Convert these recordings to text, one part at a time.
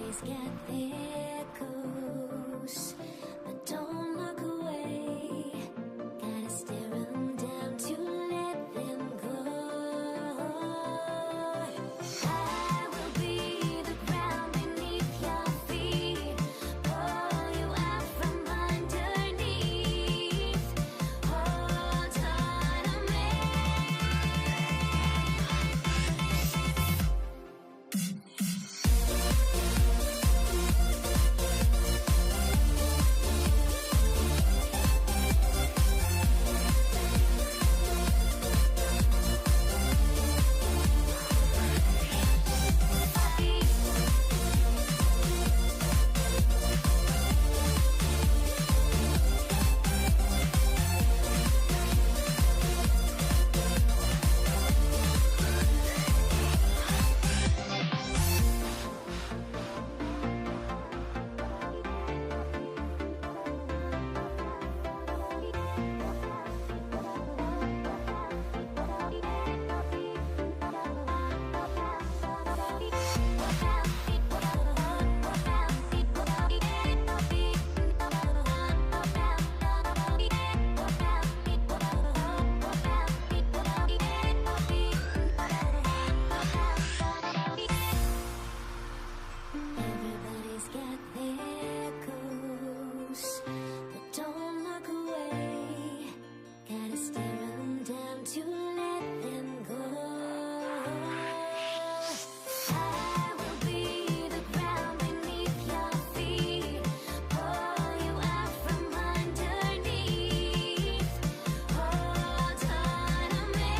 Everybody's got their ghosts, but don't look away. Gotta stare 'em down to let them go. I will be the ground beneath your feet, pull you out from underneath. Hold on to me. Everybody's got their ghosts, but don't look away. Gotta stare 'em down to let them go. I will be the ground beneath your feet, pull you out from underneath. Hold on to me.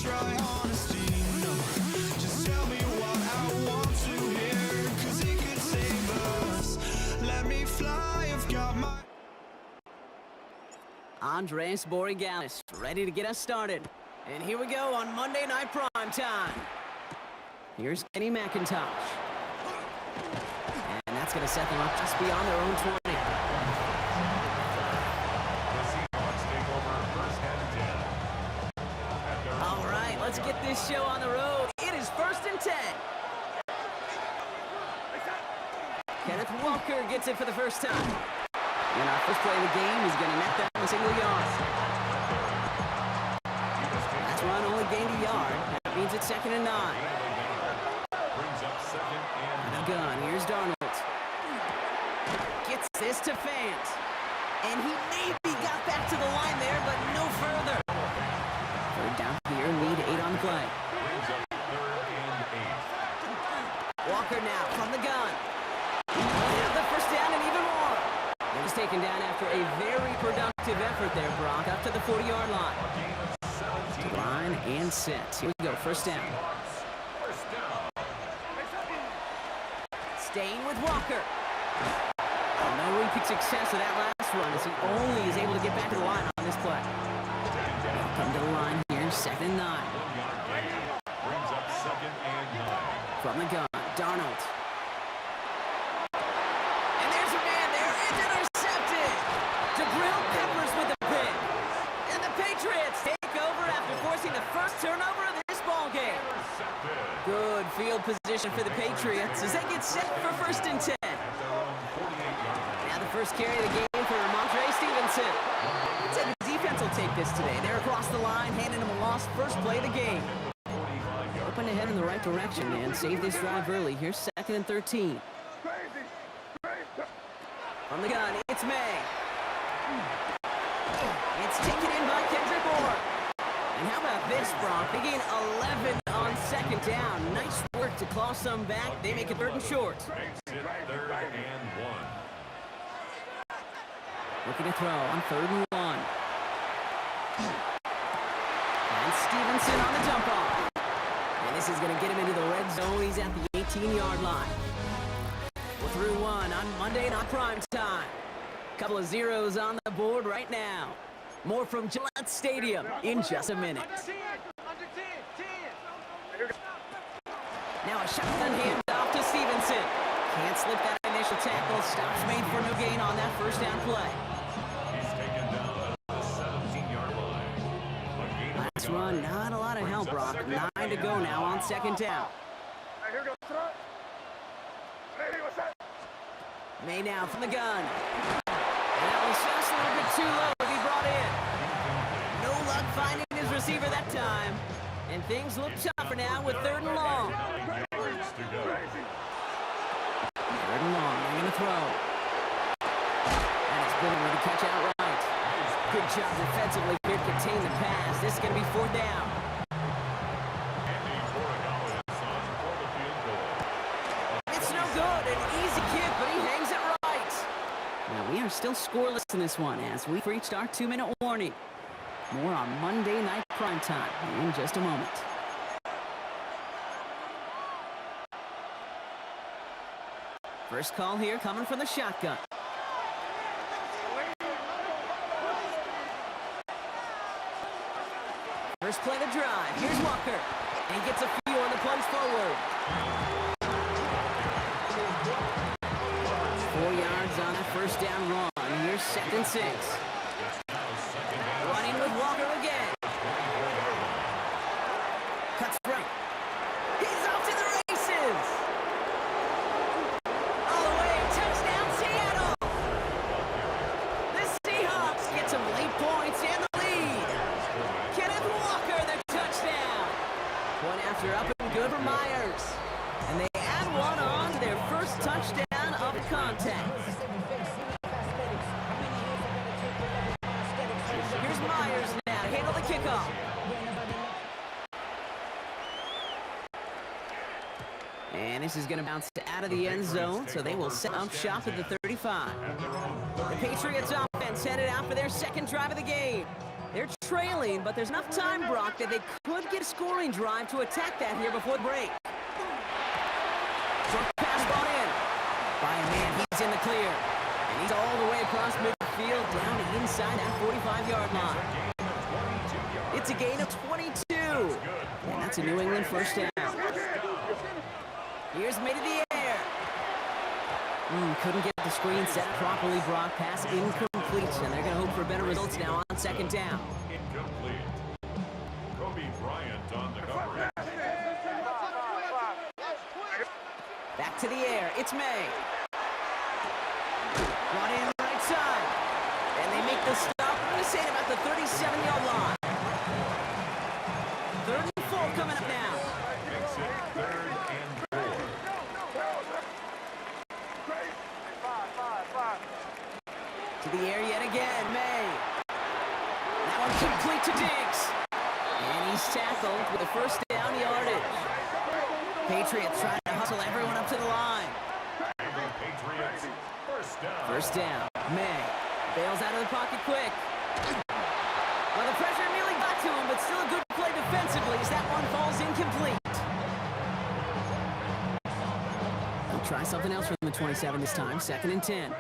try honesty, no. Just tell me what I want to hear, 'cause it could save us. Let me fly, I've got my... Andres Borregalis ready to get us started. And here we go on Monday Night Prime Time. Here's Kenny McIntosh. And that's going to set them up just beyond their own 20. All right, let's get this show on the road. It is 1st and 10. Kenneth Walker gets it for the first time. And our first play of the game is going to net them a single yard. That's run only gained a yard. That means it's 2nd and 9. And a gun. Here's Darnold. Gets this to Fant. And he maybe got back to the line there, but no further. 3rd down here, lead 8 on the play. Walker now from the gun. The first down and even more. It was taken down after a very productive effort there, Brock, up to the 40-yard line. Line and set. Here we go, 1st down. Staying with Walker. No repeat success of that last run as he only is able to get back to the line on this play. Come to the line here, 2nd and 9. From the gun, Darnold. And there's a man there, and intercepted. Jabril Peppers with the pick. And the Patriots take over after forcing the first turnover of this ball game. Good field position for the Patriots as they get set for 1st and 10. Now the first carry of the game for Montre Stevenson. I'd say the defense will take this today. They're across the line, handing them a lost first play of the game. Open ahead in the right direction and save this drive early. Here's 2nd and 13. From the gun, it's May. It's taken in by Kendrick Moore. And how about this, Brock? They gain 11 on 2nd down. Nice work to claw some back. They make it 3rd and short. Looking to throw on 3rd and 1. And Stevenson on the dump off. And this is going to get him into the red zone. He's at the 18-yard line. We're through 1 on Monday Night Prime Time. Couple of zeros on the board right now. More from Gillette Stadium in just a minute. Now a shotgun handoff to Stevenson. Can't slip that initial tackle. Stops made for no gain on that first down play. Last run, not a lot of help, Brock. 9 to go now on 2nd down. May now from the gun. And that was just a little bit too low to be brought in. No luck finding his receiver that time. And things look tougher now with 3rd and long. 3rd and long, they're going to throw. And it's been able to catch outright. Good job defensively here to contain the pass. This is going to be 4th down. It's no good, an easy kick, but he hangs it right. Now we are still scoreless in this one as we've reached our 2-minute warning. More on Monday Night Prime Time in just a moment. First call here coming from the shotgun. First play to drive. Here's Walker. And he gets a few on the plunge forward. 4 yards on that first down run. Here's 2nd and 6. Running with Walker again. Cuts right. He's off to the races. All the way, touchdown Seattle. The Seahawks get some late points and the lead. Kenneth Walker, the touchdown. One after up and good for Myers. And they add one on to their first touchdown of contact. Here's Myers now to handle the kickoff. And this is going to bounce out of the end zone, so they will set up shop at the 35. The Patriots offense headed out for their 2nd drive of the game. They're trailing, but there's enough time, Brock, that they could get a scoring drive to attack that here before the break. Short pass brought in by a man. He's in the clear. And he's all the way across midfield down inside that 45-yard line. It's a gain of 22. And that's a New England first down. Here's made to the air. Couldn't get the screen set properly, Brock. Pass incomplete, and they're going to hope for better results now on second down. Incomplete. Kobe Bryant on the cover. Back to the air. It's May. Brought in right side. And they make the stop. I'm going to say about the 37-yard line. 3rd and 4 coming up now. Makes it 3rd and 4. To the air yet again, May. That one complete to Diggs. And he's tackled with a first down yardage. Patriots trying to hustle everyone up to the line. Patriots, First down. May bails out of the pocket quick. Well, the pressure nearly got to him, but still a good play defensively as that one falls incomplete. They'll try something else from the 27 this time. 2nd and 10.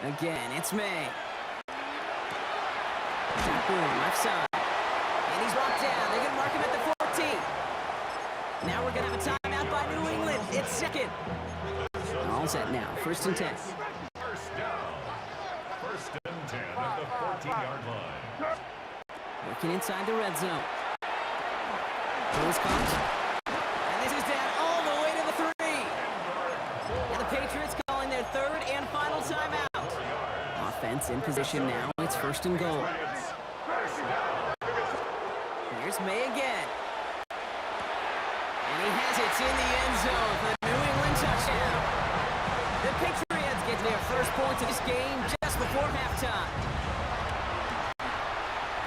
Again, it's May. Boom, left side. And he's brought down. They're going to mark him at the 14. Now we're going to have a timeout by New England. It's 2nd. All set now. 1st and 10. First down. 1st and 10 at the 14-yard line. Working inside the red zone. Those caught. And this is down all the way to the 3. And the Patriots calling their 3rd and final timeout. Offense in position now. It's 1st and goal. Here's May again. And he has it in the end zone for the New England touchdown. The Patriots get their first points of this game just before halftime.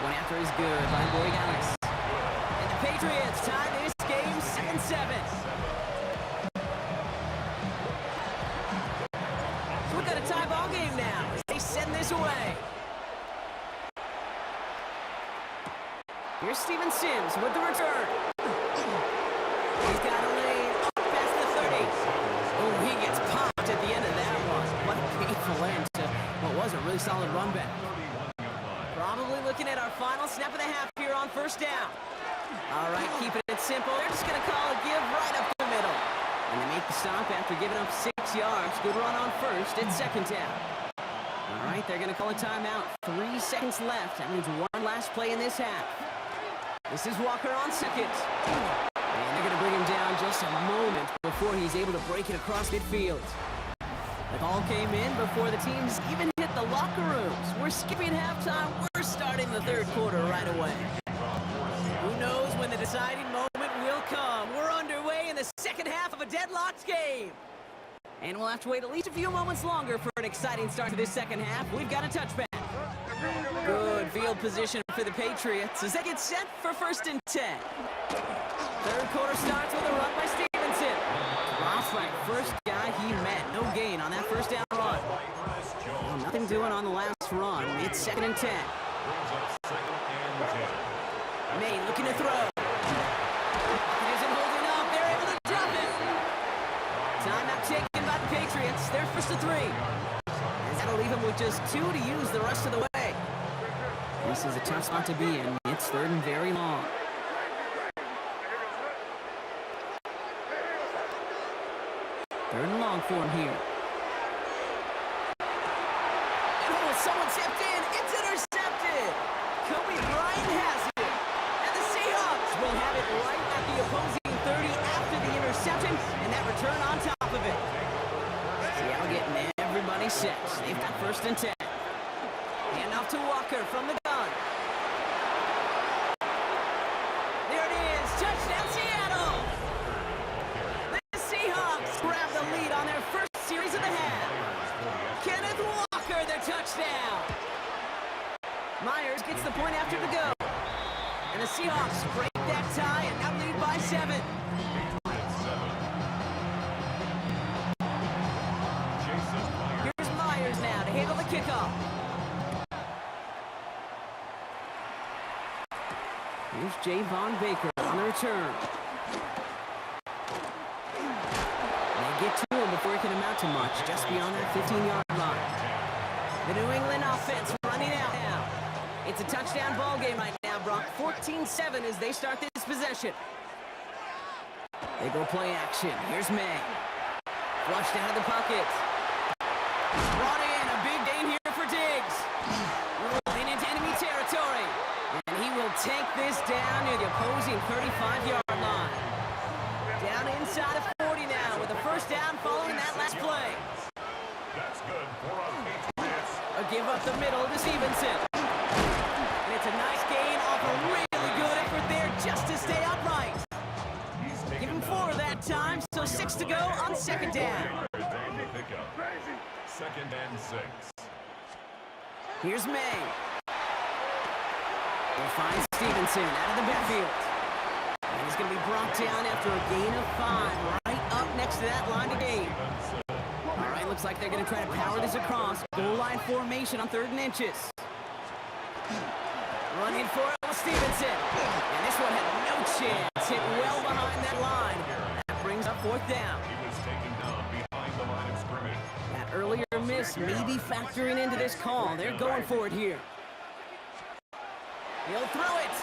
One after is good by Borregales. And the Patriots tie this game 7-7. So we've got a tie ball game now as they send this away. Here's Steven Sims with the return. He's got a lane up past the 30. Oh, he gets popped at the end of that one. What a painful end to what was a really solid run back. Probably looking at our final snap of the half here on 1st down. All right, keeping it simple. They're just going to call a give right up the middle. And they make the stop after giving up 6 yards. Good run on 1st. It's 2nd down. All right, they're going to call a timeout. 3 seconds left. That means one last play in this half. This is Walker on 2nd. And they're going to bring him down just a moment before he's able to break it across midfield. The call came in before the teams even hit the locker rooms. We're skipping halftime. We're starting the 3rd quarter right away. Who knows when the deciding moment will come? We're underway in the 2nd half of a deadlocked game. And we'll have to wait at least a few moments longer for an exciting start to this 2nd half. We've got a touchback. Good field position for the Patriots as they get set for 1st and 10. 3rd quarter starts with a run by Stevenson. Lost by first guy he met. No gain on that 1st down run. Well, nothing doing on the last run. It's 2nd and 10. May looking to throw. It isn't holding up. They're able to drop it. Timeout taken by the Patriots. They're 1st and 3. And that'll leave them with just 2 to use the rest of the way. This is a tough spot to be in. It's 3rd and very long. Third and long for him here. And oh, someone stepped in. It's intercepted. Kobe Bryant has it. And the Seahawks will have it right at the opposing 30 after the interception. And that return on top of it. Seattle getting everybody set. They've got 1st and 10. Hand off to Walker from the gun. There it is. Touchdown, Seattle. The Seahawks grab the lead on their first series of the half. Kenneth Walker, the touchdown. Myers gets the point after the go. And the Seahawks break that tie and now lead by 7. Here's Myers now to handle the kickoff. Here's Javon Baker on the return. They get to him before he can amount to much, just beyond that 15-yard line. The New England offense running out now. It's a touchdown ball game right now, Brock. 14-7 as they start this possession. They go play action. Here's May. Flushed out of the pocket. Brought in a big gain here for Diggs. Rolling into enemy territory. And he will take this down near the opposing 35-yard line. Down inside of 40 now with a first down following that last play. That's good for a Patriots. A give up the middle to Stevenson. And it's a nice gain off a really good effort there just to stay upright. Give him 4 that time, so 6 to go on second down. Second and 6. Here's May. He'll find Stevenson out of the backfield. And he's going to be brought down after a gain of 5, right up next to that line of game. All right, looks like they're going to try to power this across. Goal line formation on 3rd and inches. Running for it with Stevenson. And this one had no chance. Hit well behind that line. That brings up 4th down. He was taken down behind the line of scrimmage. That earlier miss may be factoring into this call. They're going for it here. He'll throw it.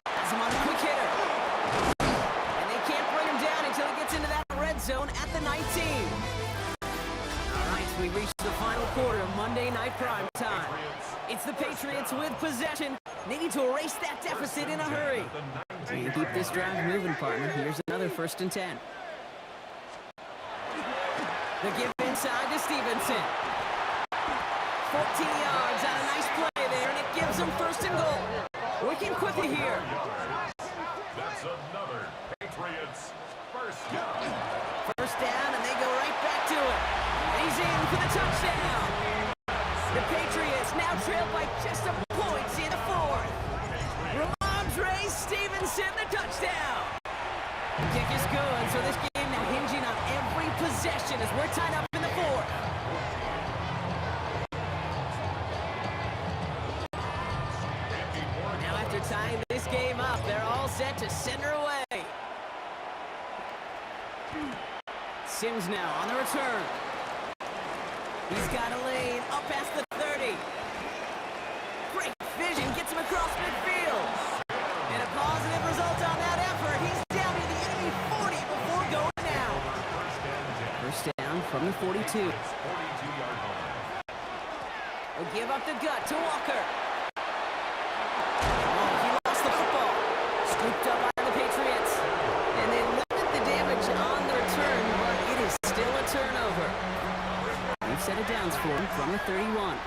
Has him on a quick hitter. And they can't bring him down until he gets into that red zone at the 19. All right, we reached the final quarter of Monday Night Prime Time. It's the Patriots with possession. They need to erase that deficit in a hurry. So you keep this drive moving, partner. Here's another 1st and 10. The give inside to Stevenson. 14 yards on a nice play there, and it gives them 1st and goal. Working quickly here. That's another Patriots first down. 1st down, and they go right back to it. And he's in for the touchdown. The Patriots now trail by just a point in the 4th. Ramondre Stevenson, the touchdown. The kick is good, so this game now hinging on every possession as we're tied up in the 4th. Now after tying this game up, they're all set to send her away. Sims now on the return. He's got a lane up past the 30. Great vision, gets him across midfield. And a positive result on that effort. He's down to the enemy 40 before going down. First down from the 42. 42-yard line. He'll give up the gut to Walker. Oh, he lost the football. Scooped up by the Patriots. And they limit the damage on the return, but it is still a turnover. We've set it downs for him from the 31.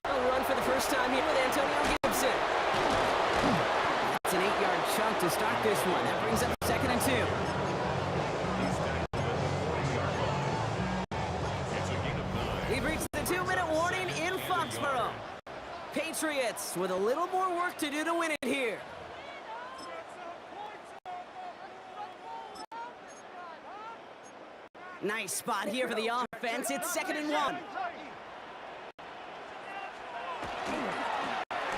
A run for the first time here with Antonio Gibson. That's an 8-yard chunk to start this one. That brings up 2nd and 2. He's tackled at the 40-yard line. It's a gain of 9. We've reached the 2-minute warning in Foxborough. Patriots with a little more work to do to win it here. Nice spot here for the offense. It's 2nd and 1.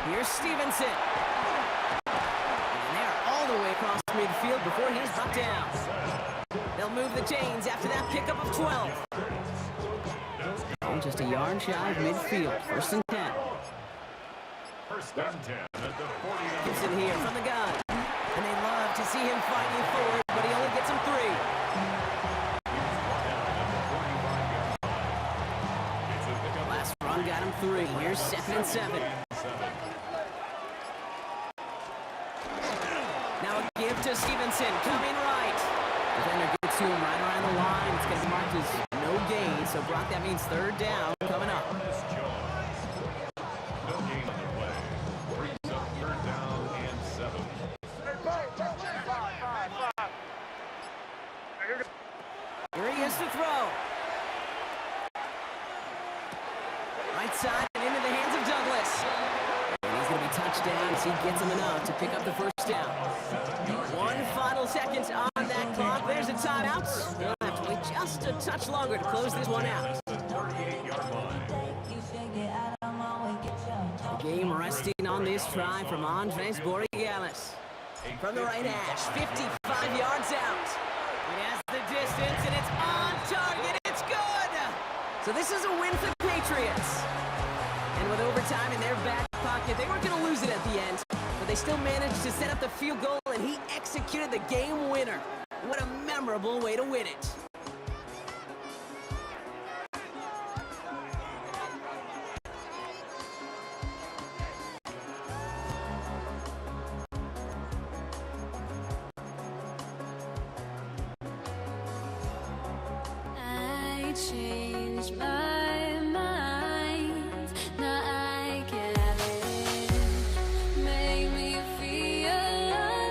Here's Stevenson. And they're all the way across midfield before he's brought down. They'll move the chains after that pickup of 12. Just a yard shy of midfield. 1st and 10. First and 10 at the 40-yard Gibson here from the gun. And they love to see him fighting forward, but he only gets him 3. Last run got him 3. Here's 2nd and 7. Now a give to Stevenson, coming right. Defender gets to him right around the line. It's going to be marked as no gain, so Brock, that means 3rd down coming up. No gain on the play. Brings up 3rd down and 7. Here he is to throw. Right side and into the hands of Douglas. And he's going to be touched down as he gets him enough to pick up the 1st down. 1 final second on that clock. There's a timeout. We'll have to wait just a touch longer to close this one out. Game resting on this try from Andres Borregales. From the right hash, 55 yards out. He has the distance, and it's on target. It's good! So this is a win for the Patriots. And with overtime in their back pocket, they weren't going to lose it at the end. But they still managed to set up the field goal, and he executed the game winner. What a memorable way to win it. I changed my mind. Now I can have it. Make me feel alive.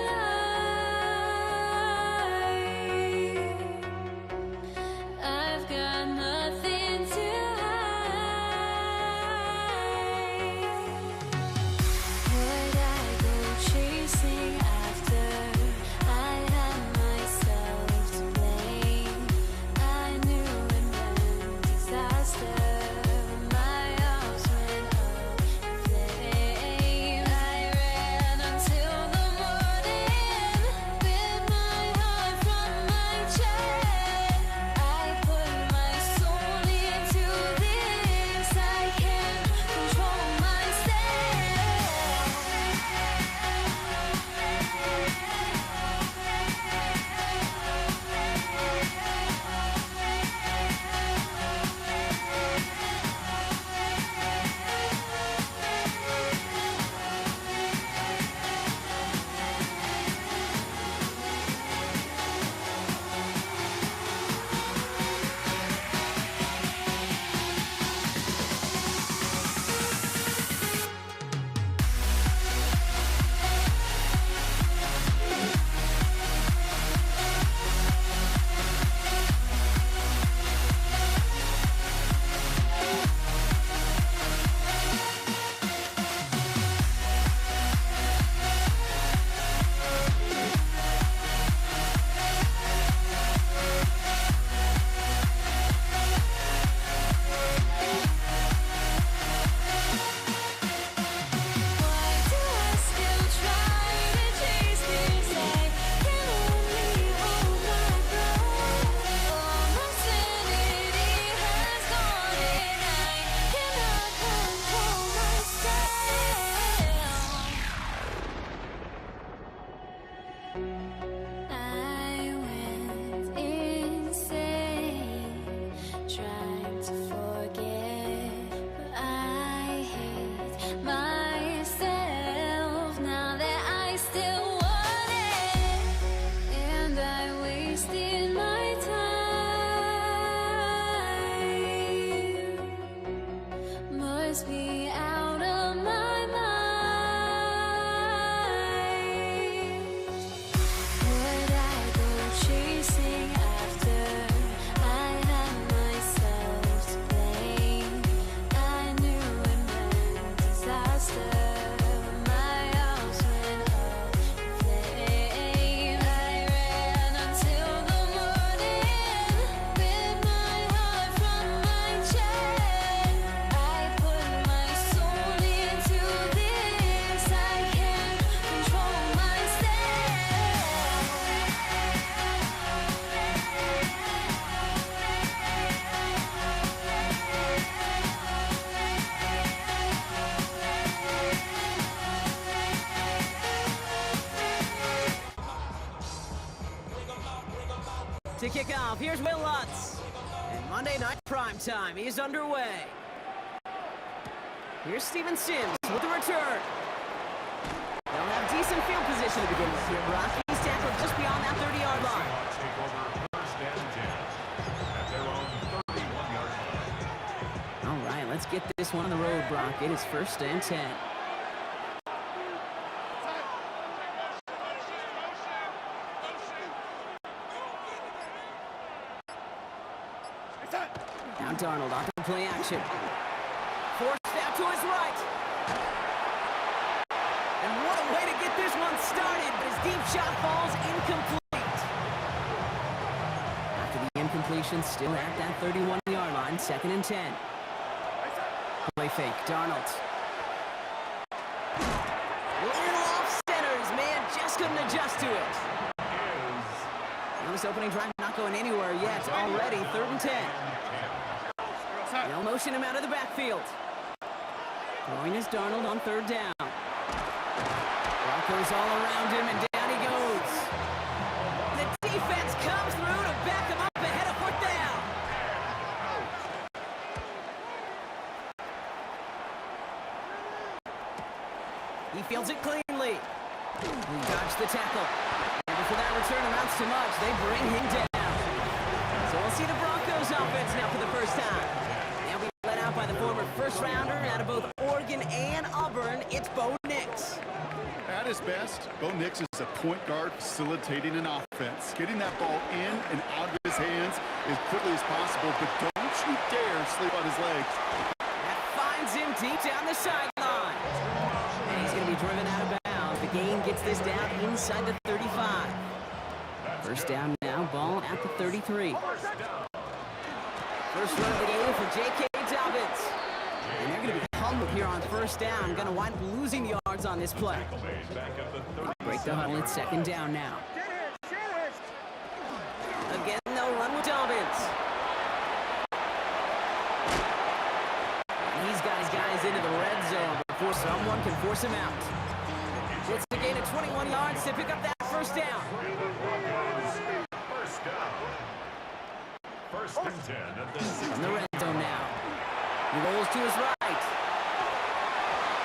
I've got nothing to hide. Would I go chasing after? I had myself to blame. I knew it meant disaster. My arms went up in flames. I ran until the morning. Bit my heart from my chest. I put my soul into this. I can't control I went insane, trying to forget, but I hate myself now that I still want it, and I wasted my time. Must be out of my mind. Would I go chasing after? I had myself to blame. I knew it meant disaster. My arms went up in flames. I ran until the morning. Bit my heart from my chest. I put my soul into this. I can't control myself. To kick off, here's Will Lutz. And Monday Night Primetime is underway. Here's Steven Sims with the return. They'll have decent field position to begin with here. Rockies tackled just beyond that 30-yard line. Seahawks take over first and 10 at their own 31-yard line. All right, let's get this one on the road, Brock. It is first and 10. Now Darnold off the play action. Forced out to his right. And what a way to get this one started. But his deep shot falls incomplete. After the incompletion, still at that 31-yard line, second and 10. Play fake, Darnold. Little off center. His man just couldn't adjust to it. Well, this opening drive not going anywhere yet. Already 3rd and 10. They'll motion him out of the backfield. Throwing is Darnold on 3rd down. Broncos all around him, and down he goes. The defense comes through to back him up ahead of 4th down. He fields it cleanly. He dodged the tackle. And before that return amounts to much, they bring him down. So we'll see the Broncos offense now for the first time. They'll be led out by the former first-rounder out of both Oregon and Auburn. It's Bo Nix. At his best, Bo Nix is a point guard facilitating an offense. Getting that ball in and out of his hands as quickly as possible, but don't you dare sleep on his legs. That finds him deep down the sideline. And he's going to be driven out of bounds. The gain gets this down inside the 35. First down now, ball at the 33. First run of the game for J.K. Dobbins. And they're going to be humbled here on first down. Going to wind up losing yards on this play. Break the huddle. It's 2nd down now. Again, they'll run with Dobbins. And he's got his guys into the red zone before someone can force him out. It's a gain of 21 yards to pick up that first down. First and 10 at the In the red zone now. He rolls to his right.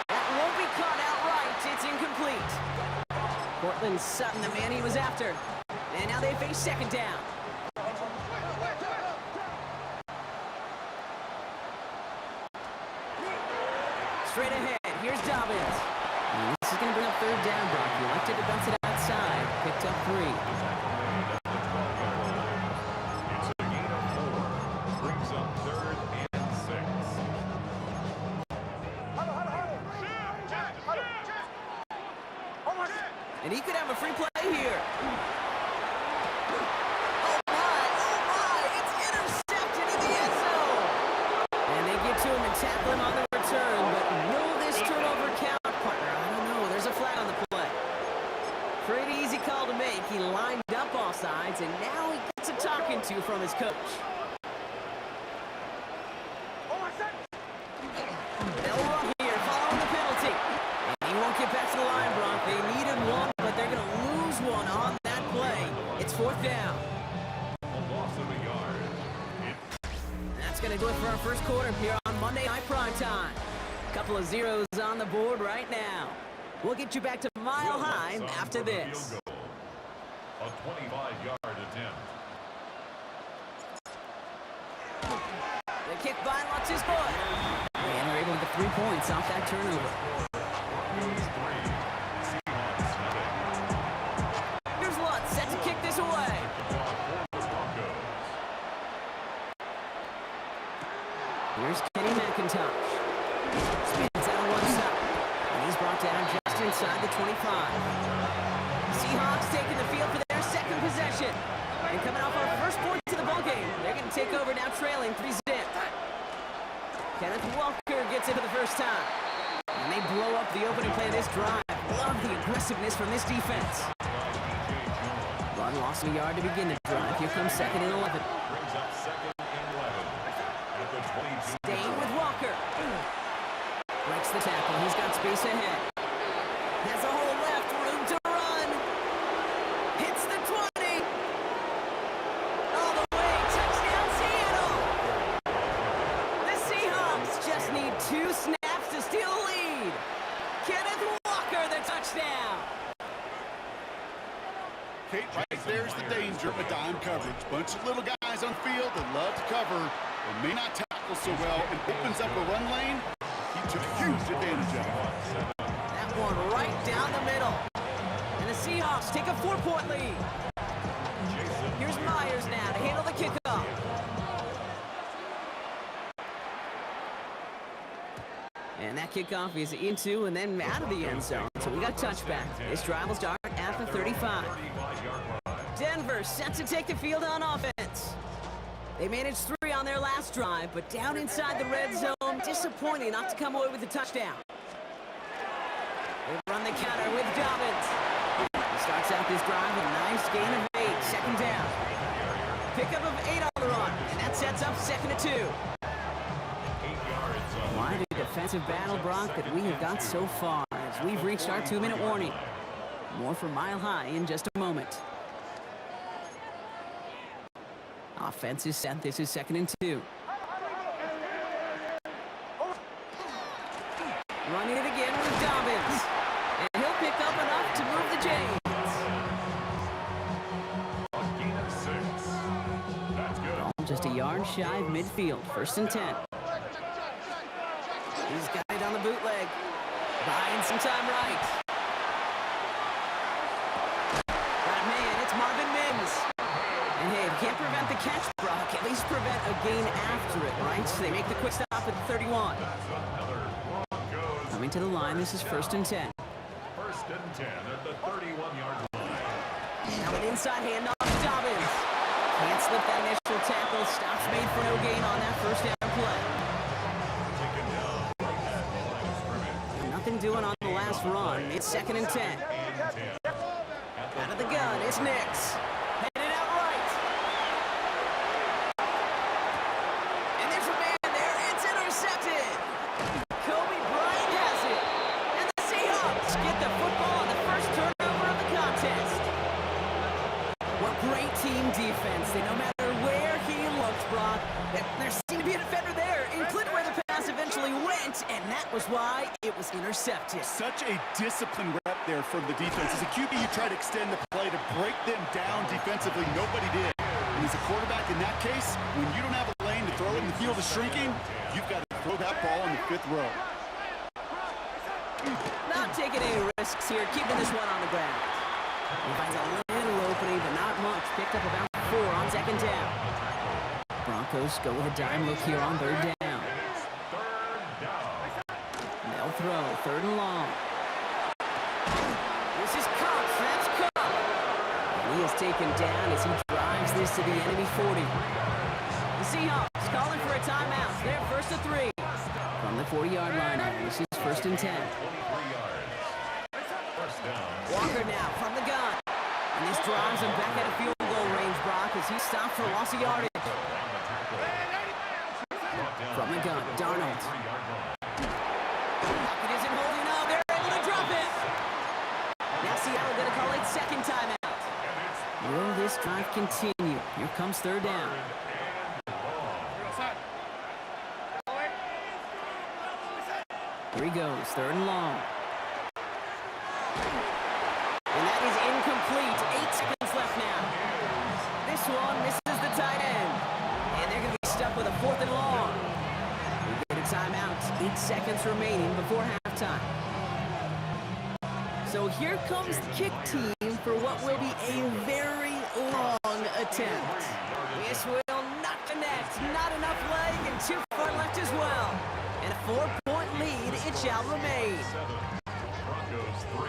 That won't be caught outright. It's incomplete. Cortland Sutton, the man he was after. And now they face 2nd down. Straight ahead. Here's Dobbins. And this is going to bring up 3rd down, Brock. He elected to bounce it outside. Picked up 3. It's a gain of 4. Brings up 3rd and 6. And he could have a free play here. Oh my, it's intercepted in the end zone. And they get to him and tackle him on the return, but will this turnover count, partner? I don't know. There's a flag on the play. Pretty easy call to make. He lined up all sides, and now he gets a talking to from his coach. They'll run here, following the penalty. And he won't get back to the line, Bronk. They needed one, but they're going to lose one on that play. It's 4th down. A loss of a yard. That's going to do it for our first quarter here on Monday Night Prime Time. Couple of zeros on the board right now. We'll get you back to Mile High after this. A 25-yard attempt. The kick by Lutz is good. And they're able to get 3 points off that turnover. Here's Lutz, set to kick this away. Here's Kenny McIntosh. Spins out on one side. And he's brought down just inside the 25. Seahawks taking the field for their 2nd possession. And coming off our first points of the ballgame, they're going to take over now trailing 3-zip. Kenneth Walker gets it for the first time. And they blow up the opening play of this drive. Love the aggressiveness from this defense. Run lost a yard to begin the drive. Here comes 2nd and 11. Brings up 2nd and 11 at the 22. Staying with Walker. Breaks the tackle. He's got space ahead. Has a hole left. Room to run. Hits the 20. All the way. Touchdown, Seattle. The Seahawks just need 2 snaps to steal the lead. Kenneth Walker, the touchdown. Kate, right there's the danger of dime coverage. Bunch of little guys on field that love to cover. They may not tackle so well and opens up a run lane. He took huge advantage of it. That one right down the middle. And the Seahawks take a 4-point lead. Here's Myers now to handle the kickoff. And that kickoff is into and then out of the end zone. So we got a touchback. This drive will start at the 35. Denver set to take the field on offense. They managed 3 on their last drive, but down inside the red zone, disappointing not to come away with a touchdown. They run the counter second and 2. 8 yards on Wide defensive battle, Brock, that we have got so far as we've reached our 2-minute warning. More from Mile High in just a moment. Offense is set. This is second and 2. Running it again with Dobbins. And he'll pick up enough to move the chains. gain of 6. That's good. Just a yard shy of midfield. First and 10. He's got it on the bootleg. Buying some time right. That man, it's Marvin Mims. And hey, if you can't prevent the catch, Brock, at least prevent a gain after it, right? So they make the quick stop at the 31. Coming to the line, this is first and 10. First and 10 at the 31-yard line. Now an inside handoff to Dobbins. Can't slip that initial tackle. Stops made for no gain on that first down play. Taken down right at the line of scrimmage. Nothing doing on the last run. It's second and 10. And 10. Out of the gun, it's Nix. Headed out right. And there's a man there. It's intercepted. Kobe Bryant has it. And the Seahawks get the football on the first turnover of the contest. What great team defense. They, no matter where he looks, Brock, there seemed to be a defender there, including where the pass eventually went, and that was why it was intercepted. Such a disciplined rep there from the defense. As a QB, you try to extend the play to break them down defensively. Nobody did. And as a quarterback in that case, when you don't have a lane to throw it and the field is shrinking, you've got to throw that ball in the 5th row. Not taking any risks here, keeping this one on the ground. He finds a little opening, but not much. Picked up about 4 on second down. Broncos go with a dime look here on third down. They'll throw, third and long. This is Cox, that's Cox. And he is taken down as he drives this to the enemy 40. The Seahawks calling for a timeout. They're first to 3. From the 40-yard line, this is first and 10. Walker now from the gun. And this drives him back at a field goal range, Brock, as he stopped for loss of yardage. From the gun, Darnold. Pocket isn't holding up. They're able to drop it. Now Seattle going to call it second timeout. Will this drive continue? Here comes third down. Here he goes, third and long. And that is incomplete. 8 seconds left now. This one misses the tight end. And they're going to be stuck with a 4th and long. We get a timeout. 8 seconds remaining before halftime. So here comes the kick team for what will be a very long attempt. This will not connect. Not enough leg and too far left as well. And a 4-point lead, it shall remain. Broncos 3.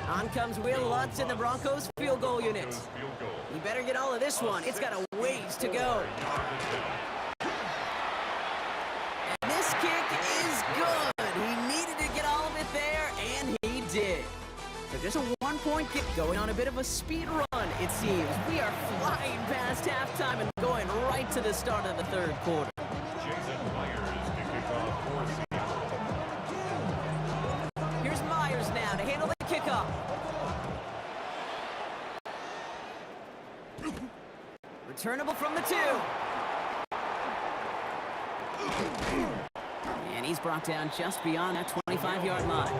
On comes Will Lutz in the Broncos field goal unit. Field goal. You better get all of this one. It's got a ways to go. And this kick is good. He needed to get all of it there, and he did. So just a 1-point kick going on a bit of a speed run, it seems. We are flying past halftime and going right to the start of the third quarter. Jason Myers to kick off for Seattle. Here's Myers now to handle the kickoff. Returnable from the 2. And he's brought down just beyond that 25-yard line.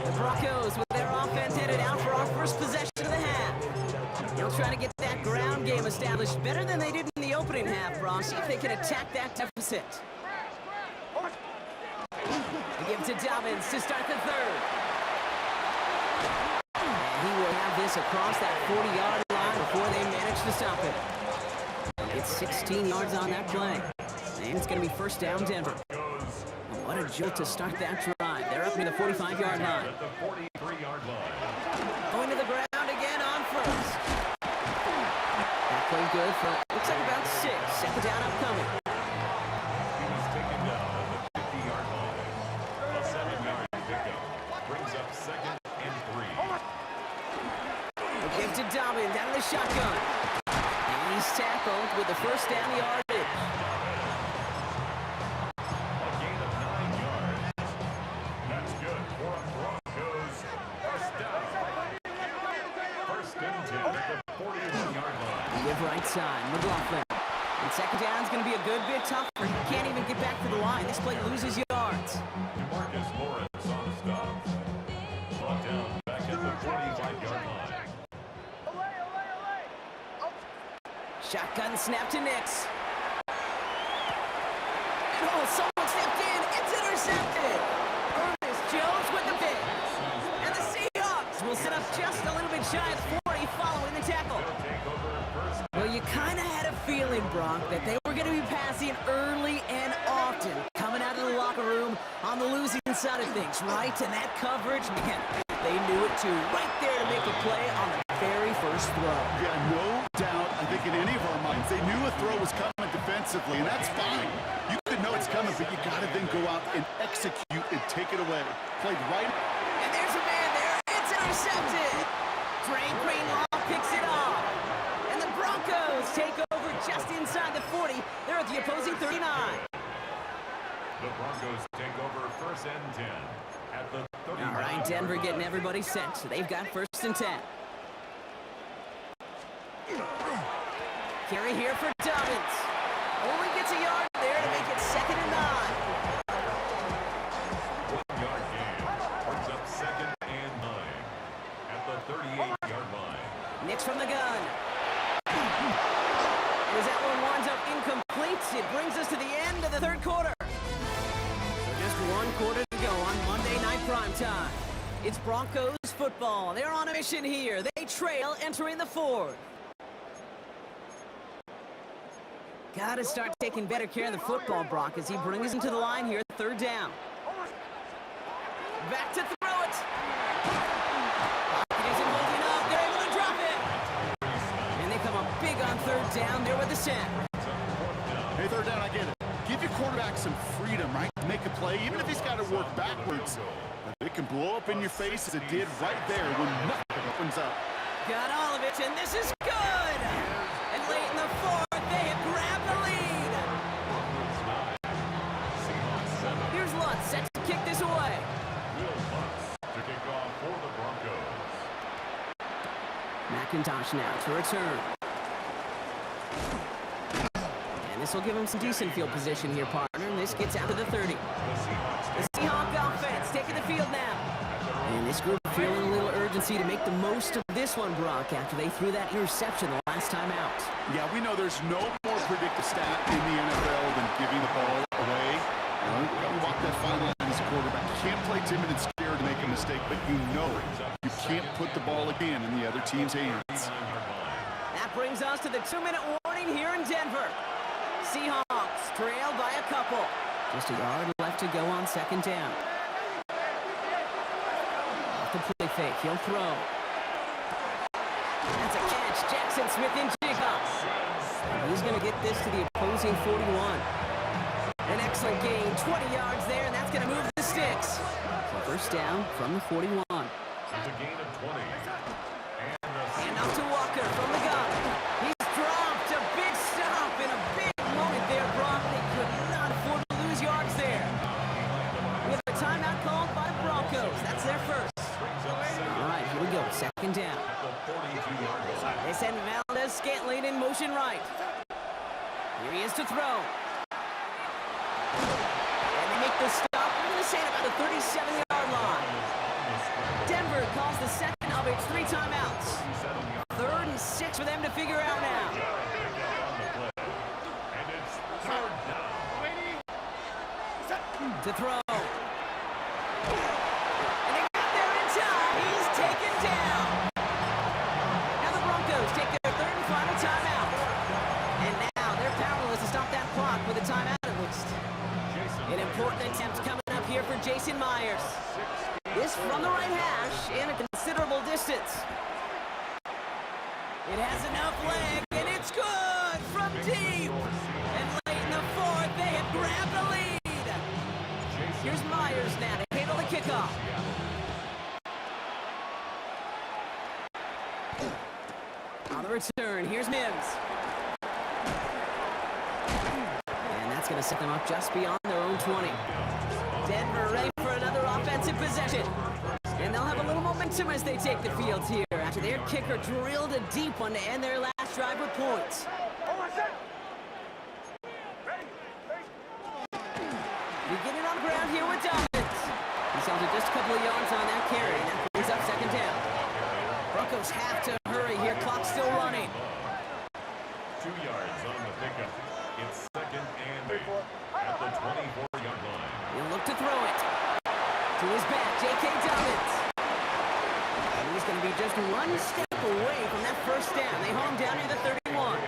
The Broncos with their offense headed out for our first possession of the half. They'll try to get that ground game established better than they did in the opening half, Brock. See if they can attack that deficit. They give to Dobbins to start the third. And he will have this across that 40-yard line before they manage to stop it. It's 16 yards on that play. And it's going to be first down, Denver. What a jolt to start that drive. They're up near the 45-yard line. At the 43-yard line. Going to the ground again on first. That played good for, looks like about 6. Second down upcoming. He was taken down at the 50-yard line. A 7-yard pickup brings up second and 3. They give to Dobbins down to the shotgun. And he He's tackled with the first down yardage. A gain of 9 yards. That's good for a Broncos first down. First and 10 at the 41-yard line. Give right side, McLaughlin. And second down's going to be a good bit tougher. He can't even get back to the line. This play loses yards. DeMarcus Lawrence on the stop. Brought down back at the 45-yard line. Shotgun snap to Nix. And oh, someone stepped in. It's intercepted. Ernest Jones with the pick. And the Seahawks will set up just a little bit shy of 40 following the tackle. They'll take over first. Well, you kind of had a feeling, Brock, that they were going to be passing early and often, coming out of the locker room on the losing side of things, right? And that coverage, man, they knew it too. Right there to make a play on the very first throw. Yeah, no doubt. I think in any of our minds, they knew a throw was coming defensively, and that's fine. You could know it's coming, but you got to then go out and execute and take it away. Played right. And there's a man there. It's intercepted. Trey Greenlaw picks it off. And the Broncos take over just inside the 40. They're at the opposing 39. The Broncos take over first and 10 at the 30. All right, Denver getting everybody set. So they've got first and 10. Carry here for Dobbins. Only gets a yard there to make it second and 9. 1-yard gain. Brings up second and 9 at the 38-yard line. Nix from the gun. As that one winds up incomplete, it brings us to the end of the third quarter. So just one quarter to go on Monday Night Primetime. It's Broncos football. They're on a mission here. They trail entering the fourth. Got to start taking better care of the football, Brock, as he brings him to the line here, third down. Back to throw it. Pocket isn't holding up. They're able to drop it. And they come up big on third down there with the sack. Hey, third down, I get it. Give your quarterback some freedom, right? Make a play, even if he's got to work backwards. It can blow up in your face as it did right there when nothing opens up. Got all of it, and this is good. And late in the fourth, they have grabbed the lead. Here's Lutz set to kick this away. Will Lutz to kick off for the Broncos. McIntosh now to return. And this will give him some decent field position here, partner. And this gets out to the 30. The Seahawk offense taking the field now. And this group feeling a little urgency to make the most of this one, Brock, after they threw that interception the last time out. Yeah, we know there's no more predictive stat in the NFL than giving the ball away. You know, you gotta walk that fine line as a quarterback. You can't play timid and scared to make a mistake, but you know you can't put the ball again in the other team's hands. That brings us to the 2-minute warning here in Denver. Seahawks trail by a couple. Just a yard left to go on second down. Off the play fake, he'll throw. That's a catch. Jackson Smith in Jacobs. He's going to get this to the opposing 41. An excellent gain, 20 yards there, and that's going to move the sticks. So first down from the 41. It's a gain of 20. And up to Walker from the gun. He's dropped a big stop in a big moment there, Brock. They could not afford to lose yards there. We have a timeout called by the Broncos. That's their first. All right, here we go. Second down. They send Valdez Scantling in motion right. Here he is to throw. And they make the stop. We're going to say about the 37-yard line. Denver calls the second of its 3 timeouts. 3rd and 6 for them to figure out now. And it's third down. To throw. And they got there in time. He's taken down. Now the Broncos take their 3rd and final timeout. And now they're powerless to stop that clock with a timeout at least. An important attempt coming up here for Jason Myers. This from the right hash in a considerable distance. It has enough leg, and it's good from deep. And late in the fourth, they have grabbed the lead. Here's Myers now to handle the kickoff. On the return, here's Mims. going to set them up just beyond their own 20. Denver ready for another offensive possession. And they'll have a little momentum as they take the field here after their kicker drilled a deep one to end their last drive with points. Beginning on the ground here with Dobbins. He's held it just a couple of yards on that carry, and that brings up second down. Broncos have to hurry here. Clock's still running. 2 yards on the pickup. It's second and 8 at the 24-yard line. He'll look to throw it. To his back, J.K. Dobbins. And he's going to be just one step away from that first down. They hold him down near the 31.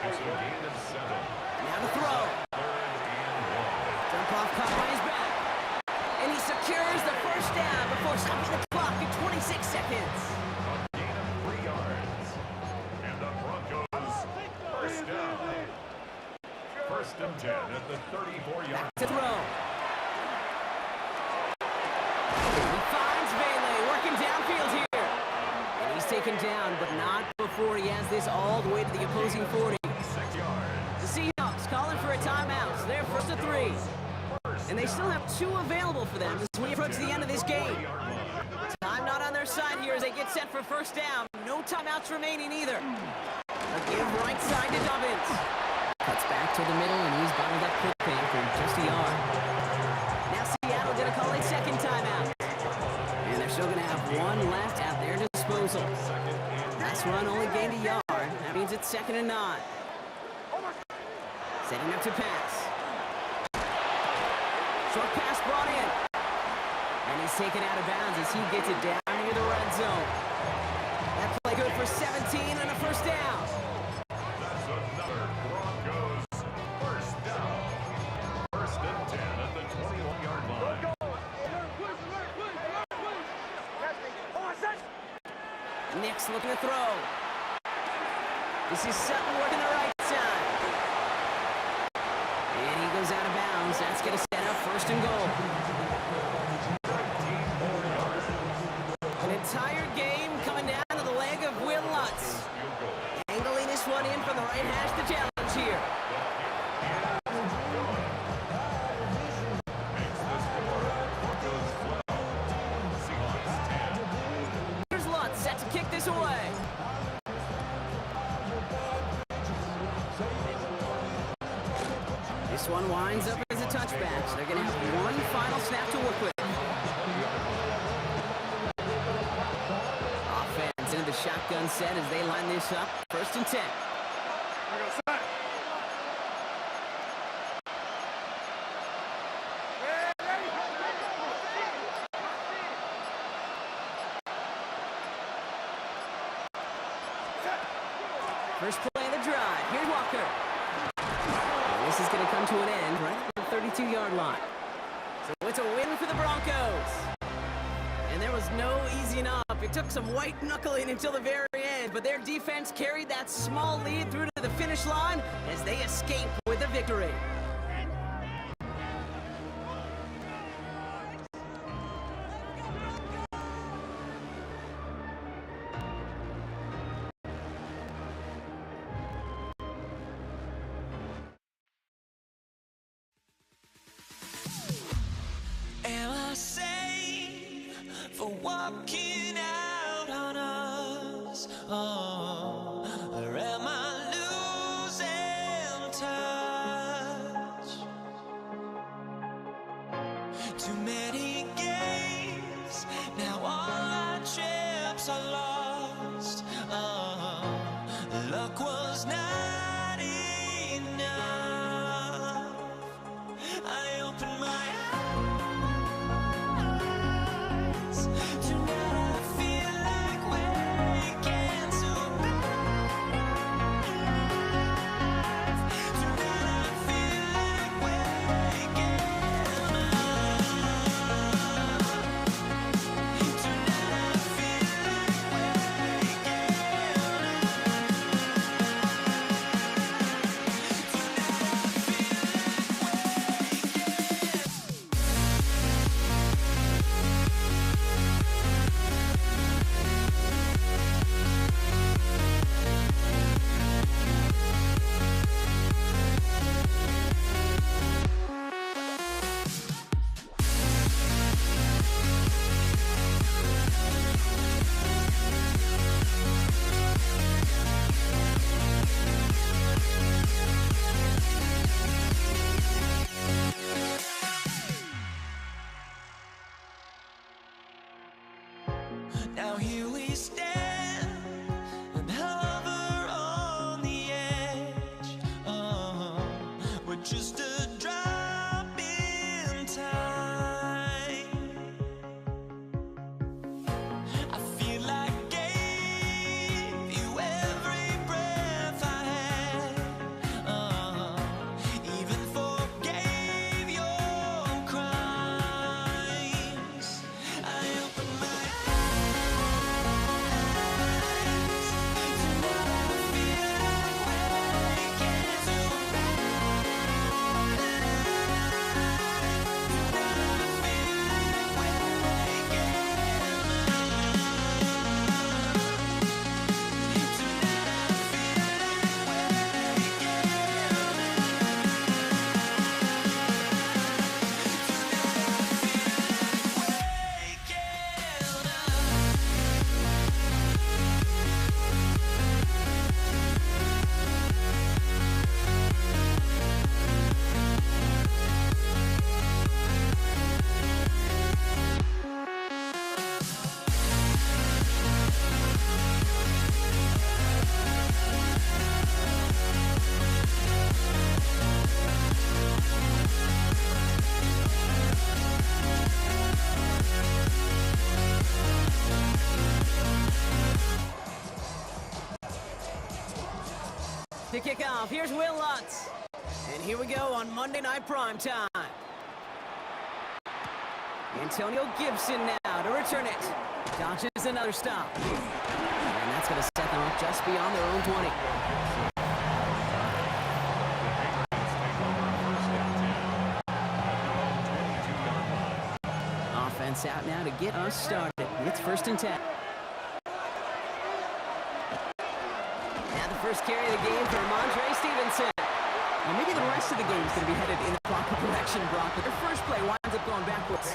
It's a gain of 7. Now the throw. Third and 1. Dump off caught by his back. And he secures the first down before stopping the clock at 26 seconds. A gain of 3 yards. And the Broncos first down. First and 10 at the 34-yard To throw. He finds Bailey working downfield here. And he's taken down, but not before he has this all the way to the opposing 40. 6 yards. The Seahawks calling for a timeout. So they're first to 3. And they still have 2 available for them as we approach the end of this game. Time not on their side here as they get set for first down. No timeouts remaining either. A give right side to Dobbins. Cuts back to the middle, and he's bottled up quickly for just a yard. Now Seattle going to call a second timeout. And they're still going to have 1 left at their disposal. Last run only gained a yard. That means it's second and 9. Setting up to pass. Short pass brought in. And he's taken out of bounds as he gets it down near the red zone. That play good for 17 and a first down. That's another Broncos first down. First and 10 at the 21-yard line. Nick's looking to throw. This is Sutton working the right side. And he goes out of bounds. That's going to set up first and goal. An entire game coming down to the leg of Will Lutz. Angling this one in from the right hash, the challenge here. Makes the score. Broncos 12. Seahawks 10. Here's Lutz set to kick this away. This one winds up as a touchback, so they're going to have 1 final snap to work with. Offense into the shotgun set as they line this up. First and 10. First play of the drive. Here's Walker. And this is going to come to an end right at the 32-yard line. So it's a win for the Broncos. And there was no easing up. It took some white knuckling until the very end, but their defense carried that small lead through to the finish line as they escape with a victory. Am I safe for walking out on us? Oh, or am I losing touch? Too many games, now all our chips are lost. Oh, luck was not enough. I opened my eyes to now Now here we stand and hover on the edge. We're just a drop in time. I feel like I gave you every breath I had. Even forgave your crimes. I open my eyes to what I feel waking to. To kick off, here's Will Lutz. And here we go on Monday Night Primetime. Antonio Gibson now to return it. Dodges another stop. And that's going to set them up just beyond their own 20. Offense out now to get us started. It's 1st and 10. First carry of the game for Ramondre Stevenson. Well, maybe the rest of the game is going to be headed in the proper direction, Brock, but their first play winds up going backwards.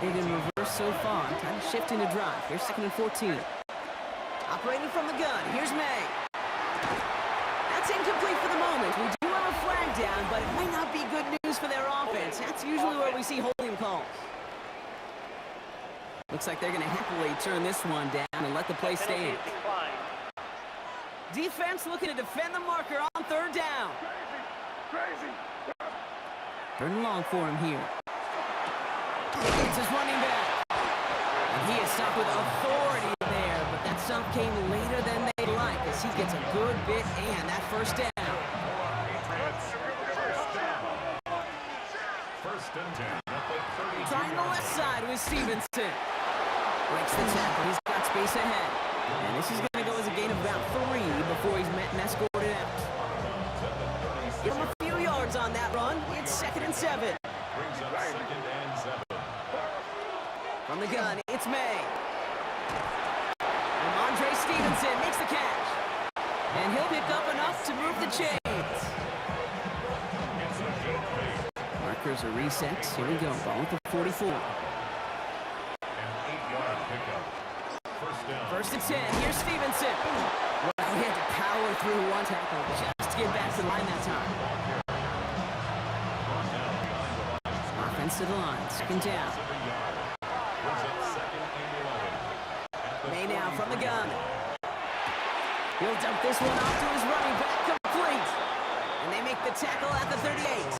Headed in reverse so far. Time to shift into drive. Here's 2nd and 14. Operating from the gun. Here's May. That's incomplete for the moment. We do have a flag down, but it might not be good news for their offense. That's usually where we see holding calls. Looks like they're going to happily turn this one down and let the play stand. Defense looking to defend the marker on 3rd down. Third and long for him here. It's his running back. And he is stopped with authority there, but that stop came later than they'd like as he gets a good bit and that 1st down. First and 10 at the 32. Trying the left side with Stevenson. Breaks the tackle. He's got space ahead. And this is going to go as a gain of about 3 before he's met and escorted out. Give him a few yards on that run. It's 2nd and 7. Brings up 2nd and 7. From the gun, it's May. Ramondre Stevenson makes the catch. And he'll pick up enough to move the chains. Markers are reset. Here we go. Ball at the 44. An 8-yard pickup. First down. 1st and 10. Here's Stevenson. Well, he had to power through one tackle just to get back to the line that time. Offense to the line. 2nd down. May now from the gun. He'll dump this one off to his running back, complete. And they make the tackle at the 38.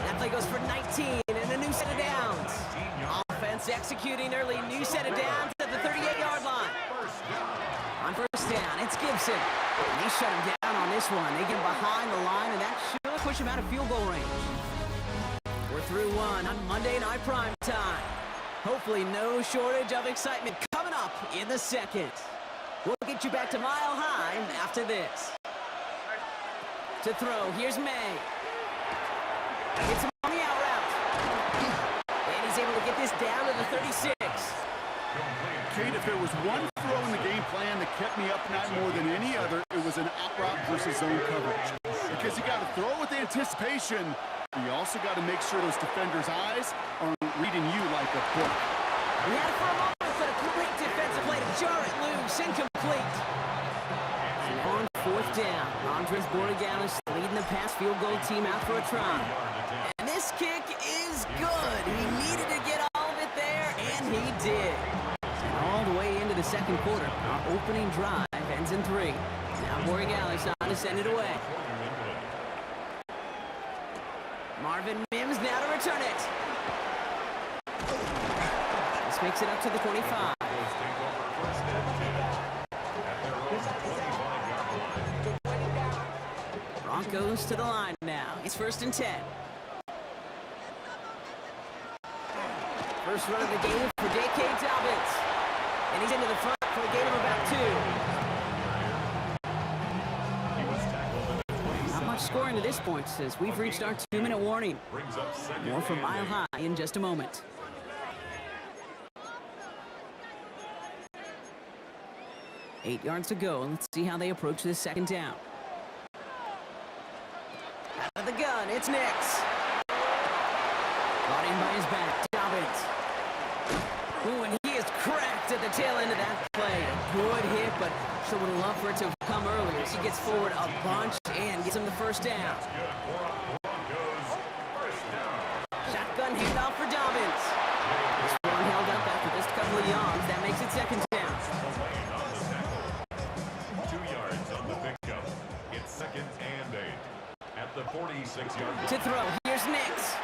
That play goes for 19 and a new set of downs. Offense executing early, new set of downs at the 38-yard line. On 1st down, it's Gibson. And they shut him down on this one. They get him behind the line, and that should push him out of field goal range. We're through one on Monday Night Primetime. Hopefully no shortage of excitement coming up in the 2nd. We'll get you back to Mile High after this. To throw, here's May. It's him on the out route. And he's able to get this down to the 36. Kate, if there was one throw in the game plan that kept me up night more than any other, it was an out route versus zone coverage. Because you got to throw with anticipation, you also got to make sure those defenders' eyes aren't reading you like a book. We had it for a moment, but a great defensive play to jar it loose, incomplete. And on 4th down, Andres Borregalis leading the pass field goal team out for a try. And this kick is good. He needed to get all of it there, and he did. And second quarter. Our opening drive ends in 3. Now Borregales on to send it away. Marvin Mims now to return it. This makes it up to the 25. Broncos to the line now. It's 1st and 10. First run of the game for J.K. Dobbins. And he's into the front for a gain of about 2. Not much scoring to this point since we've reached our 2-minute warning. More from Mile High in just a moment. Eight yards to go. Let's see how they approach this second down. Out of the gun, it's Nix. Brought in by his back, Dobbins. Ooh, and he is cracked at the tail end of that play. A good hit, but sure would have loved for it to come earlier. He gets forward a bunch and gets him the first down. Shotgun handoff for Dobbins. This one held up after just a couple of yards. That makes it second down. 2 yards on the pickup. It's 2nd and 8. At the 46-yard line. To throw, here's Nix.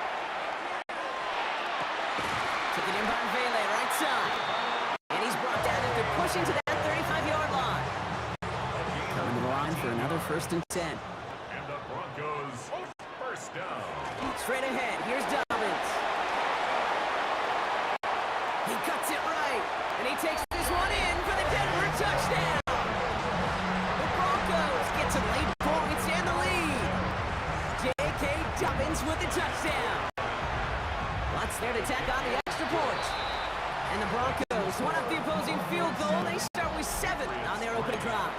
Took it in by Vele, right side. And he's brought down after pushing to that 35-yard line. Coming to the line for another 1st and 10. And the Broncos first down. Straight ahead, here's Dobbins. He cuts it right. And he takes this one in for the Denver touchdown. The Broncos get some late points and the lead. J.K. Dobbins with the touchdown. Lots there to tack on the extra point. And the Broncos one up the opposing field goal. They start with 7 on their opening drive.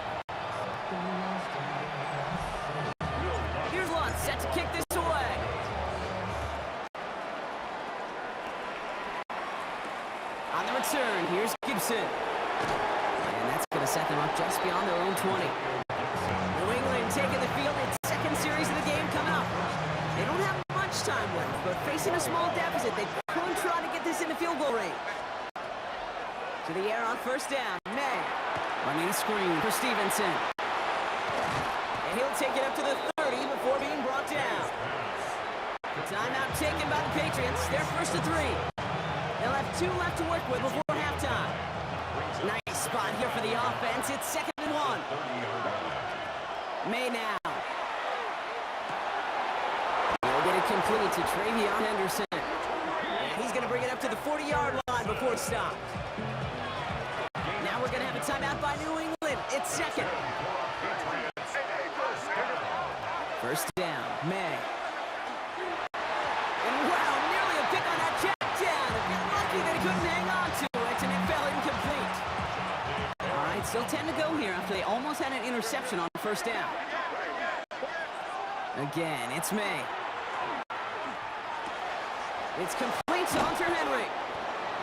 Here's Lutz set to kick this away. On the return, here's Gibson. And that's going to set them up just beyond their own 20. New England taking the field in second series of the game coming up. They don't have much time left, but facing a small deficit, they could try to get this into field goal range. To the air on first down, May. Running a screen for Stevenson. And he'll take it up to the 30 before being brought down. The timeout taken by the Patriots. They're 1st and 3. They'll have 2 left to work with before halftime. Nice spot here for the offense. It's 2nd and 1. May now. He'll get it complete to Travion Henderson. And he's going to bring it up to the 40-yard line before it's stopped. Now we're going to have a timeout by New England. It's 2nd. First down, May. And wow, nearly a pick on that check down. If you're lucky that he couldn't hang on to it, and it fell incomplete. All right, still 10 to go here after they almost had an interception on first down. Again, it's May. It's complete to Hunter Henry.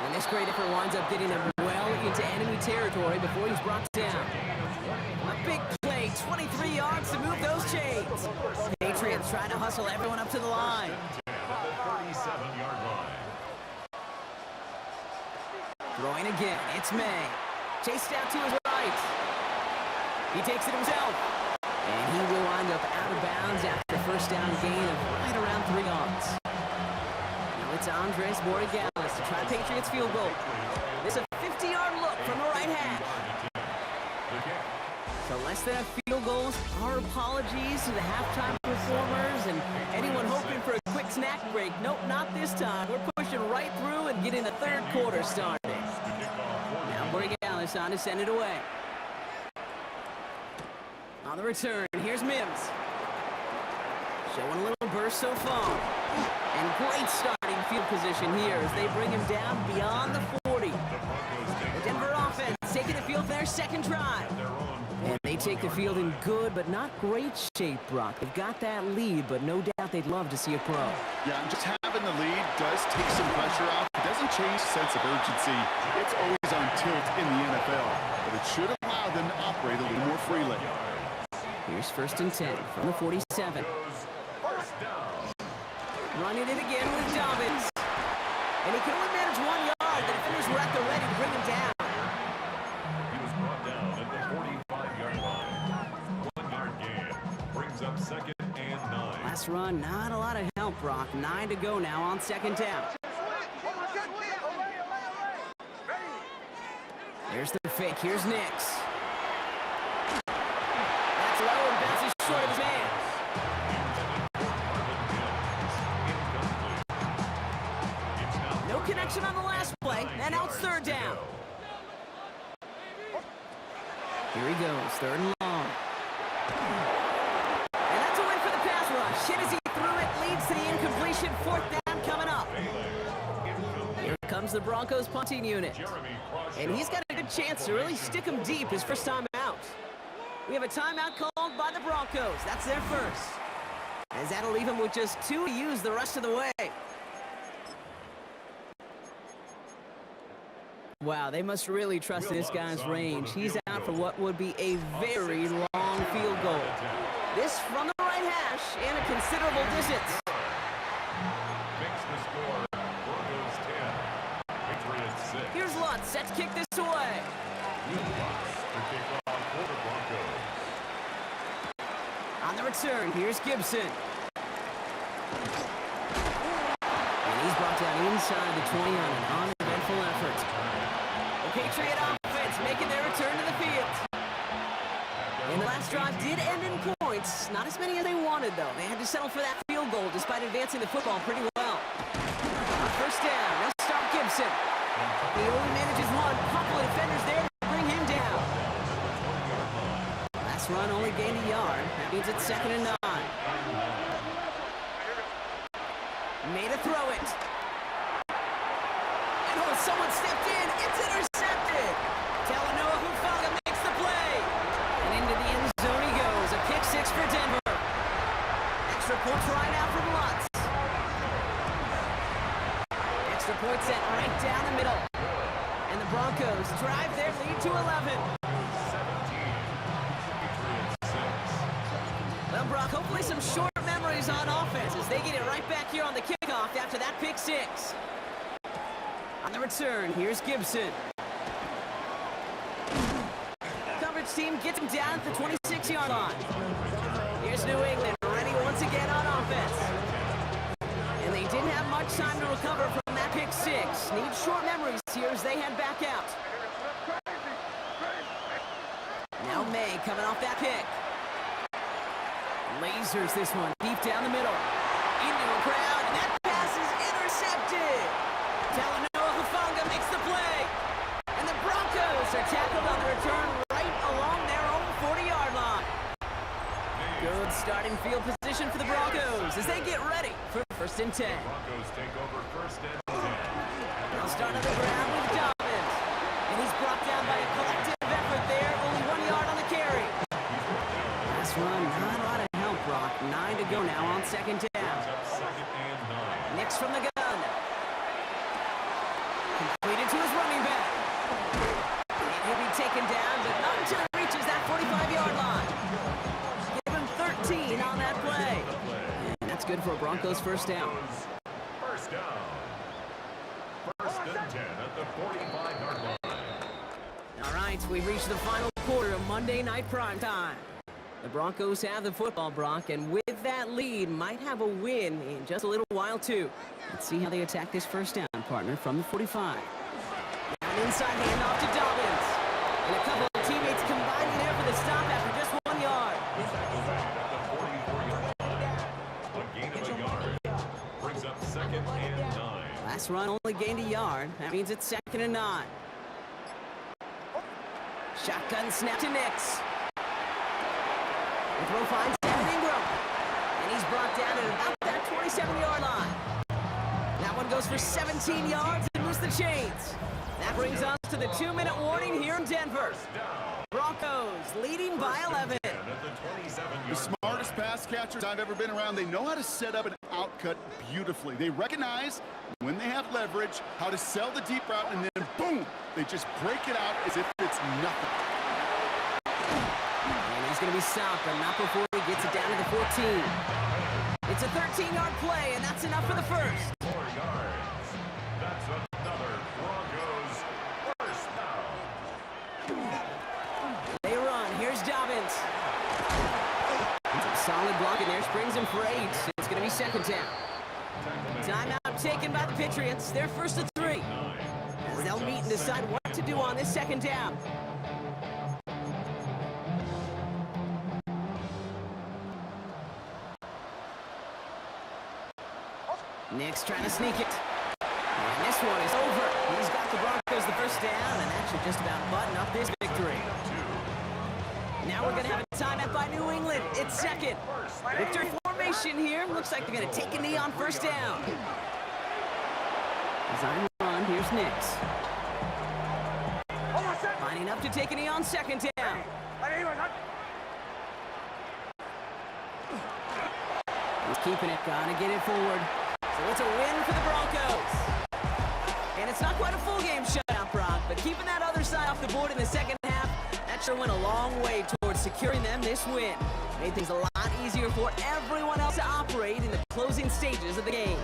And this great effort winds up getting him well into enemy territory before he's brought down. A big play, 23 yards to move those chains. Patriots trying to hustle everyone up to the line. 37-yard line. Throwing again, it's May. Chased out to his right. He takes it himself. And he will wind up out of bounds after first down gain of right around 3 yards. Now it's Andres Borregales to try Patriots field goal. This is a 50-yard look from the right hash. So less than a field goals. Our apologies to the halftime performers and anyone hoping for a quick snack break. Nope, not this time. We're pushing right through and getting the third quarter started. Now Borregales on to send it away. On the return, here's Mims. Showing a little burst so far. And great starting field position here as they bring him down beyond the 40. The Denver offense taking the field for their second drive. And they take the field in good but not great shape, Brock. They've got that lead, but no doubt they'd love to see a pro. Yeah, just having the lead does take some pressure off. It doesn't change the sense of urgency. It's always on tilt in the NFL, but it should allow them to operate a little more freely. Here's 1st and 10 from the 47. Running it again with Dobbins. And he can only manage 1 yard. The defenders were at the ready to bring him down. second and 9. Last run, not a lot of help, Brock. 9 to go now on second down. Here's the fake. Here's Nix. That's low and bounces short of his man. No connection on the last play, and now it's third down. Here he goes, third and long. And that's a win for the pass rush. Hit as he threw it, leads to the incompletion. Fourth down coming up. Here comes the Broncos punting unit. And he's got a good chance to really stick him deep his first time out. We have a timeout called by the Broncos. That's their first. As that'll leave him with just 2 to use the rest of the way. Wow, they must really trust this guy's range. He's out for what would be a very long field goal. This from the right hash and a considerable distance. Makes the score Broncos 10, Patriots 6. Here's Lutz, set to kick this away. Lutz to kick off for the Broncos. On the return, here's Gibson. And he's brought down inside the 20 on an uneventful effort. The Patriot offense making their return to the field. And the last drive did end in points. Not as many as they wanted, though. They had to settle for that field goal despite advancing the football pretty well. On first down, they'll start Gibson. He only manages one. Couple of defenders there to bring him down. Last run only gained a yard. That means it's second and 9. Made a throw it. And oh, someone stepped in. It's intercepted. Talanoa Hufanga makes the play. And into the end zone he goes. A pick 6 for Denver. Extra point try now from Lutz. Extra point set right down the middle. And the Broncos drive their lead to 11. 17, Patriots 6. Well, Brock, hopefully some short memories on offense as they get it right back here on the kickoff after that pick 6. On the return, here's Gibson. Coverage team gets him down at the 26-yard line. Here's New England, ready once again on offense. And they didn't have much time to recover from that pick 6. Need short memories here as they head back out. Now May coming off that pick. Lasers this one deep down the middle. Into a crowd, and that pass is intercepted. Talanoa Hufanga makes the play. And the Broncos are tackled on the return right along their own 40-yard line. Good starting field position for the Broncos as they get ready for first and 10. Broncos take over first and 10. They'll start on the ground with Dobbins. And he's brought down by a collective effort there. Only 1 yard on the carry. Last run, not a lot of help, Brock. 9 to go now on second down. Up second and 9. Nix from the gun. Completed to his running back. And he'll be taken down, but not until he reaches that 45-yard line. Give him 13 on that play. And that's good for a Broncos first down. First down. First and 10 at the 45-yard line. All right, we've reached the final quarter of Monday Night Primetime. The Broncos have the football, Brock, and with that lead, might have a win in just a little while, too. Let's see how they attack this first down, partner, from the 45. Now an inside handoff to Dobbins. And a couple of teammates combining there for the stop after just 1 yard. A gain of a yard. Brings up second and 9. Last run only gained a yard. That means it's second and 9. Shotgun snap to Nix. The throw finds Evan Ingram. And he's brought down at about that 27-yard line. That one goes for 17 yards and moves the chains. That brings us to the 2-minute warning here in Denver. Broncos leading by 11. The smartest pass catchers I've ever been around. They know how to set up an outcut beautifully. They recognize when they have leverage, how to sell the deep route, and then boom, they just break it out as if it's nothing. And he's going to be stopped, but not before he gets it down to the 14. It's a 13-yard play, and that's enough for the first. 4 yards. That's another Broncos first down. They run. Here's Dobbins. Some Solid block in there, springs him for 8. It's going to be second down. Timeout taken by the Patriots. They're first and 3. As they'll meet and decide what to do on this second down. Nick's trying to sneak it. And this one is over. He's got the Broncos the first down, and that should just about button up this victory. Now we're going to have a timeout by New England. It's second. Victory formation here. Looks like they're going to take a knee on first down. As I run, here's Nix. Lining up to take a knee on second down. He's keeping it. Gonna get it forward. So it's a win for the Broncos. And it's not quite a full game shutout, Brock, but keeping that other side off the board in the second half, that sure went a long way towards securing them this win. Made things a lot easier for everyone else to operate in the closing stages of the game.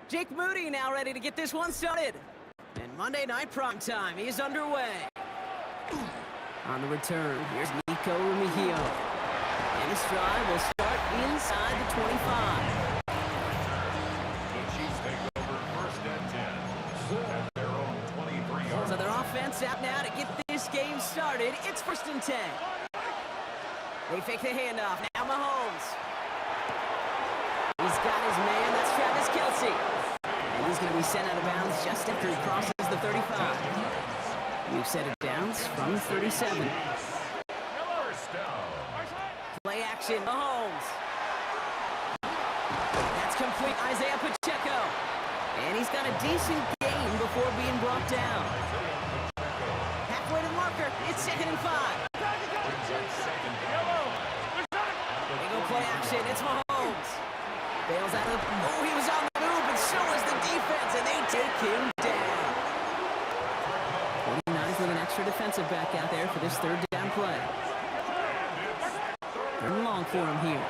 Jake Moody now ready to get this one started. And Monday Night Prime Time is underway. On the return, here's Nico Remigio. And his drive will start inside the 25. The Chiefs take over first and 10 at their own 23-yard So their offense out now to get this game started. It's first and 10. They fake the handoff. Now Mahomes. He's got his man. That's Travis Kelce. And he's going to be sent out of bounds just after he crosses the 35. We've set it downs from the 37. First down. Play action, Mahomes. That's complete, Isaiah Pacheco. And he's got a decent gain before being brought down. Halfway to the marker, it's 2nd and 5. They go play action, it's Mahomes. Bails out of the... Oh, he was on the move, but so is the defense, and they take him down. 49ers with an extra defensive back out there for this third down play. Third and long for him here.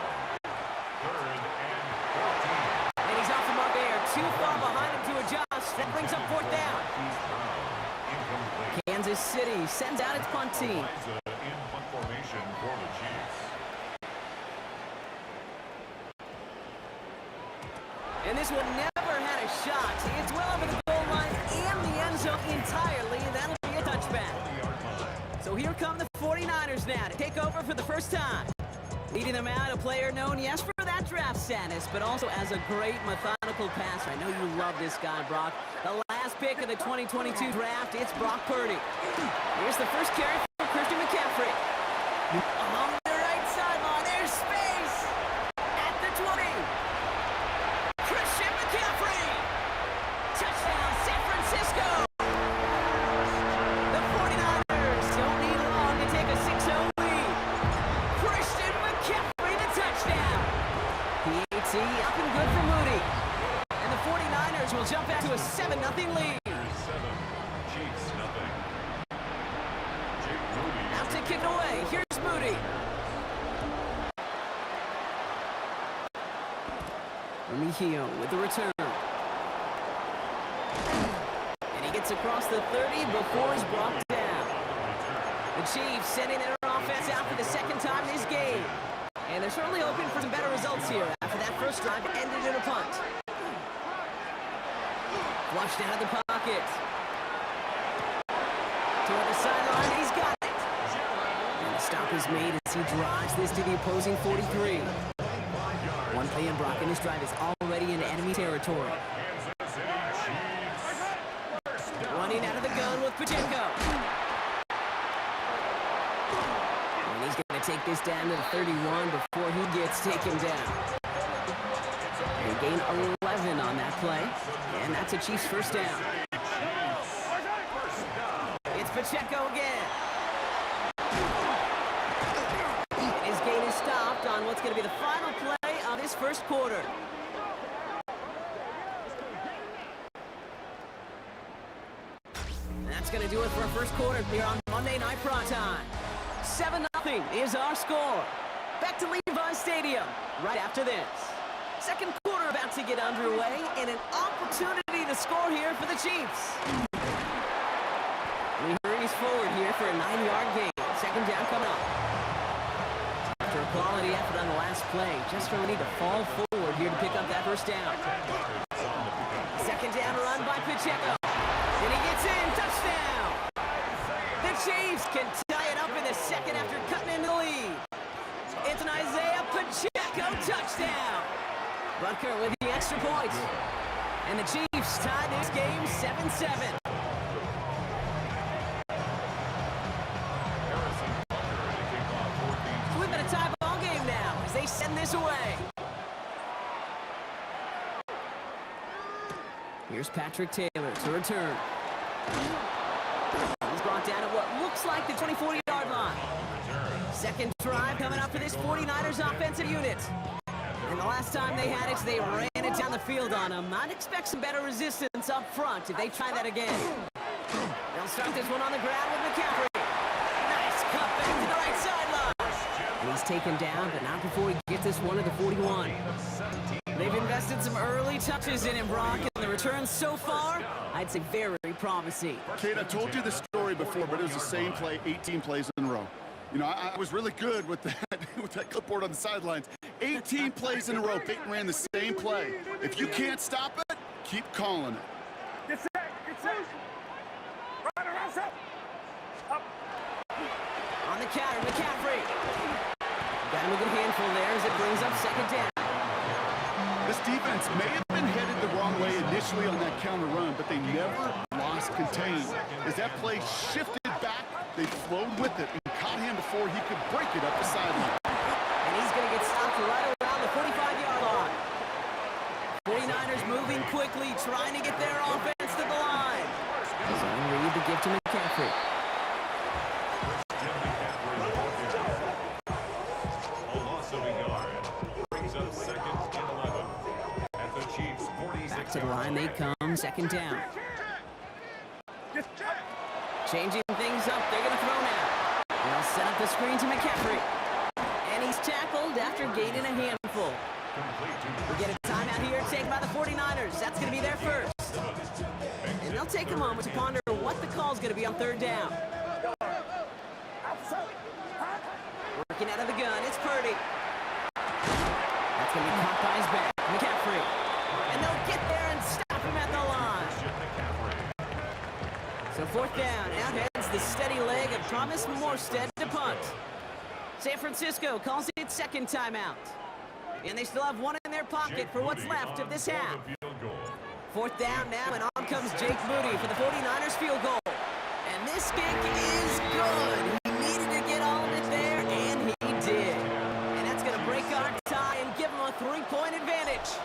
And he's off the mark there. Too far behind him to adjust. That brings up 4th down. Kansas City sends out its punt team. In punt formation for the Chiefs. And this one never had a shot. It's well over the goal line and the end zone entirely, and that'll be a touchback. So here come the 49ers now to take over for the first time. Leading them out, a player known, yes, for that draft status, but also as a great methodical passer. I know you love this guy, Brock. The last pick of the 2022 draft, it's Brock Purdy. Here's the first carry for Christian McCaffrey. Along the right sideline, there's space at the 20. Christian McCaffrey! Touchdown, San Francisco! The 49ers don't need long to take a 6-0 lead. Christian McCaffrey, the touchdown! PAT up and good for Moody. And the 49ers will jump back to a 7-0 lead. 7, Chiefs nothing. Jake Moody. Now to kick it away, here's Moody. Remigio with the return. And he gets across the 30 before he's brought down. The Chiefs sending their offense out for the second time this game. And they're certainly hoping for some better results here after that first drive ended in a punt. Flushed out of the pocket. Toward the sideline, he's got it. And the stop is made as he drives this to the opposing 43. One play in Brock, and his drive is already in enemy territory. Running out of the gun with Pacheco. And he's going to take this down to the 31 before he gets taken down. They gain 11 on that play, and that's a Chiefs first down. It's Pacheco again. And his gain is stopped on what's going to be the final play of this first quarter. And that's going to do it for our first quarter here on Monday Night Prime Time. 7-0 is our score. Back to Levi's Stadium right after this. Second quarter about to get underway, and an opportunity to score here for the Chiefs. We hurries forward here for a 9-yard gain. Second down coming up. After a quality effort on the last play, just really need to fall forward here to pick up that first down. Second down run by Pacheco. And he gets in, touchdown! The Chiefs can tie it up in the second after cutting into the lead. It's an Isaiah Pacheco touchdown! Butker with the extra point. And the Chiefs tie this game 7-7. So we've got a tie ball game now as they send this away. Here's Patrick Taylor to return. He's brought down at what looks like the 24-yard line. Second drive coming up for this 49ers offensive unit. And the last time they had it, they ran it down the field on them. I'd expect some better resistance up front if they try that again. They'll start this one on the ground with McCaffrey. Nice cut back to the right sideline. And he's taken down, but not before he gets this one at the 41. They They've invested some early touches in him, Brock, and the returns so far, I'd say very promising. Kate, I told you this story before, but it was the same play 18 plays in a row. You know, I was really good with that, with that clipboard on the sidelines. 18 plays in a row, Peyton ran the same play. If you can't stop it, keep calling it. Get set, get set. Right around, up. On the counter, McCaffrey. Got him a good handful there as it brings up second down. This defense may have been headed the wrong way initially on that counter run, but they never lost contain. As that play shifted back, they flowed with it and caught him before he could break it up the sideline. And he's going to get stopped right around the 45-yard line. 49ers moving quickly, trying to get their offense to the line. Zone read the give to McCaffrey. A loss of a yard. Brings up second and 11. At the Chiefs' 46. Back to the line they come, second down. Changing things up, they're going to throw now. They'll set up the screen to McCaffrey. And he's tackled after gaining a handful. We get a timeout here taken by the 49ers. That's going to be their first. And they'll take a moment to ponder what the call's going to be on third down. Working out of the gun, it's Purdy. That's going to be caught by his back. McCaffrey. And they'll get there and stop him at the line. So fourth down, out heads the steady leg of Thomas Morstead to punt. San Francisco calls it second timeout. And they still have one in their pocket for what's left of this half. Fourth down now, and on comes Jake Moody for the 49ers field goal. And this kick is good. He needed to get all of it there, and he did. And that's going to break our tie and give him a 3-point advantage.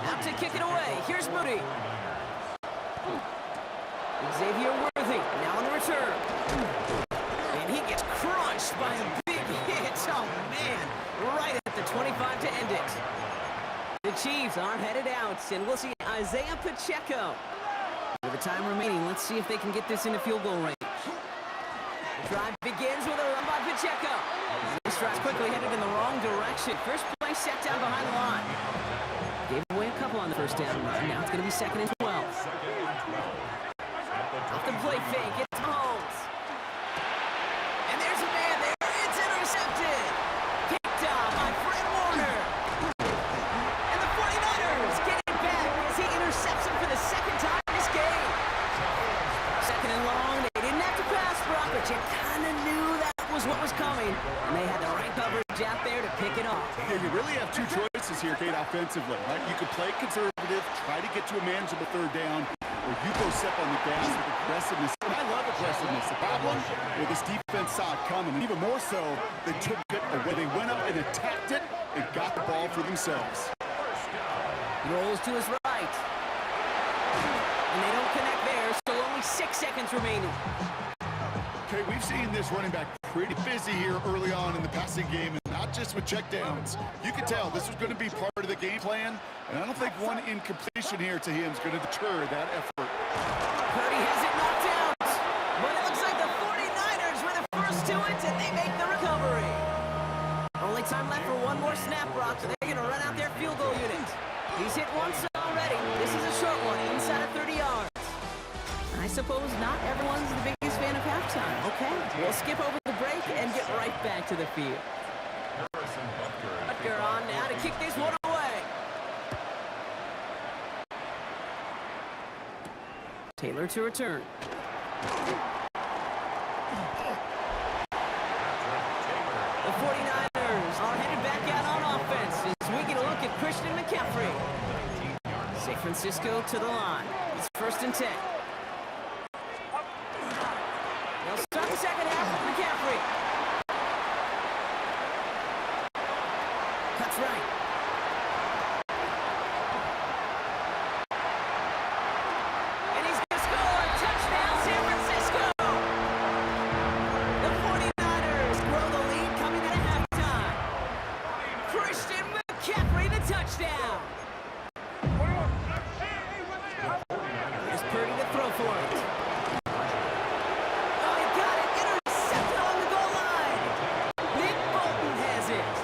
Out to kick it away. Here's Moody. Xavier Worthy now on the return. And he gets crushed by a big hit. Oh, man. Right at the 25 to end it. The Chiefs are headed out, and we'll see Isaiah Pacheco. With the time remaining, let's see if they can get this into field goal range. The drive begins with a run by Pacheco. This drive's quickly headed in the wrong direction. First play set down behind the line. Gave away a couple on the first down run. Now it's going to be second and 12. Off the play fake, it's Mahomes. And there's a man there. It's intercepted. Picked up by Fred Warner. And the 49ers get it back as he intercepts him for the second time this game. Second and long. They didn't have to pass, Brock, but you kind of knew that was what was coming. And they had the right coverage out there to pick it off. Yeah, you really have two choices here, Kate, offensively, right? You could play conservative, try to get to a manageable third down, or you go step on the gas with aggressiveness. And I love aggressiveness. The problem, well, this defense saw it coming, and even more so, they took it away. They went up and attacked it and got the ball for themselves. Rolls to his right. And they don't connect there, so only 6 seconds remaining. Okay, we've seen this running back pretty busy here early on in the passing game, and not just with checkdowns. You could tell this was going to be part of the game plan, and I don't think one incompletion here to him is going to deter that effort. Purdy has it knocked out, but it looks like the 49ers were the first to it, and they make the recovery. Only time left for one more snap, Brock, so they're going to run out their field goal unit. He's hit once already. This is a short one, inside of 30 yards. I suppose not everyone's the biggest fan of halftime. Okay, we'll skip over the break and get right back to the field. Butker on now to kick this one away. Taylor to return. The 49ers are headed back out on offense as we get a look at Christian McCaffrey. San Francisco to the line. It's first and 10. They'll start the second half with McCaffrey. Cuts right. And he's going to score. Touchdown, San Francisco. The 49ers grow the lead coming out of halftime. Christian McCaffrey, the touchdown. Here's Purdy to throw for it. Oh, he got it. Intercepted on the goal line. Nick Bolton has it.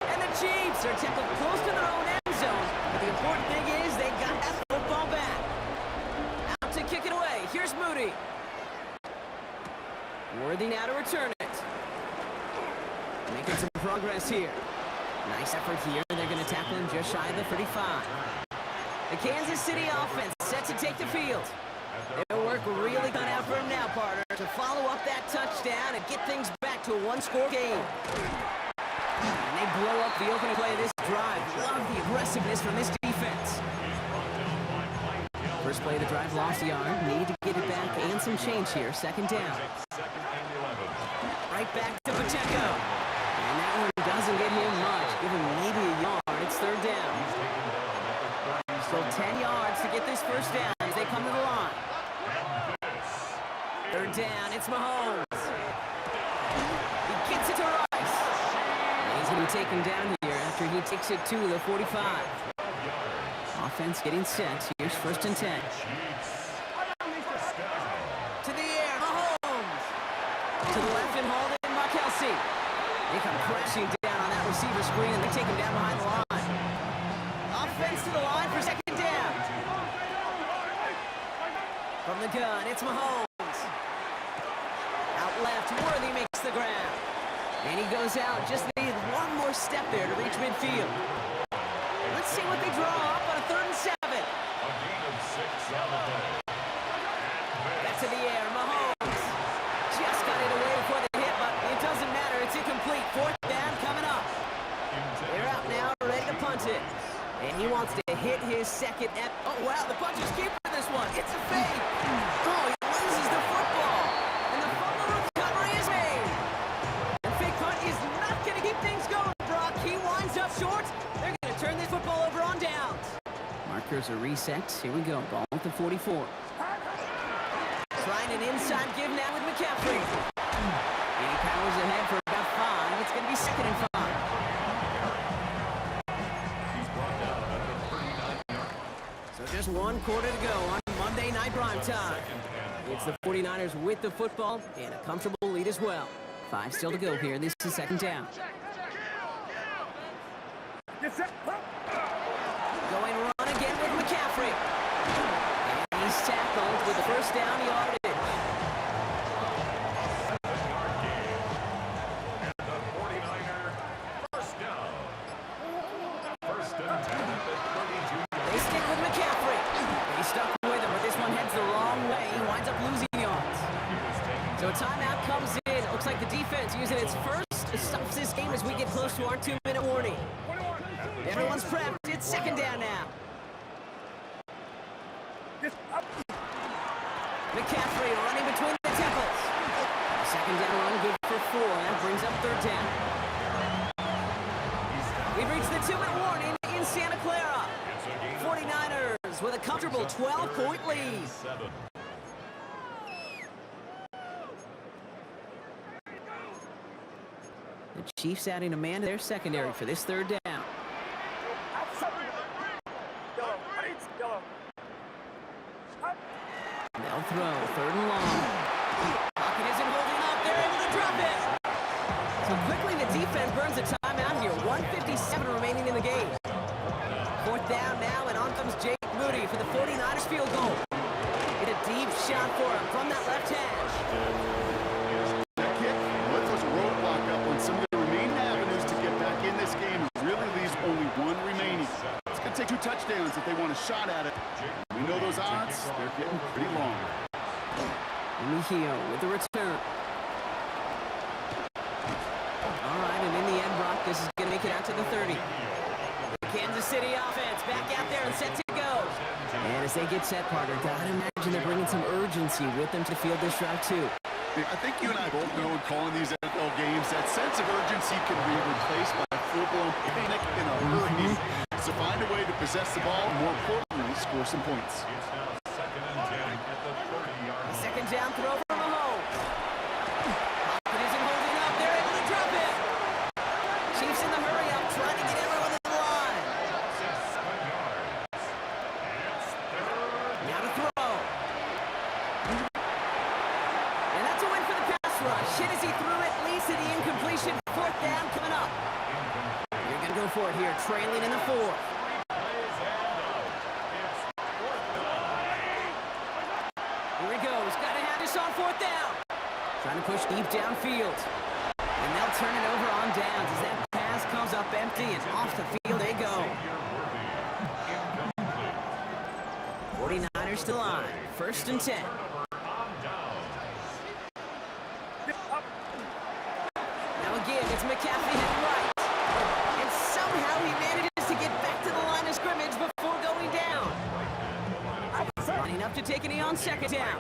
And the Chiefs are tackled close to their own end zone. But the Here's Moody. Worthy now to return it. Making some progress here. Nice effort here. They're going to tackle him just shy of the 35. The Kansas City offense set to take the field. Their work really cut out for him now, partner, to follow up that touchdown and get things back to a one-score game. And they blow up the opening play of this drive. Love the aggressiveness from this defense. First play of the drive, lost a yard. Need to get it back and some change here. Second down. Right back to Pacheco. And that one doesn't get him much. Give him maybe a yard. It's third down. Still 10 yards to get this first down as they come to the line. Third down, it's Mahomes. He gets it to Rice. And he's going to be taken down here after he takes it to the 45. Offense getting set. Here's first and 10. To the air, Mahomes. To the left and hold it, Kelsey. They come crashing down on that receiver screen, and they take him down behind the line. Offense to the line for second down. From the gun, it's Mahomes. Out left, Worthy makes the ground. And he goes out. Just needed one more step there to reach midfield. Let's see what they draw up on a 3rd and 7. Back to the air, Mahomes. Just got it away before the hit, but it doesn't matter. It's incomplete. Fourth down coming up. They're out now, ready to punt it. And he wants to hit his second at... Oh, wow, the puncher's keeping this one. It's a fake. Oh, he loses the football. And the fumble recovery is made. The fake punt is not going to keep things going, Brock. He winds up short. They're going to turn this football over on downs. Markers are reset. Here we go. Ball at the 44. Trying an inside give now with McCaffrey. And he powers ahead for about 5. It's going to be second and 5. So just 1 quarter to go on Monday Night Primetime. It's the 49ers with the football and a comfortable lead as well. 5 still to go here. This is second down. Going run again with McCaffrey. And he's tackled with the first down yardage. They stick with McCaffrey. They stuck with him, but this one heads the wrong way. He winds up losing yards. So a timeout comes in. Looks like the defense using its first to stop this game as we get close to our 2-minute warning. Everyone's prepped. It's second down now. McCaffrey running between the tackles. Second down run, good for 4. That brings up third down. We've reached the 2-minute warning in Santa Clara. 49ers with a comfortable 12-point lead. The Chiefs adding a man to their secondary for this third down. They'll throw, third and long. Pocket isn't holding up, they're able to drop it. So quickly the defense burns a timeout here. 1:57 remaining in the game. Fourth down now, and on comes Jake Moody for the 49ers field goal. Get a deep shot for him from that left hash. That kick puts us roadblock up on some of the remaining avenues to get back in this game. Really leaves only 1 remaining. It's going to take 2 touchdowns if they want a shot at it. We know those odds, they're getting pretty long. Mejio with the return. All right, and in the end, Brock, this is going to make it out to the 30. The Kansas City offense back out there and set to go. And as they get set, partner, gotta imagine they're bringing some urgency with them to field this drive too. I think you and I both know in calling these NFL games that sense of urgency can be replaced by full-blown panic in a hurry. So find a way to possess the ball, and more importantly, score some points. A second down throw for Mahomes. Pocket isn't holding up. They're able to drop it. Chiefs in the hurry up, trying to get everyone to the line. Now to throw. And that's a win for the pass rush. Hit as he threw it, leads to the incompletion. Fourth down coming up. You're going to go for it here, trailing in the 4th. Here he goes, this on fourth down. Trying to push deep downfield. And they'll turn it over on downs as that pass comes up empty and off the field they go. 49ers to line. 1st and 10. Now again, it's McCaffrey hit right. And somehow he manages to get back to the line of scrimmage before going down. Lining up to take a knee on 2nd down.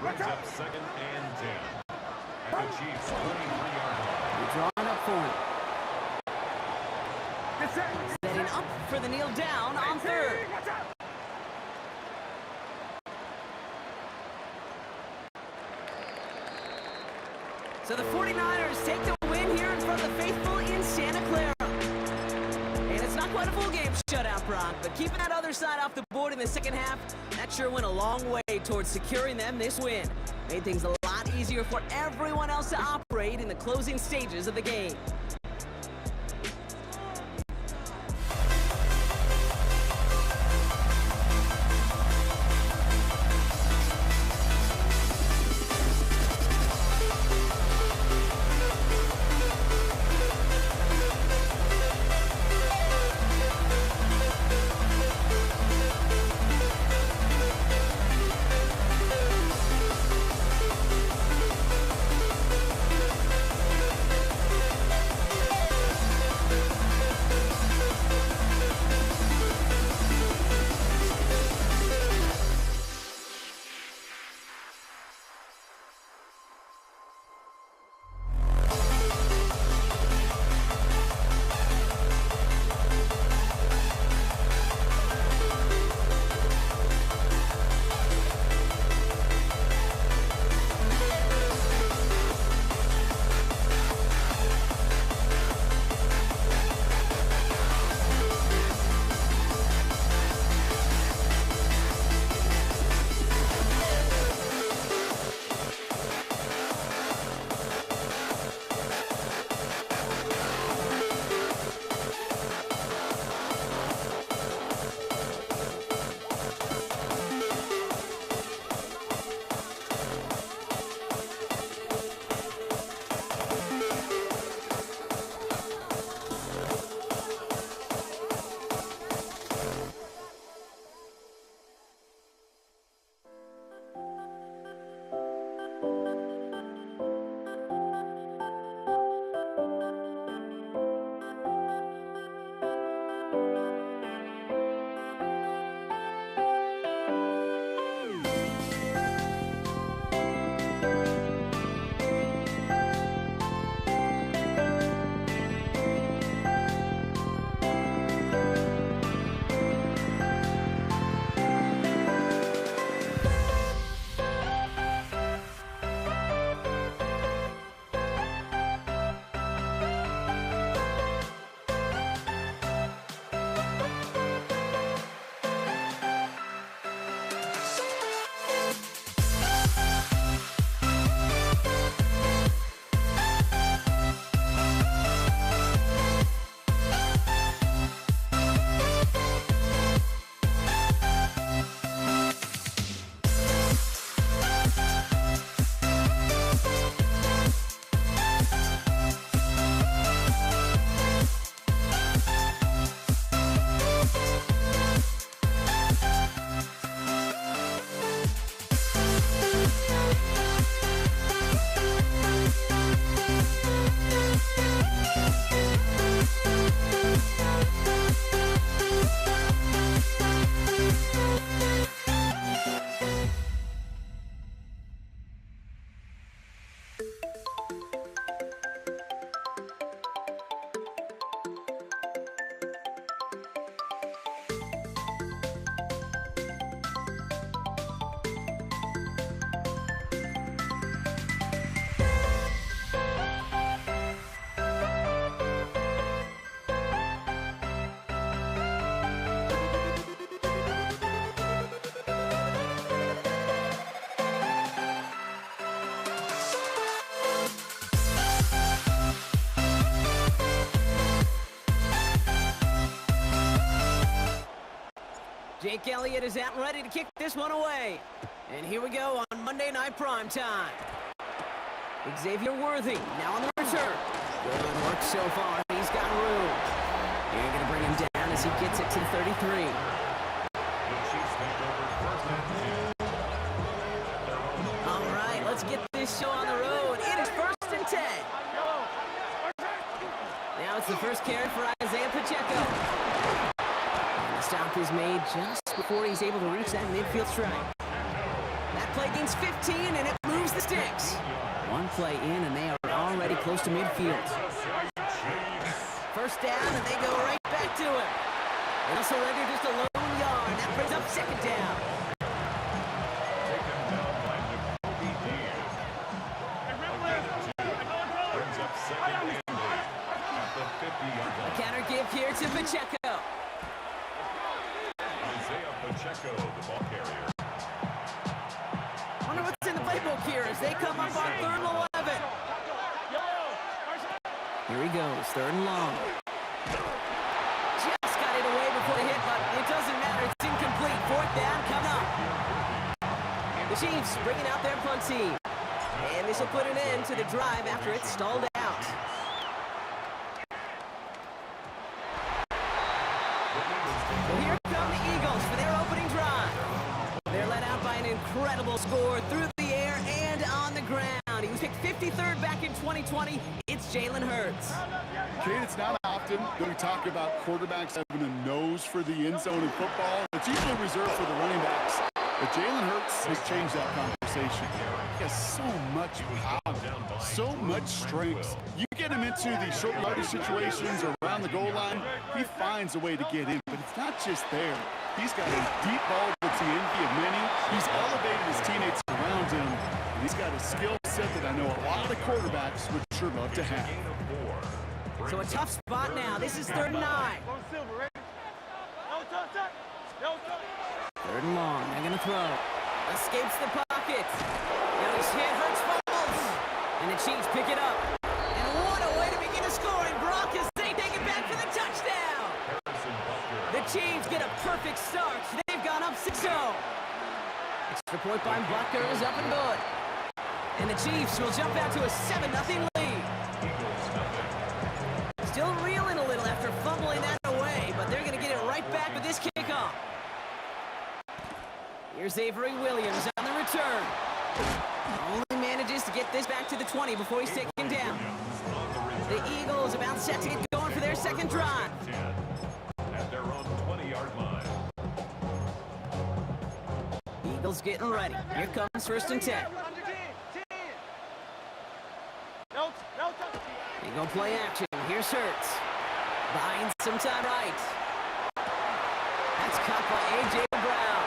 Brings up 2nd and 10. At the Chiefs' 23-yard line. They're drawing up for him. Setting up for the kneel down on 3rd. So the 49ers take the win here in front of the faithful in Santa Clara. And it's not quite a full game shutout, Brock, but keeping that other side off the board in the second half, that sure went a long way towards securing them this win. Made things a lot easier for everyone else to operate in the closing stages of the game. Jake Elliott is out and ready to kick this one away. And here we go on Monday Night Primetime. Xavier Worthy now on the return. Good work so far. He's got room. You're going to bring him down as he gets it to the 33. The Chiefs take over first and 10. All right, let's get this show on the road. It is 1st and 10. Now it's the first carry for Isaiah Pacheco. And the stop is made just before he's able to reach that midfield strike. That play gains 15, and it moves the sticks. One play in, and they are already close to midfield. First down, and they go right back to it. And also surrender just a lone yard. That brings up second down. Taken down by Nakobe Dean. Brings up second and 8 at the 50-yard line. Counter give here to Pacheco. Isaiah Pacheco, the ball carrier. Wonder what's in the playbook here as they come up on 3rd and 11. Here he goes, 3rd and long. Just got it away before the hit, but it doesn't matter. It's incomplete. 4th down coming up. The Chiefs bringing out their punt team. And this will put an end to the drive after it's stalled out. So here come the Eagles for their opening drive. They're led out by an incredible score through the air and on the ground. He was picked 53rd back in 2020. It's Jalen Hurts. Kate, it's not often that we talk about quarterbacks having a nose for the end zone in football. It's usually reserved for the running backs. But Jalen Hurts has changed that conversation. He has so much power, so much strength. You get him into these short yardage situations or around the goal line, he finds a way to get in. But it's not just there. He's got a deep ball that's the envy of many. He's elevated his teammates around him. And he's got a skill set that I know a lot of the quarterbacks would sure love to have. So a tough spot now. This is 3rd and 9. 3rd and long. They're going to throw. Escapes the pocket. Now he's hit. Hurts falls. And the Chiefs pick it up. And what a way to begin a scoring. Brock as they take it back for the touchdown. The Chiefs get a perfect start. They've gone up 6-0. Extra point by Butker is up and good. And the Chiefs will jump out to a 7-0 lead. Still reeling a little after fumbling that away, but they're going to get it right back with this kickoff. Here's Avery Williams on the return. Only manages to get this back to the 20 before he's taken down. The Eagles about set to get going for their second drive. At their own 20-yard line. Eagles getting ready. Here comes 1st and 10. They go play action. Here's Hurts. Behind some time right. That's caught by A.J. Brown.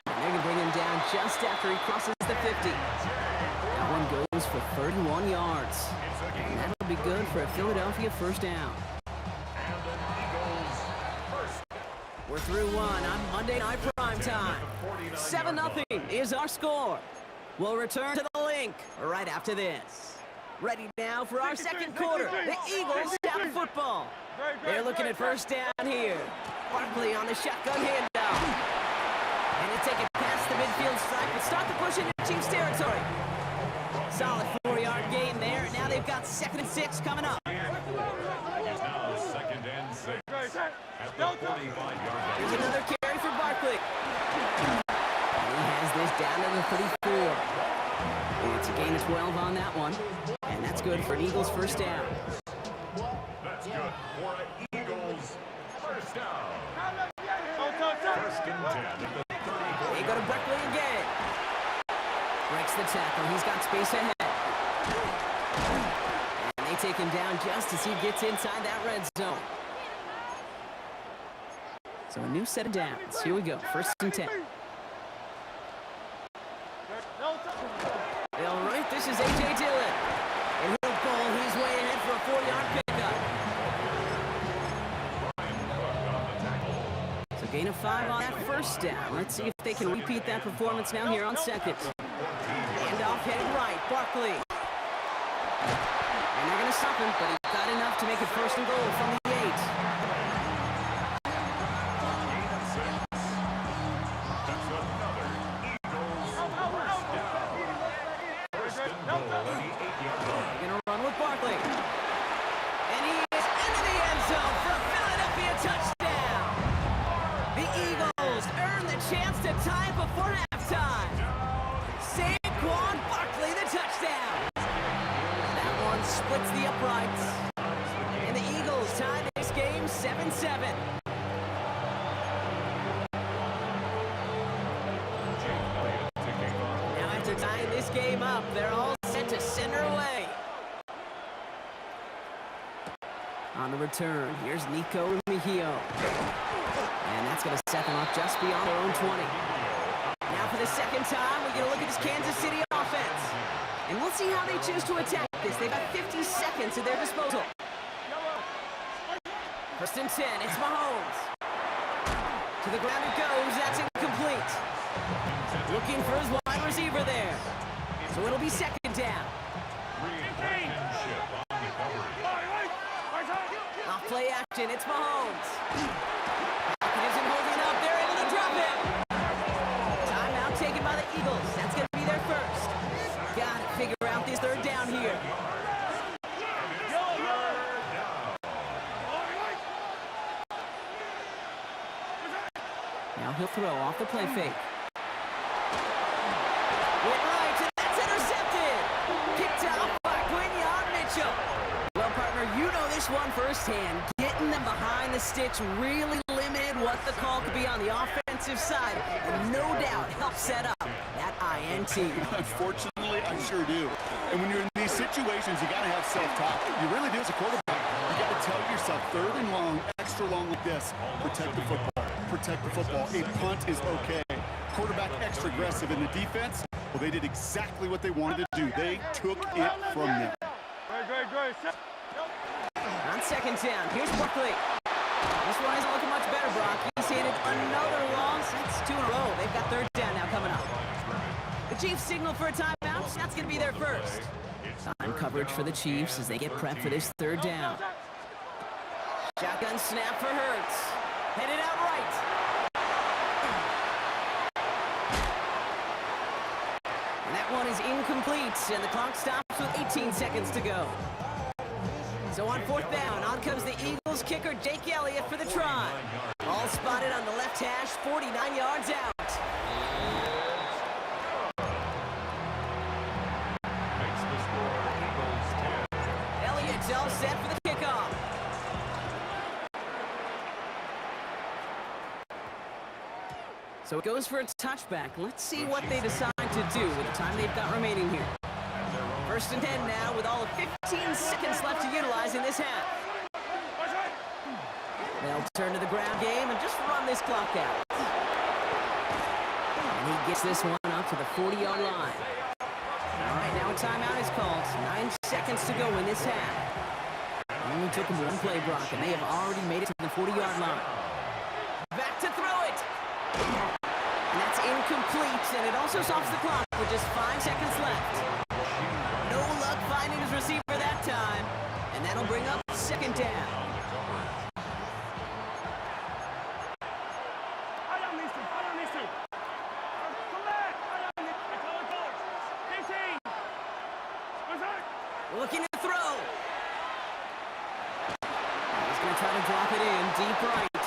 And they're going to bring him down just after he crosses the 50. That one goes for 31 yards. And that'll be good for a Philadelphia first down. We're through one on Monday Night Primetime. 7-0 is our score. We'll return to the link right after this. Ready now for our second quarter. The Eagles have the football. They're looking at first down here. Barkley on the shotgun handoff. And they take it past the midfield strike, but start to push into Chiefs territory. Solid 4-yard gain there, and now they've got 2nd and 6 coming up. Now 2nd and 6 at the 45-yard line. Here's another carry for Barkley. And he has this down to the 34. And it's a gain of 12 on that one. And that's good for an Eagles first down. That's good for an Eagles first down. 1st and 10 at the 34. They go to Barkley again. Breaks the tackle. He's got space ahead. And they take him down just as he gets inside that red zone. So a new set of downs. Here we go. 1st and 10. All right, this is A.J. Dillon. And he'll pull his way ahead for a 4-yard pickup. So gain of 5 on that first down. Let's see if they can repeat that performance now here on 2nd. Handoff headed right. Barkley. And they're going to stop him, but he's got enough to make it 1st and goal from the 8. That's another 7-7. Now after tying this game up, they're all set to center away. On the return, here's Nico Mejio. And that's going to set them up just beyond their own 20. Now for the second time, we get a look at this Kansas City offense. And we'll see how they choose to attack this. They've got 50 seconds at their disposal. First and 10, it's Mahomes. To the ground it goes, that's incomplete. Looking for his wide receiver there. So it'll be second down. Off play action, it's Mahomes. He isn't holding up, they're able to drop him. Timeout taken by the Eagles. That's going to be their first. Gotta figure out this third down here. Now he'll throw off the play fake. Went right, and that's intercepted. Picked out by Quinyon Mitchell. Well, partner, you know this one firsthand. Getting them behind the sticks really limited what the call could be on the offensive side, and no doubt helped set up that INT. Unfortunately, I sure do. And when you're in these situations, you got to have self-talk. You really do as a quarterback. You got to tell yourself, third and long, extra long like this, protect the football. Protect the football. A punt is okay. Quarterback extra aggressive in the defense. Well, they did exactly what they wanted to do. They took it from them. On second down, here's Barkley. This one isn't looking much better, Brock. He's handed another loss. That's 2 in a row. They've got third down now coming up. The Chiefs signal for a timeout. That's going to be their first. Time coverage for the Chiefs as they get prepped for this third down. Shotgun snap for Hurts. Headed out right. And that one is incomplete, and the clock stops with 18 seconds to go. So on fourth down, on comes the Eagles kicker, Jake Elliott, for the try. All spotted on the left hash, 49 yards out. Elliott's all set for the kickoff. So it goes for a touchback. Let's see what they decide to do with the time they've got remaining here. First and 10 now with all of 15 seconds left to utilize in this half. They'll turn to the ground game and just run this clock out. And he gets this one up to the 40-yard line. All right, now a timeout is called. 9 seconds to go in this half. Only took them one play, Brock, and they have already made it to the 40-yard line. Back to throw it. And that's incomplete, and it also stops the clock with just 5 seconds left. No luck finding his receiver that time, and that'll bring up second down. Looking to throw. He's going to try to drop it in deep right.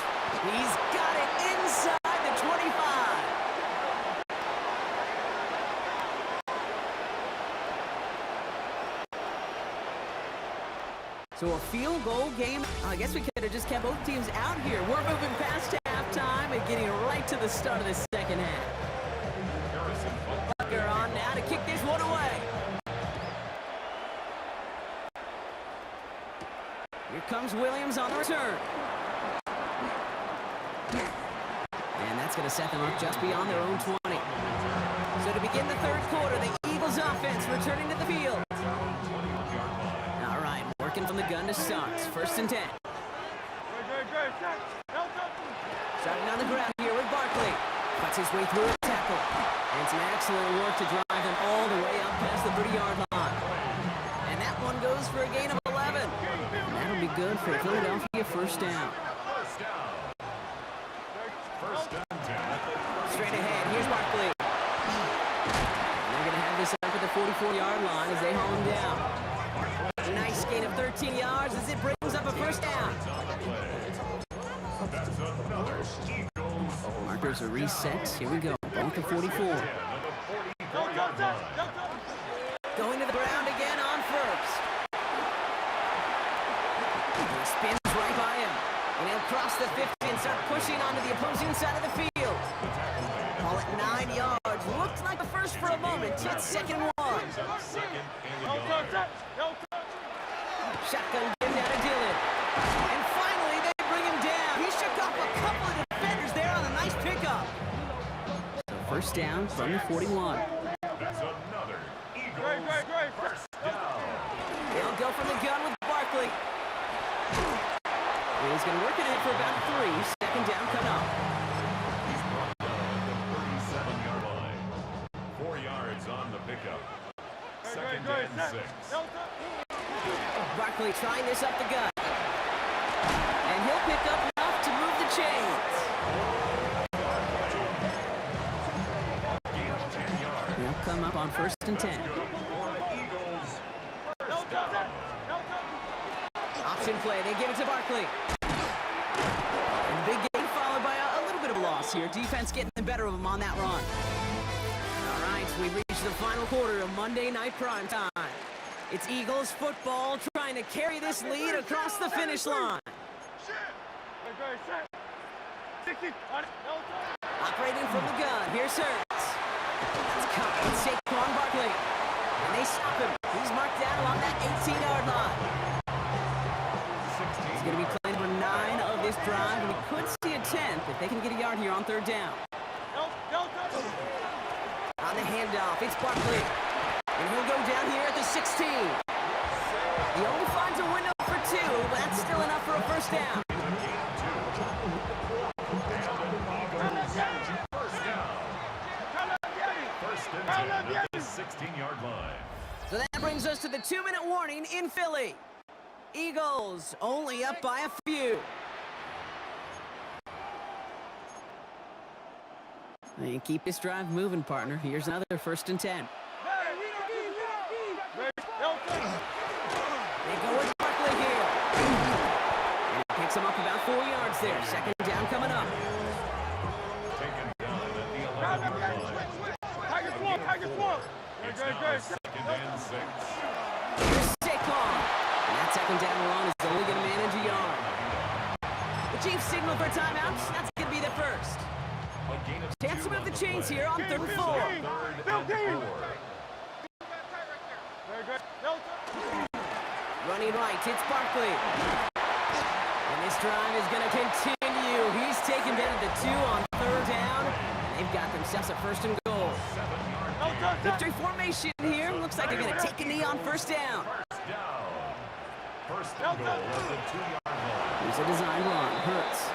He's got it inside the 25. So a field goal game. I guess we could have just kept both teams out here. We're moving past halftime and getting right to the start of the second half. Butker on now to kick this one away. Here comes Williams on the return. And that's going to set them up just beyond their own 20. So to begin the third quarter, the Eagles offense returning to the field. All right, working from the gun to start. First and 10. Starting on the ground here with Barkley. Cuts his way through a tackle. And some excellent work to drive him all the way up past the 30-yard line. And that one goes for a gain of 11. And that'll be good for Philadelphia first down. Straight ahead, here's Barkley. And they're going to have this up at the 44-yard line as they haul him down. Nice gain of 13 yards as it brings up a first down. Markers are reset. Here we go. Both at 44. Going to the ground again on first. He spins right by him. And he'll cross the 50 and start pushing onto the opposing side of the field. Call it 9 yards. Looked like a first for a moment. It's second and 1. Shotgun given down to Dillon. And finally, they bring him down. He shook off a couple of defenders there on a nice pickup. So first down from the 41. That's another Eagles first down. They'll go from the gun with Barkley. He's going to work it in for about 3. Second down coming up. He's brought down at the 37-yard line. 4 yards on the pickup. Second and 6. Barkley trying this up the gut. And he'll pick up enough to move the chains. Gain of 10 yards. They'll come up on first and 10. Eagles first down. Option play. They give it to Barkley. And big gain followed by a little bit of a loss here. Defense getting the better of them on that run. All right, we've reached the final quarter of Monday Night Prime Time. It's Eagles football trying to carry this lead across the finish line. Operating from the gun. Here's Hurts. That's caught. It's Saquon Barkley. And they stop him. He's marked down along that 18-yard line. He's going to be playing number 9 of this drive, and we could see a 10th if they can get a yard here on third down. On the handoff, it's Barkley. And he'll go down here at the 16. He only finds a window for 2, but that's still enough for a first down. First and 10 at the 16-yard line. So that brings us to the 2-minute warning in Philly. Eagles only up by a few. And keep this drive moving, partner. Here's another first and 10. They go with Barkley here. And it picks him up about 4 yards there. Second down coming up. Taken down at the 11-yard line. It's now second and 6. Here's Saquon. And that second down run is only going to manage a yard. The Chiefs signal for timeouts. That's going to be the first. A gain of Chance to 2 move on the the chains play. here on third and 4. Third and 4. Running right, it's Barkley. And this drive is going to continue. He's taken down to 2 on third down. And they've got themselves a first and goal. Victory formation here. Looks like they're going to take a knee on first down. First down. First and goal at the 2-yard line. Here's a design run. Hurts.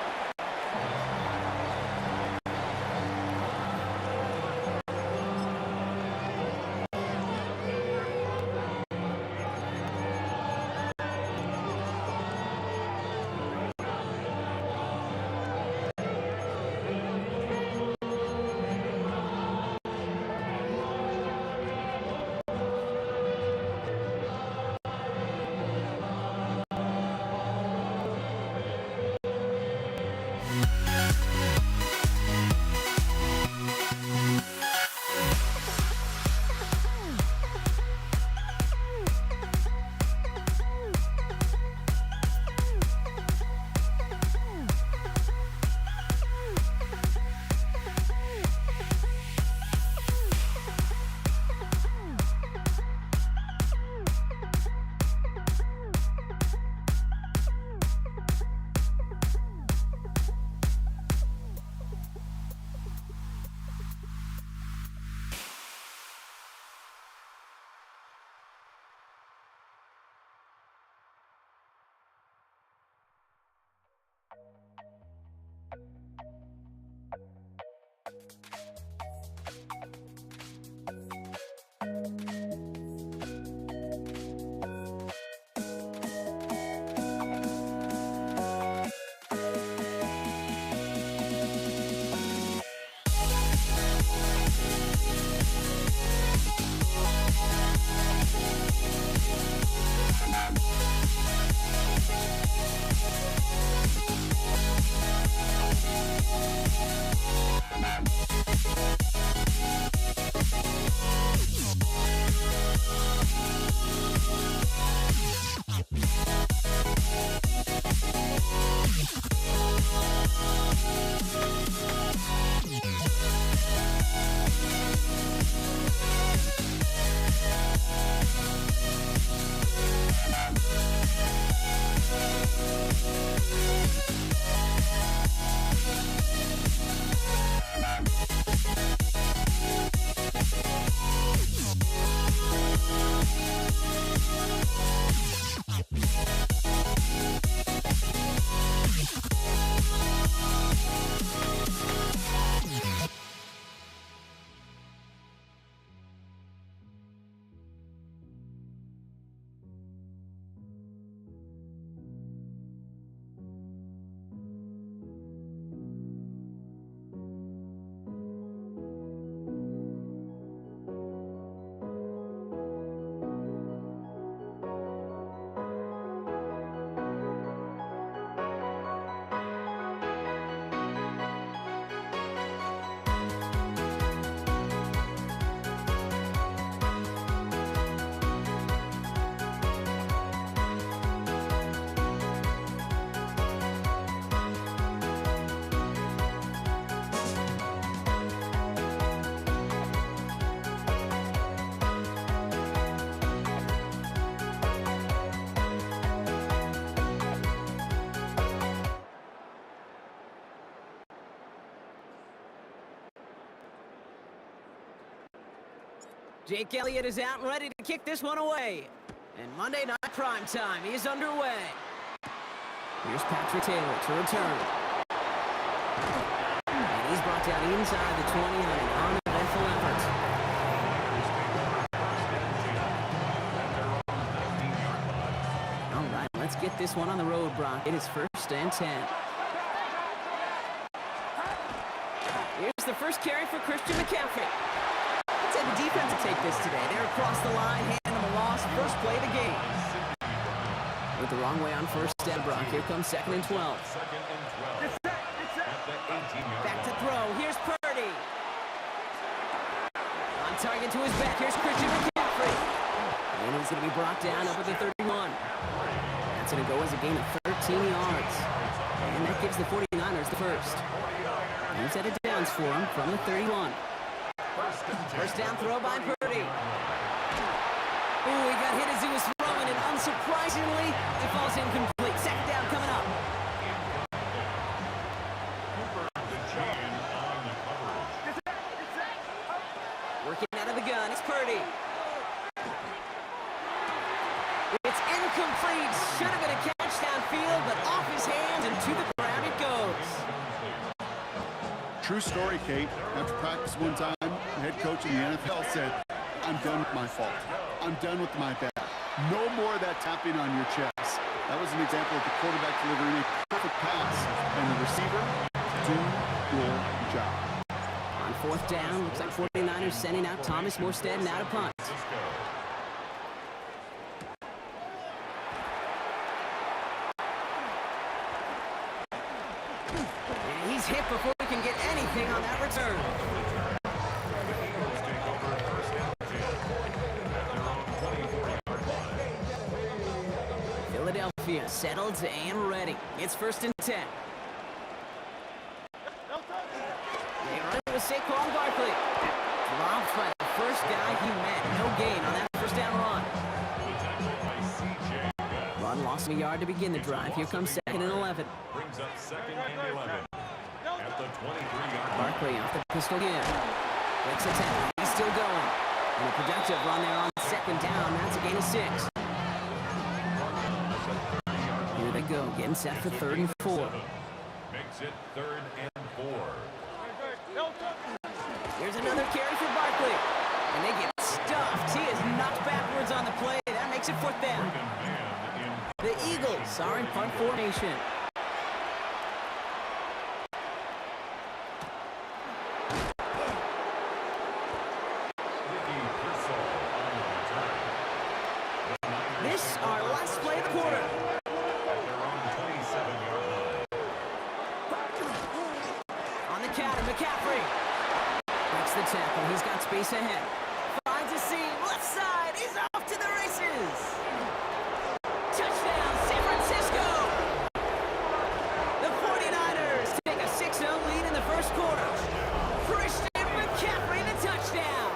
Jake Elliott is out and ready to kick this one away. And Monday Night Prime Time is underway. Here's Patrick Taylor to return. And he's brought down inside the 20 on an uneventful effort. All right, let's get this one on the road, Brock. It is 1st and 10. Here's the first carry for Christian McCaffrey. I'd say the defense will take this today. They're across the line, handing them a loss. First play of the game. With the wrong way on 1st down, Brock. Here comes 2nd and 12. Back to throw. Here's Purdy. On target to his back. Here's Christian McCaffrey. And he's going to be brought down up at the 31. That's going to go as a gain of 13 yards. And that gives the 49ers the first. Here's set of downs for him from the 31. First down throw by Purdy. Ooh, he got hit as he was throwing, and unsurprisingly, it falls incomplete. 2nd down coming up. Working out of the gun, it's Purdy. It's incomplete. Should have been a catch downfield, but off his hands and to the ground it goes. True story, Kate. After practice one time, the head coach in the NFL said, "I'm done with my fault. I'm done with my bad. No more of that tapping on your chest." That was an example of the quarterback delivering a perfect pass, and the receiver, do your job. On 4th down, looks like 49ers sending out Thomas Morstead now to punt. And he's hit before we can get anything on that return. Philadelphia settled and ready. It's 1st and 10. They run with Saquon Barkley. Dropped by the first guy he met. No gain on that 1st down run. Run lost a yard to begin the drive. Here comes 2nd and 11. Brings up 2nd and 11. At the 23-yard line. Barkley off the pistol again. Breaks a tackle. He's still going. And a productive run there on 2nd down. That's a gain of 6. Here they go, getting set for 3rd and 4. Makes it 3rd and 4. Here's another carry for Barkley. And they get stuffed. He is knocked backwards on the play. That makes it 4th down. The Eagles are in punt formation. This our last play of the quarter. On the counter, McCaffrey breaks the tackle. He's got space ahead. Finds a seam. Left side. He's off to the races. Touchdown, San Francisco. The 49ers take a 6-0 lead in the 1st quarter. Christian McCaffrey, the touchdown.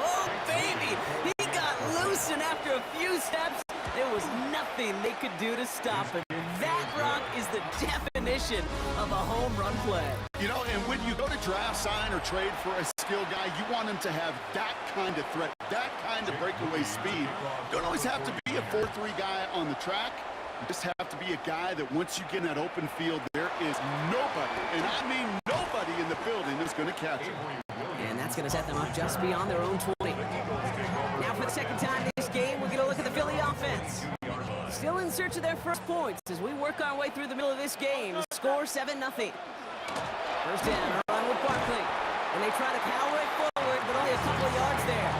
Oh, baby. He got loose, and after a few steps, there was nothing they could do to stop it. That, Brock, is the definition of a home run play. You know, and when you go to draft, sign, or trade for a skill guy, you want him to have that kind of threat, that kind of breakaway speed. You don't always have to be a 4-3 guy on the track. You just have to be a guy that once you get in that open field, there is nobody, and I mean nobody in the building that's going to catch him. And that's going to set them up just beyond their own 20. Now for the 2nd time this game, we're going to look at the Philly offense. Still in search of their first points as we work our way through the middle of this game. Score 7-0. 1st down, run with Barkley. And they try to power it forward, but only a couple of yards there.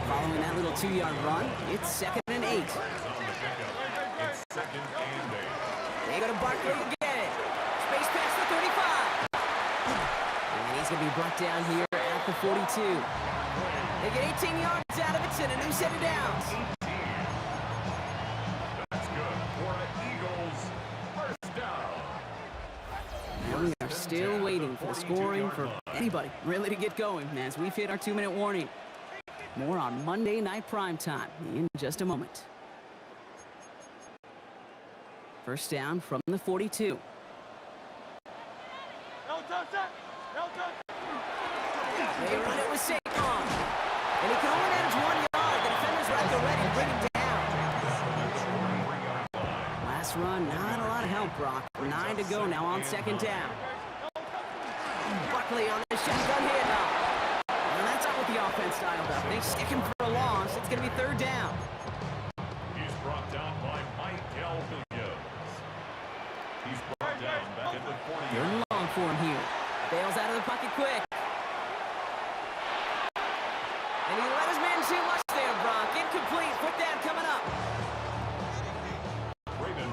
Following that little 2-yard run, it's 2nd and 8. It's 2nd and 8. They go to Barkley again. Space pass to 35. And he's going to be brought down here at the 42. They get 18 yards out of it and a new set of downs. That's good for an Eagles 1st down. And we are still waiting for the scoring for anybody really to get going as we've hit our 2-minute warning. More on Monday Night Prime Time in just a moment. 1st down from the 42. No touch. They run it with Saquon. And he can only manage 1 yard. The defender's right there ready to bring him down. Last run, not a lot of help, Brock. 9 to go now on second down. Buckley on the shotgun handoff. And that's not what the offense dialed up. They stick him for a loss. It's going to be third down. He's brought down by Michael Williams. He's brought down back at the 40. Third and long for him here. Bails out of the pocket quick. And he let his man too much there, Brock. Incomplete. Put that coming up.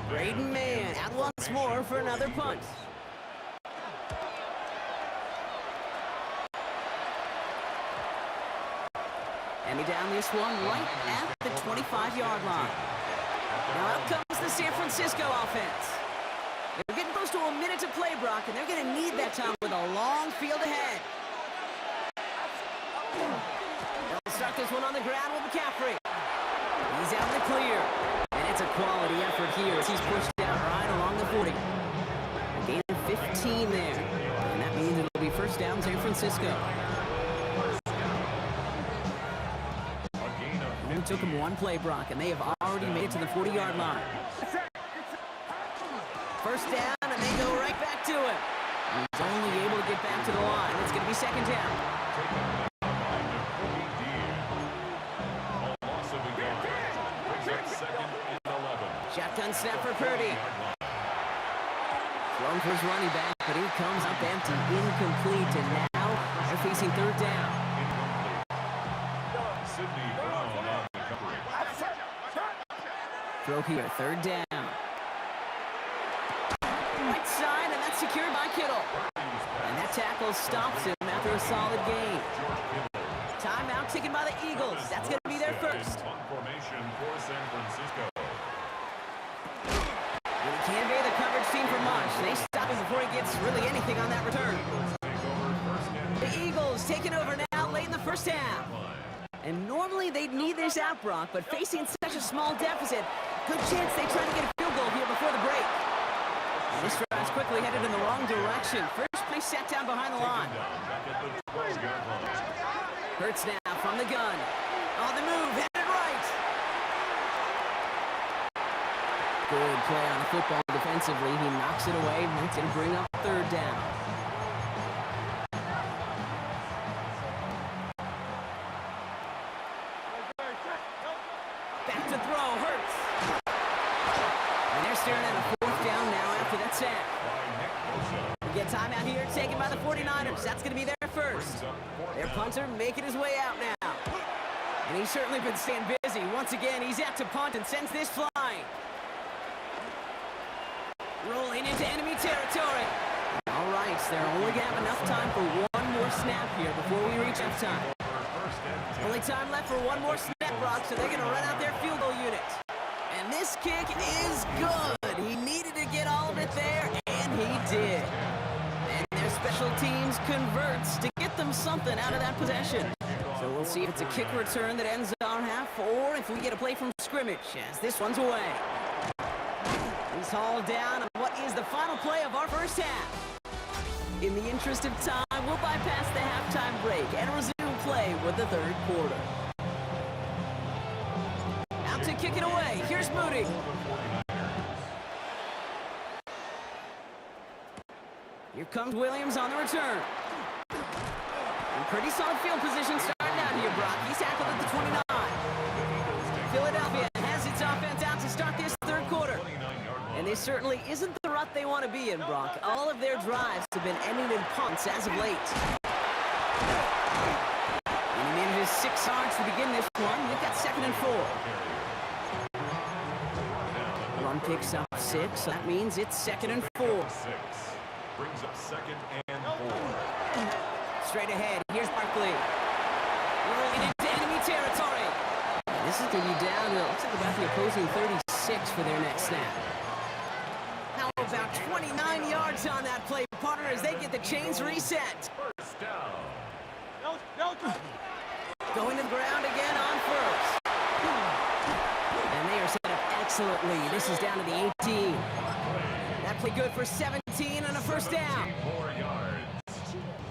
Braden Mann out once more for another punt. And he down this one right at the 25-yard line. Now out comes the San Francisco offense. They're getting close to a minute to play, Brock, and they're going to need that time with a long field ahead. They'll start this one on the ground with McCaffrey. He's out in the clear. And it's a quality effort here as he's pushed out right along the 40. A gain of 15 there. And that means it'll be first down San Francisco. It took him one play, Brock, and they have already made it to the 40-yard line. First down, and they go right back to him. He's only able to get back to the line. It's going to be second down. Shotgun snap for Purdy. Thrown for his running back, but he comes up empty, incomplete, and now they're facing third down. Throw here, third down. Right side, and that's secured by Kittle. And that tackle stops him after a solid gain. Timeout taken by the Eagles. That's going to be their first. Formation for San Francisco. He can't evade the coverage team for much. They stop him before he gets really anything on that return. The Eagles taking over now late in the first half. And normally they'd need this out, Brock, but facing such a small deficit, good chance they try to get a field goal here before the break. And this drive's quickly headed in the wrong direction. First play set down behind the line. Hurts now from the gun. On the move, headed right. Good play on the football defensively. He knocks it away, and it's going to bring up third down. Back to throw, Hurts. And they're staring at a fourth down now after that sack. We get timeout here taken by the 49ers. That's going to be their first. Their punter making his way out now. And he's certainly been staying busy. Once again, he's out to punt and sends this flying. Rolling into enemy territory. All right, they're only going to have enough time for one more snap here before we reach halftime. Only time left for one more snap, Brock, so they're going to run out their field goal unit. And this kick is good. He needed to get all of it there, and he did. And their special teams converts to get them something out of that possession. So we'll see if it's a kick return that ends our half, or if we get a play from scrimmage as this one's away. He's hauled down on what is the final play of our first half. In the interest of time, we'll bypass the halftime break and resume play with the third quarter. Out to kick it away. Here's Moody. Here comes Williams on the return. And pretty solid field position starting out here, Brock. He's tackled at the 29. Philadelphia has its offense out to start this third quarter. And this certainly isn't the rut they want to be in, Brock. All of their drives have been ending in punts as of late. And he manages 6 yards to begin this one. They've got 2nd and 4. Run picks up 6, so that means it's 2nd and 4. Brings up 2nd and 4. Straight ahead, here's Barkley. Rolling into enemy territory. And this is going to be down to, looks like about the opposing 36 for their next snap. How about 29 yards on that play, Potter, as they get the chains reset. First down. Going to the ground again on first. And they are set up excellently. This is down to the 18. That play good for 17 and a first down. 4 yards.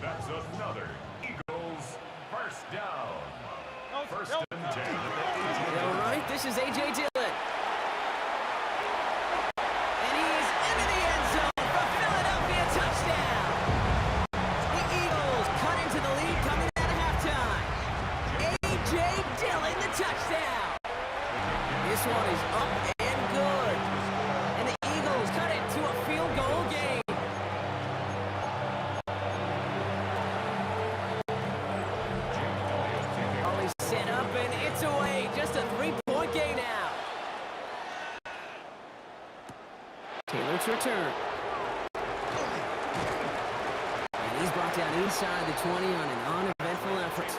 That's another Eagles All right, this is A.J. Dillon. And he's into the end zone for Philadelphia, touchdown. The Eagles cut into the lead coming out of halftime. A.J. Dillon, the touchdown. This one is up and good. And the Eagles cut it to a field goal game. Always set up and it's away. Just a 3-point gain now. Taylor to return. And he's brought down inside the 20 on an uneventful effort.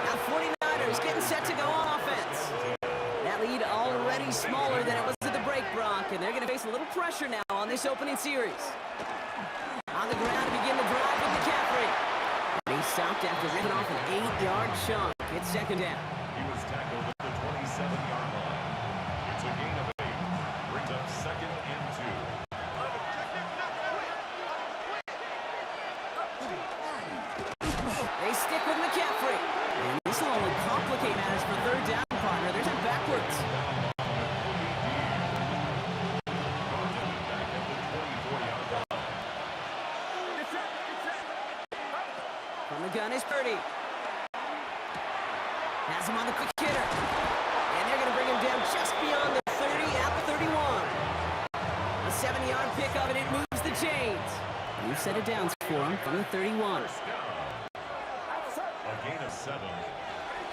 Now 49ers getting set to go on offense. That lead already smaller than it was at the break, Brock, and they're going to face a little pressure now on this opening series. On the ground to begin the drive with McCaffrey. And he stopped after ripping off an 8-yard chunk. It's second down. He was tackled at the 27-yard line. It's a gain of 8. Brings up second and 2. They stick with McCaffrey. And this will only complicate matters for third down, partner. They're just backwards. From the gun is Purdy. Has him on the quick hitter. And they're going to bring him down just beyond the 30 at the 31. A 7-yard pickup, and it moves the chains. We've set it down for him from the 31. First down. A gain of 7.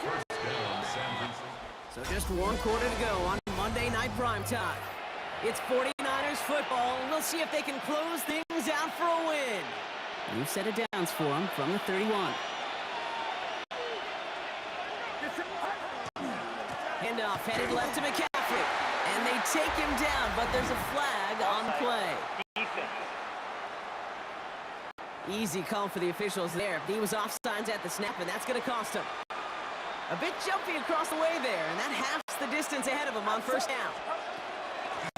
First down, San Francisco. So just 1 quarter to go on Monday Night Primetime. It's 49ers football, and we'll see if they can close things out for a win. We've set it down for him from the 31. Handoff headed left to McCaffrey. And they take him down, but there's a flag on the play. Easy call for the officials there. He was offsides at the snap, and that's going to cost him. A bit jumpy across the way there, and that halves the distance ahead of him on first down.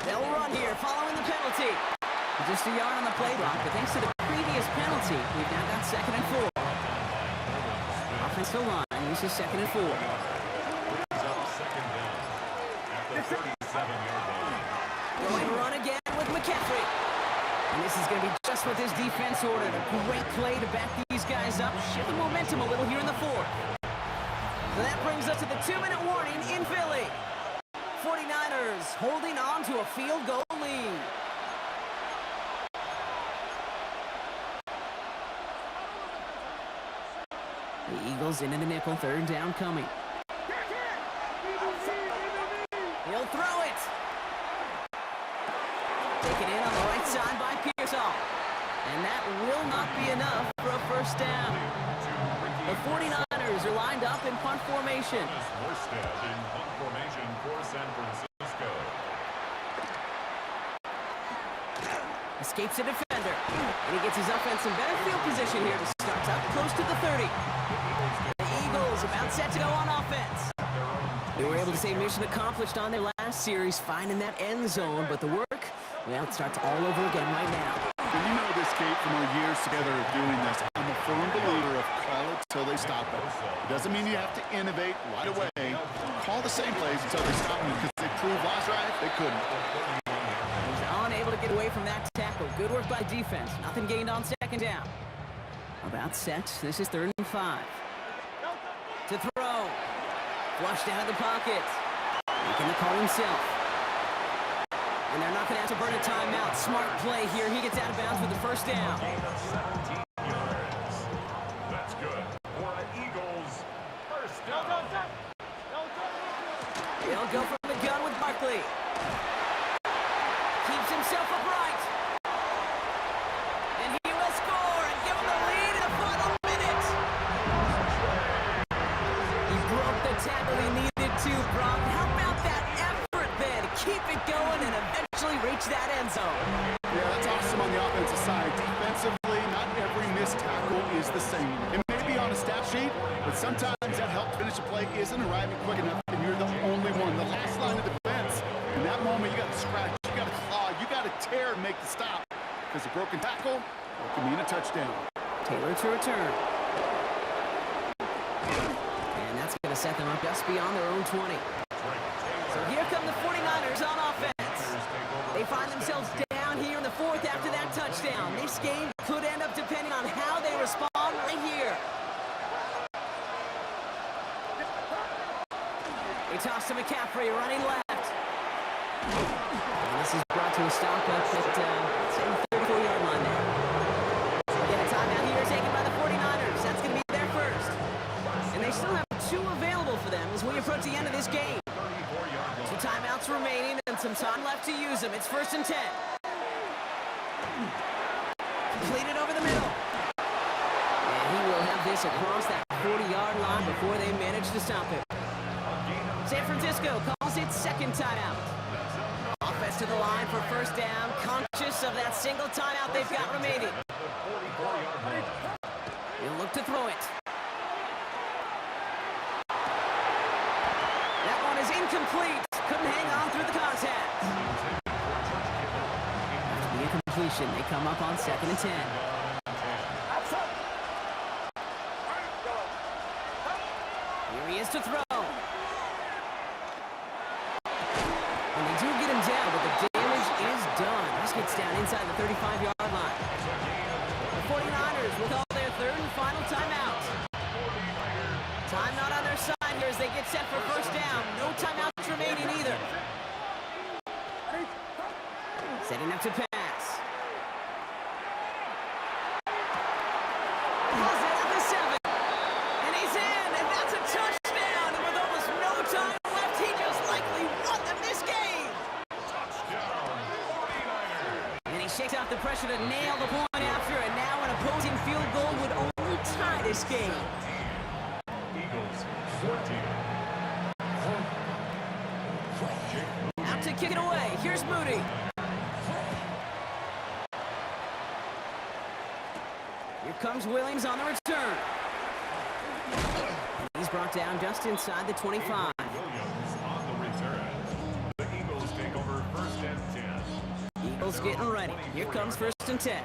They'll run here following the penalty. Just a yard on the play block, but thanks to the previous penalty, we've now got second and 4. Offensive line, this is second and 4. Second down at the 37-yard line. Going run again with McCaffrey. And this is going to be just what this defense ordered. A great play to back these guys up. Shift the momentum a little here in the 4th. So that brings us to the 2-minute warning in Philly. 49ers holding on to a field goal lead. The Eagles into the nickel, third down coming. He'll throw it. Taken in on the right side by Pearsall. And that will not be enough for a first down. The 49ers are lined up in punt formation. Morstead in punt formation for San Francisco. Escapes a defender. And he gets his offense in better field position here to start up close to the 30. The Eagles about set to go on offense. They were able to say mission accomplished on their last series, finding that end zone, but the work, well, it starts all over again right now. And you know this, Kate, from our years together of doing this. I'm a firm believer of call it till they stop it. It doesn't mean you have to innovate right away. Call the same plays until they stop them, because they proved last drive they couldn't. He's unable to get away from that tackle. Good work by defense. Nothing gained on second down. About set. This is 3rd and 5. To throw. Flushed out of the pocket. Making the call himself. And they're not going to have to burn a timeout. Smart play here. He gets out of bounds with the first down. Gain of 17 yards. That's good for an Eagles first down. He'll go from the gun with Barkley. Keeps himself upright. And he will score and give him the lead in the final minute. He broke the tackle he needed to, Brock. How about that effort then to keep it going and eventually reach that end zone? Yeah, that's awesome on the offensive side. Defensively, not every missed tackle is the same. It may be on a stat sheet, but sometimes that help finish a play isn't arriving quick enough, and you're the only one. The last line of defense, in that moment, you got to scratch, you got to claw, you got to tear and make the stop. Because a broken tackle, it can mean a touchdown. Taylor to return. And that's going going to set them up just beyond their own 20. So here come the 49ers on offense. They find themselves down here in the fourth after that touchdown. This game could end up depending on how they respond right here. They toss to McCaffrey, running left. And this is brought to a stop up at the 34-yard line there. So again, a timeout here taken by the 49ers. That's going to be their first. And they still have 2 available for them as we approach the end of this game. 2 timeouts remaining and some time left to use them. It's 1st and 10. Completed over the middle. And he will have this across that 40-yard line before they manage to stop him. San Francisco calls it second timeout. Offense to the line for first down, conscious of that single timeout they've got remaining. He'll look to throw it. That one is incomplete. Couldn't hang on through the contact. After the incompletion, they come up on 2nd and 10. Here he is to throw. And they do get him down, but the damage is done. This gets down inside the 35-yard line. The 49ers with all their 3rd and final timeout. Time not on their side here as they get set for first down. No timeouts remaining either. Setting up to pass. Pulls it at the 7. And he's in, and that's a touchdown. And with almost no time left, he just likely won them this game. And he shakes off the pressure to nail the point after, and now an opposing field goal would only tie this game. Eagles 14. Out to kick it away. Here's Moody. Here comes Williams on the return. He's brought down just inside the 25. Williams on the return. The Eagles take over 1st and 10. Eagles getting ready. Here comes 1st and 10.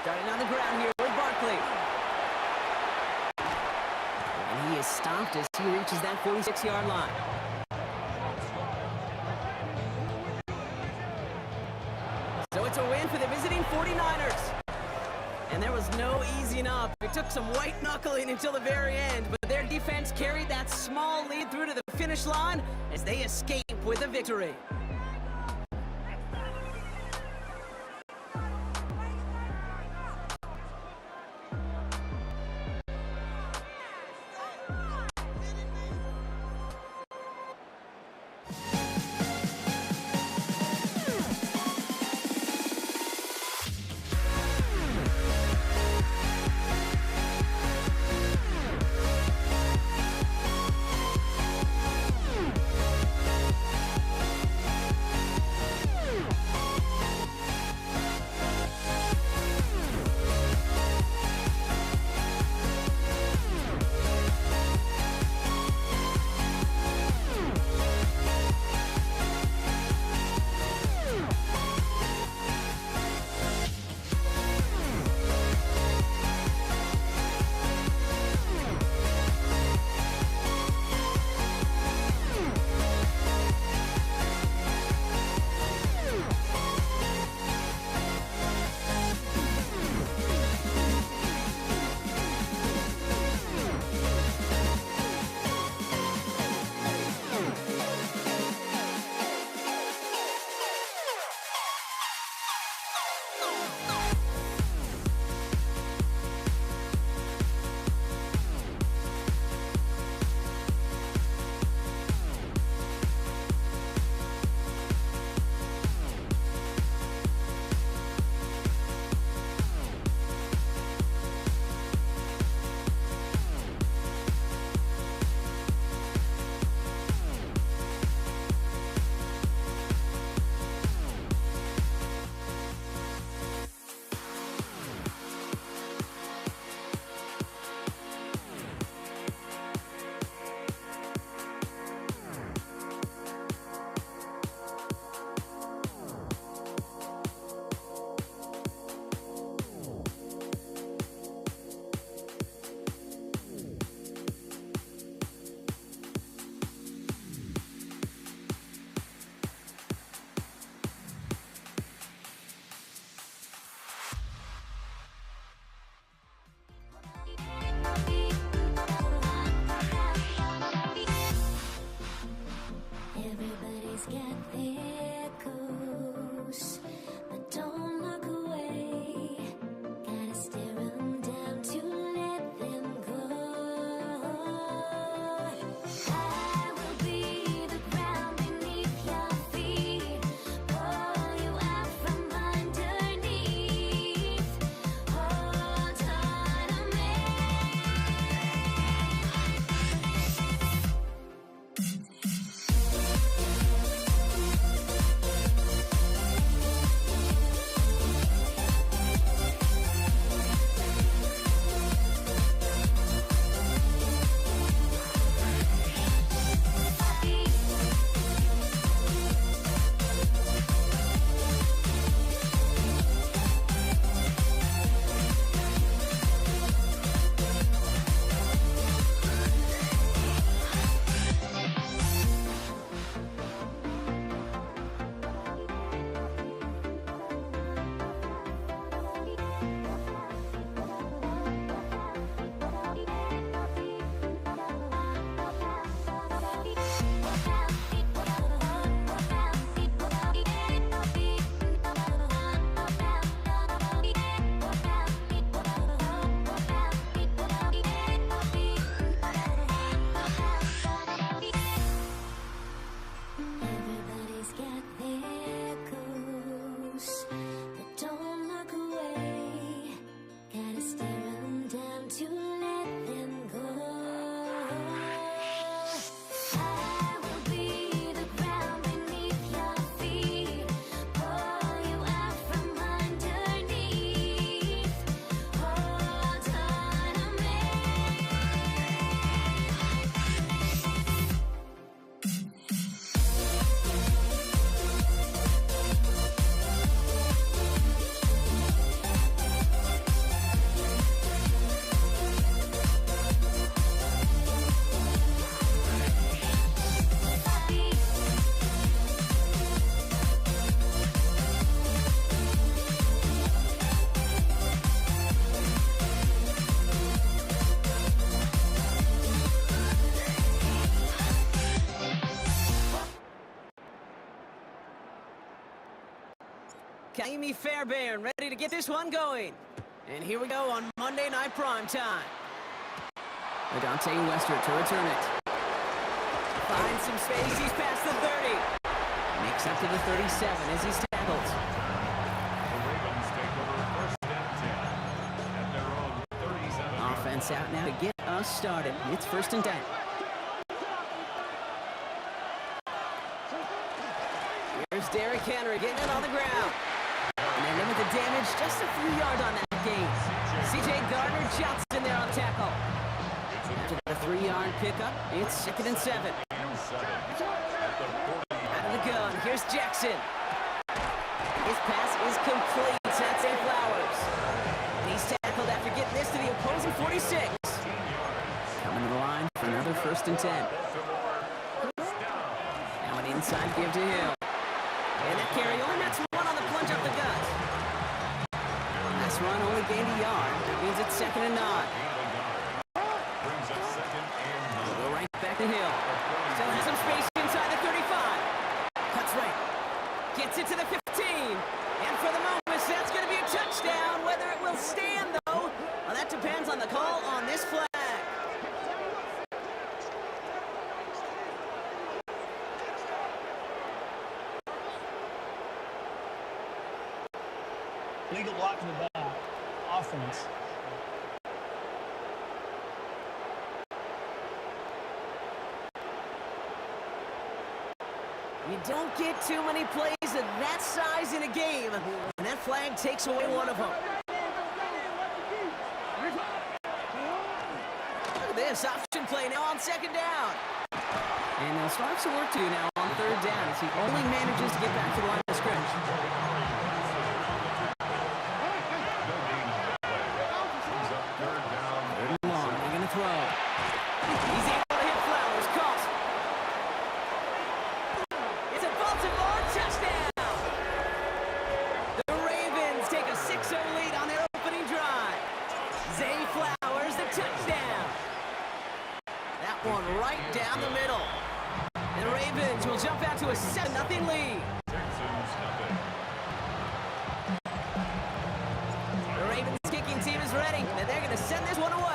Starting on the ground here with Barkley. And he is stopped as he reaches that 46-yard line. So it's a win for the visiting 49ers. And there was no easing up. It took some white knuckling until the very end, but their defense carried that small lead through to the finish line as they escape with a victory. Kaimi Fairbairn ready to get this one going. And here we go on Monday Night Primetime. Adante Wester to return it. Finds some space, he's past the 30. Makes up to the 37 as he's tackled. The Ravens take over first and 10 at their own 37. Offense out now to get us started. It's first and 10. Here's Derrick Henry getting it on the ground. And they limit the damage just a few yards on that gain. C.J. Gardner-Johnson there on tackle. After the 3-yard pickup, it's 2nd and 7. Out of the gun, here's Jackson. His pass is complete. That's Zay Flowers. And he's tackled after getting this to the opposing 46. Coming to the line for another first and 10. Now an inside give to Hill. And that carry only nets one on the plunge up the gut. Last run only gained a yard. That means it's 2nd and 9. Go right back to Hill. Still has some space inside the 35. Cuts right. Gets it to the 15. And for the moment, that's going to be a touchdown. Whether it will stand, though, well, that depends on the call on this flag. Legal block in the back. Offense. You don't get too many plays of that size in a game, and that flag takes away one of them. Look at this option play now on 2nd down. And they'll start some work to do now on 3rd down as he only manages to get back to the line of scrimmage. Long, they're going to throw. He's able to hit Flowers. Caught. It's a Baltimore touchdown. The Ravens take a 6-0 lead on their opening drive. Zay Flowers, the touchdown. That one right down the middle. The Ravens will jump out to a 7-0 lead. The Ravens kicking team is ready, and they're going to send this one away.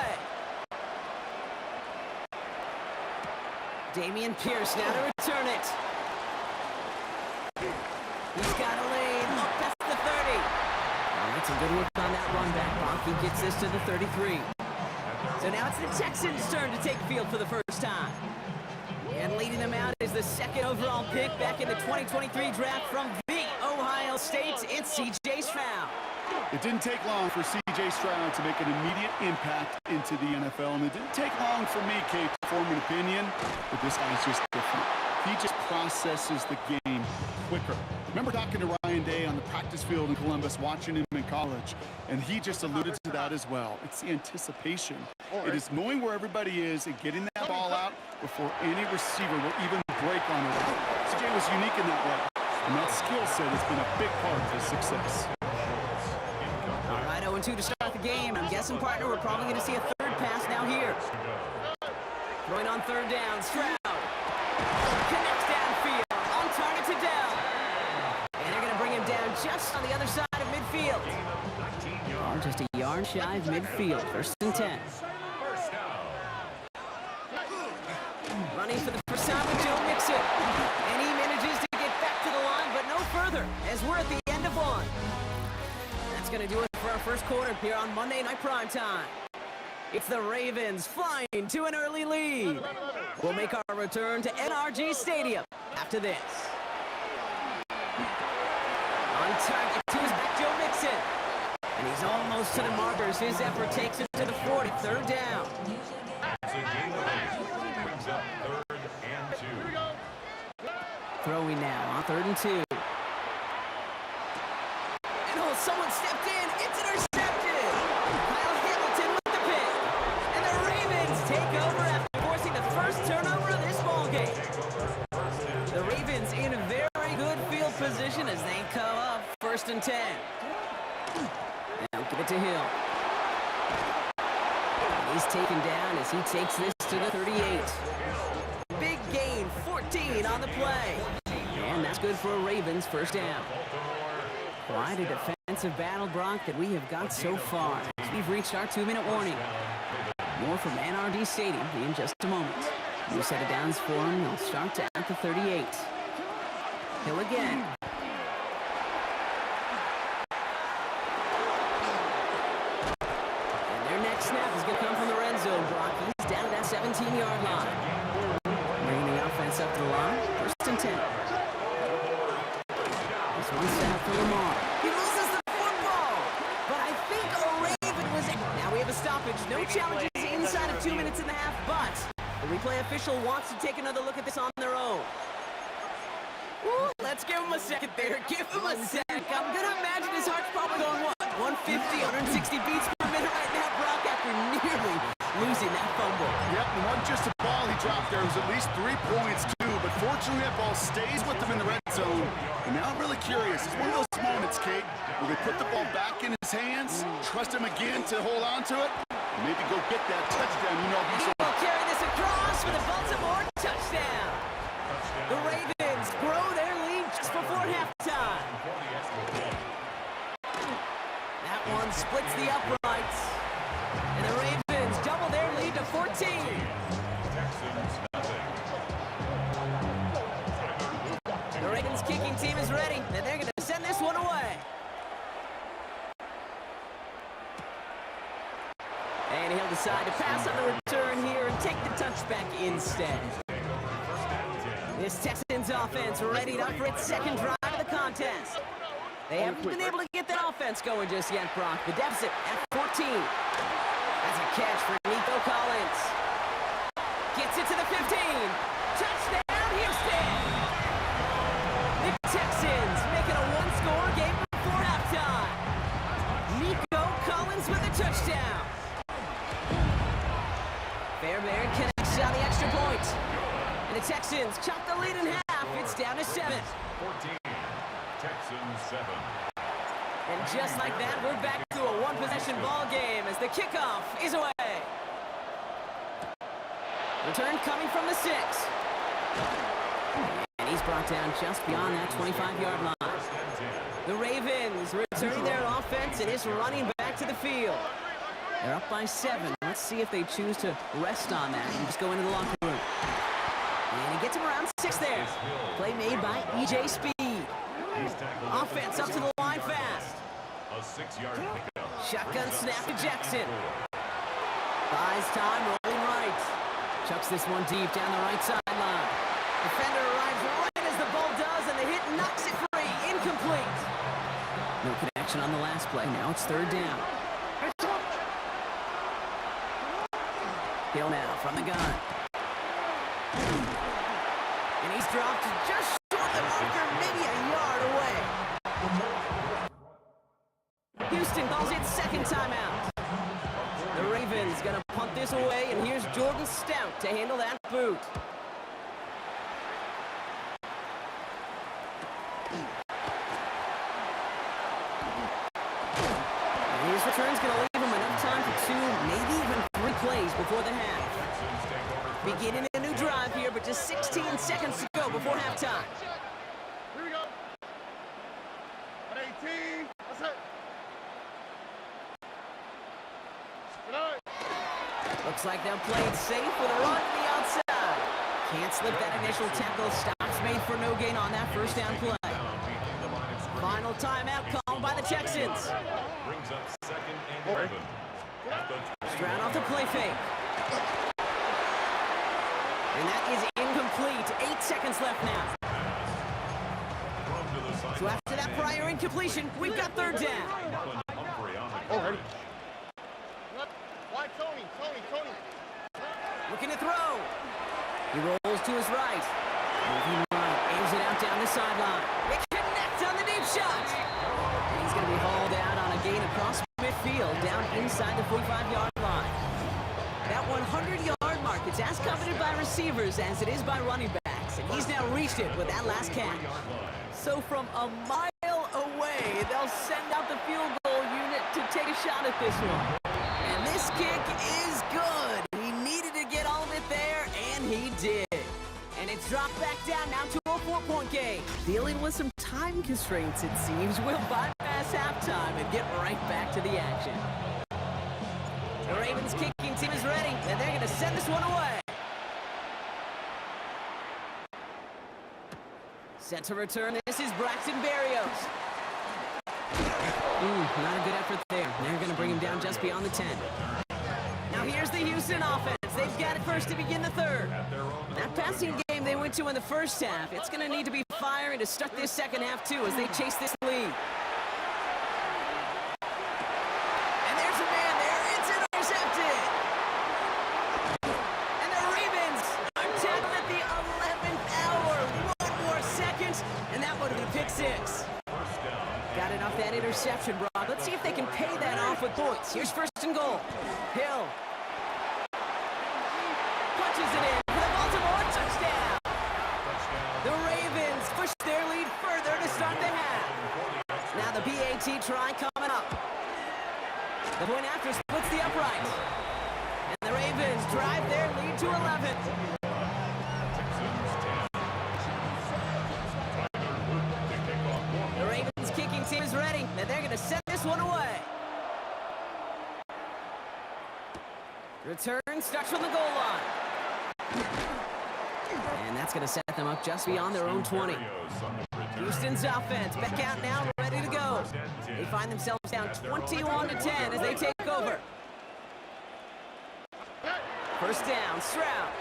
Dameon Pierce now to return it. He's got a lane up past the 30. All right, some good work on that run back. Bonke gets this to the 33. So now it's the Texans' turn to take the field for the first time. And leading them out is the 2nd overall pick back in the 2023 draft from the Ohio State. It's C.J. Stroud. It didn't take long for C.J. Stroud to make an immediate impact into the NFL, and it didn't take long for me, Kate, to form an opinion, but this guy's just different. He just processes the game quicker. Remember talking to Ryan Day on the practice field in Columbus, watching him in college, and he just alluded to that as well. It's the anticipation. It is knowing where everybody is and getting that ball out before any receiver will even break on it. C.J. was unique in that way, and that skill set has been a big part of his success. All right, 0-2 to start the game. I'm guessing, partner, we're probably going to see a 3rd pass now here. Throwing on 3rd down, Stroud. Connects downfield, on target to Dell. And they're going to bring him down just on the other side of midfield. Or just a yard shy of midfield, 1st and 10. Running for the first time with Joe Mixon. And he manages to get back to the line, but no further, as we're at the end of one. That's going to do it for our first quarter here on Monday Night Primetime. It's the Ravens flying to an early lead. We'll make our return to NRG Stadium after this. On target to his back, Joe Mixon. And he's almost to the markers. His effort takes him to the 40, 3rd down. Throwing now on 3rd and 2. And oh, someone stepped in. It's intercepted. Kyle Hamilton with the pick. And the Ravens take over after forcing the first turnover of this ballgame. The Ravens in a very good field position as they come up 1st and 10. Now give it to Hill. He's taken down as he takes this to the 38. Big gain, 14 on the play. And that's good for a Ravens 1st down. Quite a defensive battle, Brock, that we have got so far. We've reached our 2-minute warning. More from NRD Stadium in just a moment. New set of downs for him. They'll start at the 38. Hill again. And their next snap is going to come from the red zone, Brock. He's down at that 17-yard line. Bringing the offense up to the line. First and 10. This one set up for Lamar. He loses the football. But I think a Raven was in. Now we have a stoppage. No challenges inside of 2 minutes and a half, but the replay official wants to take another look at this on their own. Ooh, let's give him a second there. Give him a sec. I'm going to imagine his heart's probably going, what, 150, 160 beats per minute right now, Brock, after nearly losing that fumble. Yep, and wasn't just a ball he dropped there. It was at least 3 points, too. But fortunately, that ball stays with him in the red zone. And now I'm really curious. It's one of those moments, Kate, where they put the ball back in his hands, trust him again to hold on to it, and maybe go get that touchdown. You know, he's He'll carry this across for the Baltimore touchdown. The Ravens grow their lead just before halftime. That one splits the uprights. And the Ravens double their lead to 14. The Ravens kicking team is ready, and they're going to send this one away. And he'll decide to pass on the return here and take the touchback instead. This Texans offense readied up for its second drive of the contest. They haven't been able to get that offense going just yet, Brock. The deficit at 14. That's a catch for Nico Collins. Gets it to the 15. Touchdown, Houston! The Texans making a one-score game before halftime. Nico Collins with a touchdown. Fairbairn connects on the extra point. And the Texans chop the lead in half. It's down to 7. 14. Texans 7. And just like that, we're back to a one-possession ball game as the kickoff is away. Return coming from the 6. And he's brought down just beyond that 25-yard line. The Ravens returning their offense and is running back to the field. They're up by 7. Let's see if they choose to rest on that and just go into the locker room. And he gets him around 6 there. Play made by E.J. Speed. Offense up to the line fast. A 6-yard pickup. Shotgun snap to Jackson. Buys time, rolling right. Chucks this one deep down the right sideline. Defender arrives right as the ball does, and the hit knocks it free. Incomplete. No connection on the last play. Now it's 3rd down. Hill now from the gun. And he's dropped just short of the marker, maybe a yard away. Houston calls it second timeout. The Ravens gonna punt this away, and here's Jordan Stout to handle that boot. And his return's gonna leave him enough time for 2, maybe even 3 plays before the half. Beginning a new drive here, but just 16 seconds to go before halftime. Here we go. At 18. That's it. Good night. Looks like they'll play it safe with a run to the outside. Can't slip that initial tackle. Stops made for no gain on that first down play. Final timeout called by the Texans. Brings up 2nd and 11. Stroud off the play fake. And that is incomplete. 8 seconds left now. So after that prior incompletion, we've got 3rd down. Already. Why Tony? Looking to throw. He rolls to his right. Moving right, aims it out down the sideline. It connects on the deep shot. And he's going to be hauled out on a gain across midfield, down inside the 45-yard line. That 100-yard mark, it's as coveted by receivers as it is by running backs. And he's now reached it with that last catch. So from a mile away, they'll send out the field goal unit to take a shot at this one. And this kick is good. He needed to get all of it there, and he did. And it's dropped back down now to a 4-point game. Dealing with some time constraints, it seems. Will Bud halftime and get right back to the action. The Ravens kicking team is ready, and they're going to send this one away. Set to return. This is Braxton Berrios. Not a good effort there. They're going to bring him down just beyond the 10. Now here's the Houston offense. They've got it first to begin the third. That passing game they went to in the first half, it's going to need to be firing to start this second half too as they chase this lead. And there's a man there. It's intercepted. And the Ravens are tackled at the 11th hour. One more second, and that would have been a pick six. Got it off that interception, Brock. Let's see if they can pay that off with points. Here's first and goal. Hill punches it in for the Baltimore touchdown. The Ravens push their lead further to start the half. Now the PAT try coming up. The point after splits the upright. And the Ravens drive their lead to 11. The Ravens kicking team is ready, and they're going to send this one away. Return starts from the goal line. And that's going to set them up just beyond their own 20. Houston's offense back out now, ready to go. They find themselves down 21-10 as they take over. First down, Stroud.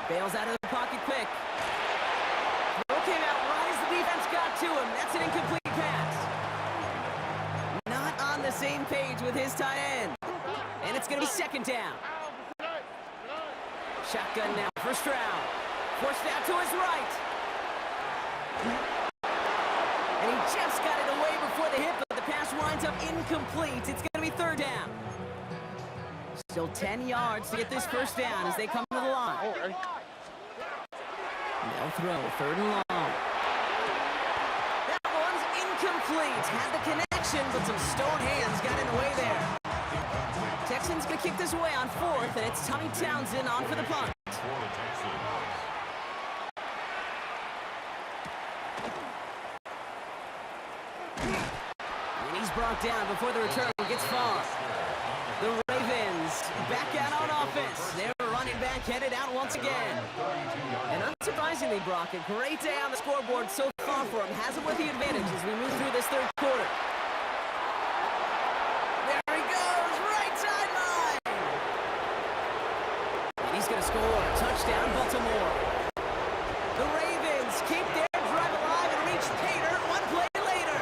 Bails out of the pocket quick. Throw came out right as the defense got to him. That's an incomplete pass. Not on the same page with his tight end. And it's going to be second down. Shotgun now for Stroud. Forced out to his right. And he just got it away before the hit, but the pass winds up incomplete. It's going to be third down. Still 10 yards to get this first down as they come to the line. They'll throw, third and long. That one's incomplete. Had the connection, but some stone hands got in the way there. Texans going to kick this away on fourth, and it's Tommy Townsend on for the punt. And he's brought down before the return gets far. The Ravens back out on offense. Their running back headed out once again. And unsurprisingly, Brock, a great day on the scoreboard so far for him. Has it with the advantage as we move through this third quarter. There he goes, right sideline. And he's going to score. Touchdown, Baltimore. The Ravens keep their drive alive and reach Pater one play later.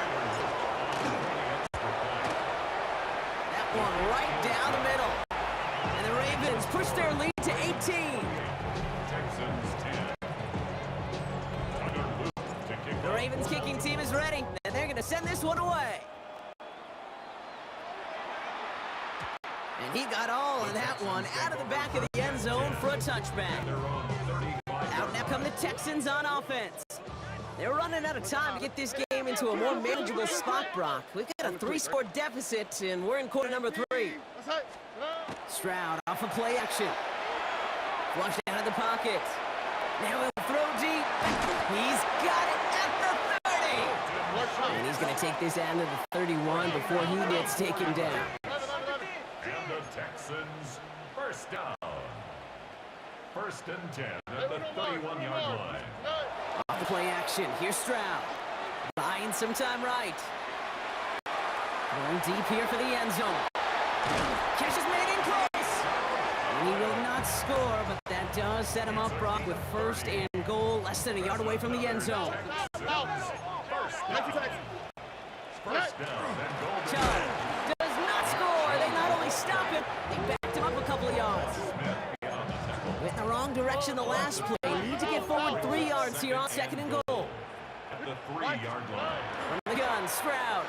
That one right down the middle. And the Ravens push their lead to 18. The Ravens kicking team is ready, and they're going to send this one away. And he got all of that one out of the back of the end zone for a touchback. Out now come the Texans on offense. They're running out of time to get this game into a more manageable spot, Brock. We've got a 3-score deficit, and we're in quarter number 3. Stroud off of play action. Flushed out of the pocket. Now he'll throw deep. He's got it at the 30. And he's going to take this out of the 31 before he gets taken down. And the Texans first down. First and 10 at the 31-yard line. Off the play action. Here's Stroud. Buying some time right. Going deep here for the end zone. Catch is made in close. And he will not score, but that does set him up, Brock, with first and goal, less than a yard away from the end zone. First down and goal. Chubb does not score. They not only stop him, they backed him up a couple of yards. Went in the wrong direction the last play. Need to get forward 3 yards here on second and goal. At the 3-yard line. From the gun, Stroud.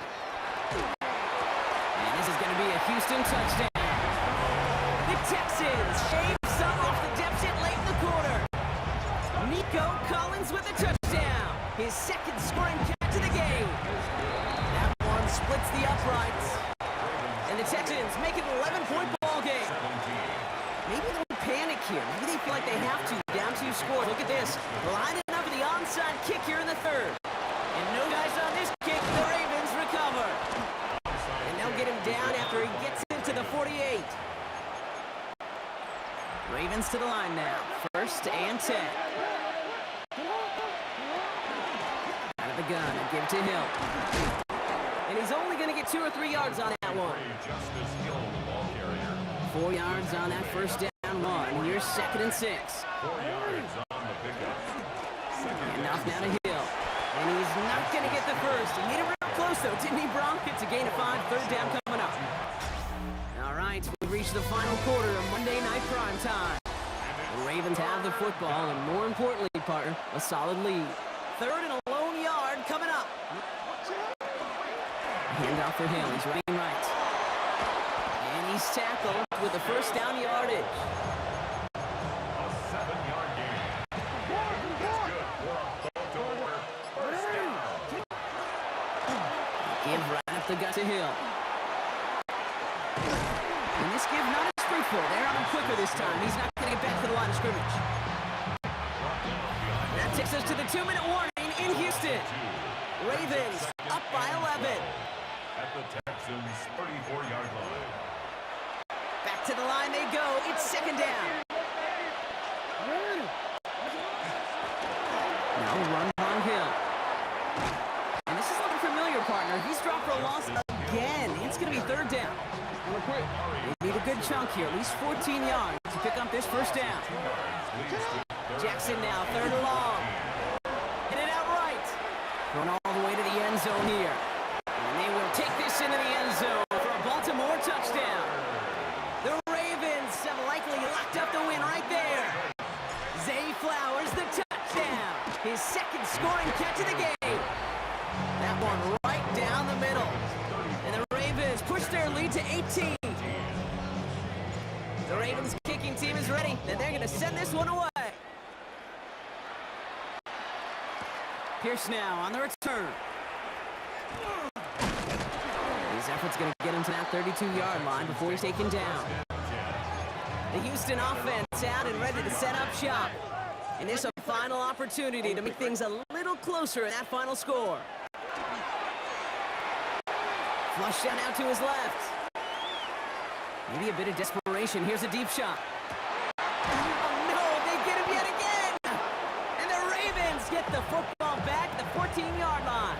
And this is going to be a Houston touchdown. The Texans shave some off the deficit late in the quarter. Nico Collins with a touchdown. His second scoring catch of the game. That one splits the uprights. And the Texans make it an 11-point ball game. Maybe they'll panic here. Maybe they feel like they have to. Down 2 scores. Look at this. Lining up for the onside kick here in the third. And no guys on this kick. The Ravens Ravens to the line now. 1st and 10. Out of the gun, a give to Hill. And he's only going to get 2 or 3 yards on that one. Justice Hill, the ball carrier. 4 yards on that 1st down run. Here's 2nd and 6. 4 yards on the pickup. And off now to Hill. And he's not going to get the first. He made it real close, though, didn't he, Bronk? It's a gain of 5, 3rd down coming up. All right, we've reached the final quarter of Monday Night Prime Time. The Ravens have the football, and more importantly, partner, a solid lead. 3rd and a lone yard coming up. Handoff for Hill. He's running right. And he's tackled with the 1st down yardage. A 7-yard gain. That's good for a Baltimore first down. Give right up the gut to Hill. And this give not as fruitful. They're on him quicker this time. He's not going to get back to the line of scrimmage. That takes us to the 2-minute warning in Houston. Ravens up by 11. At the Texans' 34-yard line. Back to the line they go. It's 2nd down. Now run on Hill. And this is looking familiar, partner. He's dropped for a loss again. It's going to be 3rd down. They need a good chunk here, at least 14 yards to pick up this 1st down. Jackson now, 3rd and long. Hit it out right. Going all the way to the end zone here. And they will take this into the end zone for a Baltimore touchdown. The Ravens have likely locked up the win right there. Zay Flowers, the touchdown. His 2nd scoring catch of the game. That one right down the middle. And the Ravens push their lead to 18. The Ravens kicking team is ready, and they're going to send this one away. Pierce now on the return. His effort's going to get him to that 32-yard line before he's taken down. The Houston offense out and ready to set up shop. And this is a final opportunity to make things a little closer in that final score. Flush shot out to his left. Maybe a bit of desperation. Here's a deep shot. Oh, no, they get him yet again. And the Ravens get the football back at the 14-yard line.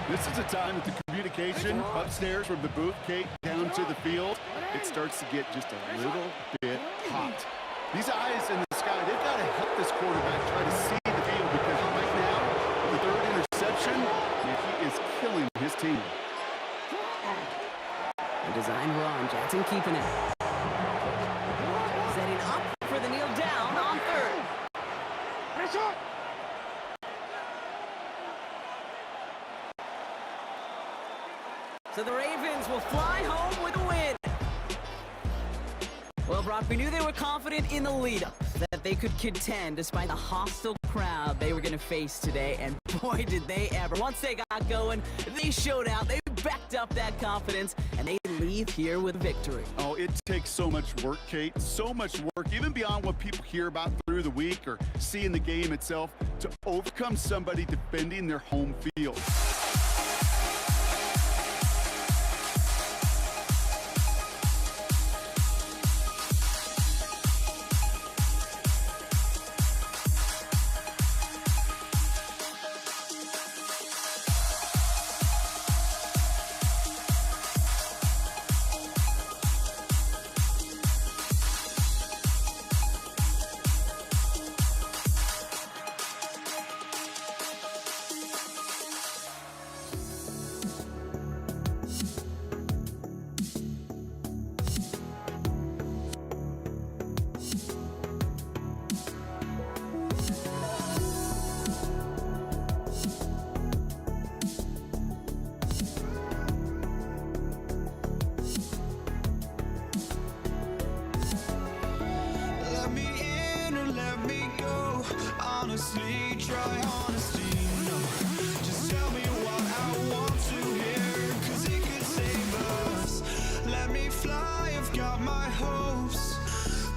This is a time that the communication upstairs from the booth, Kate, down to the field, it starts to get just a little bit hot. These eyes in the sky, they've got to help this quarterback try to see the field, because right now, the 3rd interception, man, he is killing his team. A design run, Jackson keeping it. Setting up for the kneel down on 3rd. So the Ravens will fly home with a win. Well, Brock, we knew they were confident in the lead-up, that they could contend despite the hostile crowd they were going to face today, and boy, did they ever. Once they got going, they showed out, they backed up that confidence, and they leave here with victory. Oh, it takes so much work, Kate, so much work, even beyond what people hear about through the week or see in the game itself, to overcome somebody defending their home field. Let me in or let me go. Honestly, try honesty. No, just tell me what I want to hear, 'cause it could save us. Let me fly, I've got my hopes,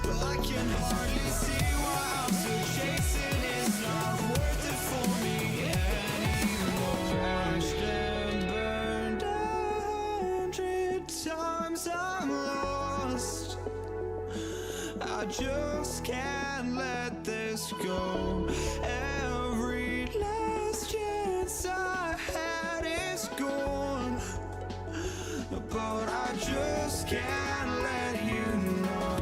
but I can hardly see why I'm still chasing. It's not worth it for me anymore. Crashed and burned 100 times, I'm lost. I I just can't let this go. Every last chance I had is gone, but I just can't let you know.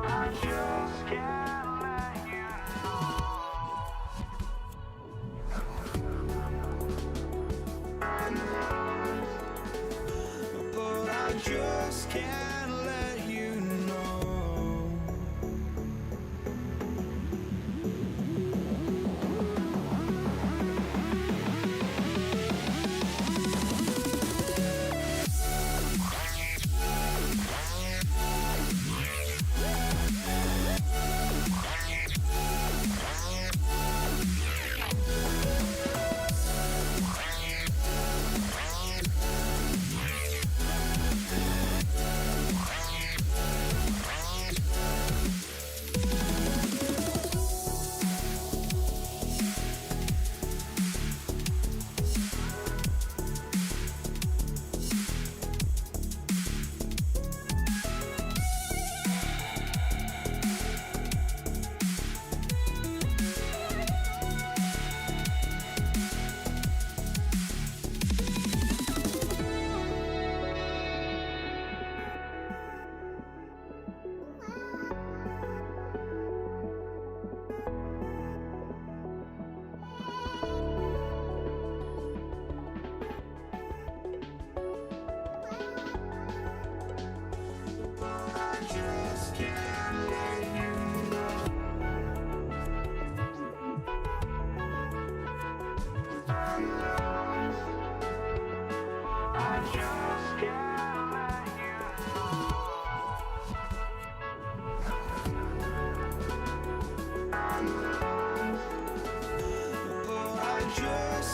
I just can't let you know. But I just can't let you know.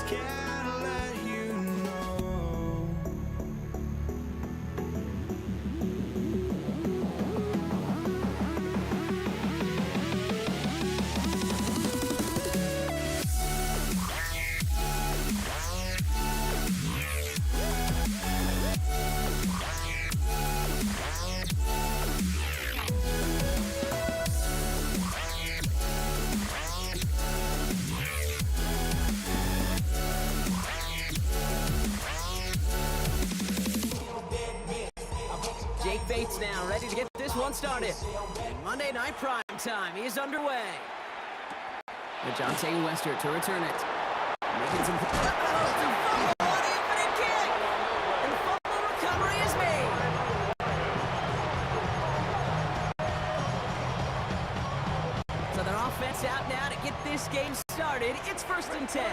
Can't let you know. Jake Bates now ready to get this one started. And Monday Night Prime Time is underway. DeJounte Westert to return it. Making some... Oh, it's a fumble on the infinite kick! And the fumble recovery is made. So their offense out now to get this game started. It's 1st and 10.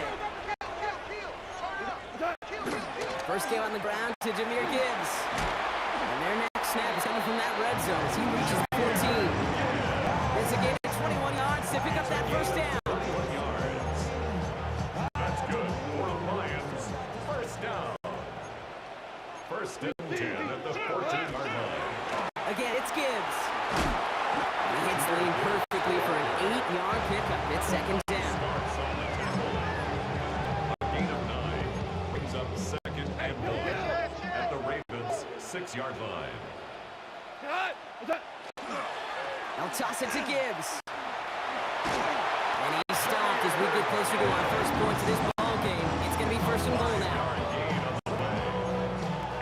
First game on the ground to Jahmyr Gibbs. And their next snap is coming from that red zone as he reaches 14. It's a gain of 21 yards to pick up that first down. 21 yards. That's good for the Lions. First down. 1st and 10 at the 14-yard line. Again, it's Gibbs. He hits the lane perfectly for an 8-yard pickup. It's 2nd down. Starts on the tackle. A gain of 9 brings up 2nd and 1 at the Ravens' 6-yard line. They'll toss it to Gibbs. And he's stopped as we get closer to our first point to this ball game. It's going to be 1st and goal now. Yard gain on the play.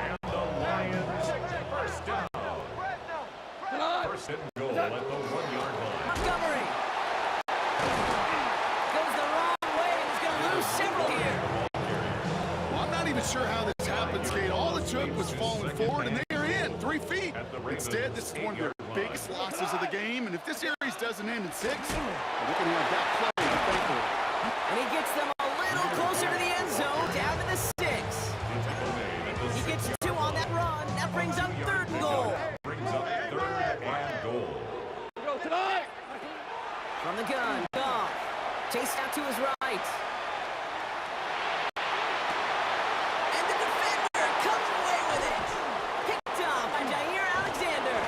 And the Lions first down. 1st and goal at the 1-yard line. Montgomery goes the wrong way and is going to lose several here. Well, I'm not even sure how this happened, Skate. All it took was falling forward, and they are in 3 feet. Instead, this is one of their biggest losses of the game, and if this series doesn't end in 6, we can have that play to thank for. And he gets them a little closer to the end zone, down to the 6. He gets 2 on that run. That brings up 3rd and goal. Brings up 3rd and goal. From the gun, Goff. Chased out to his right. And the defender comes away with it. Picked off by Jair Alexander.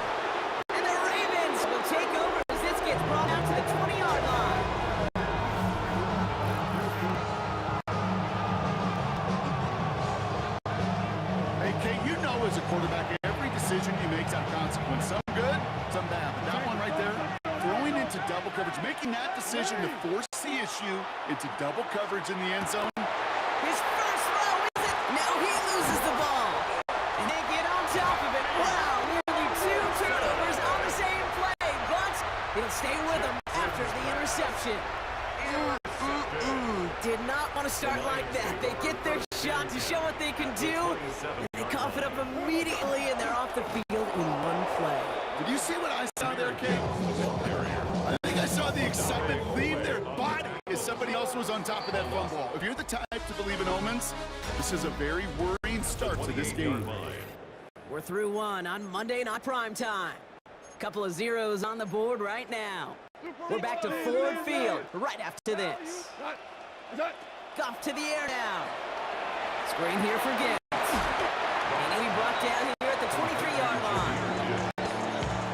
And the Ravens will take over as this gets brought out to the 20-yard line. quarterback, every decision he makes out of consequence. Some good, some bad. But that one right there, throwing into double coverage, making that decision to force the issue into double coverage in the end zone. His first throw is it? Now he loses the ball. And they get on top of it. Wow, nearly 2 turnovers on the same play. But he'll stay with them after the interception. Did not want to start like that. They get their shot to show what they can do, and they cough it up immediately, and they're off the field in one play. Did you see what I saw there, Kate? I think I saw the excitement leave their body as somebody else was on top of that fumble. If you're the type to believe in omens, this is a very worrying start to this game. We're through one on Monday Night Primetime. Couple of zeros on the board right now. We're back to Ford Field right after this. Goff to the air now. Screen here for Gibbs. And he'll be brought down here at the 23-yard line.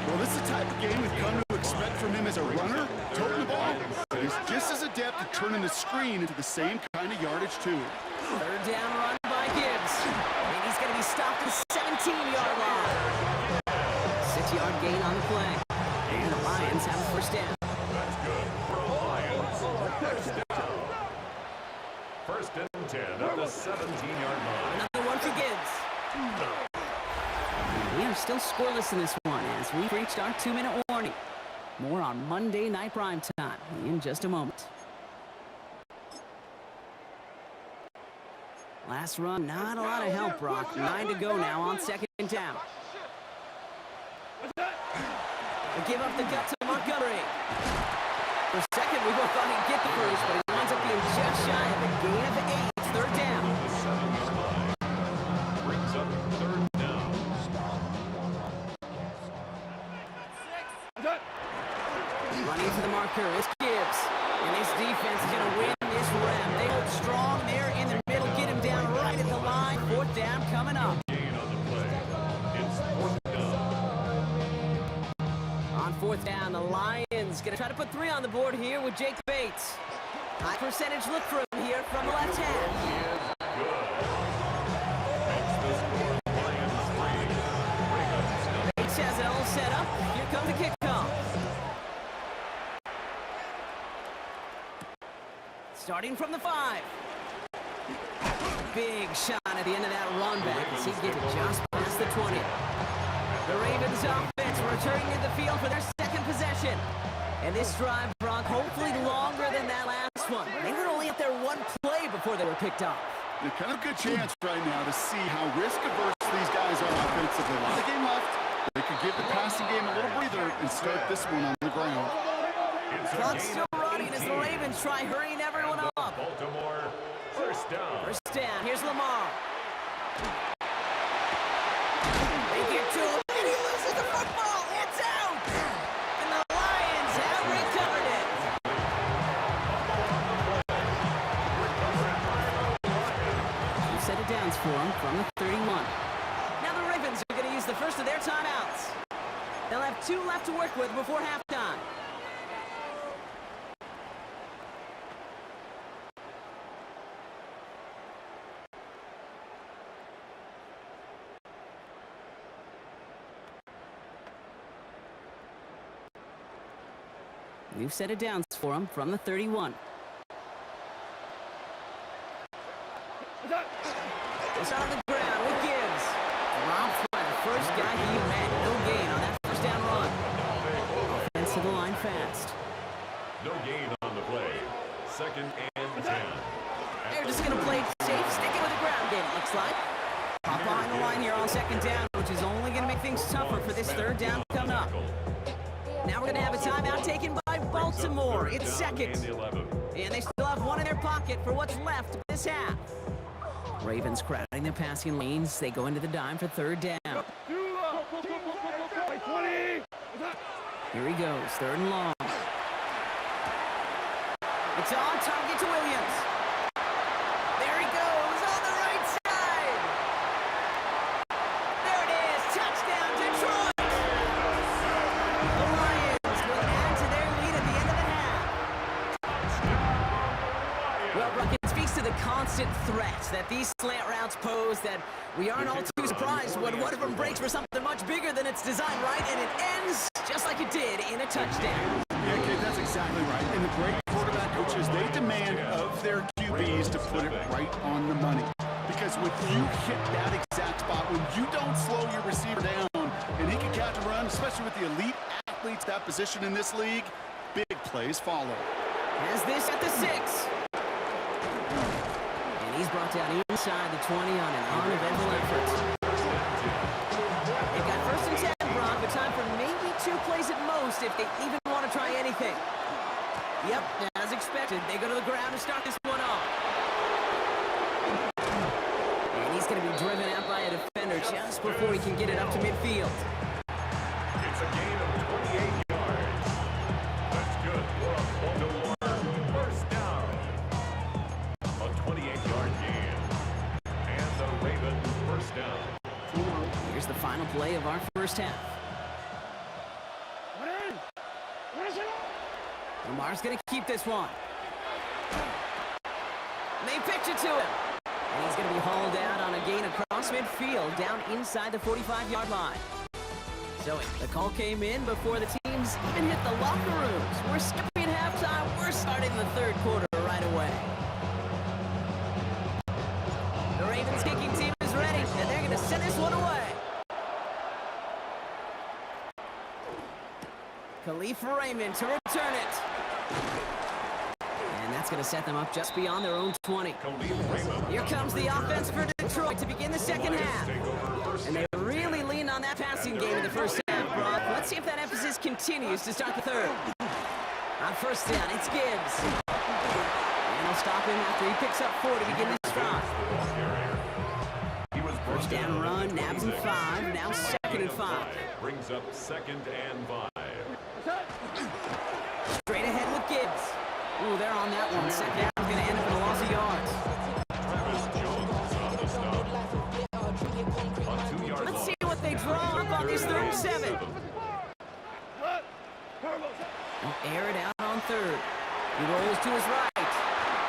Well, this is the type of game we've come to expect from him as a runner, toting the ball. He's just as adept at turning the screen into the same kind of yardage, too. Third down run by Gibbs. And he's going to be stopped at the 17-yard line. 6-yard gain on the play. And the Lions have a first down. That's good for the Lions. Next down. First and 10 at the 17-yard line. Another one for Gibbs. We are still scoreless in this one as we've reached our 2-minute warning. More on Monday Night Primetime in just a moment. Last run, not a lot of help, Brock. 9 to go now on second down. They give up the gut to Montgomery. For a second, we both thought he'd get the first, but he winds up being just shy of a gain of 8. Third down. Brings up third down. Running to the marker, it's Gibbs. And this defense is going to win this round. They hold strong there in the middle, get him down right at the line. Fourth down coming up. Gain on the play. It's fourth down. On fourth down, the Lions going to try to put 3 on the board here with Jake Bates. High percentage look for him here from the left hand. Makes the score Lions 3. Bates has it all set up. Here comes the kickoff. Starting from the 5. Big shot at the end of that run back as he gets it just past the 20. The Ravens offense returning to the field for their second possession. And this drive, Brock, hopefully longer than that last one. They were only up there one play before they were picked off. They're kind of a good chance right now to see how risk-averse these guys are offensively. A lot of game left. They could give the passing game a little breather and start this one on the ground. Clock still running as the Ravens try hurrying everyone up. Baltimore, first down. First down, here's Lamar. They get to him, and he loses the football. It's out! And the Lions have recovered it. Two set of downs for him from the 31. Now the Ravens are going to use the first of their timeouts. They'll have 2 left to work with before halftime. New set of downs for him from the 31. It's on the ground with Gibbs. Dropped by the first guy he had. No gain on that first down run. Offense to the line fast. No gain on the play. Second and 10. They're just going to play safe, sticking with the ground game, it looks like. Hop behind the line here on second down, which is only going to make things tougher for this third down coming up. Now we're going to have a timeout taken by Baltimore. It's second. And they still have one in their pocket for what's left of this half. Ravens crowding their passing lanes. They go into the dime for third down. Here he goes, third and long. It's on target to Williams. There he goes on the right side. There it is, touchdown Detroit. The Lions will add to their lead at the end of the half. Well, Brock, it speaks to the constant threats that these slant routes pose that we aren't all too surprised when one of them breaks for something much bigger than it's designed, right? And it ends just like it did in a touchdown. Yeah, kid, that's exactly right. And the great quarterback coaches, they demand of their QBs to put it right on the money. Because when you hit that exact spot, when you don't slow your receiver down, and he can catch a run, especially with the elite athletes that position in this league, big plays follow. Has this at the 6. And he's brought down inside the 20 on an uneventful effort. They've got 1st and 10, Brock, but time for maybe 2 plays at most if they even want to try anything. Yep, as expected, they go to the ground to start this one off. And he's going to be driven out by a defender just before he can get it up to midfield. It's a gain of 28 yards. That's good for a Baltimore first down. A 28-yard gain. And the Ravens first down. Here's the final play of our first half. Lamar's going to keep this one. They pitch it to him. And he's going to be hauled out on a gain across midfield down inside the 45-yard line. So the call came in before the teams even hit the locker rooms. We're skipping halftime. We're starting the 3rd quarter right away. The Ravens kicking team is ready, and they're going to send this one away. Khalif Raymond to return it. And that's going to set them up just beyond their own 20. Here comes the offense for Detroit to begin the second half. And they really leaned on that passing game in the first half, Brock. Let's see if that emphasis continues to start the 3rd. On first down, it's Gibbs. And they'll stop him after he picks up 4 to begin this drive. First down run, nabs and 5, now 2nd and 5. Brings up 2nd and 5. Straight ahead with Gibbs. Ooh, they're on that one. Second down is going to end up in a loss of yards. Travis Jones on the stop. On 2-yard Let's see what they draw up on this 3rd and 7. They'll air it out on 3rd. He rolls to his right.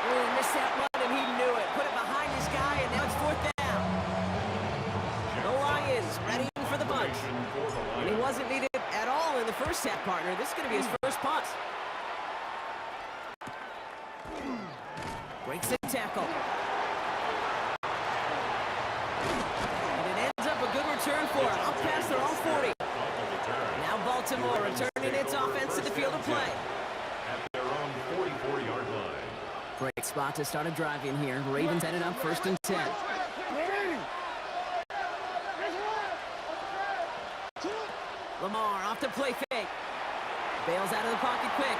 Ooh, missed that run and he knew it. Put it behind his guy and now it's 4th down. The Lions ready for the bunch. And he wasn't needed at all in the first half, partner. This is going to be his first punt. Breaks the tackle. And it ends up a good return for him. Up past their own 40. Now Baltimore returning its offense to the field of play. At their own 44-yard line. Great spot to start a drive in here. Ravens headed up 1st and 10. Lamar off the play fake. Bails out of the pocket quick.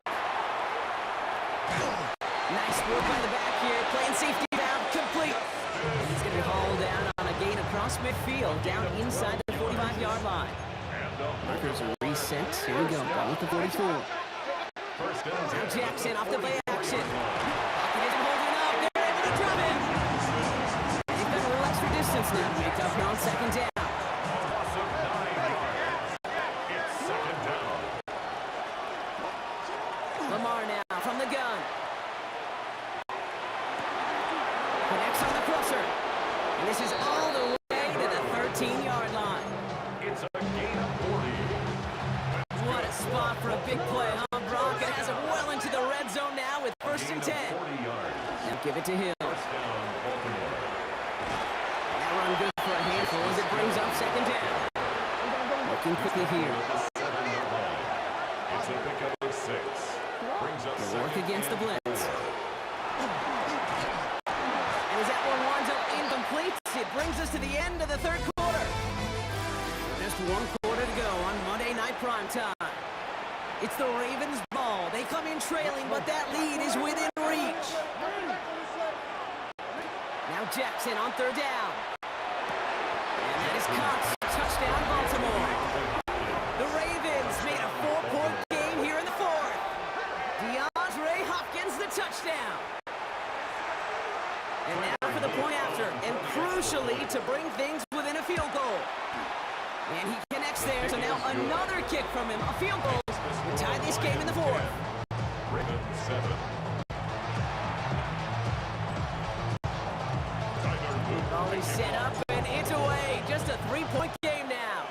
Nice work by the back here. Playing safety down, complete. And he's going to be hauled down on a gain across midfield, down inside the 45-yard line. Markers are reset. Here we go. Ball with the 44. Now Jackson off the play action. Pocket isn't holding up. They're able to drum him. They've got a little extra distance now to make up here on 2nd down. Lamar now from the gun. Connects on the crosser. And this is all the way to the 13-yard line. It's a gain of 40. What a spot for a big play, huh, Brock? It has it well into the red zone now with 1st and 10. 40 yards. Now give it to Hill. First down, Baltimore. That run good for a handful as it brings up 2nd down. Looking quickly here. 7-yard line. It's a pickup of 6. Brings up They'll work against the blitz. And as that one winds up incomplete, it brings us to the end of the 3rd quarter. Just 1 quarter to go on Monday Night Primetime. It's the Ravens' ball. They come in trailing, but that lead is within reach. Now Jackson on 3rd down. And that is caught. Touchdown, Baltimore. The Ravens made a 4-point game here in the 4th. DeAndre Hopkins, the touchdown. And now for the point after, and crucially to bring things within a field goal. And he connects there, so now another kick from him, a field goal, to tie this game in the 4th. Ravens 7. Ball is set up and it's away. Just a 3-point game now.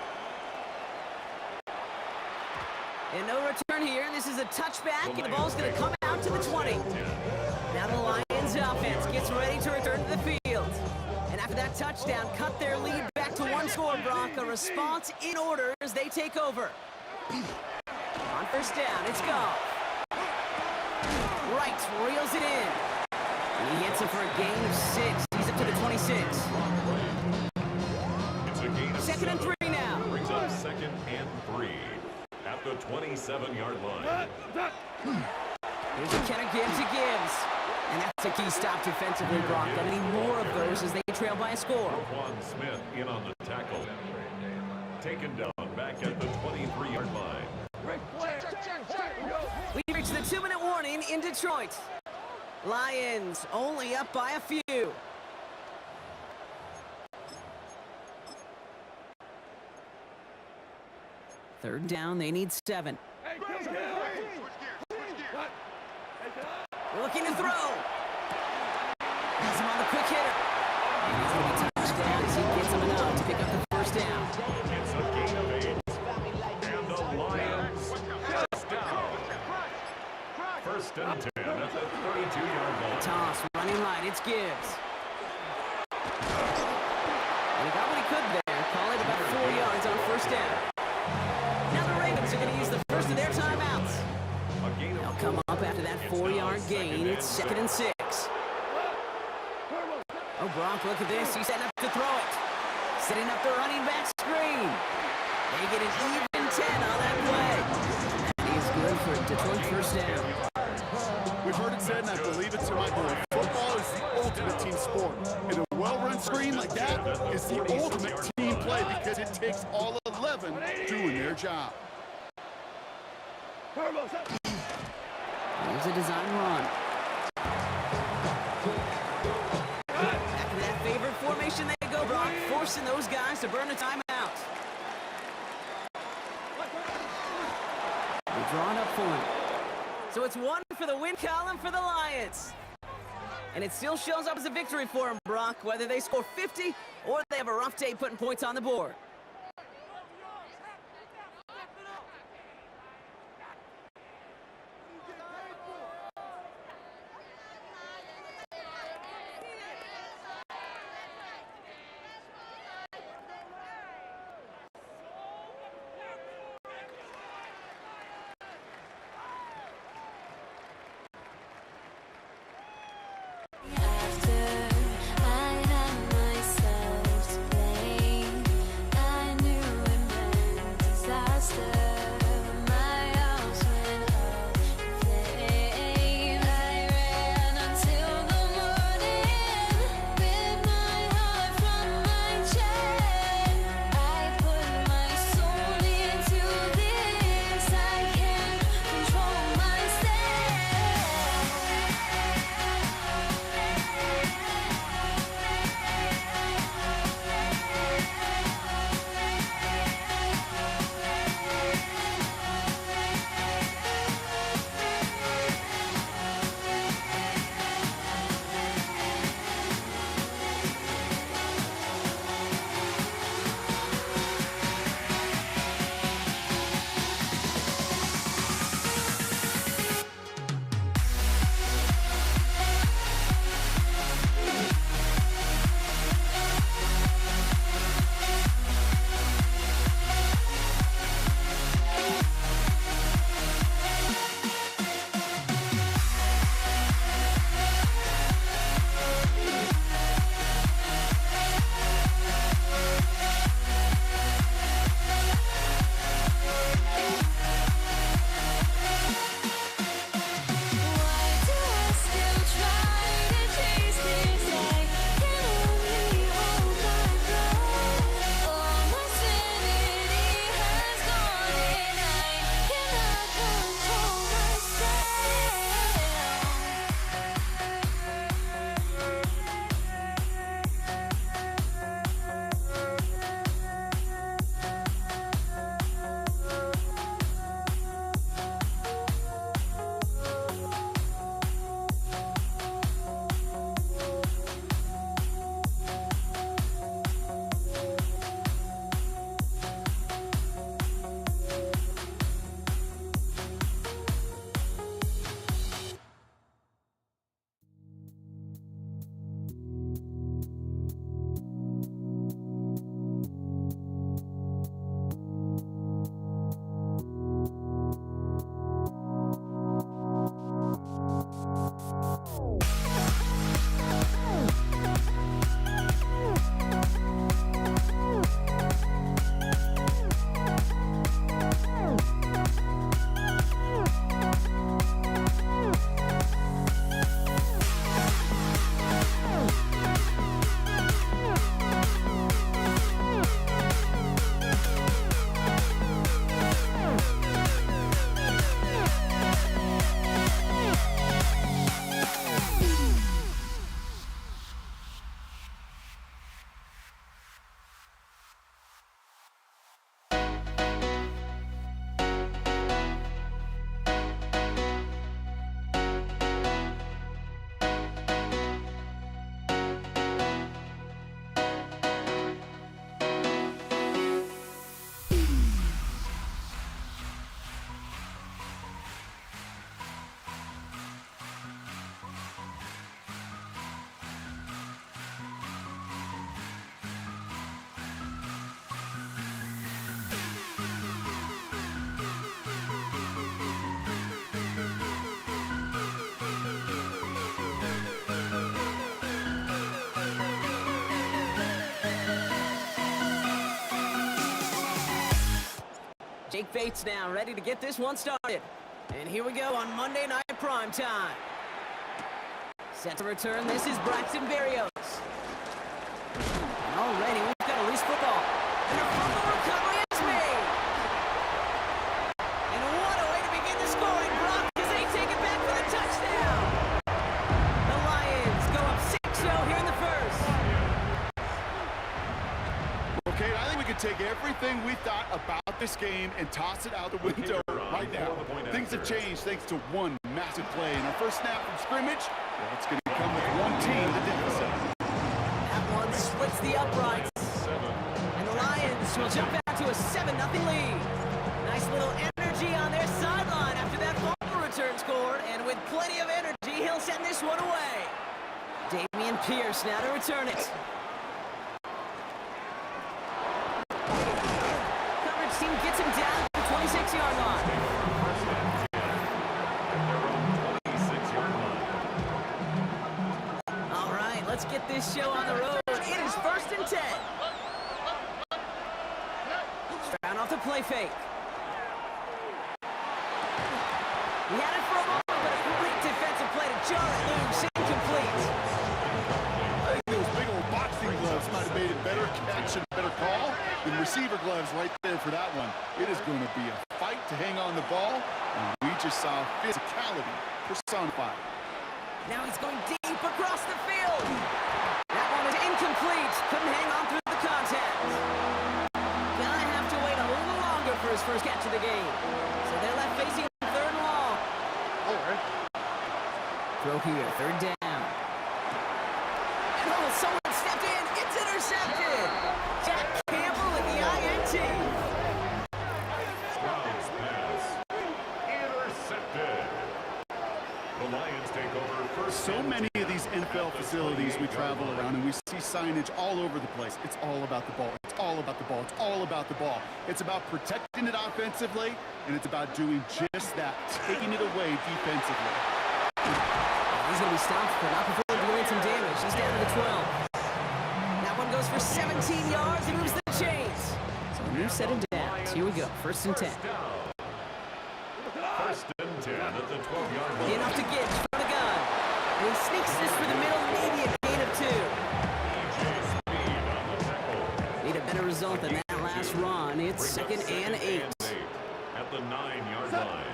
And no return here. This is a touchback, and the ball's going to come out to the 20. Now the Lions offense gets ready to return to the field. And after that touchdown, cut their lead back to 1 score, Brock. A response in order as they take over. On first down, it's Goff. Wright reels it in. And he hits it for a gain of 6. He's up to the 26. It's a gain of 2nd and 3 now. Brings up 2nd and 3 at the 27-yard line. Here's a Kenner gives to Gibbs. And that's a key stop defensively, Brock. They need more of those as they trail by a score. Roquan Smith in on the tackle. Taken down back at the 23-yard line. We reach the 2-minute warning in Detroit. Lions only up by a few. Third down, they need 7. Looking to throw. Has him on the quick hitter. And he's going to be touchdown as he gets him enough to pick up the first down. It's a gain of 8. And the Lions first down. 1st and 10 at the 32-yard line. Toss, running right, it's Gibbs. And he got what he could there. Call it about 4 yards on first down. Now the Ravens are going to use the first of their timeouts. They'll come up after that 4-yard gain. It's 2nd and 6. Oh, Brock, look at this. He's setting up to throw it. Setting up the running back screen. They get an even 10 on that play. That is good for Detroit first down. We've heard it said, and I believe it to my boy, football is the ultimate team sport. And a well-run screen like that is the ultimate team play because it takes all 11 doing their job. Here's a design run. After that favorite formation they go, Brock, forcing those guys to burn a timeout. They draw it up for him. So it's 1 for the win column for the Lions. And it still shows up as a victory for them, Brock, whether they score 50 or they have a rough day putting points on the board. After I have myself to blame, I Bates now ready to get this one started. And here we go on Monday Night Prime Time. Set to return, this is Braxton Berrios. And already we've got a loose football. And a fumble recovery is made. And what a way to begin the scoring, Brock, as they take it back for the touchdown. The Lions go up 6-0 here in the first. Okay, I think we could take everything we thought about this game and toss it out the window right now. Things have changed thanks to one massive play. And our first snap from scrimmage, well, it's going to come with one team, the deficit. That one splits the uprights. And the Lions will jump out to a 7-0 lead. Nice little energy on their sideline after that fumble return scored. And with plenty of energy, he'll send this one away. Damian Pierce now to return it. Coverage team gets him down to the 26-yard line. All right, let's get this show on the road. It is 1st and 10. Stroud off the play fake. He had it for a moment, but a great defensive play to jar it loose. Incomplete. I think those big old boxing gloves might have made it better catch and better call than receiver gloves right there for that one. It is going to be a fight to hang on the ball, and we just saw physicality personified. Now he's going deep across the field. That one is incomplete. Couldn't hang on through the contact. Gonna have to wait a little longer for his first catch of the game. So they're left facing 3rd and long. All right. Throw here, 3rd down. And oh, someone stepped in. It's intercepted. Jack Campbell with the INT. Stroud's pass. Intercepted. The Lions take over first. So many of these NFL facilities we travel around and we see signage all over the place. It's all about the ball. It's all about the ball. It's all about the ball. It's about protecting it offensively, and it's about doing just that, taking it away defensively. He's going to be stopped, but not before doing some damage. He's down to the 12. That one goes for 17 yards and moves the chains. So new set and downs. Here we go, 1st and 10. 1st and 10 at the 12-yard line. In off to Gibbs from the gun. And he sneaks this for the middle, maybe a gain of 2. Speed on the tackle. Need a better result than that last run. It's 2nd and 8. At the 9-yard line.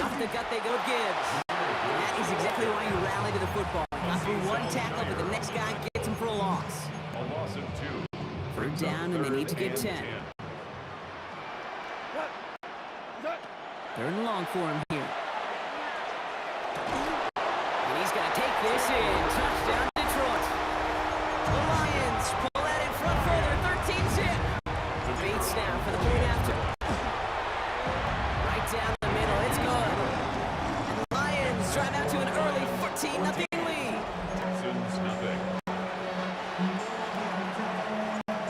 Off the gut they go, Gibbs. And that is exactly why you rally to the football. Got through one tackle, but the next guy gets him for a loss. A loss of 2. 3rd down, and they need to get 10. 3rd and long for him here. And he's going to take this in. Touchdown, Detroit. The Lions pull that in front further, 13-zip. Bates now for the point after. Right down the middle, it's good. And the Lions drive out to an early 14-0 lead. Texans nothing.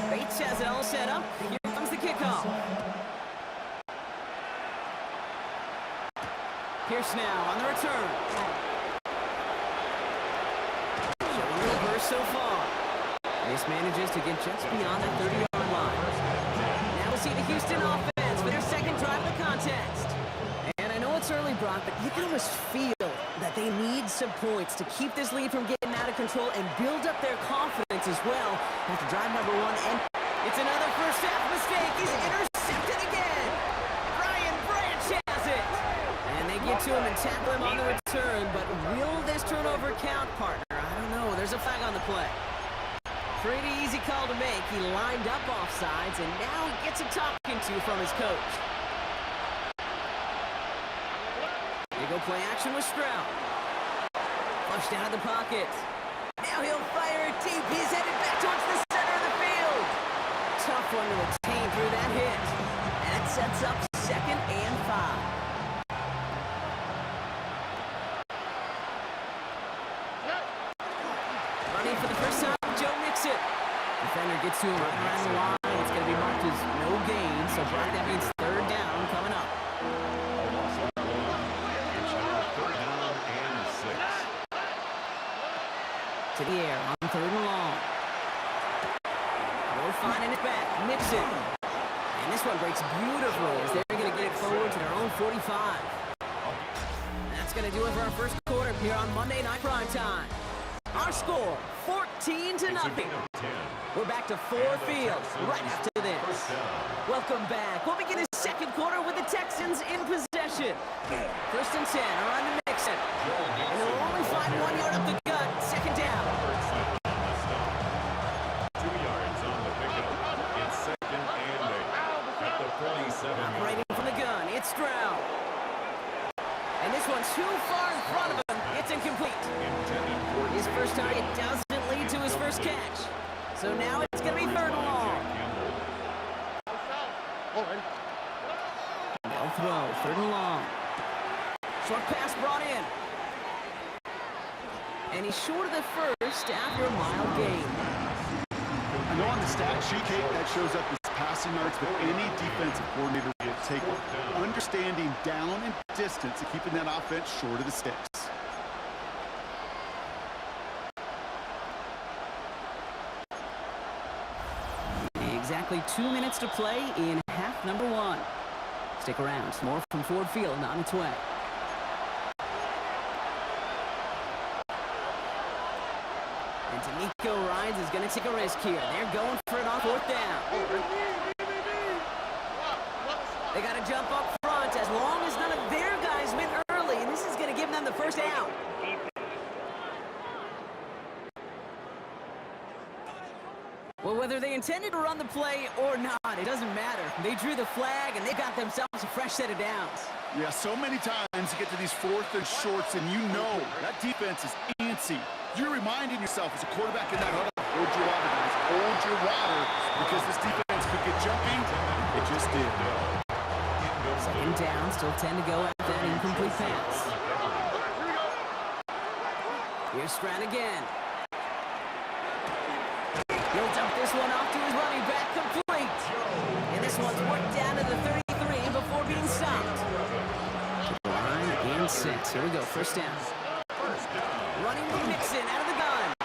Bates has it all set up. Here comes the kickoff. Pierce now on the return. Showing a little burst so far. This manages to get just beyond that 30-yard line. Now we'll see the Houston offense for their 2nd drive of the contest. And I know it's early, Brock, but you can almost feel that they need some points to keep this lead from getting out of control and build up their confidence as well after drive number 1. And it's another first half mistake. He's intercepted again. Brian Branch has it. And they get to him and tackle him on the return, but will this turnover count, partner? I don't know. There's a flag on the play. Pretty easy call to make. He lined up offsides, and now he gets a talking to from his coach. They go play action with Stroud. Flushed out of the pocket. Now he'll fire it deep. He's headed back towards the center of the field. Tough one to attain through that hit. And it sets up 2nd and 5. Running for the first time, Joe Mixon. Defender gets to him right around the line. It's going to be marked as no gain. So, Brock, that means 3rd down coming up. A loss of 1. It's now 3rd down and 6. To the air on 3rd and long. We're finding it back. Mixon. And this one breaks beautifully as they're going to forward to their own 45. That's going to do it for our first quarter here on Monday Night Primetime. Our score, 14-0. We're back to Ford Field right after this. Welcome back. We'll begin the second quarter with the Texans in possession. First and 10 around the Mixon. And they'll only find 1 yard up the gut. Second down. 2 yards on the pickup. It's second and 8 at the 47. Operating from the gun, it's Stroud. And this one's too far in front of him. It's incomplete. His first target doesn't lead to his first catch. So now it's going to be third and long. They'll throw, third and long. Short pass brought in. And he's short of the first after a mild gain. I know on the stat sheet, Kate, that shows up as passing yards, but any defensive coordinator will take understanding down and distance and keeping that offense short of the sticks. Exactly 2 minutes to play in half number 1. Stick around. More from Ford Field on its way. And D'Amico Ryans is going to take a risk here. They're going for it on fourth down. They got to jump up front as long as none of their guys win early, and this is going to give them the first down. Well, whether they intended to run the play or not, it doesn't matter. They drew the flag, and they got themselves a fresh set of downs. Yeah, so many times you get to these fourth and shorts, and you know that defense is antsy. You're reminding yourself as a quarterback in that huddle, hold your water, guys. Hold your water, because this defense could get jumping. It just did. Second down, still 10 to go after that incomplete pass. Here's Stroud again. He'll dump this one off to his running back, complete. And this one's worked down to the 33 before being stopped. To the line and 6. Here we go, first down. Running with Mixon out of the gun.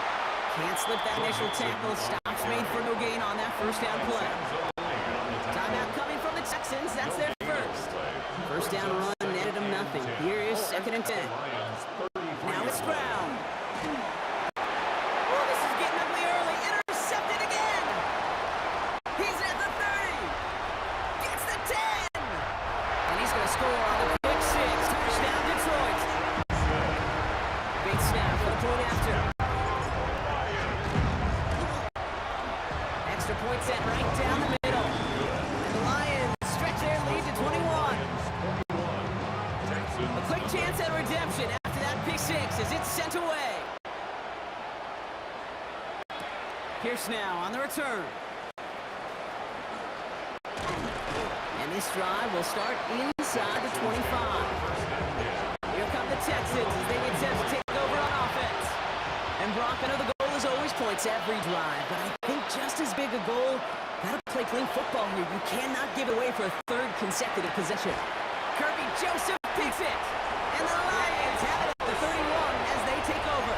Can't slip that initial tackle. Stops made for no gain on that first down play. Timeout coming from the Texans. That's their first. First down run netted them nothing. Here is second and 10. Now it's Stroud. Oh, this is getting ugly early. Intercepted again. He's at the 30. Gets the 10. And he's going to score on the pick 6. Touchdown Detroit. Big snap for the point after. Extra point set right down the middle. And the Lions stretch their lead to 21. A quick chance at redemption after that pick 6 as it's sent away. Pierce now on the return. And this drive will start inside the 25. Here come the Texans as they get set to take over on offense. And Brock, I know the goal is always points every drive, but I think just as big a goal, gotta play clean football here. You cannot give it away for a third consecutive possession. Kirby Joseph picks it. And the Lions have it at the 31 as they take over.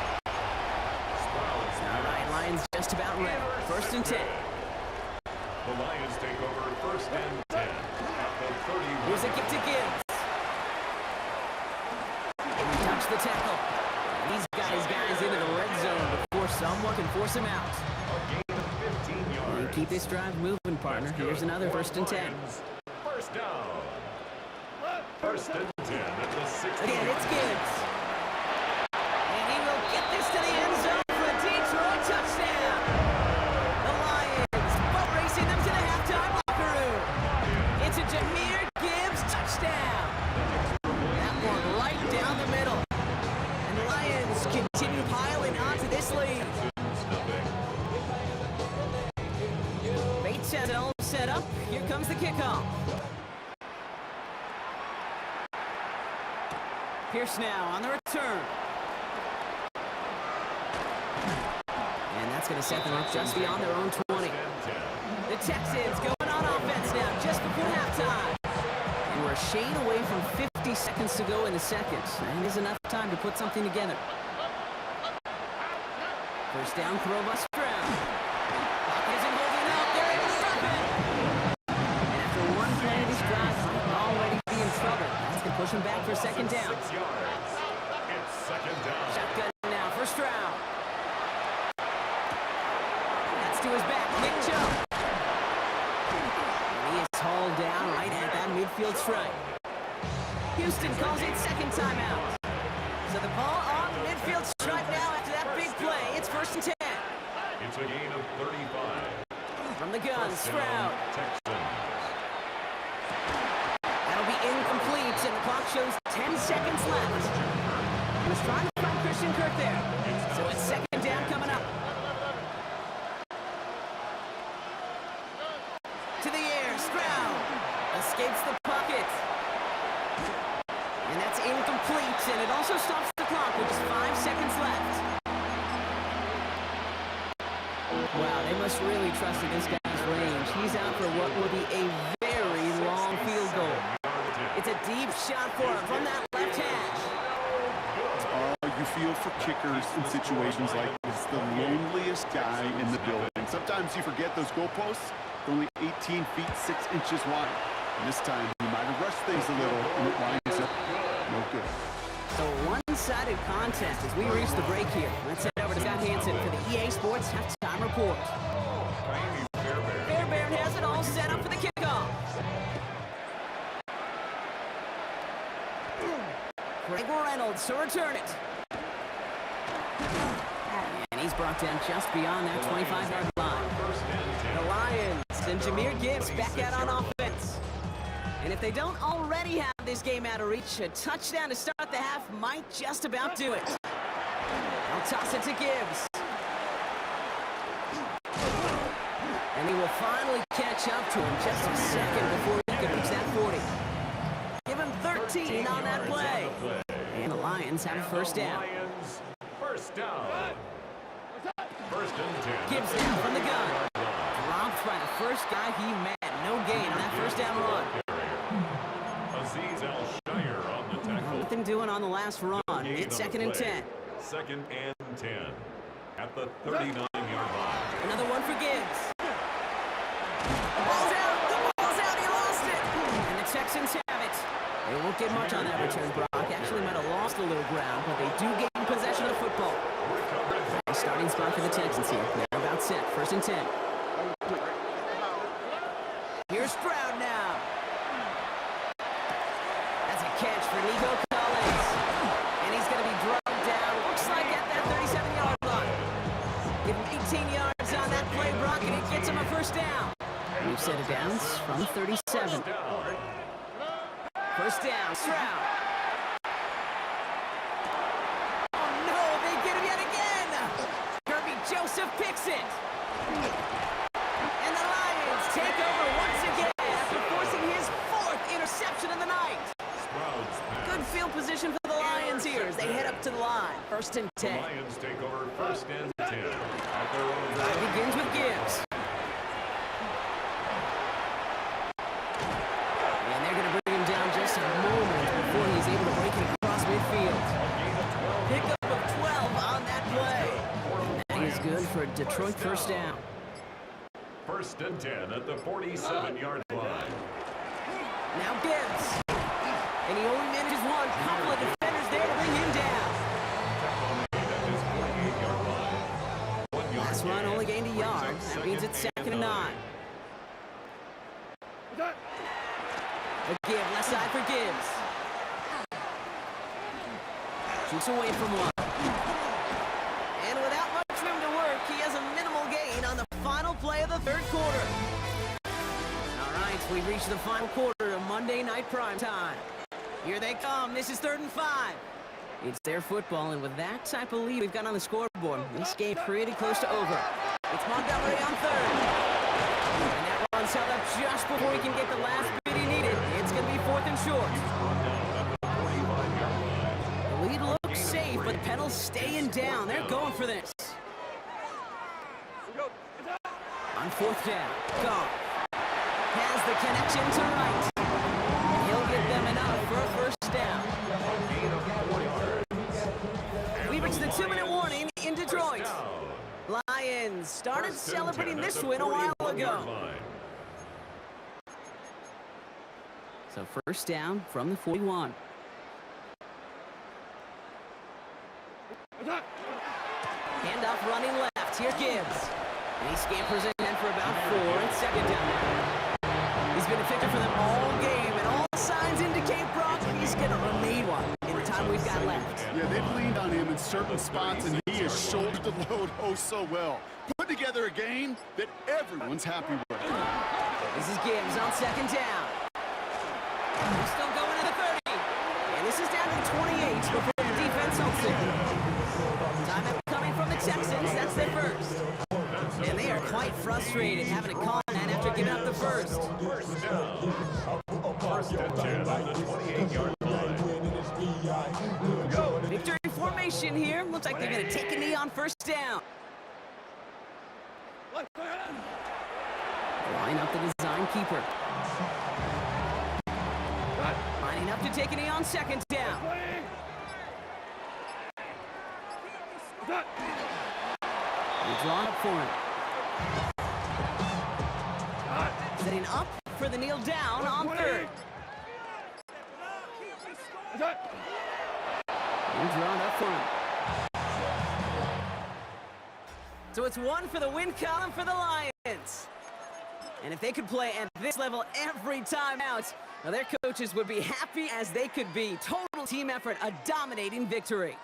All right, Lions just about ready. First and 10. The Lions take over first and 10 at the 31. Here's a kick to Gibbs. And he touched the tackle. And he's got his guys into the red zone before someone can force him out. A gain of 15 yards. And keep this drive moving, partner. Here's another first and 10. First down. First and 10 at the 60. Again, it's Gibbs. And he will get this to the end zone for a Detroit touchdown. The Lions boat racing them to the halftime locker room. It's a Jahmyr Gibbs touchdown. That one right down the middle. And the Lions continue piling onto this lead. Bates has it all set up. Here comes the kickoff. Pierce now on the return. And that's going to set them up just beyond their own 20. The Texans going on offense now just before halftime. And we're a shade away from 50 seconds to go in the second. And there's enough time to put something together. First down throw by Stroud. Isn't holding up. They're able to stop it. And after one play of this drive, might already be motion back for second down. 6 yards. It's second down. Shotgun now for Stroud. That's to his back. Nick Chubb. And he is hauled down right at that midfield stripe. Houston calls it second timeout. So the ball on the midfield stripe now after that big play. It's first and 10. It's a gain of 35. From the gun, Stroud. Texans. That'll be incomplete, and the clock shows 10 seconds left. He was trying to find Christian Kirk there. So it's second down coming up. To the air, Stroud escapes the pocket. And that's incomplete, and it also stops the clock with just 5 seconds left. Wow, they must really trust in this guy's range. He's out for what will be a very long field goal. It's a deep shot for him from that left hash. You feel for kickers in situations like this, the loneliest guy in the building. Sometimes you forget those goalposts, they're only 18 feet 6 inches wide. And this time, he might have rushed things a little, and it winds up no good. So one-sided contest as we reach the break here. Let's head over to Scott Hansen for the EA Sports Halftime Report. Fairbairn has it all set up for the kickoff. Craig Reynolds to return it. And he's brought down just beyond that 25-yard line. The Lions and Jahmyr Gibbs back out on offense. And if they don't already have this game out of reach, a touchdown to start the half might just about do it. I'll toss it to Gibbs. And he will finally catch up to him just a second before he can reach that 40. Give him 13 on that play. And the Lions have a first down. Lions, first down. First and 10. Gibbs down from the gun. Dropped by the first guy he met. No gain on that first down run. Azeez Al-Shire on the tackle. Nothing doing on the last run. It's second and 10. Second and 10. At the 39-yard line. Another one for Gibbs. The ball's out. The ball's out. He lost it. And the Texans have it. They won't get much on that return, Brock. Actually might have lost a little ground, but they do gain possession of the football. The starting spot for the Texans here. They're about set. First and 10. Here's Stroud now. That's a catch for Nico Collins. And he's going to be drugged down. Looks like at that 37-yard line. Give him 18 yards on that play, Brock, and it gets him a first down. We've set it down from 37. First down, Stroud. Oh, no, they get him yet again. Kirby Joseph picks it. And the Lions take over once again after forcing his 4th interception of the night. Good field position for the Lions here as they head up to the line. First and 10. The Lions take over first and 10. At their own Drive begins with Gibbs. And they're going to bring him down just a moment before he's able to break it across midfield. Pickup of 12 on that play. And that is good for a Detroit first down. First and 10 at the 47-yard line. Now Gibbs. And he only manages one. Couple of defenders there to bring him down. Last run only gained a yard. That means it's second and 9. Again, left side for Gibbs. Shoots away from one. And without much room to work, he has a minimal gain on the final play of the third quarter. All right, we've reached the final quarter of Monday Night Prime Time. Here they come. This is 3rd and 5. It's their football, and with that type of lead we've got on the scoreboard, this game pretty close to over. It's Montgomery on 3rd. And that run's held up just before he can get the last bit he needed. It's going to be 4th and short. The lead looks safe, but the Pedals staying down. They're going for this. On 4th down, Goff has the connection to right. He'll get them enough for a first down. We reached the 2-minute warning in Detroit. Lions started celebrating this win a while ago. So first down from the 41. Handoff running left. Here Gibbs. And he scampers in for about 4. It's second down now. He's been effective for them all game, and all signs indicate, Brock, he's going to remain one in the time we've got left. Yeah, they've leaned on him in certain spots, and he has shouldered the load oh so well. Put together a game that everyone's happy with. This is Gibbs on second down. They're still going to the 30. And this is down to 28 before the defense holds it. Time coming from the Texans. That's their first. And they are quite frustrated having to call that after giving up the first. First down. First and 10 on the 28-yard line. Victory formation here. Looks like they're going to take a knee on first down. Line up the design keeper. Lining up to take a knee on second down. He's drawn up for him. Setting up for the kneel down on third. He's drawn up for him. So it's 1 for the win column for the Lions. And if they could play at this level every time out, now their coaches would be happy as they could be. Total team effort, a dominating victory.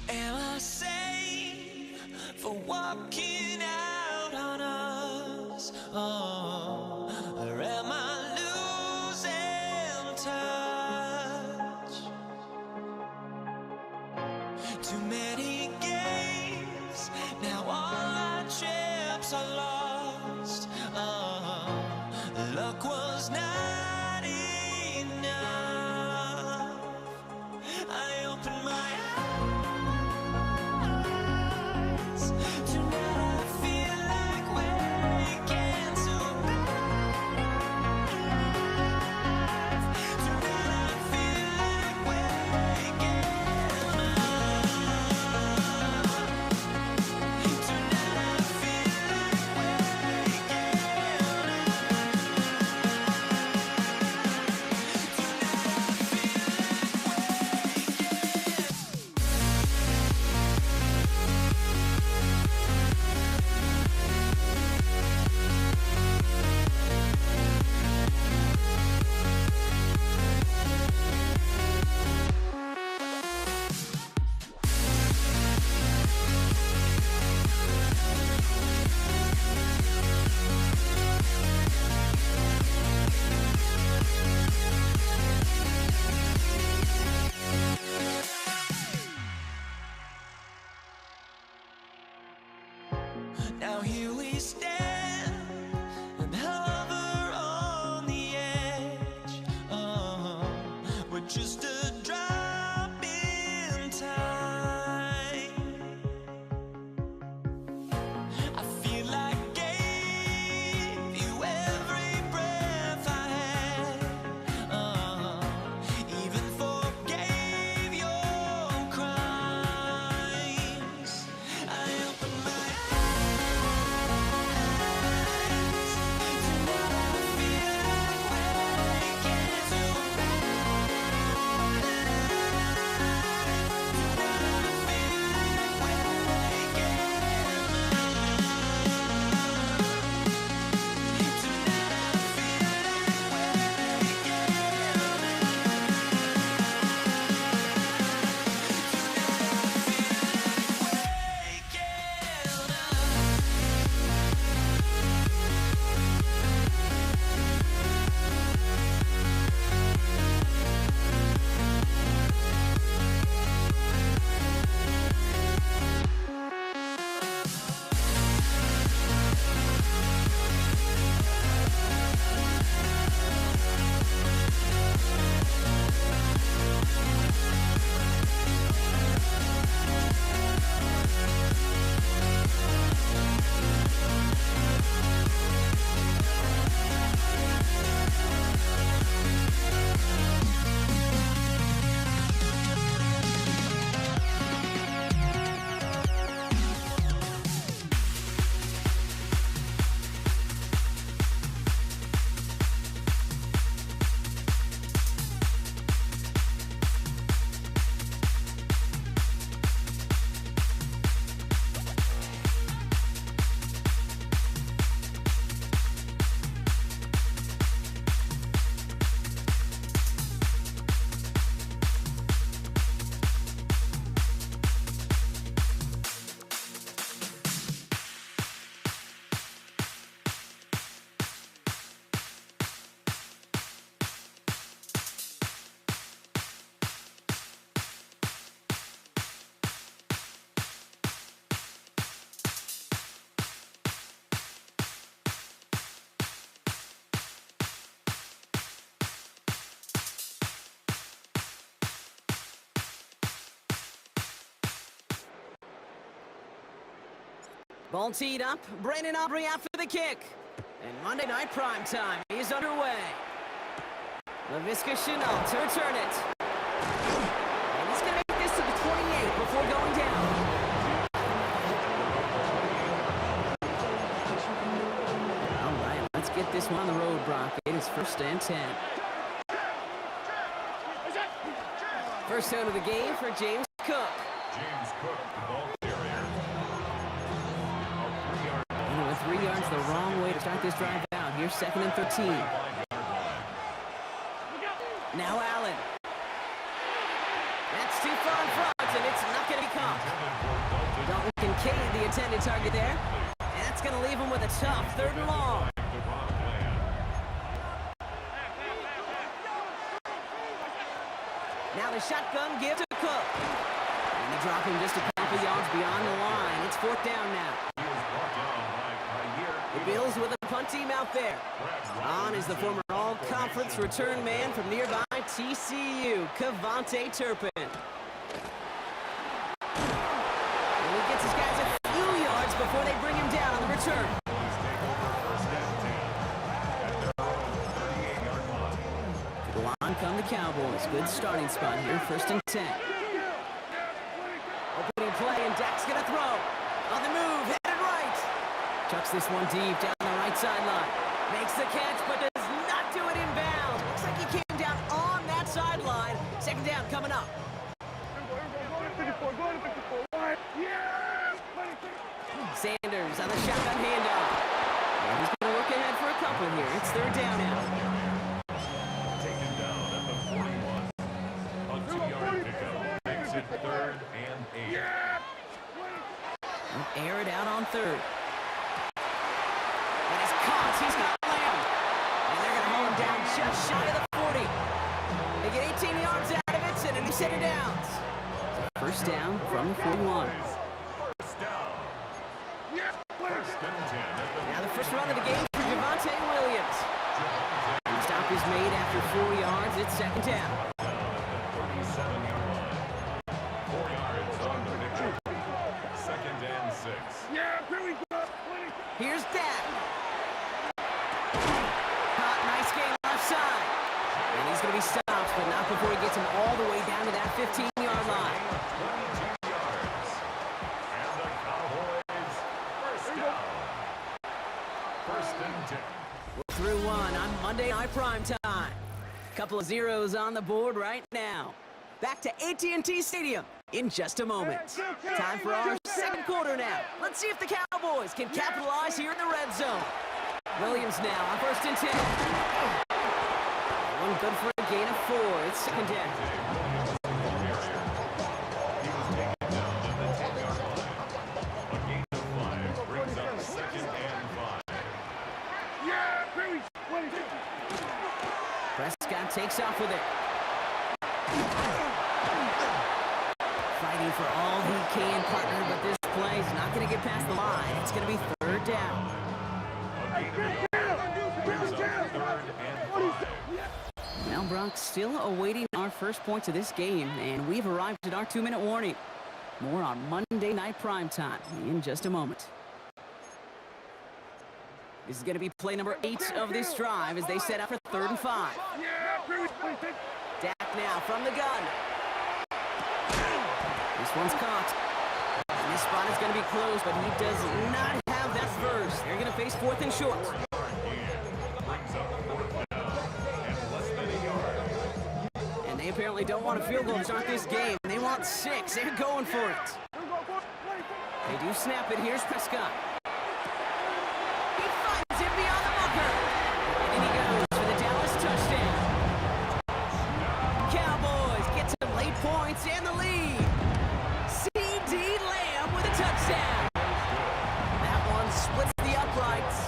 Am I safe for walking out on us? Oh, or am I losing touch? Too many games, now all our chips are lost. Oh, luck was not enough. I opened my eyes to now Ball teed up. Brandon Aubrey after the kick. And Monday Night Primetime is underway. Laviska Shenault to return it. And he's going to make this to the 28 before going down. All right, let's get this one on the road, Brock. It is 1st and 10. First out of the game for James Cook. James Cook, the ball carrier. With 3 yards, the wrong way to start this drive out. Here's 2nd and 13. Now Allen. That's too far in front, and it's not going to be caught. Dalton Kincaid, the intended target there. And that's going to leave him with a tough 3rd and long. Now the shotgun give to Cook. And they drop him just a couple yards beyond the line. It's 4th down now. The Bills with a punt team out there. On is the former all-conference return man from nearby TCU, Kevontae Turpin. And he gets his guys a few yards before they bring him down on the return. To the line come the Cowboys. Good starting spot here, 1st and 10. Opening play, and Dak's going to throw. On the move, headed right. Chucks this one deep down the right sideline. Makes the catch, but does not do it inbounds. Looks like he came down on that sideline. 2nd down coming up. Sanders on the shotgun handoff. And he's going to look ahead for a couple here. It's 3rd down now. Taken down at the 41. A 2-yard pickup makes it 3rd and 8. Air it out on 3rd. And it's caught. He's got Lamb. And they're going to hold him down just shy of the 40. They get 18 yards out of it, and a new set of downs. 1st down from the 41. First down. 1st and 10. Now the first run of the game for Javonte Williams. And the stop is made after 4 yards. It's 2nd down. 37-yard line. 4 yards on the picture. 2nd and 6. Here's Dak. Caught, nice game left side. And he's going to be stopped, but not before he gets him all the way down to that 15-yard line. 22 yards. And the Cowboys, first down. 1st and 10. We're through one on Monday Night Primetime. Couple of zeros on the board right now. Back to AT&T Stadium in just a moment. Time for our 2nd quarter now. Let's see if the Cowboys can capitalize here in the red zone. Williams now on 1st and 10. One good for a gain of 4. It's 2nd down. He was taken down at the 10-yard line. A gain of 5 brings up 2nd and 5. Prescott takes off with it. Fighting for all he can, partner, but this play is not going to get past the line. It's going to be 3rd down. A gain of 5 brings up 3rd and 5. Now, Brock, still awaiting our first points of this game, and we've arrived at our 2-minute warning. More on Monday Night Primetime in just a moment. This is going to be play number 8 of this drive as they set up for 3rd and 5. Dak now from the gun. This one's caught. And this spot is going to be closed, but he does not have that first. They're going to face 4th and short. And they apparently don't want a field goal to start this game. They want 6. They're going for it. They do snap it. Here's Prescott. He finds him beyond the bunker. And he goes for the Dallas touchdown. Cowboys get some late points and the lead. C.D. Lamb with a touchdown. That one splits the uprights.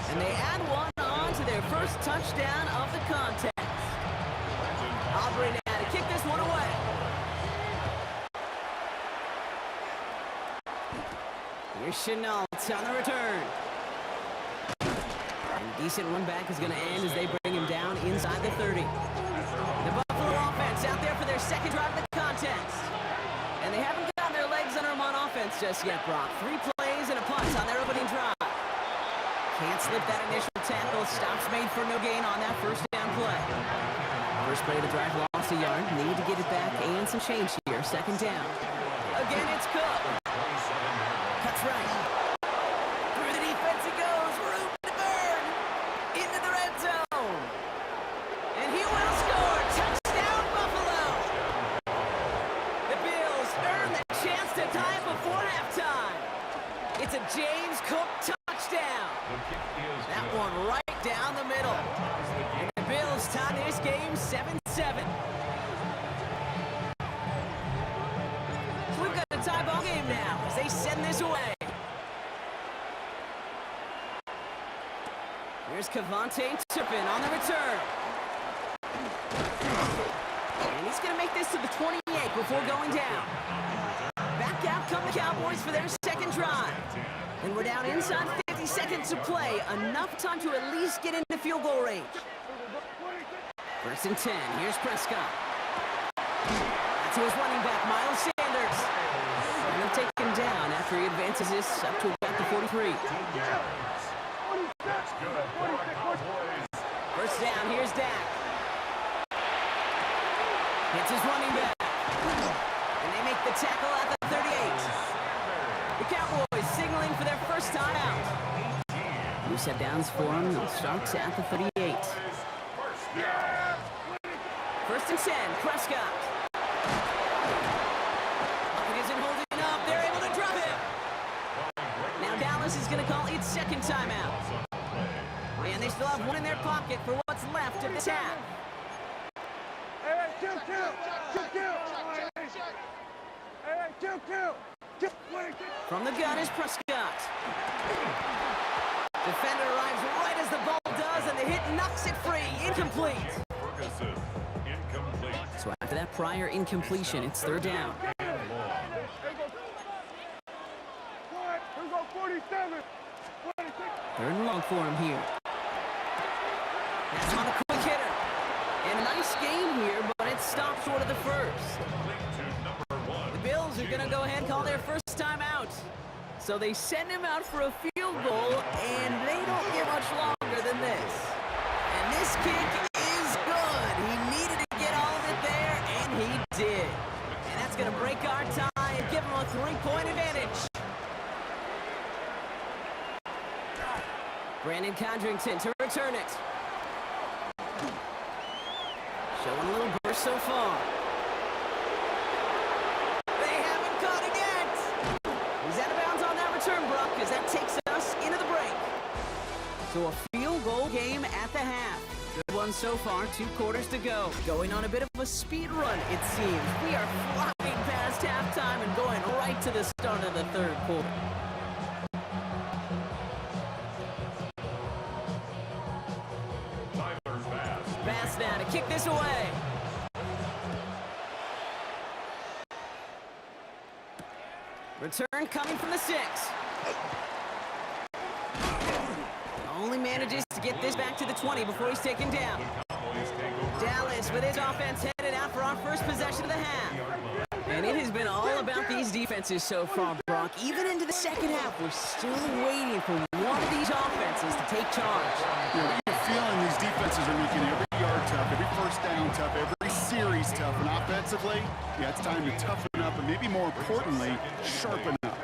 And they add one on to their first touchdown of the contest. Aubrey now to kick this one away. Here's Shenault on the return. And decent run back is going to end as they bring him down inside the 30. The Buffalo offense out there for their 2nd drive of the contest. And they haven't gotten their legs under them on offense just yet, Brock. 3 plays and a punt. yards on their opening drive. Can't slip that initial tackle. Stops made for no gain on that first down play. First play of the drive lost a yard. Need to get it back and some change here. Second down. Again, it's Cook. Cuts right. Through the defense it goes. Room to burn. Into the red zone. And he will score. Touchdown, Buffalo. The Bills earn the chance to tie before halftime. It's a James Cook touchdown. That one right down the middle. And the Bills tie this game 7-7. So we've got a tie ball game now as they send this away. Here's Kevontae Turpin on the return. And he's going to make this to the 28 before going down. Back out come the Cowboys for their second drive. And we're down inside 50 seconds to play. Enough time to at least get into field goal range. First and 10. Here's Prescott. That's his running back, Miles Sanders. And they'll take him down after he advances this up to about the 43. First down, here's Dak. Hits his running back. And they make the tackle at the 38. The Cowboys signaling for their first time out. New set downs for them. They'll start at the 38. First and 10, Prescott. It isn't holding up. They're able to drop him. Now Dallas is going to call its second timeout. And they still have one in their pocket for what's left of this half. From the gun is Prescott. Defender arrives right as the ball does, and the hit knocks it free. Incomplete. So after that prior incompletion, it's third down. Third and long for him here. That's on a quick hitter. And a nice game here, but it stopped short of the first. The Bills are going to go ahead and call their first time out. So they send him out for a field goal, and they don't get much longer than this. And this kick is good. He needed to get all of it there, and he did. And that's going to break our tie and give him a 3-point advantage. Brandon Condrington to return it. Showing a little burst so far. They haven't caught it yet. He's out of bounds on that return, Brock, because that takes us into the break. So a field goal game at the half. Good one so far, 2 quarters to go. Going on a bit of a speed run, it seems. We are flying past halftime and going right to the start of the third quarter. Bass now to kick this away. Return coming from the 6. Only manages to get this back to the 20 before he's taken down. Dallas with his offense headed out for our first possession of the half. And it has been all about these defenses so far, Brock. Even into the second half, we're still waiting for one of these offenses to take charge. You know, you're feeling these defenses are making every yard tough, every first down tough, every series tough. And offensively, yeah, it's time to toughen up and maybe more importantly, sharpen up.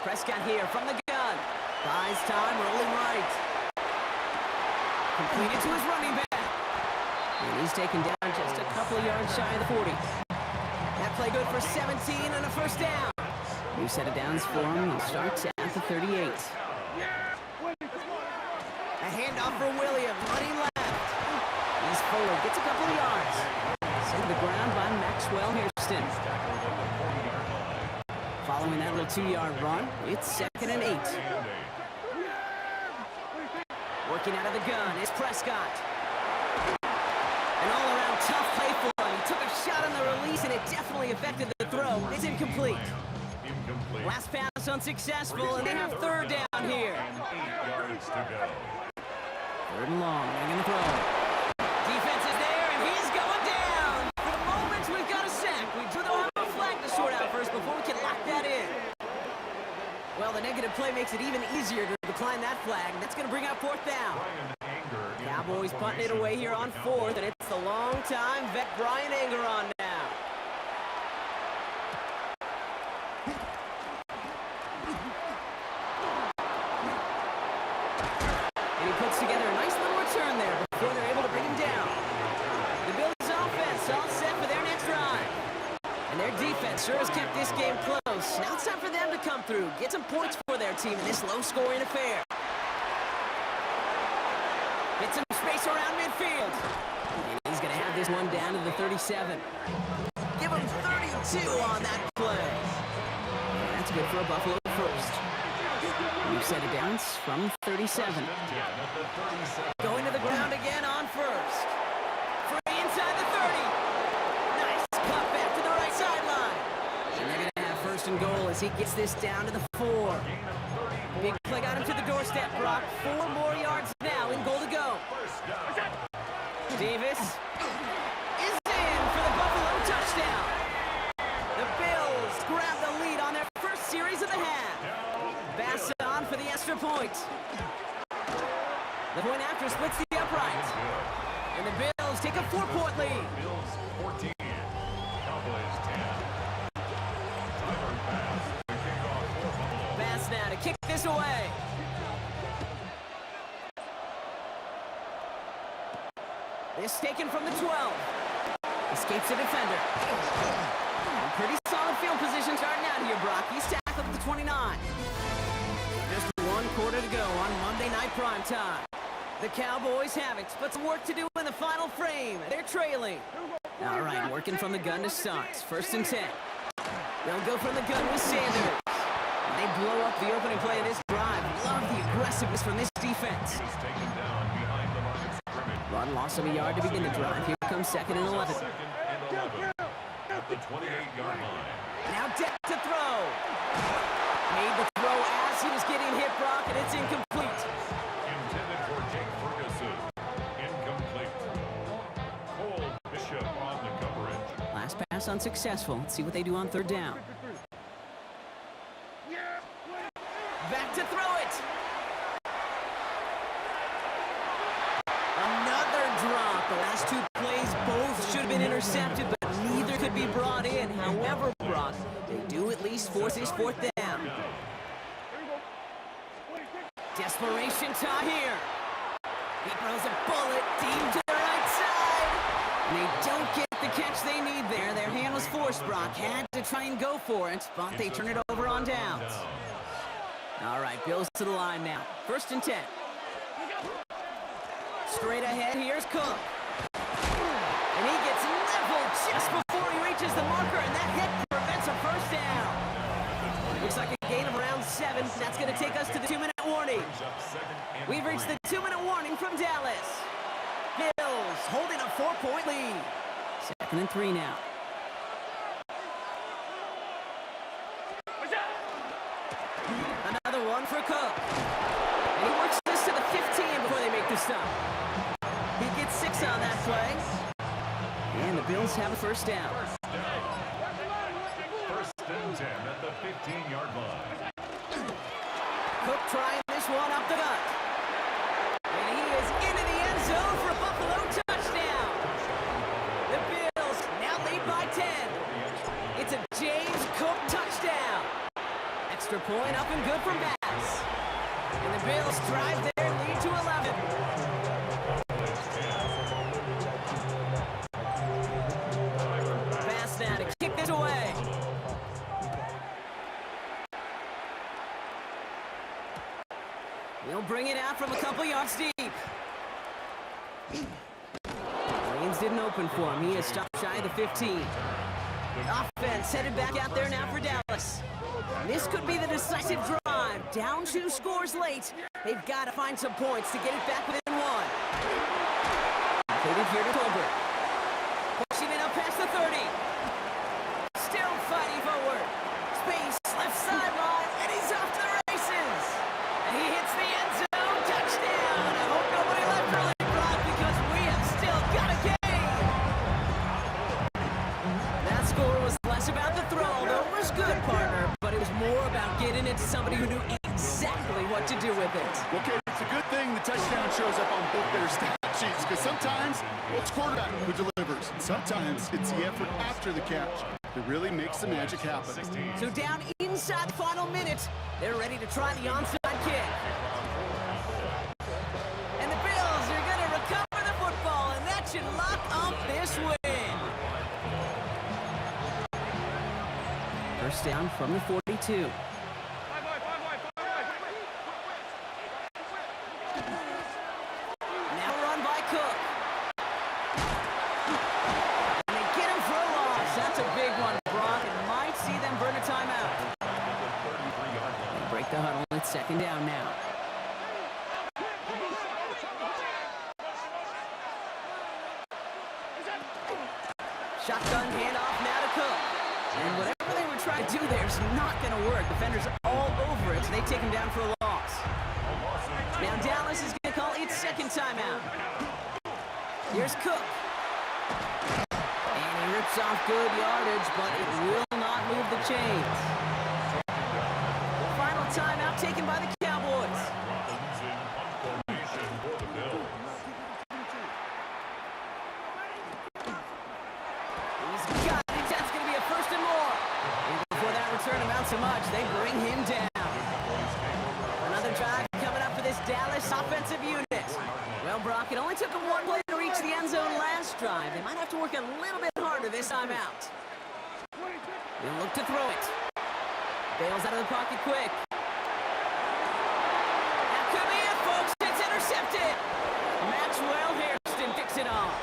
Prescott here from the gun. Buys time, rolling right. Completed to his running back. And he's taken down just a couple of yards shy of the 40. That play good for 17 and a first down. New set of downs for him. He starts at the 38. A handoff for Williams, running left. He's forward, gets a couple of yards. Sent to the ground by Maxwell Hairston. Following that little 2-yard run, it's second and 8. Working out of the gun is Prescott. An all-around tough play for him. He took a shot on the release, and it definitely affected the throw. It's incomplete. Last pass unsuccessful, and they have third down here. 3rd and long, they're going to throw. Defense is there, and he's going down. For the moment, we've got a sack. We do have a flag to sort out first before we can lock that in. play makes it even easier to decline that flag. That's going to bring up fourth down. Cowboys punting it away here on fourth, and it's the long-time vet Bryan Anger on now. And he puts together a nice little return there before they're able to bring him down. The Bills' offense all set for their next drive. And their defense sure has kept this game close. Now it's time for them to come through, get some points for their team in this low-scoring affair. Get some space around midfield. And he's going to have this one down to the 37. Give him 32 on that play. And that's good for a Buffalo first. New set of downs from 37. Going to the ground again on first. Free inside the 30. Nice cut back to the right sideline. And they're going to have first and goal as he gets this down to the 4. Big play got him to the doorstep, Brock. 4 more yards now in goal to go. Davis is in for the Buffalo touchdown. The Bills grab the lead on their first series of the half. Bass on for the extra point. The point after splits the upright. And the Bills take a 4-point lead. Bills 14, Cowboys 10. Tyler Bass to kick off for Buffalo. Bass now to kick this away. This taken from the 12. Escapes the defender. Pretty solid field position starting out here, Brock. He's tackled at the 29. Just 1 quarter to go on Monday Night Primetime. The Cowboys have it, but some work to do in the final frame. They're trailing. All right, working from the gun to start. First and 10. They'll go from the gun with Sanders. They blow up the opening play of this drive. Love the aggressiveness from this defense. He's taken down behind the line of scrimmage. Run loss of a yard to begin the drive. Here comes 2nd and 11. Second and 11 at the 28-yard line. Now Deck to throw. Made the throw as he was getting hit, Brock, and it's incomplete. Intended for Jake Ferguson. Incomplete. Cole Bishop on the coverage. Last pass unsuccessful. Let's see what they do on 3rd down. Back to throw it. Another drop. The last 2 plays both should have been intercepted, but neither could be brought in. However, Brock, they do at least force his 4th down. Desperation tie here. He throws a bullet deep to the right side. And they don't get the catch they need there. Their hand was forced, Brock. Had to try and go for it, but they turn it over on downs. All right, Bills to the line now. 1st and 10. Straight ahead, here's Cook. And he gets leveled just before he reaches the marker, and that hit prevents a first down. Looks like a gain of around 7. That's going to take us to the 2-minute warning. We've reached the 2-minute warning from Dallas. Bills holding a 4-point lead. 2nd and 3 now. Another one for Cook. And he works this to the 15 before they make the stop. He gets 6 on that play. And the Bills have a first down. First and 10 at the 15-yard line. Cook trying this one up the gut. And he is into the end zone for a Buffalo touchdown. The Bills now lead by 10. It's a James Cook touchdown. Extra point up and good from Bass. And the Bills drive their lead to 11. Bass now to kick this away. He'll bring it out from a couple yards deep. Lanes didn't open for him. He is stopped shy of the 15. Offense headed back out there now for Dallas. This could be the decisive drive. Down 2 scores late. They've got to find some points to get it back within 1. Completed here to Colbert. Pushing it up past the 30. Still fighting forward. Space, left sideline, and he's off to the races. And he hits the end zone. Touchdown. I hope nobody left early, Brock, because we have still got a game. That score was less about the throw, although it was good, partner, but it was more about getting it to somebody who knew exactly what to do with it. Okay, it's a good thing the touchdown shows up on both their stat sheets, because sometimes it's quarterback who delivers, and sometimes it's the effort after the catch that really makes the magic happen. So down inside the final minute, they're ready to try the onside kick. And the Bills are going to recover the football, and that should lock up this win. First down from the 42. Now run by Cook. And they get him for a loss. That's a big one, Brock. It might see them burn a timeout. They break the huddle. It's second down now. Shotgun handoff now to Cook. And whatever they were trying to do there is not going to work. Defenders all over it, so they take him down for a loss. Now Dallas is going to call its second timeout. Here's Cook. And he rips off good yardage, but it will not move the chains. Final timeout taken by the Cowboys. He's got it. That's going to be a first and more. And before that return amounts to much, they bring him down. Another drive coming up for this Dallas offensive unit. Well, Brock, it only took them one play to reach the end zone last drive. They might have to work a little bit harder this time out. They'll look to throw it. Bails out of the pocket quick. That could be it, folks. It's intercepted. Maxwell Hairston picks it off.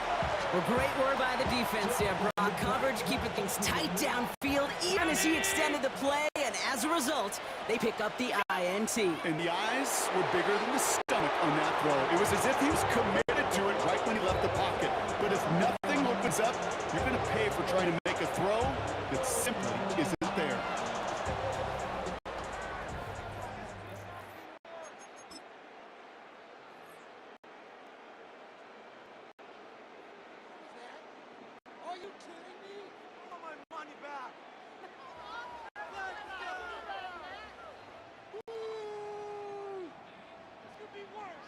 Well, great work by the defense there, Brock. Coverage keeping things tight downfield, even as he extended the play, and as a result, they pick up the INT. And the eyes were bigger than the stomach on that throw. It was as if he was committed to it right when he left the pocket. But if nothing opens up, you're going to pay for trying to make a throw that simply isn't there. Are you kidding me? I want my money back. Ooh, this could be worse.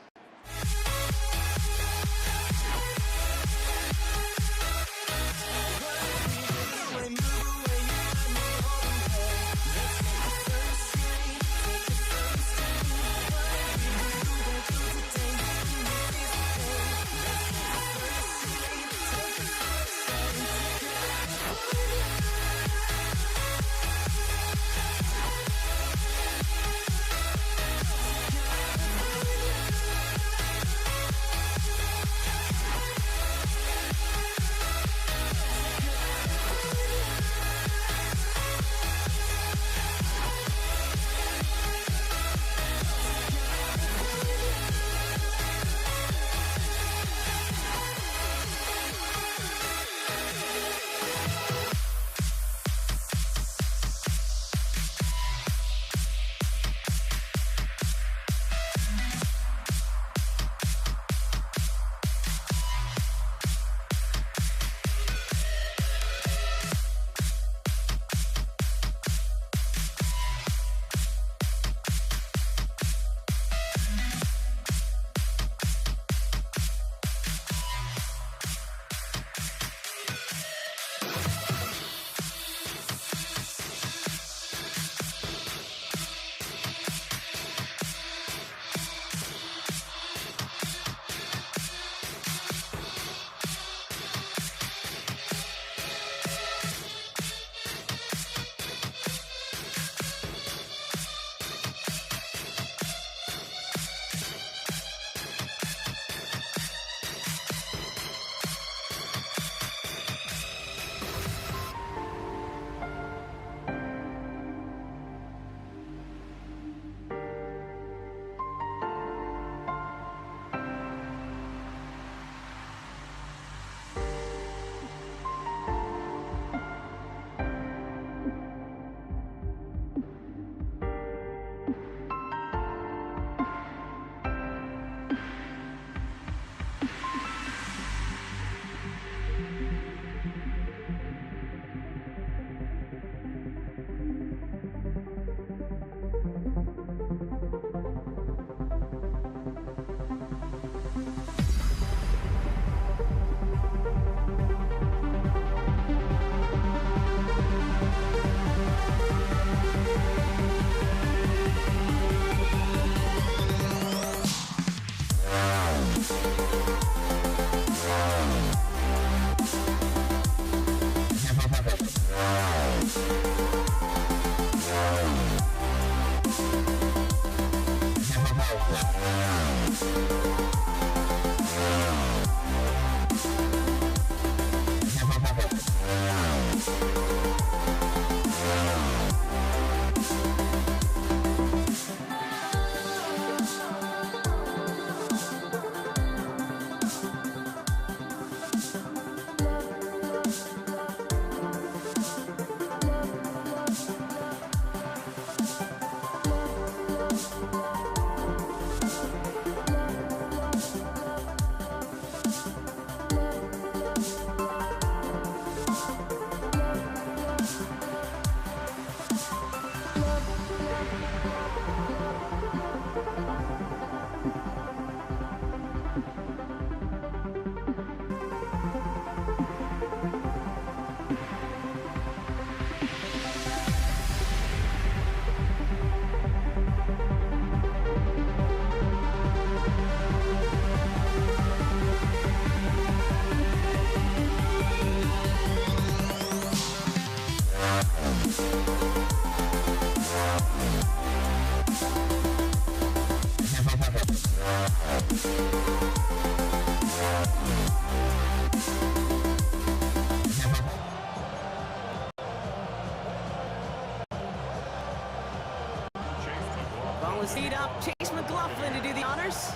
seat up Chase McLaughlin to do the honors.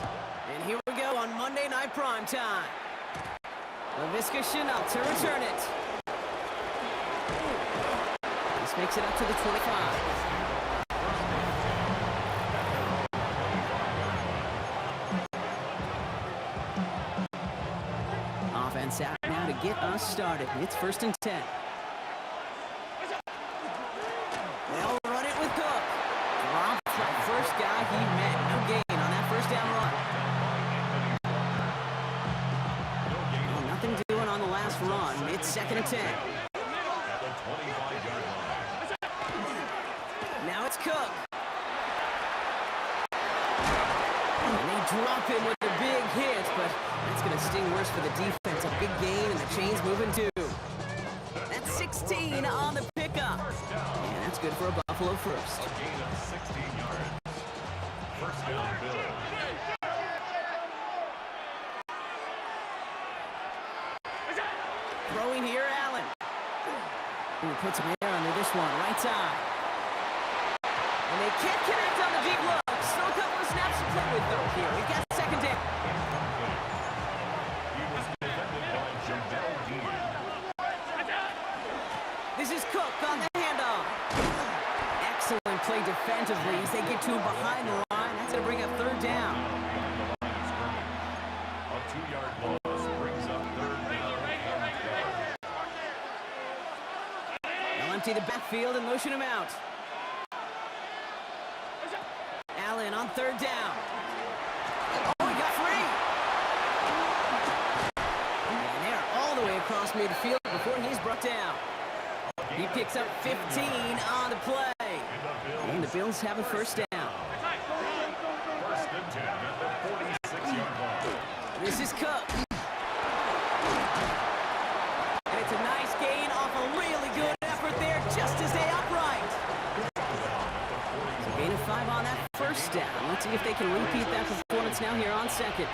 And here we go on Monday Night Primetime. Laviska Shenault to return it. This makes it up to the 25. Offense out now to get us started. It's 1st and 10. They'll run it with Cook. Drops the first guy he met. No gain on that first down run. Oh, nothing doing on the last run. It's 2nd and 10. Now it's Cook. And they drop him with a big hit, but that's going to sting worse for the defense. A big gain, and the chain's moving too. That's 16 on the pickup. And that's good for a Buffalo first. A gain of 16 yards. First down, Bills. Throwing here, Allen. He puts him there under this one, right side. And they can't connect on the deep look. Still a couple of snaps to play with, though, here. We've got 2nd down. This is Cook on the handoff. Excellent play defensively as they get to him behind the line. That's going to bring up 3rd down. A 2-yard loss brings up 3rd down and 12. They'll empty the backfield and motion him out. Allen on 3rd down. Oh, he got free. And they're all the way across midfield before he's brought down. He picks up 15 on the play. And the Bills have a 1st down. 1st and 10 at the 46-yard line. This is Cook. And it's a nice gain off a really good effort there just to stay upright. So gain of 5 on that 1st down. Let's see if they can repeat that performance now here on 2nd.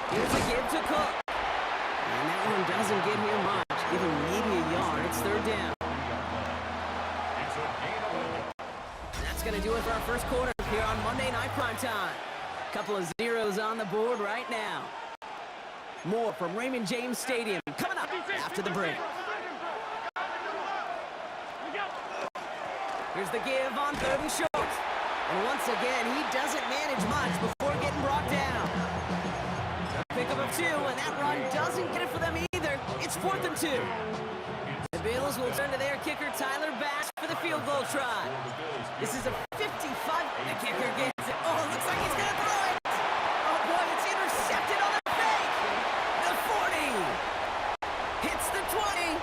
Here's a give to Cook. And that one doesn't get here much. Give him maybe a yard. It's 3rd down. It's a gain of 11. That's going to do it for our first quarter here on Monday Night Primetime. Couple of zeros on the board right now. More from Raymond James Stadium coming up after the break. Here's the give on 3rd and short. And once again, he doesn't manage much before getting brought down. A pickup of 2, and that run doesn't get it for them either. It's 4th and 2. The Bills will turn to their kicker, Tyler Bass, for the field goal try. This is a 55. The kicker gets it. Oh, it looks like he's going to throw it. Oh, boy, it's intercepted on the fake. The 40. Hits the 20.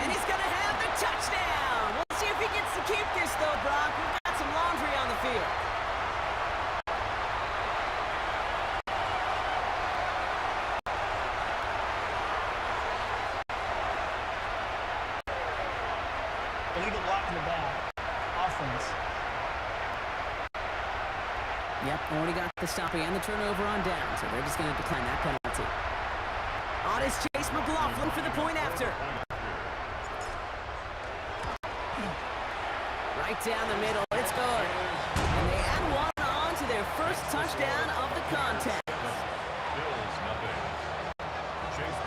And he's going to have the touchdown. We'll see if he gets to keep this, though, Brock. We've got some laundry on the field. Illegal block in the back. Offense. Yep, already got the stopping and the turnover on down, so they're just going to decline that penalty. On is Chase McLaughlin for the point after. Right down the middle, it's good. And they add one on to their first touchdown of the contest. Bills nothing.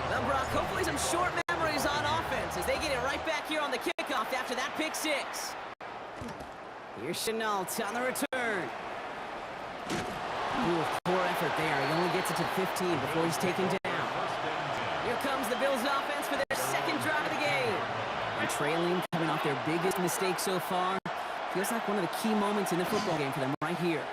Well, Brock, hopefully some short memories on offense as they get it right back here on the kickoff after that pick 6. Here's Shenault on the return. Ooh, poor effort there. He only gets it to 15 before he's taken down. Here comes the Bills offense for their 2nd drive of the game. And trailing, coming off their biggest mistake so far. Feels like one of the key moments in the football game for them right here.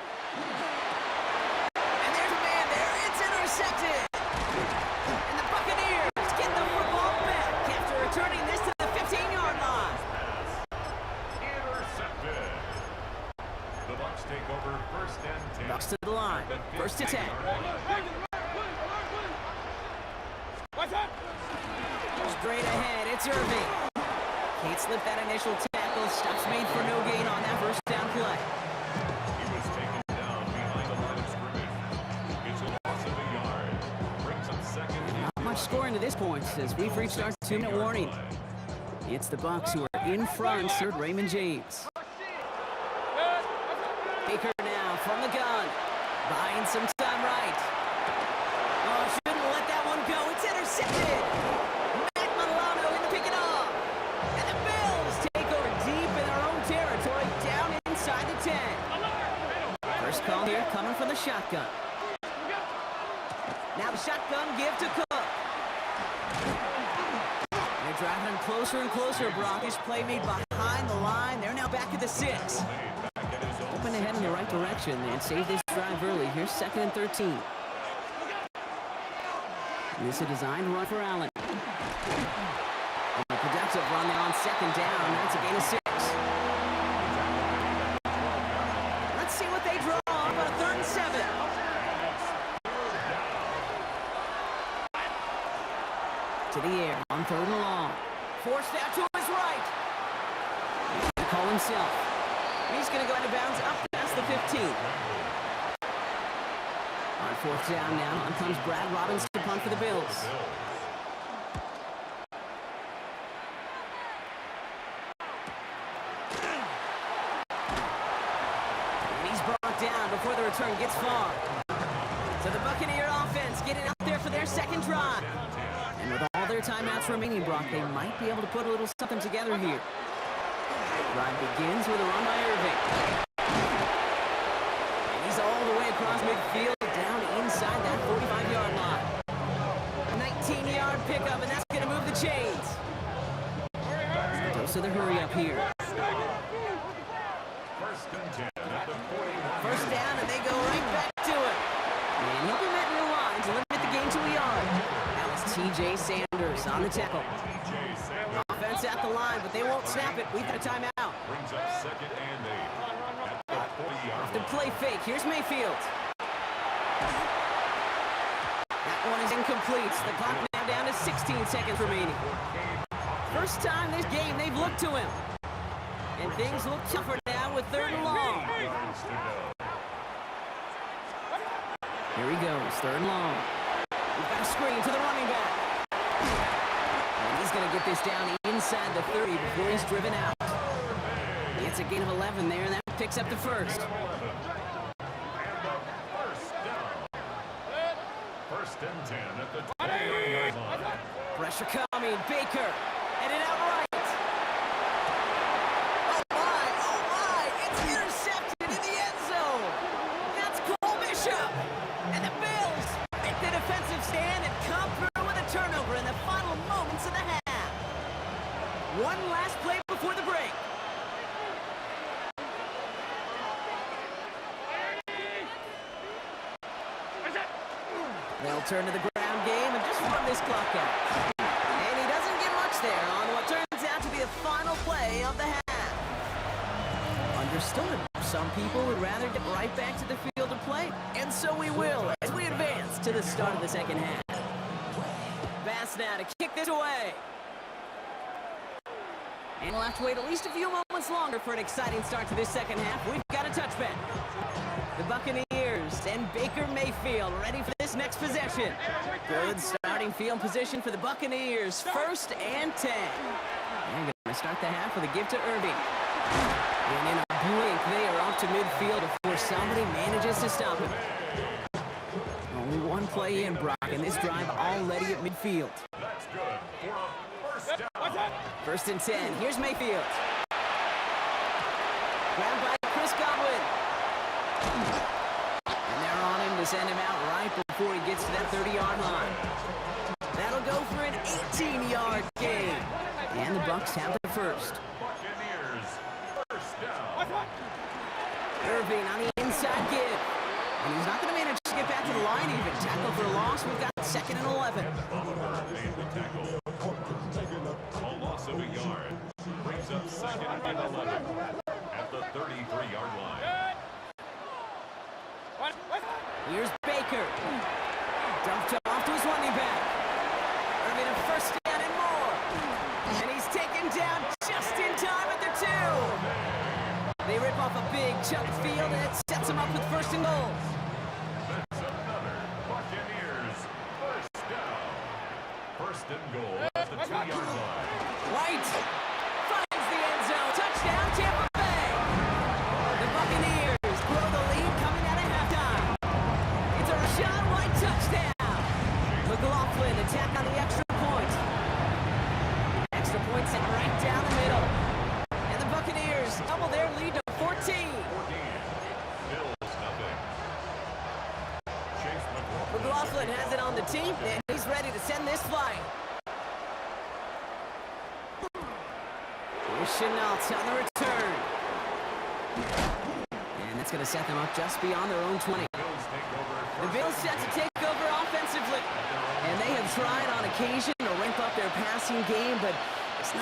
And there's a man there. It's intercepted. And the Buccaneers get the football back after returning this to the 15-yard line. Intercepted. The Bucs take over 1st and 10. Bucks to the line. 1st and 10. Straight ahead, it's Irving. Can't slip that initial tackle. Stops made for no gain on that 1st down play. He was taken down behind the line of scrimmage. It's a loss of a yard. Brings up 2nd and Not much scoring to this point as we've reached our 2-minute warning. It's the Bucs who are in front, Sir Raymond James. Baker now from the gun. Buying some time right. Oh, shouldn't let that one go. It's intercepted. Matt Milano in the pick it off. And the Bills take over deep in their own territory, down inside the 10. First call here coming from the shotgun. Now the shotgun give to Cook. They're driving him closer and closer, Brock. This play made behind the line. They're now back at the 6. Open ahead in the right direction and save this drive early. Here's 2nd and 13. This is a designed run for Allen. And a productive run there on 2nd down. That's a gain of 6. Let's see what they draw on a 3rd and 7. To the air on 3rd and long. Forced out to his right. To call himself. He's going to go out of bounds up past the 15. On 4th down now, on comes Brad Robbins to punt for the Bills. And he's brought down before the return gets far. So the Buccaneer offense getting out there for their 2nd drive. And with all their timeouts remaining, Brock, they might be able to put a little something together here. Drive begins with a run by Irving. And he's all the way across midfield, down inside that 45-yard line. 19-yard pickup, and that's going to move the chains. Dose of the hurry up here. First down, and they go right back to it. And he'll be met in the line to limit the gain to a yard. That was T.J. Sanders on the tackle. Offense at the line, but they won't snap it. We've got a timeout. Brings up 2nd and 8 at the 40-yard Off the play fake. Here's Mayfield. That one is incomplete. The clock now down to 16 seconds remaining. First time this game they've looked to him. And things look tougher now with 3rd and long. Here he goes, 3rd and long. We've got a screen to the running back. And he's going to get this down inside the 30 before he's driven out. It's a gain of 11 there, and that picks up the 1st. First and 10 at the 29-yard line. Pressure coming, Baker, headed out right. Oh my, it's intercepted in the end zone. That's Cole Bishop. And the Bills make the defensive stand and come through with a turnover in the final moments of the half. One last play before the break. They'll turn to the ground game and just run this clock out. And he doesn't get much there on what turns out to be the final play of the half. Understood. Some people would rather get right back to the field of play. And so we will as we advance to the start of the 2nd half. Bass now to kick this away. And we'll have to wait at least a few moments longer for an exciting start to this 2nd half. We've got a touchback. The Buccaneers and Baker Mayfield ready for this next possession. Good starting field position for the Buccaneers. 1st and 10. They're going to start the half with a give to Irving. And in a blink, they are off to midfield before somebody manages to stop him. Only one play in, Brock, and this drive already at midfield. That's good for a first down. 1st and 10. Here's Mayfield. Grabbed by Chris Godwin. And they're on him to send him out right before he gets to that 30-yard line. That'll go for an 18-yard gain. And the Bucs have the 1st. Buccaneers, first down. Irving on the inside give. And he's not going to manage to get back to the line even. Tackle for a loss. We've got 2nd and 11. Oliver made the tackle. A loss of a yard. Brings up 2nd and 11 at the 33-yard line. Here's Baker. Dumped off to his running back. Irving a 1st down and more. And he's taken down just in time at the 2. They rip off a big chunk of field, and it sets them up with 1st and goal. That's another Buccaneers first down. 1st and goal at the 2-yard line. White finds the end zone. Touchdown, Tampa Bay. The Buccaneers grow McLaughlin attack on the extra point. Extra point sent right down the middle. And the Buccaneers double their lead to 14. Bills nothing. Chase McLaughlin has it on the team, and he's ready to send this flight. Here's Chenault on the return. And that's going to set them up just beyond their own 20. The Bills set to take over offensively. And they have tried on occasion to ramp up their passing game, but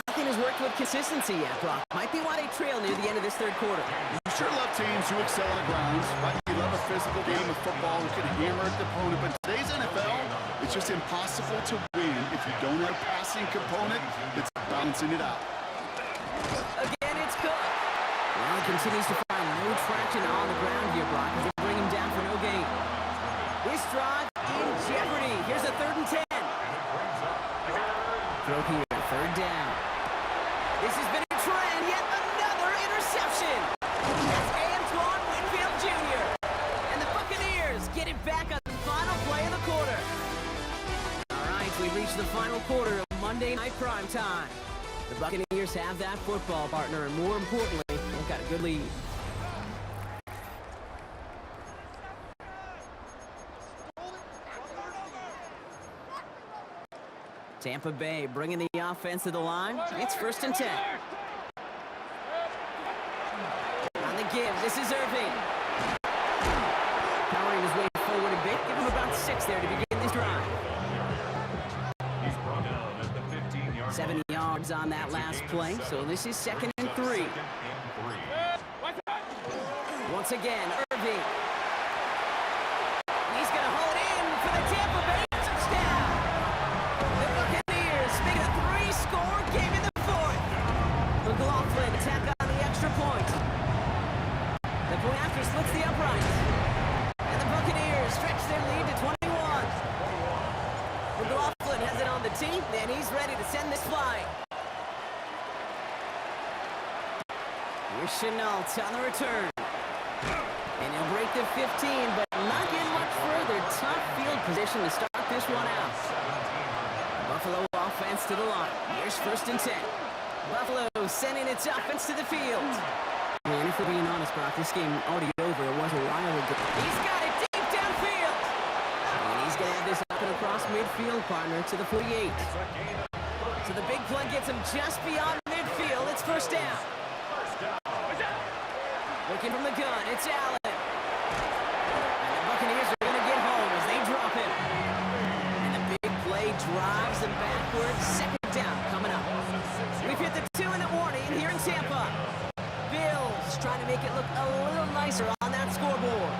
nothing has worked with consistency yet, Brock. Might be why they trail near the end of this third quarter. You sure love teams who excel on the grounds. Right? You love a physical game of football who can hammer at the opponent, but today's NFL, it's just impossible to win if you don't have a passing component that's balancing it out. Again, it's Cook. Well, he continues to find no traction on the ground here, Brock, as they bring him down for no gain. This drive in jeopardy. Here's a 3rd and 10. Throw here, 3rd down. This has been a trend, yet another interception. That's Antoine Winfield Jr. And the Buccaneers get it back on the final play of the quarter. All right, we reach the final quarter of Monday Night Prime Time. The Buccaneers have that football partner, and more importantly, they've got a good lead. Tampa Bay bringing the offense to the line. It's 1st and 10. On the give, this is Irving. Powering his way forward a bit. Give him about 6 there to begin this drive. He's brought down at the 15-yard 7 yards on that last play, so this is 2nd and 3. Once again, Irving. He's going to hold in for the Tampa Bay touchdown. The Buccaneers make it a 3-score game in the 4th. McLaughlin attack on the extra point. The point after splits the uprights. And the Buccaneers stretch their lead to 21. McLaughlin has it on the team, and he's ready to send this flying. Here's Chenault on the return. And he'll break the 15, but not get much further. Tough field position to start this one out. Buffalo offense to the line. Here's 1st and 10. Buffalo sending its offense to the field. Man, if we're being honest, Brock, this game already over. It was a while ago. He's got it deep downfield. And he's going to have this up and across midfield, partner, to the 48. So the big play gets him just beyond midfield. It's 1st down. Looking from the gun, it's Allen. And the Buccaneers are going to get home as they drop him. And the big play drives them backwards. 2nd down coming up. We've hit the 2-minute warning here in Tampa. Bills trying to make it look a little nicer on that scoreboard.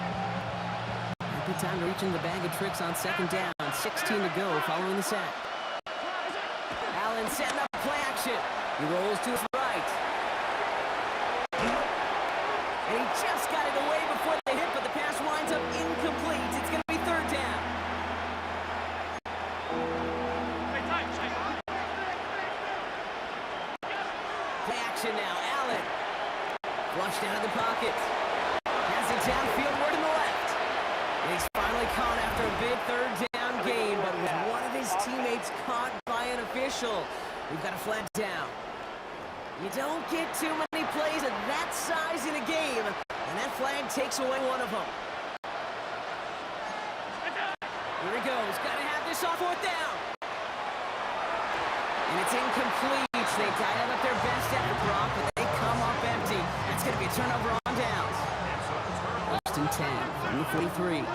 Good time to reach in the bag of tricks on 2nd down. 16 to go following the sack. Allen setting up play action. He rolls to his right. And he just got it away before they hit, but the pass winds up incomplete. It's going to be 3rd down. Play action now. Allen. Flushed out of the pocket. Has it downfield, word to the left. And he's finally caught after a big 3rd down game, but with one of his teammates caught by an official. We've got a flag down. You don't get too many plays of that size in a game, and that flag takes away one of them. Here he goes. Got to have this on 4th down. And it's incomplete. They dialed up their best effort, Brock, but they come up empty. That's going to be a turnover on downs. 1st and 10 from the 43.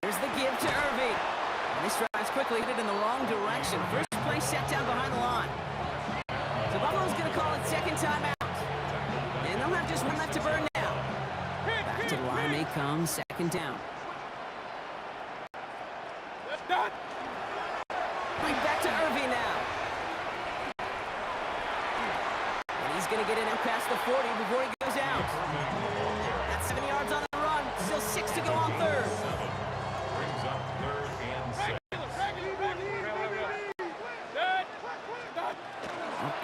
Here's the give to Irving. And this drive's quickly hit in the wrong direction. First play set down behind the line. So Buffalo's going to call it 2nd timeout. And they'll have just one left to burn now. Back to the line they come, 2nd down. Right back to Irving now. And he's going to get it out past the 40 before he goes out. That's 7 yards on the run. Still 6 to go on 3rd. brings up 3rd and 6.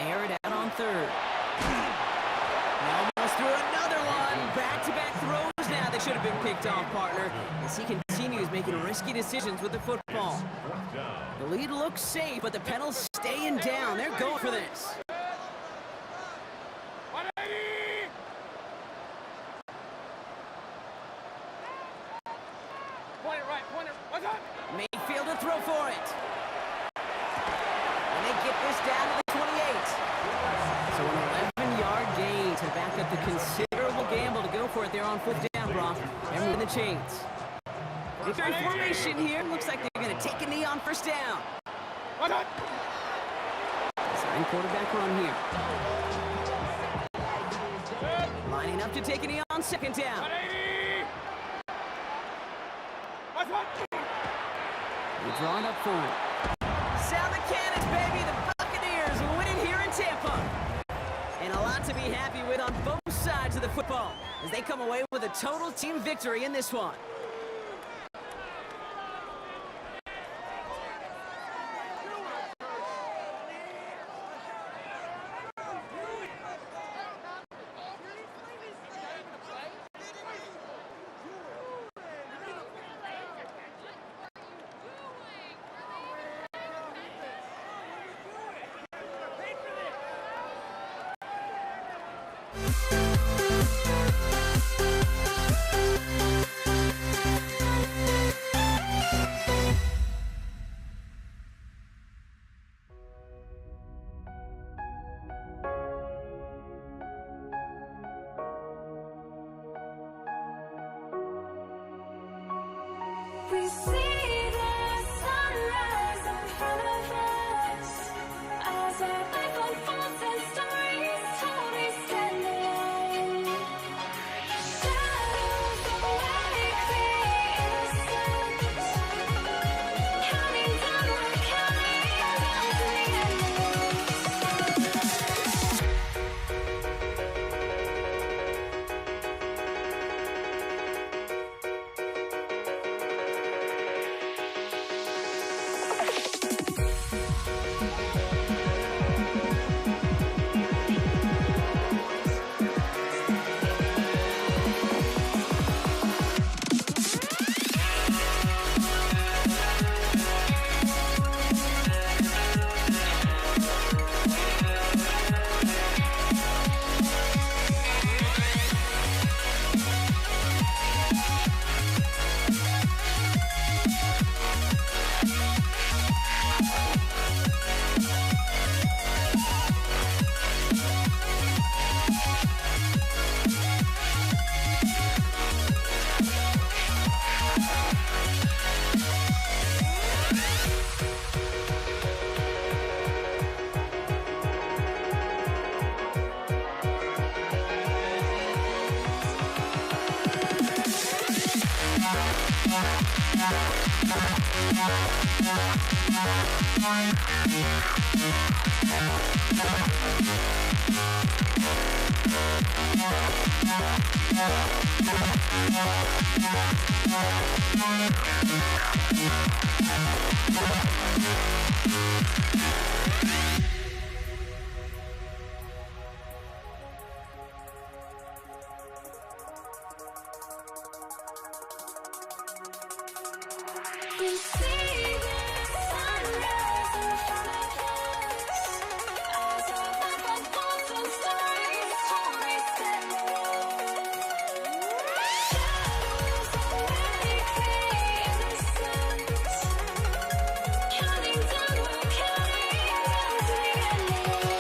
Air it out on 3rd. He almost threw another one. Back-to-back throws now. They should have been picked off partner, as he continues making risky decisions with the football. The lead looks safe, but the Penals staying down. They're going for this. Mayfield to throw for it. And they get this down to the 28. So an 11-yard gain to back up the considerable gamble to go for it there on 4th down, Brock. And moving the chains. Victory formation here. Looks like they're going to take a knee on 1st down. Sign quarterback run here. Lining up to take a knee on 2nd down. They're drawing up for it. Sound the cannons, baby. The Buccaneers winning here in Tampa. And a lot to be happy with on both sides of the football as they come away with a total team victory in this one. We see the sunrise in front of us as our life unfolds and stories told we stand alone. Shadows awake the innocent, counting down, we're counting down to the We see the sunrise in front of us as our life unfolds and stories told we stand alone. Shadows awake the innocent, counting down, we're counting down to the endless.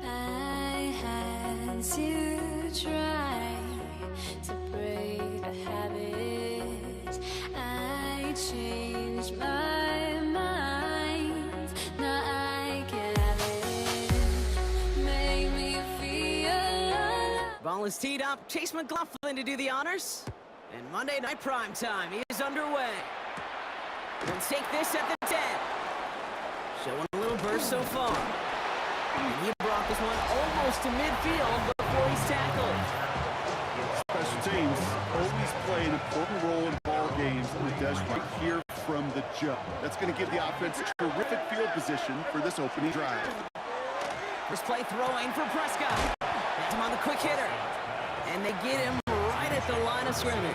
I had to try to break the habit. I changed my mind. Now I can have it. Make me feel alive. Ball is teed up. Chase McLaughlin to do the honors. And Monday Night Prime Time is underway. Let's take this at the 10. Showing a little burst so far. And he brought this one almost to midfield before he's tackled. Special teams always play an important role in ball games, and it does right here from the jump. That's going to give the offense a terrific field position for this opening drive. First play throwing for Prescott. Gets him on the quick hitter. And they get him right at the line of scrimmage.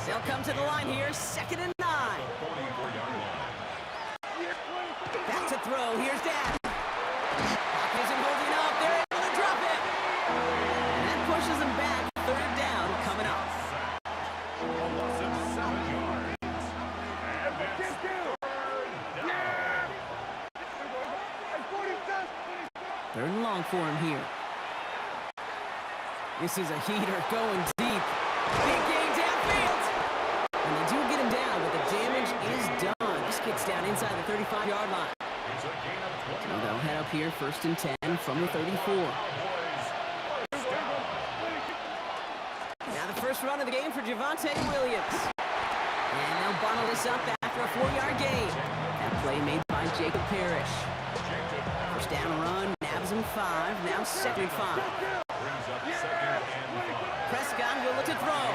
They'll come to the line here, 2nd and 9. Back to throw, here's Dan. Clock isn't holding up, they're able to drop it. And that pushes them back, 3rd down coming up. Third and long for him here. This is a heater going deep. Big game downfield. And they do get him down, but the damage is done. This gets down inside the 35-yard line. And they'll head up here, 1st and 10 from the 34. Now the first run of the game for Javonte Williams. And they'll bundle this up after a 4-yard gain. That play made by Jacob Parrish. First down run, nabs him 5, now 2nd and 5. Prescott will look to throw.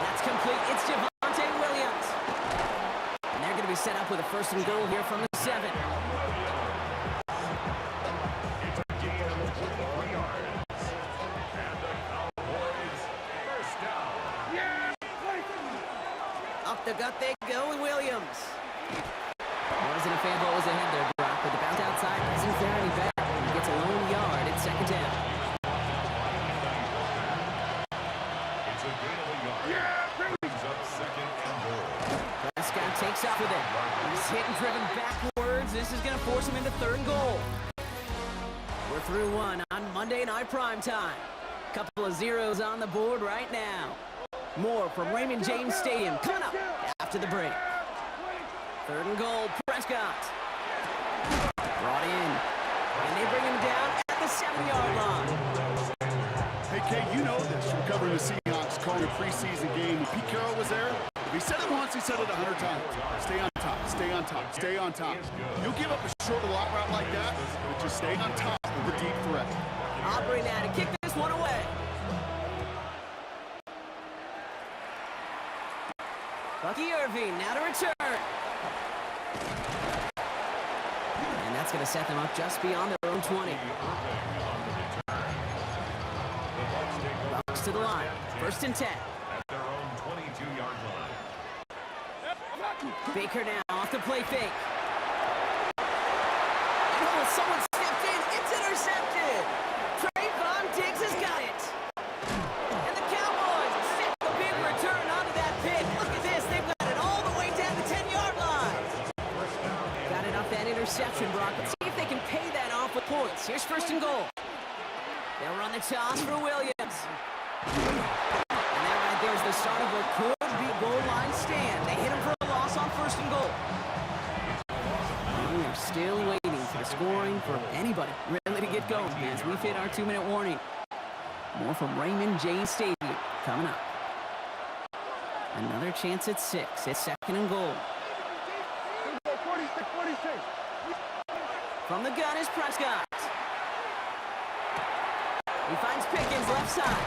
That's complete. It's Javonte Williams. And they're going to be set up with a 1st and goal here from the 7. Up the gut they go with Williams. Wasn't a fan what was ahead there, Brock, but the bounce outside isn't there any better. He gets a lone yard at 2nd down. Prescott takes up with it. He's hit and driven backwards. This is going to force him into 3rd and goal. We're through one on Monday Night Prime Time. Couple of zeros on the board right now. More from Raymond James Stadium coming up after the break. 3rd and goal, Prescott. Brought in. And they bring him down at the 7-yard line. Hey, Kay, you know this from covering the Seahawks, calling a preseason game. When Pete Carroll was there, if he said it once, he said it 100 times. Stay on top, stay on top, stay on top. You'll give up a short lot route like that, but just stay on top of the deep threat. Aubrey now to kick this one away. Bucky Irving now to return. And that's going to set them up just beyond their own 20. Bucks to the line. 1st and 10. At their own 22-yard line. Baker now off the play fake. And oh, someone stepped in. It's intercepted. Trayvon Diggs has got it. And the Cowboys set the big return onto that pick. Look at this. They've got it all the way down the 10-yard line. Got it off that interception, Brock. Let's see if they can pay that off with points. Here's 1st and goal. They'll run the toss for Williams. And that right there is the start of what could be a goal line stand. They hit him for a loss on 1st and goal. And we are still waiting for the scoring for anybody really to get going as we've hit our 2-minute warning. More from Raymond James Stadium coming up. Another chance at 6. It's 2nd and goal. From the gun is Prescott. He finds Pickens left side.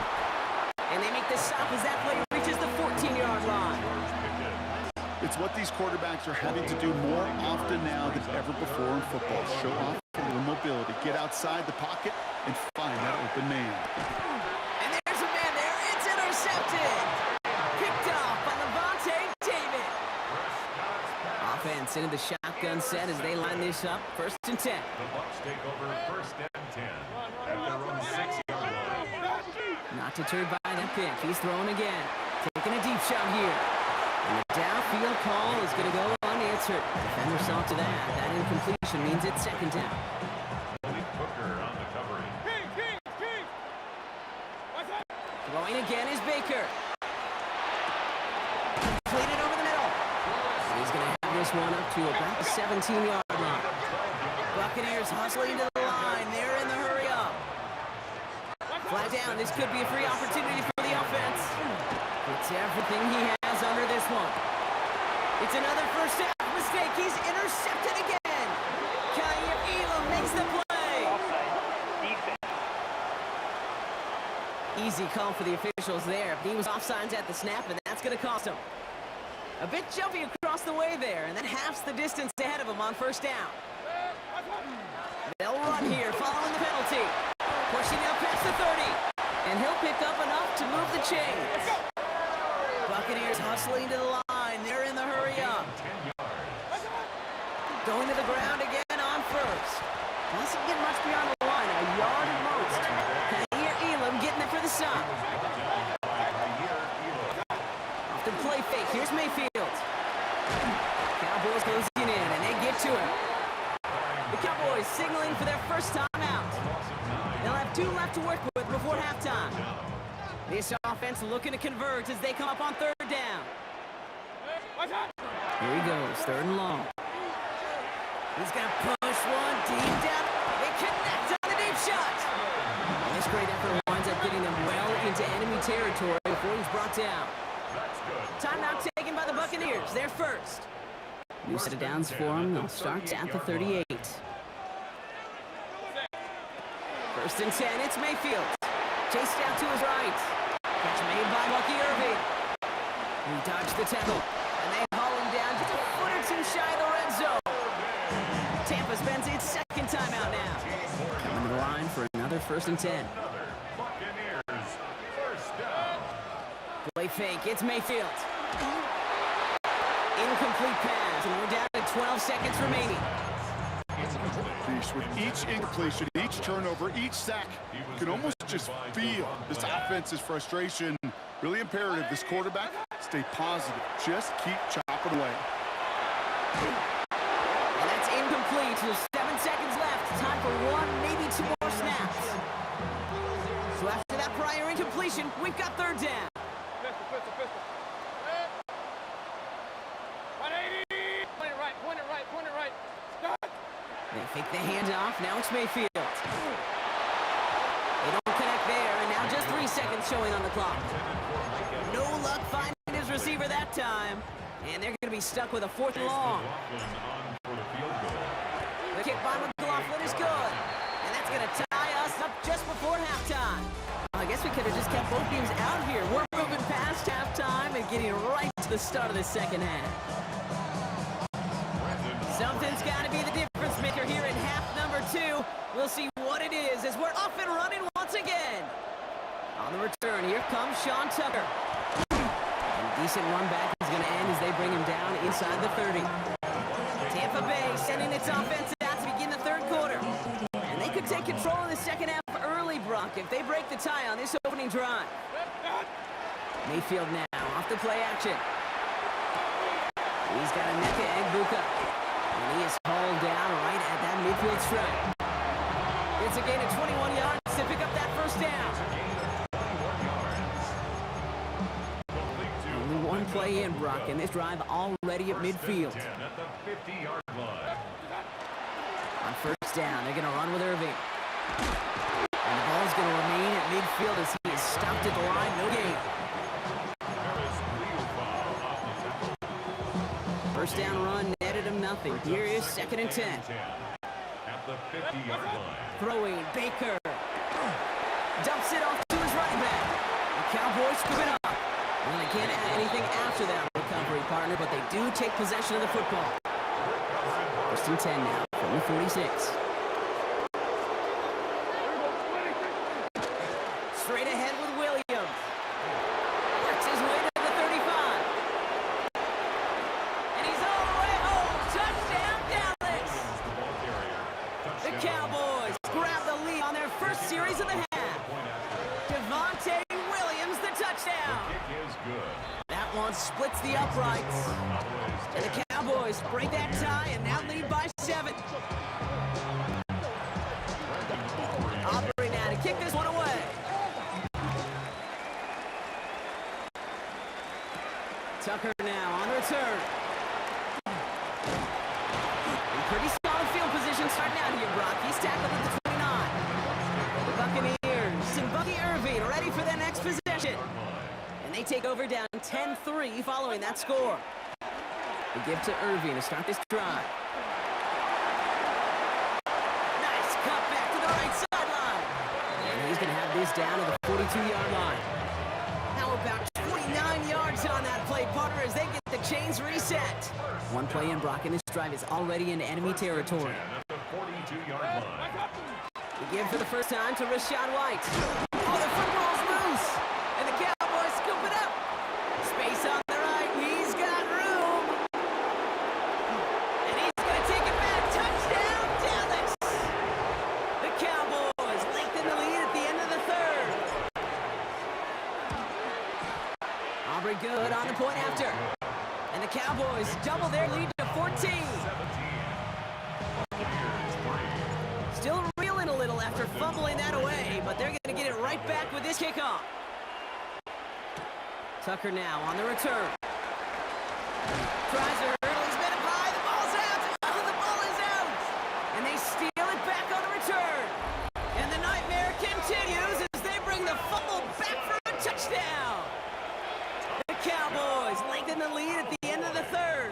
And they make the stop as that play reaches the 14-yard line. It's what these quarterbacks are having to do more often now than ever before in football. Show off a little mobility, get outside the pocket, and find that open man. And there's a man there. It's intercepted. Picked off by Levante David. Offense Gets into the shotgun set as they line this up. 1st and 10. The Bucks take over 1st and 10 at their own 6-yard line. Not deterred by that pick. He's throwing again. Taking a deep shot here. And the downfield call is going to go unanswered. Defender saw to that. That incompletion means it's 2nd down. Malik Hooker on the covering. Throwing again is Baker. Completed over the middle. And he's going to have this one up to about the 17-yard line. Buccaneers hustling to the line. They're in the hurry up. Flat down. This could be a free opportunity for the offense. It's everything he has under this one. It's another first half mistake. He's intercepted again. Kaiir Elam makes the play. Easy call for the officials there. He was offsides at the snap, and that's going to cost him. A bit jumpy across the way there, and that halves the distance ahead of him on 1st down. They'll run here following the penalty. Pushing up past the 30. And he'll pick up enough to move the chains. Buccaneers hustling to the line. They're in the hurry up. Going to the ground again on 1st. Doesn't get much beyond the line. A yard at most. Kaiir Elam getting it for the stop. Off the play fake. Here's Mayfield. Cowboys closing in, and they get to him. The Cowboys signaling for their first time out. They'll have 2 left to work with before halftime. This offense looking to convert as they come up on 3rd down. Here he goes, 3rd and long. He's going to push one deep down. They connect on the deep shot. And this great effort winds up getting them well into enemy territory before he's brought down. Timeout taken by the Buccaneers. They're first. New set of downs for them. They'll start at the 38. 1st and 10. It's Mayfield. Chased out to his right. Catch made by Bucky Irving. He dodged the tackle. And they haul him down just a foot or 2 shy of the red zone. Tampa spends its 2nd timeout now. Coming to the line for another 1st and 10. Buccaneers 1st down. Play fake. It's Mayfield. Incomplete pass. And we're down to 12 seconds remaining. With each incompletion, each turnover, each sack, you can almost just feel this offense's frustration. Really imperative, this quarterback, stay positive. Just keep chopping away. And that's incomplete. There's 7 seconds left. Time for 1, maybe 2 more snaps. So after that prior incompletion, we've got 3rd down. Pistol. 180. Point it right. Stop. They fake the handoff. Now it's Mayfield. They don't connect there, and now just 3 seconds showing on the clock. No luck finding his receiver that time. And they're going to be stuck with a 4th and long. The kick by McLaughlin is good. And that's going to tie us up just before halftime. I guess we could have just kept both teams out here. We're moving past halftime and getting right to the start of the 2nd half. Something's got to be the difference maker here in half number 2. We'll see what it is as we're off and running once again. On the return, here comes Sean Tucker. And a decent run back is going to end as they bring him down inside the 30. Tampa Bay sending its offense out to begin the 3rd quarter. And they could take control in the 2nd half early, Brock, if they break the tie on this opening drive. Mayfield now off the play action. He's got Emeka Egbuka. And he is hauled down right at that midfield stripe. It's a gain of 21 yards to pick up that 1st down. Only 1 play in, Brock, and this drive already at midfield. At the 50-yard line. On 1st down, they're going to run with Irving. And the ball's going to remain at midfield as he is stopped at the line. No gain. 1st down run netted him nothing. Here is 2nd and 10. At the 50-yard line. Throwing Baker. Dumps it off to his running back. The Cowboys scoop it up. Well, they can't add anything after that recovery, partner, but they do take possession of the football. 1st and 10 now from the 46. Straight ahead with Williams. Works his way to the 35. And he's all the way home. Touchdown! the uprights. And the Cowboys break that tie and now lead by 7. Aubrey now to kick this one away. Tucker now on the return. In pretty solid field position starting out here, Brock. He's tackled at the 29. The Buccaneers and Bucky Irving ready for their next possession. And they take over down 10-3 following that score. They give to Irving to start this drive. Nice cut back to the right sideline. And he's going to have this down to the 42-yard line. How about 29 yards on that play, Potter, as they get the chains reset. One play in, Brock, and this drive is already in enemy territory. At the 42-yard line. We give for the first time to Rashad White. Oh, the football's loose. And the Cowboys scoop it up. Space on the right. He's got room. And he's going to take it back. Touchdown, Dallas. The Cowboys lengthen the lead at the end of the third. Aubrey good on the point after. And the Cowboys double their lead to 14. Still reeling a little after fumbling that away, but they're going to get it right back with this kickoff. Tucker now on the return. Tries to hurdle, he's been up high, the ball's out! Oh, the ball is out! And they steal it back on the return. And the nightmare continues as they bring the fumble back for a touchdown. The Cowboys lengthen the lead at the end of the third.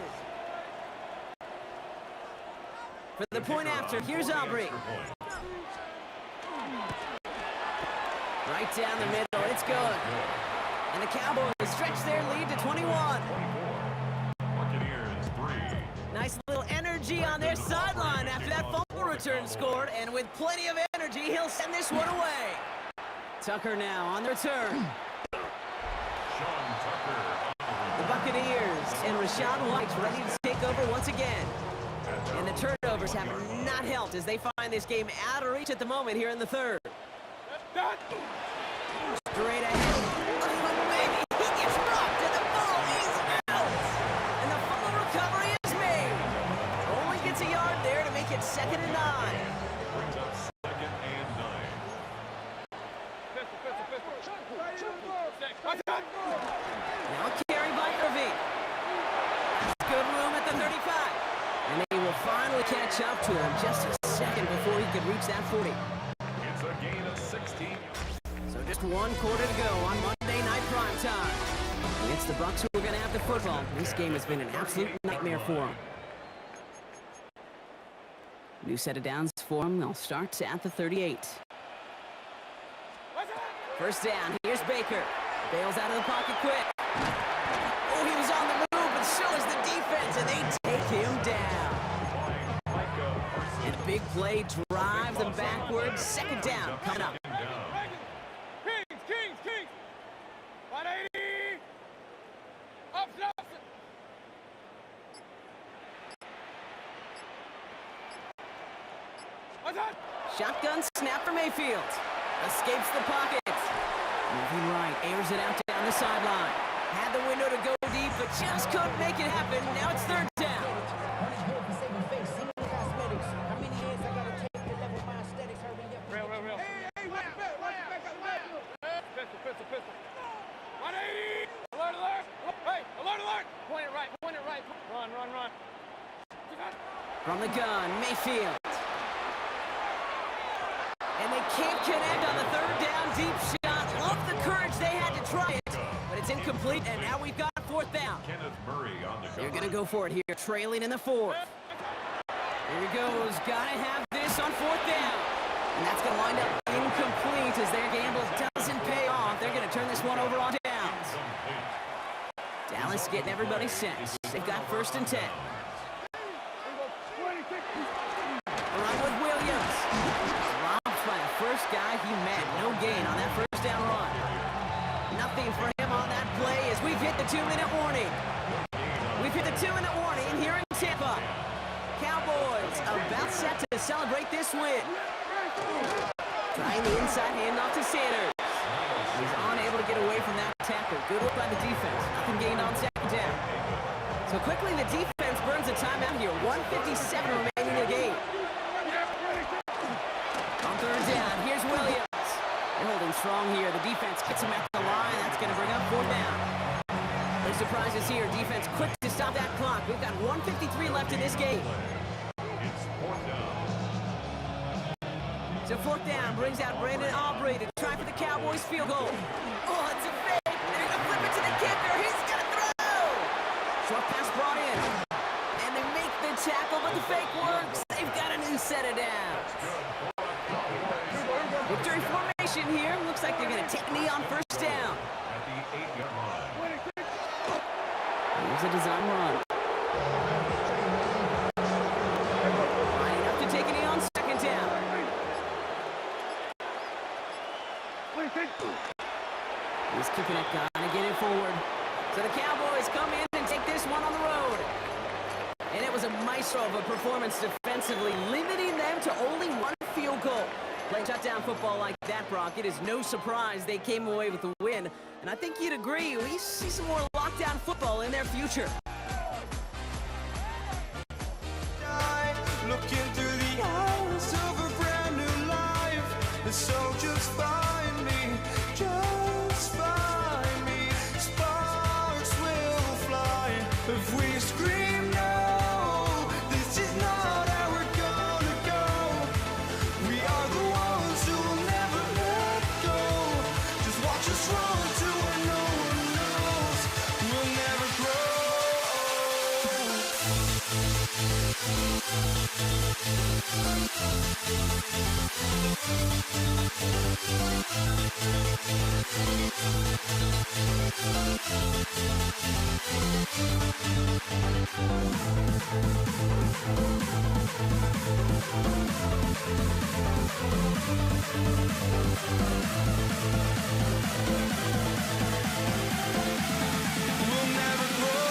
For the point after, here's Aubrey. Right down the middle, it's good. And the Cowboys stretch their lead to 21. Buccaneers 3. Nice little energy on their sideline after that fumble return scored, and with plenty of energy, he'll send this one away. Tucker now on the return. Sean Tucker. The Buccaneers and Rashad White ready to take over once again. And the turnovers have not helped as they find this game out of reach at the moment here in the third. Straight ahead. Oh, baby, he gets dropped and the ball is out. And the fumble recovery is made. Only gets a yard there to make it 2nd and 9. Brings up 2nd and 9. Now carried by Irving. That's good room at the 35. And they will finally catch up to him just a second before he could reach that 40. It's a gain of 16. So just 1 quarter to go on Monday Night Primetime. And it's the Bucs who are going to have the football. This game has been an absolute nightmare for them. New set of downs for them. They'll start at the 38. First down. Here's Baker. Bails out of the pocket quick. Oh, he was on the move, but so is the defense, and they take him down. And a big play drives them backwards. 2nd down coming up. Kings! 180! Up! Shotgun snap for Mayfield. Escapes the pocket. Moving right, airs it out down the sideline. Had the window to go deep, but just couldn't make it happen. Now it's 3rd down. Real. Hey, pistol. 180! Alert! Hey, alert! Point it right. Run. From the gun, Mayfield. And they can't connect on the 3rd down deep shot. Love the courage they had to try it, but it's incomplete, and now we've got 4th down. Kenneth Murray on the They're cover. going to go for it here, trailing in the 4th. Here he goes. Got to have this on 4th down. And that's going to wind up incomplete as their gamble doesn't pay off. They're going to turn this one over on downs. Dallas getting everybody set. They've got 1st and 10. Run with Williams. Robbed by the first guy he met. No gain on that 1st down run. Nothing for him on that play as we've hit the 2-minute warning. We've hit the 2-minute warning here in Tampa. Cowboys about set to celebrate this win. Trying the inside handoff to Sanders. He's unable to get away from that tackle. Good work by the defense. Nothing gained on 2nd down. So quickly, the defense burns a timeout here. 1:57 remaining in the game. On third down, here's Williams. They're holding strong here. The defense gets him at the line. That's going to bring up fourth down. No surprises here. Defense quick to stop that clock. We've got 1:53 left in this game. It's fourth down. So fourth down brings out Brandon Aubrey to try for the Cowboys field goal. Oh, it's a fake. They're going to flip it to the kicker. He's going to throw. Short pass brought in. And they make the tackle, but the fake works. They've got a new set of downs. Victory formation here. Looks like they're going to take a knee on first down. At the 8-yard line. Here's a design run. Lining up to take a knee on second down. He's kicking it, gonna get it forward. So the Cowboys come in and take this one on the road. And it was a maestro of a performance defensively, limiting them to only one field goal. Playing shutdown football like that, Brock, it is no surprise they came away with the win. And I think you'd agree, we see some more lockdown football in their future. Looking through the eyes of a brand new life. And so just find me, just find me. Sparks will fly if we scream no. This is not how we're gonna go. We are the ones who will never let go. Just watch us run to where no one knows. We'll never grow. We'll never grow. We'll never grow.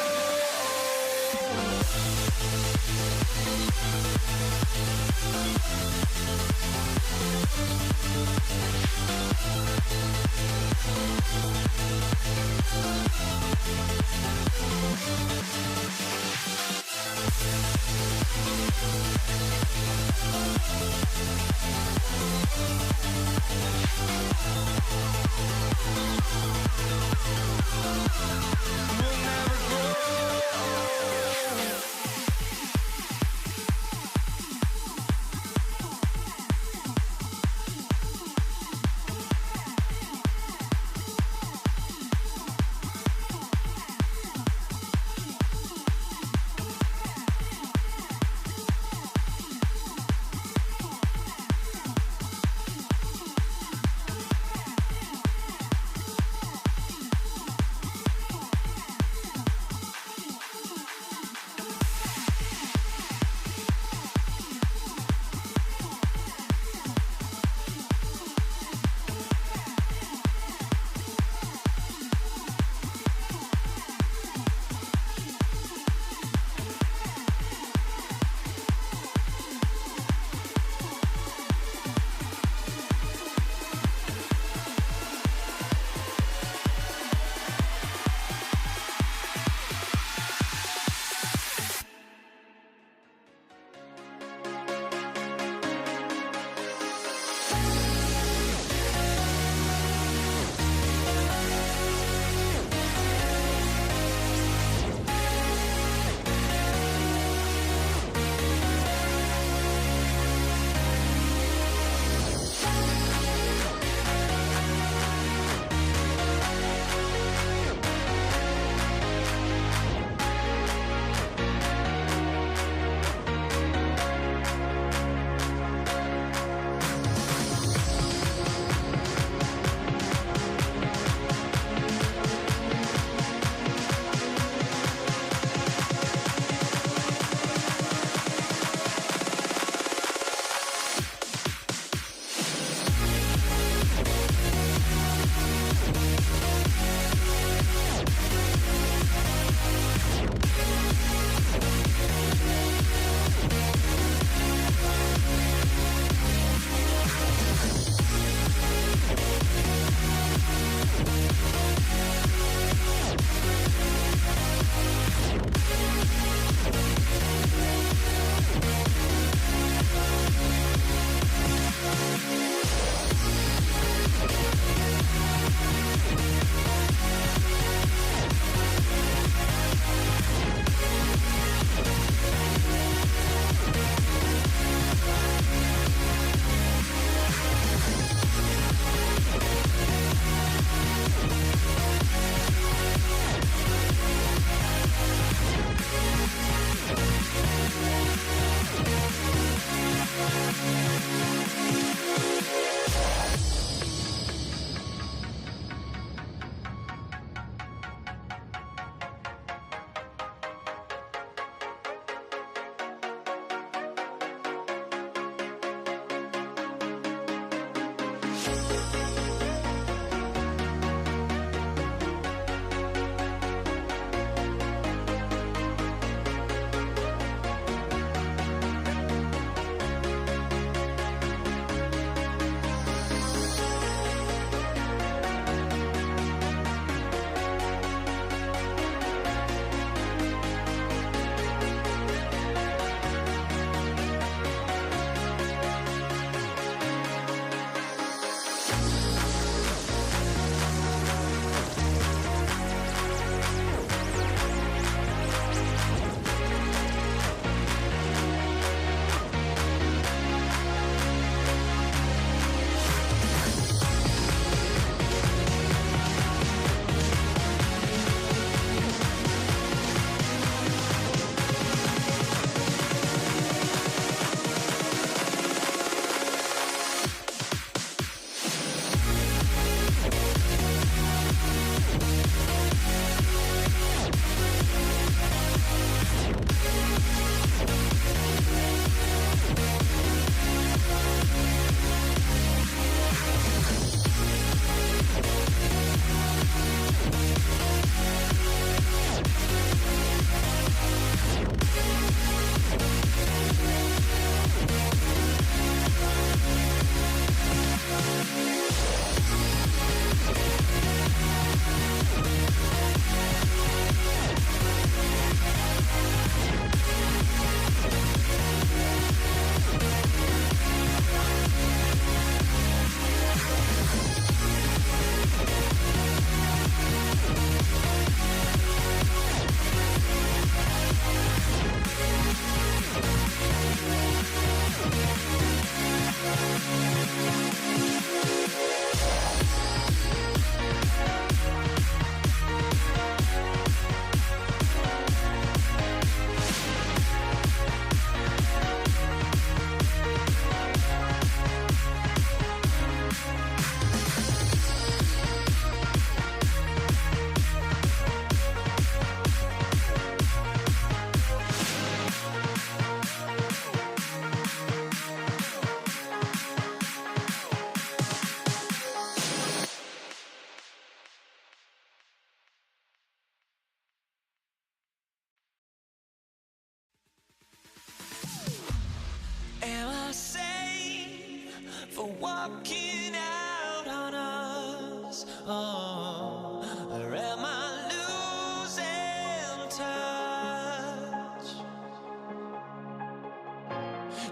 walking out on us? Oh, or am I losing touch?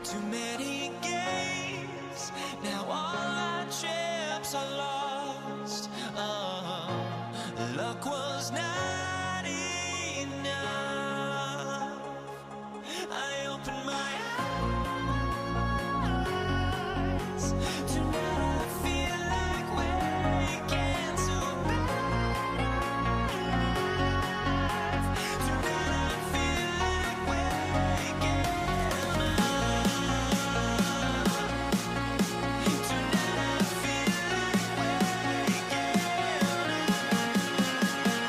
Too many games, now all our chips are lost. Oh, luck was not enough. I opened my eyes. Tonight I feel like waking to life. Tonight I feel like waking up. Tonight I feel like waking up.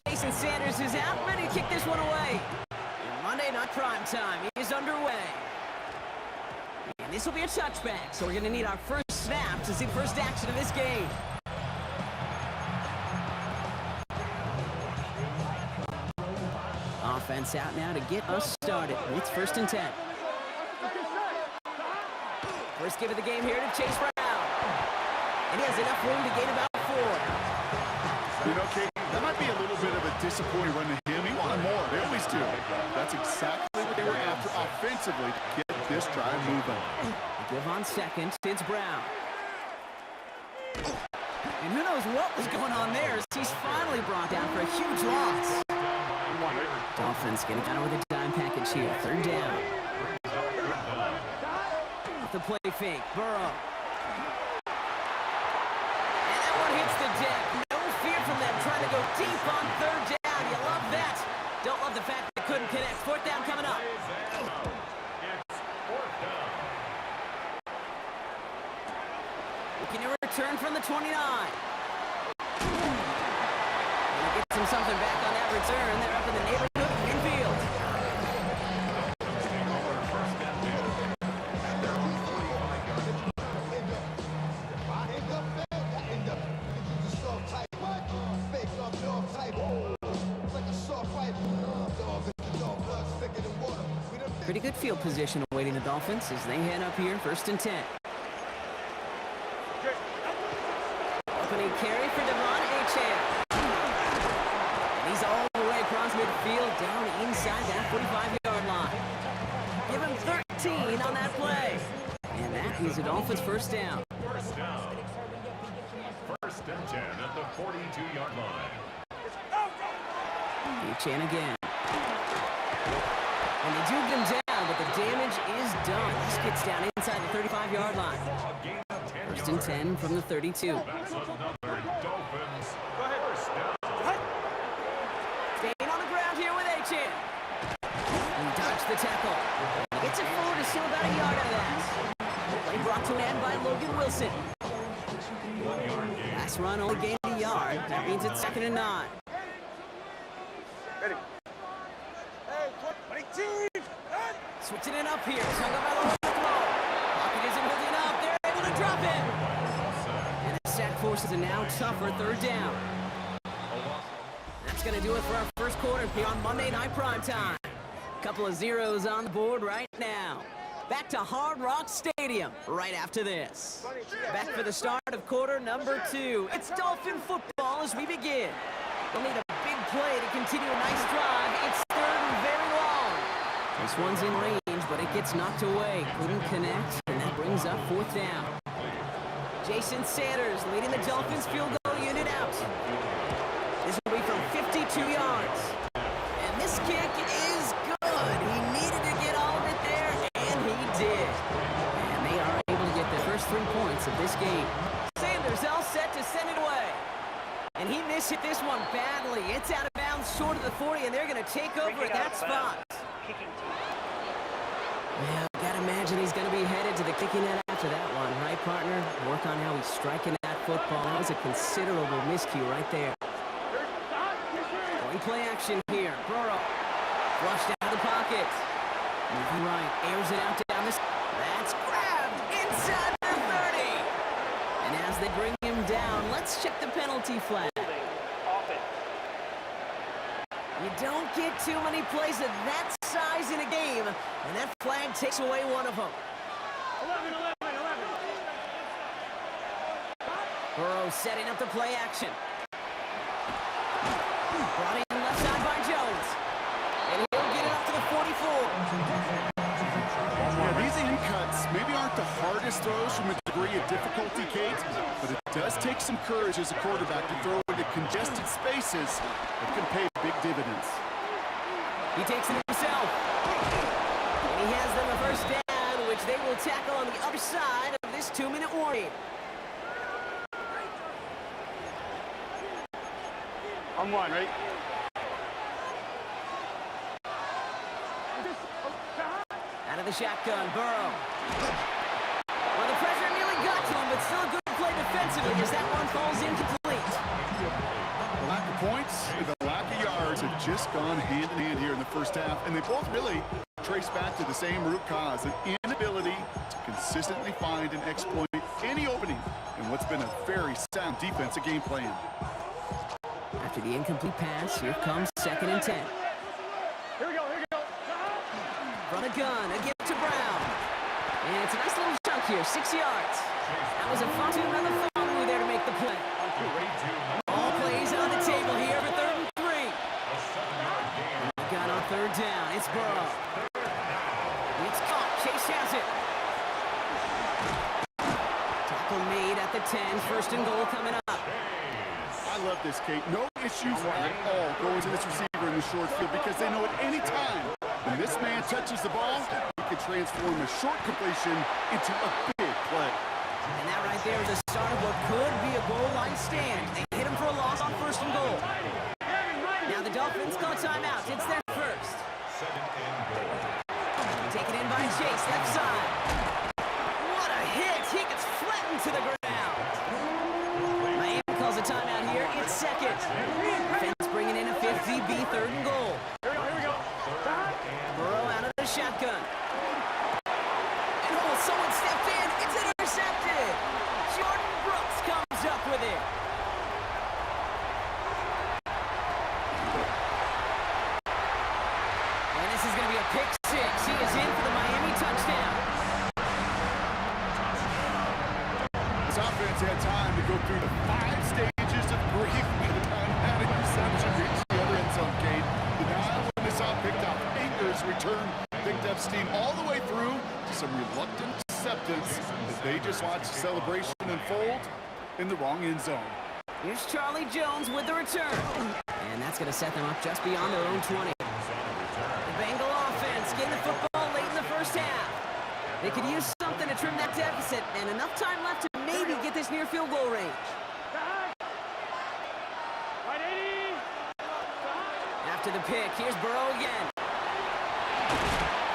Jason Sanders is out, ready to kick this one away. And Monday Night Prime Time is underway. And this will be a touchback, so we're going to need our first snap to see the first action of this game. Offense out now to get us started. It's 1st and 10. First give of the game here to Chase Brown. And he has enough room to gain about 4. You know, Katie, that might be a little bit of a disappointing run to him. He wanted more. They always do. That's exactly what they were after offensively to get this drive moving. Give on second. It's Brown. And who knows what was going on there as he's finally brought down for a huge loss. Dolphins getting kind of with a dime package here. 3rd down. The play fake. Burrow. And that one hits the deck. No fear from them trying to go deep on 3rd down. You love that. Don't love the fact they couldn't connect. 4th down coming up. Looking to return from the 29. Gets him something back on that return. They're up in the neighborhood of midfield. Pretty good field position awaiting the Dolphins as they head up here, 1st and 10. Opening carry for Devon Achane. He's all the way across midfield, down inside that 45-yard line. Give him 13 on that play. And that is a Dolphins 1st down. 1st down. 1st and 10 at the 42-yard line. Achane again. And they do get him down, but the damage is done. This gets down inside the 35-yard line. 1st and 10 from the 32. That's another Dolphins 1st down. Staying on the ground here with Achane. He dodged the tackle. He gets it forward to still about a yard out of that. Play brought to an end by Logan Wilson. Last run only gained a yard. That means it's 2nd and 9. Ready. Hey, 22. Switching it up here. Hung up by the ball. Pocket isn't holding up. They're able to drop it. And the sack forces a now tougher 3rd down. that's going to do it for our first quarter here on Monday Night Primetime. Couple of zeros on the board right now. Back to Hard Rock Stadium right after this. Back for the start of quarter number 2. It's Dolphin football as we begin. We'll need a big play to continue a nice drive. It's third and very long. This one's in range, but it gets knocked away. Couldn't connect, and that brings up fourth down. Jason Sanders leading the Dolphins field goal unit out. This will be from 52 yards. And this kick is good. He needed to get all of it there, and he did. And they are able to get the first 3 points of this game. Sanders all set to send it away. And he missed this one badly. It's out of bounds short of the 40, and they're going to take over at that spot. Yeah, gotta imagine he's going to be headed to the kicking net after that one, right, partner? Work on how he's striking that football. That was a considerable miscue right there. Going play action here. Burrow flushed out of the pocket. Moving right, airs it out down this. That's grabbed inside the 30. And as they bring him down, let's check the penalty flag. You don't get too many plays of that size in a game, and that flag takes away one of them. 11. Burrow setting up the play action. Brought in left side by Jones. And he'll get it up to the 44. Yeah, these in cuts maybe aren't the hardest throws from a degree of difficulty, Kate, but it does take some courage as a quarterback to throw into congested spaces that can pay big dividends. He takes it himself. And he has them a first down, which they will tackle on the other side of this 2-minute warning. On one, right? Out of the shotgun, Burrow. Well, the pressure nearly got to him, but still a good play defensively as that one falls incomplete. The lack of points and the lack of yards have just gone hand in hand here in the first half, and they both really trace back to the same root cause, an inability to consistently find and exploit any opening in what's been a very sound defensive game plan. After the incomplete pass, here comes 2nd and 10. Here we go. Run a gun, a gift to Brown. And it's a nice little chunk here, 6 yards. That was a fun another follow there to make the play. All plays on the table here for 3rd and 3. And got on 3rd down. It's Burrow. It's caught. Chase has it. Tackle made at the 10. 1st and goal coming up. I love this, Kate. No issues at all going to this receiver in the short field because they know at any time when this man touches the ball, he can transform a short completion into a big play. And that right there is the start of what could be a goal line stand. They hit him for a loss on 1st and goal. Now the Dolphins call timeout. It's their first. Taken in by Chase, left side. What a hit! He gets flattened to the ground. Miami calls a timeout here. It's 2nd. Defense bringing in a 5th DB, 3rd and goal. Here we go. Burrow out of the shotgun. And someone stepped in. It's intercepted. Jordan Brooks comes up with it. And this is going to be a pick 6. He is in for the Miami touchdown. This offense had time to go through the 5 stages of grief by the time that interception reached the other end zone, Kate. The dial when they saw picked up. Akers return, picked up steam all the way through to some reluctant acceptance as they just watched the celebration unfold in the wrong end zone. Here's Charlie Jones with the return. And that's going to set them up just beyond their own 20. The Bengal offense getting the football late in the first half. They could use something to trim that deficit, and enough time left to maybe get this near field goal range. Right 80. After the pick, here's Burrow again.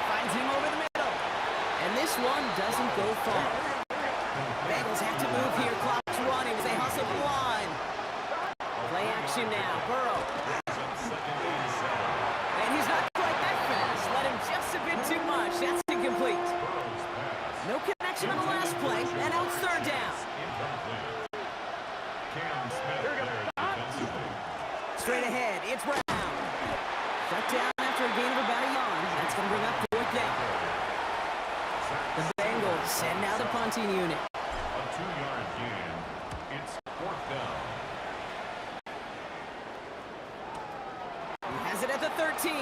Finds him over the middle. And this one doesn't go far. Bengals have to move here. Clock's running as they hustle the line. Play action now. Burrow. And he's not quite that fast. Let him just a bit too much. That's incomplete. No connection on the last play. And now it's 3rd down. Straight ahead, it's Brown. Shut down after a gain of about a yard. That's going to bring up fourth down. The Bengals send out the punting unit. A 2-yard gain. It's fourth down. He has it at the 13.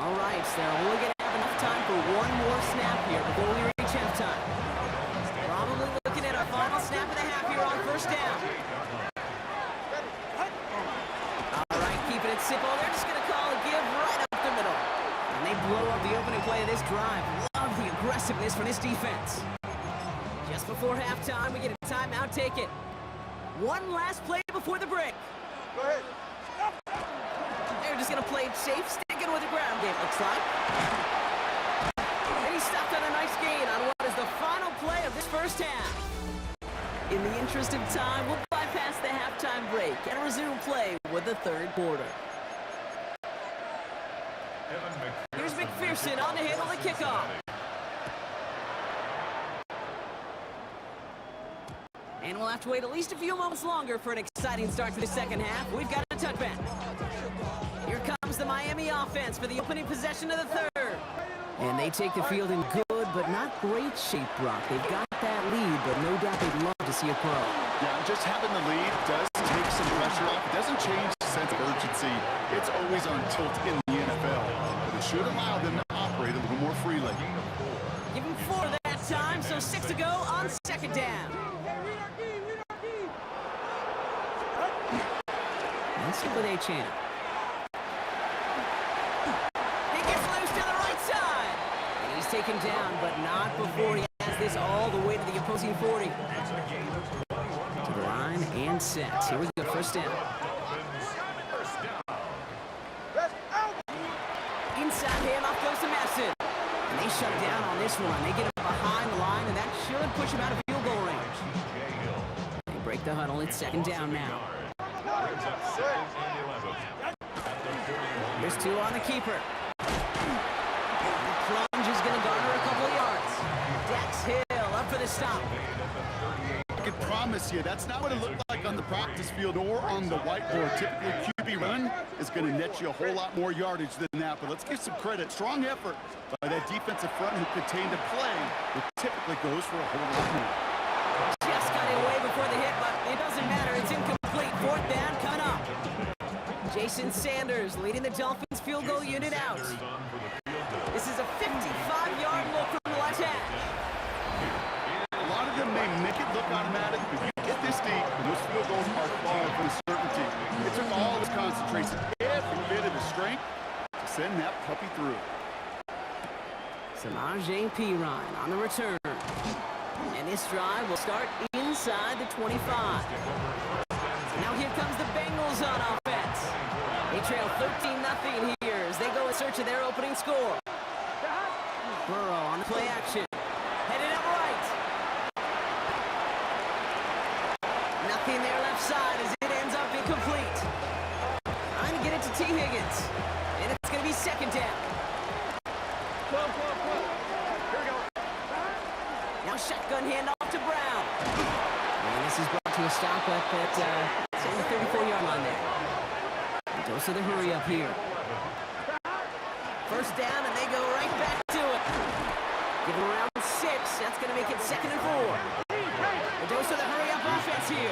All right, so they're only going to have enough time for one more snap here before we reach halftime. Probably looking at our final snap of the half here on first down. All right, keeping it simple. They're just going to call a give right up the middle. And they blow up the opening play of this drive. Love the aggressiveness from this defense. Just before halftime, we get a timeout. Take it. One last play before the break. Go ahead. They're just going to play it safe, sticking with the ground game, looks like. And he stopped on a nice gain on what is the final play of this first half. In the interest of time, we'll bypass the halftime break and resume play with the third quarter. Here's McPherson on to handle the kickoff. And we'll have to wait at least a few moments longer for an exciting start to the second half. We've got a touchback. Here comes the Miami offense for the opening possession of the third. And they take the field in good but not great shape, Brock. They've got that lead, but no doubt they'd love to see it grow. Yeah, just having the lead does take some pressure off. It doesn't change the sense of urgency. It's always on tilt in the NFL. But it should allow them to operate a little more freely. Give him 4 that time, so 6 to go on second down. Let's see what they chant. He gets loose to the right side. And he's taken down, but not before he has this all the way to the opposing 40. To the line and set. Here we go, first down. Inside handoff goes to Madison. And they shut down on this one. They get him behind the line, and that should push him out of field goal range. They break the huddle. It's second down now. There's 2 on the keeper. The plunge is going to garner a couple of yards. Dax Hill up for the stop. I can promise you that's not what it looked like on the practice field or on the whiteboard. Typically, QB run is going to net you a whole lot more yardage than that. But let's give some credit. Strong effort by that defensive front who contained a play that typically goes for a whole lot more. Just got it away before the hit, but it doesn't matter. It's incomplete. Fourth down coming up. Jason Sanders leading the Dolphins field goal unit out. This is a 55-yard look from the left hash. A lot of them may make it look automatic, but you get this deep, and those field goals are far from certainty. It took all his concentration, every bit of his strength to send that puppy through. Samaje Perine on the return. And this drive will start inside the 25. Now here comes the Bengals on offense. They trail 13-0 here as they go in search of their opening score. Burrow on the play action. Headed up right. Nothing there left side as it ends up incomplete. Trying to get it to T. Higgins. And it's going to be second down. Here we go. Now shotgun handoff to Brown. And this is brought to a stop up at the 34-yard line there. Mendoza the hurry up here. First down, and they go right back to it. Give them around 6. That's going to make it 2nd and 4. Mendoza the hurry up offense here.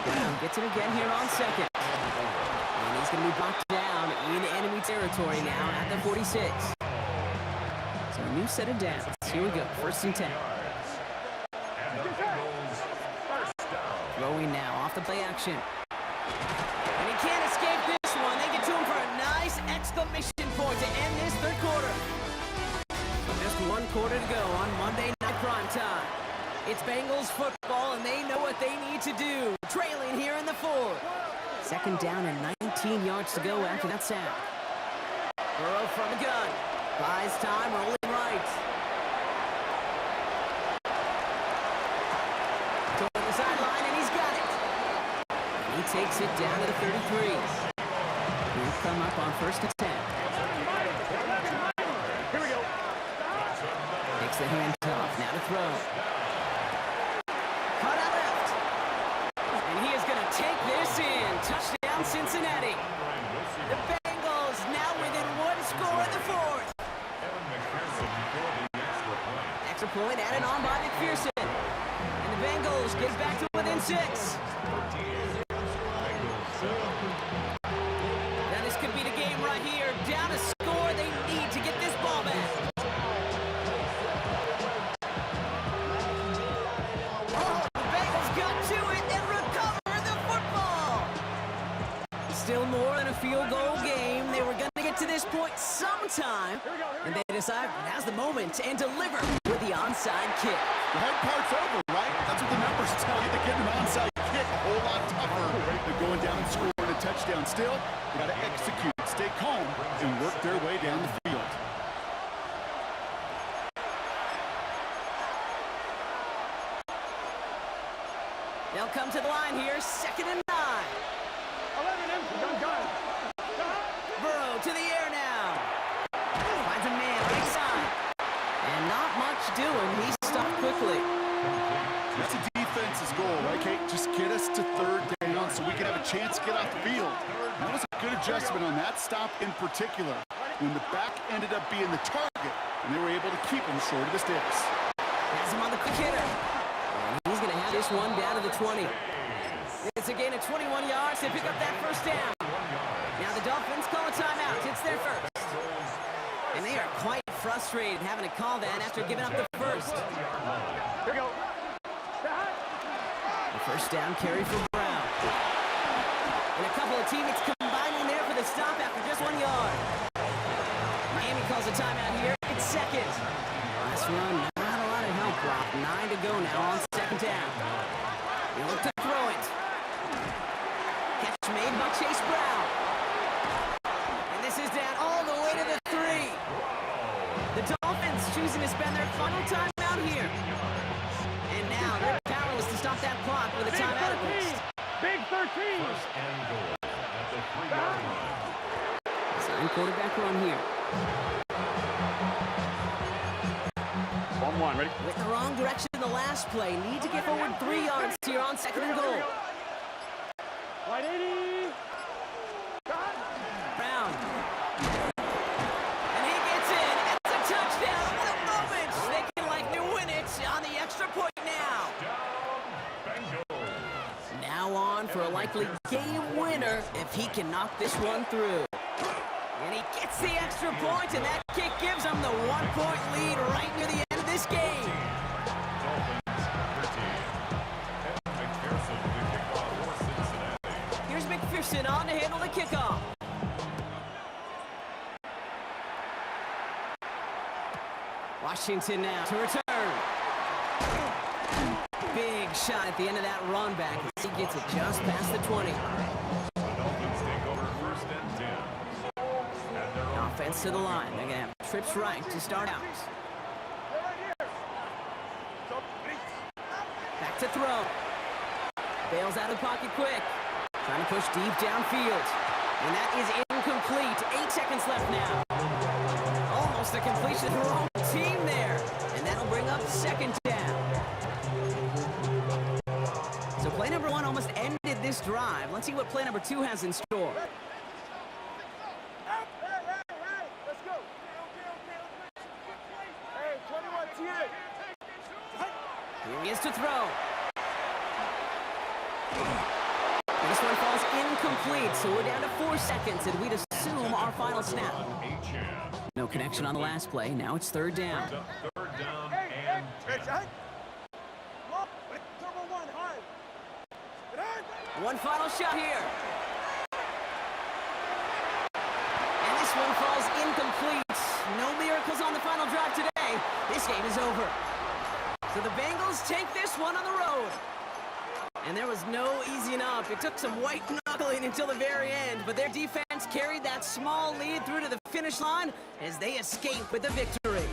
Brown gets it again here on second. And he's going to be blocked down in enemy territory now at the 46. So a new set of downs. Here we go, 1st and 10. Throwing now off the play action. And he can't escape this one. They get to him for a nice exclamation point to end this third quarter. Just 1 quarter to go on Monday Night Prime Time. It's Bengals football, and they know what they need to do. Trailing here in the 4th. Second down and 19 yards to go after that sack. Burrow from the gun. Buys time, rolling right. Toward the sideline, and he's got it. And he takes it down to the 33. He'll come up on 1st and 10. Here we go. Takes the hands off, now to throw. Caught out left. this in. Touchdown, Cincinnati. The Bengals now within one score in the fourth. Evan McPherson for the extra point. Extra point added on by McPherson. And the Bengals get back to within 6. Now this could be the game right here. Down a score, they need to get this ball back. The Bengals got to it and recover the football. Still more than a field goal game. They were going to get to this point sometime. And they decide now's the moment and deliver with the onside kick. The hard part's over, right? That's what the numbers tell you. They get an onside kick a whole lot tougher than going down and scoring a touchdown. Still, they got to execute, stay calm, and work their way down the field. They'll come to the line here, 2nd and 9. 11 him. Gun. Burrow to the air now. Finds a man right side. And not much doing. He's stopped quickly. That's a defense's goal, right, Kate? Just get us to 3rd down so we can have a chance to get off the field. That was a good adjustment on that stop in particular, when the back ended up being the target, and they were able to keep him short of the sticks. Has him on the quick hitter. And he's going to have this one down to the 20. It's a gain of 21 yards to pick up that first down. Now the Dolphins call a timeout. It's their first. And they are quite frustrated having to call that after giving up the first. Here we go. The first down carry for Brown. And a couple of teammates combining there for the stop after just 1 yard. Miami calls a timeout here. It's 2nd. Last run, not a lot of help, Rob. 9 to go now on 2nd down. They look to throw it. Catch made by Chase Brown. And this is down all the way to the 3. The Dolphins choosing to spend their final timeout here. And now they're powerless to stop that clock with a timeout at least. Big 13. First and goal at the 3-yard line. Sign quarterback run here. 1-1. Ready? With the wrong direction in the last play. Need to get forward 3 yards here on 2nd and goal. Wide 80. Brown. And he gets in. It's a touchdown. What a moment. They can likely win it on the extra point now. Now on for a likely game winner if he can knock this one through. And he gets the extra point, and that kick gives him the 1-point lead right near the end of this game. Here's McPherson on to handle the kickoff. Washington now to return. Big shot at the end of that run back as he gets it just past the 20. Offense to the line. They're going to have trips right to start out. Back to throw. Bails out of the pocket quick. Trying to push deep downfield. And that is incomplete. 8 seconds left now. Almost a completion of the wrong team there. And that'll bring up 2nd down. So play number 1 almost ended this drive. Let's see what play number 2 has in store. Let's go. Hey, 21, T8. Here he is to throw. This one falls incomplete, so we're down to 4 seconds, and we'd assume our final snap. No connection on the last play. Now it's 3rd down. Third down and 10. One final shot here. And this one falls incomplete. No miracles on the final drive today. This game is over. So the Bengals take this one on the road. And there was no easing up. It took some white knuckling until the very end, but their defense carried that small lead through to the finish line as they escape with the victory.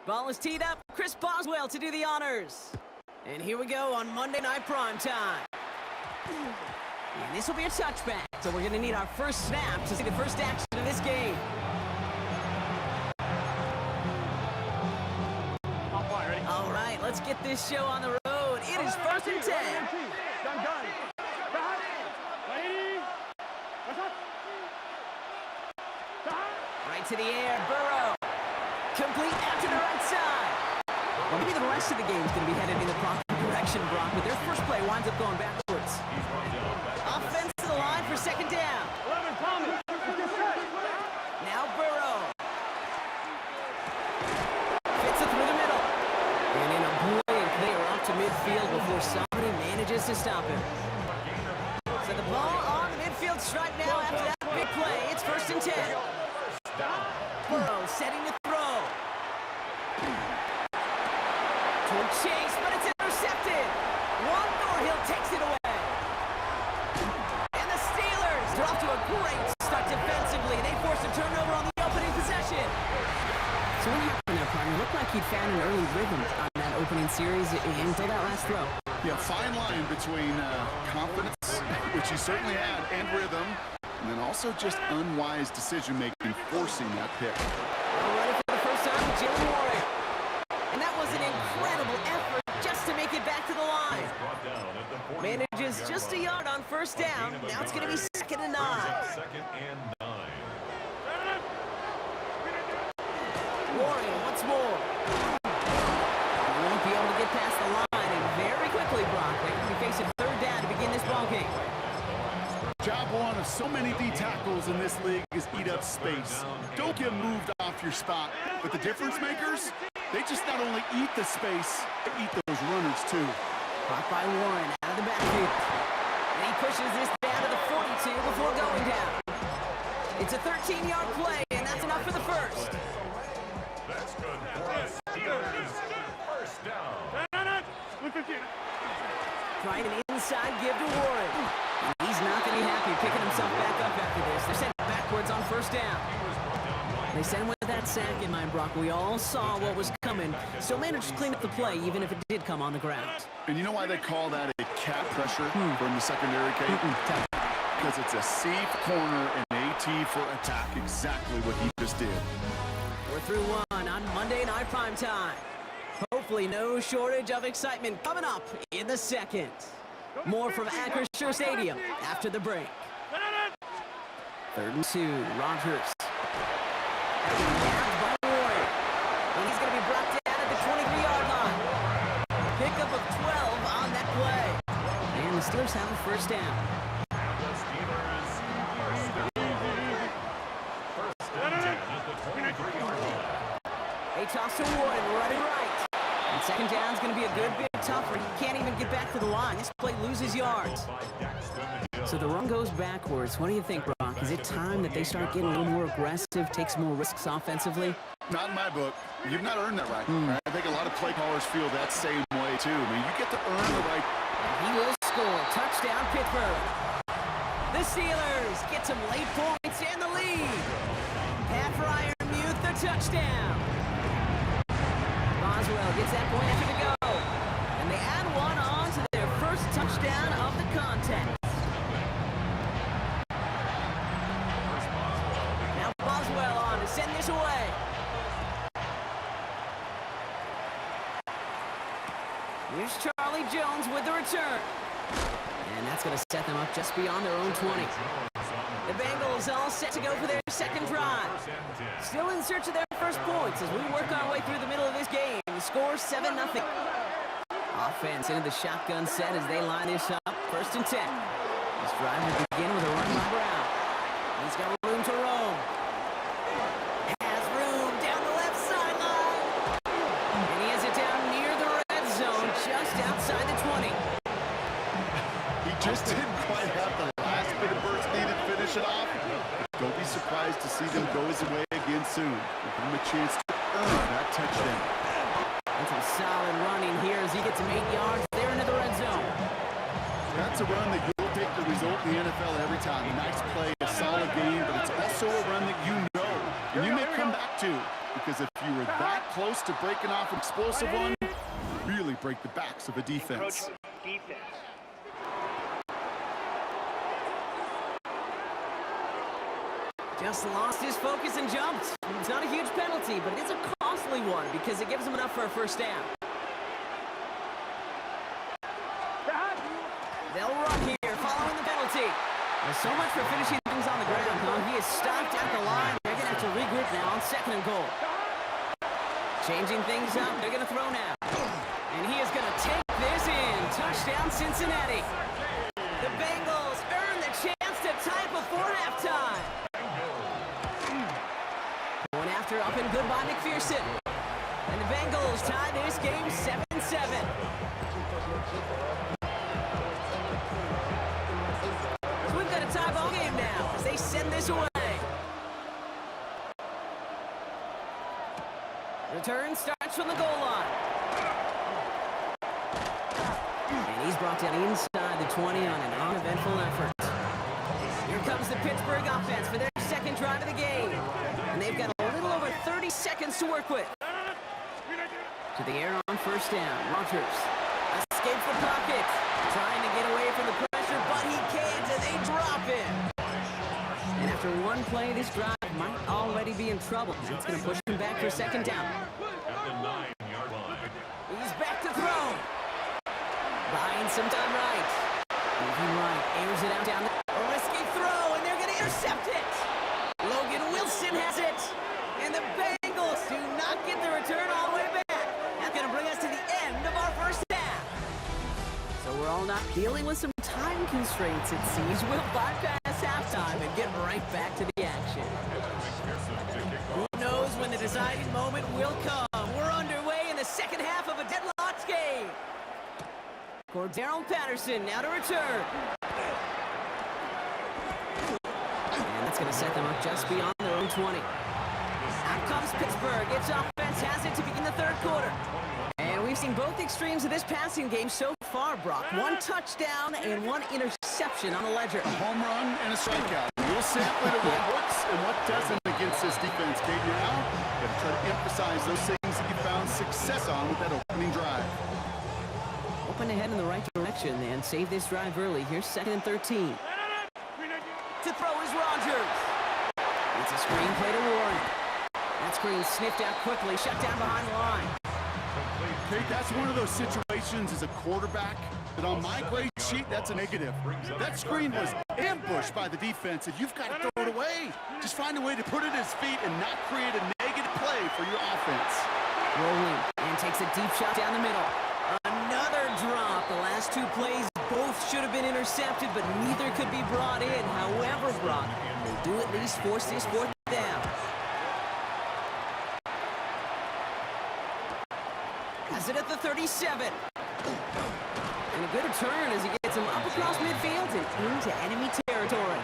Ball is teed up. Chris Boswell to do the honors. And here we go on Monday Night Prime Time. And this will be a touchback, so we're going to need our first snap to see the first action of this game. All right, let's get this show on the road. It is 1st and 10. Right to the air, Burrow. Complete out to the right side. Well, maybe the rest of the game is going to be headed in the proper direction, Brock, but their first play winds up going backwards. Offense to the line for 2nd down. Now Burrow. Fits it through the middle. And in a blink, they are up to midfield before somebody manages to stop him. So the ball on the midfield stripe now after that big play. It's 1st and 10. Burrow setting the throw. Toward Chase, but it's intercepted. Juan Thornhill takes it away. And the Steelers are off to a great start defensively. They force a turnover on the opening possession. So what happened there, partner? It looked like he'd found an early rhythm on that opening series until that last throw. Yeah, fine line between confidence, which he certainly had, and rhythm, and then also just unwise decision-making, forcing that pick. All ready for the first time, Jalen Warren. And that was an incredible effort just to make it back to the line. Manages just a yard on 1st down. Now it's going to be 2nd and 9. 2nd and 9. Warren once more. He won't be able to get past the line, and very quickly, Brock, they will be facing 3rd down to begin this ballgame. Job one of so many D tackles in this league is eat up space. Don't get moved off your spot. But the difference makers, they just not only eat the space, they eat those runners too. Caught by Warren out of the backfield. And he pushes this down to the 42 before going down. It's a 13-yard play, and that's enough for the first. That's good for us. Steelers. 1st down. Trying an inside give to Warren. And he's not going to be happy picking himself back up after this. They're sent backwards on 1st down. They sent him with that sack in mind, Brock. We all saw what was coming. Still managed to clean up the play, even if it did come on the ground. And you know why they call that a cat pressure from the secondary, Kate? Because it's a safe corner and AT for attack. Exactly what he just did. We're through one on Monday Night Prime Time. Hopefully no shortage of excitement coming up in the 2nd. More from Acrisure Stadium after the break. 3rd and 2, Rodgers. Grabbed by Warren. And he's going to be brought down at the 23-yard line. Pickup of 12 on that play. And the Steelers have a 1st down. The Steelers. 1st and 10 at the 23-yard line. They toss to Warren, running right. And 2nd down is going to be a good bit tougher. He can't even get back to the line. This play loses yards. So the run goes backwards. What do you think, Brock? Is it time that they start getting a little more aggressive, take some more risks offensively? Not in my book. You've not earned that right. I think a lot of play callers feel that same way, too. I mean, you get to earn the right. And he will score. Touchdown, Pittsburgh. The Steelers get some late points in the lead. Pat Freiermuth, the touchdown. Boswell gets that point after to go. And they add one on to their first touchdown of the contest. Now Boswell on to send this away. Here's Charlie Jones with the return. And that's going to set them up just beyond their own 20. The Bengals all set to go for their 2nd drive. Still in search of their first points as we work our way through the middle of this game. The score 7-0. Offense into the shotgun set as they line this up. 1st and 10. This drive will begin with a run by Brown. He's got room to roam. Has room down the left sideline. And he has it down near the red zone, just outside the 20. He just didn't quite have the last bit of burst needed to finish it off. Don't be surprised to see them go his way again soon. Give him a chance to earn that touchdown. And some solid running here as he gets some 8 yards there into the red zone. That's a run that you'll take the result in the NFL every time. A nice play, a solid game, but it's also a run that you know and you may come back to, because if you were that close to breaking off an explosive one, really break the backs of a defense. Just lost his focus and jumped. It's not a huge penalty, but it is a costly one because it gives him enough for a first down. They'll run here following the penalty. There's so much for finishing things on the ground, though. He is stopped at the line. They're going to have to regroup now on 2nd and goal. Changing things up. They're going to throw now. And he is going to take this in. Touchdown, Cincinnati. The Bengals earn the chance to tie before halftime. Going after up and good by McPherson. And the Bengals tie this game 7-7. So we've got a tie ball game now as they send this away. Return starts from the goal line. And he's brought down inside the 20 on an uneventful effort. Here comes the Pittsburgh offense for their second drive of the game. And they've got a little over 30 seconds to work with. To the air on first down. Rodgers escapes the pocket. Trying to get away from the pressure, but he can't, and they drop him. And after one play, this drive might already be in trouble. It's going to push him back for second down. At the 9-yard line. He's back to throw. Buying some time right. Moving right, airs it out down. A risky throw, and they're going to intercept it. Logan Wilson has it. And the Bengals do not get the return all the way back. That's going to bring us to the end of our first half. So we're all not dealing with some time constraints, it seems. We'll bypass halftime and get right back to the action. Who knows when the deciding moment will come? We're underway in the second half of a deadlocked game. Cordarrelle Patterson now to return. And that's going to set them up just beyond their own 20. Out comes Pittsburgh. Its offense has it to begin the third quarter. And we've seen both extremes of this passing game so far, Brock. One touchdown and one interception on the ledger. A home run and a strikeout. We'll sample it at what works and what doesn't against this defense, Kate. Now, got to try to emphasize those things that you found success on with that opening drive. Open ahead in the right direction and save this drive early. Here's 2nd and 13. To throw is Rodgers. It's a screen play to Warren. That screen sniffed out quickly, shut down behind the line. Kate, that's one of those situations as a quarterback that on my grade sheet, that's a negative. That screen was ambushed by the defense, and you've got to throw it away. Just find a way to put it at his feet and not create a negative play for your offense. Rolling and takes a deep shot down the middle. Another drop. The last two plays both should have been intercepted, but neither could be brought in. However, Brock, they do at least force this fourth down. Has it at the 37. And a good return as he gets him up across midfield and into enemy territory.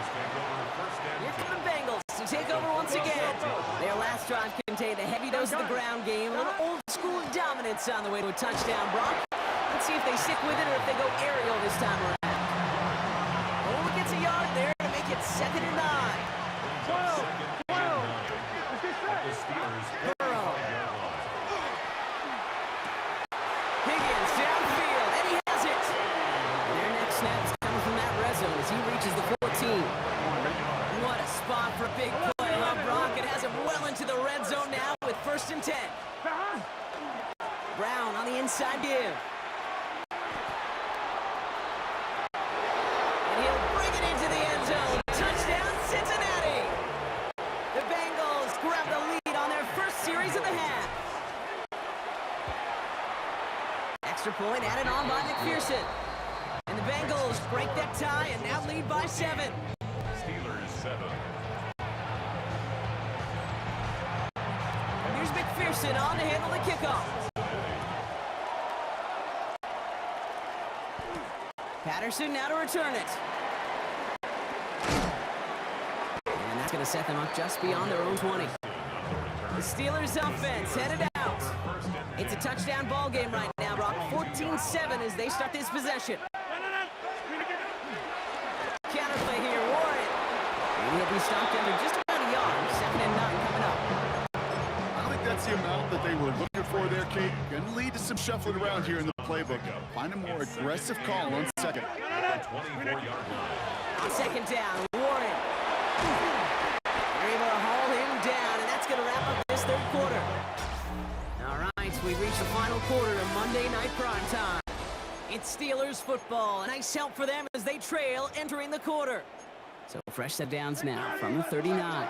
Here come the Bengals to take over once again. Their last drive contained a heavy dose of the ground game, a little old-school dominance on the way to a touchdown, Brock. Let's see if they stick with it or if they go aerial this time around. Only gets a yard there to make it 2nd and 9. Burrow. Higgins downfield, and he has it. Their next snap's coming from that red zone as he reaches the 14. What a spot for a big play, huh, Brock? It has him well into the red zone now with 1st and 10. Brown on the inside give. And he'll bring it into the end zone. Touchdown, Cincinnati! The Bengals grab the lead on their first series of the half. Extra point added on by McPherson. And the Bengals break that tie and now lead by 7. Steelers 7. Here's McPherson on to handle the kickoff. Patterson now to return it. And that's going to set them up just beyond their own 20. The Steelers offense headed out. It's a touchdown ball game right now, Brock. 14-7 as they start this possession. he'll be stopped under just about a yard. 2nd and 9 coming up. I think that's the amount that they were looking for there, Kate. Going to lead to some shuffling around here in the playbook. Find a more aggressive call on second. 24-yard line. On 2nd down, Warren. They're able to haul him down, and that's going to wrap up this 3rd quarter. All right, we reach the final quarter of Monday Night Prime Time. It's Steelers football. Nice help for them as they trail entering the quarter. So fresh set downs now from the 39.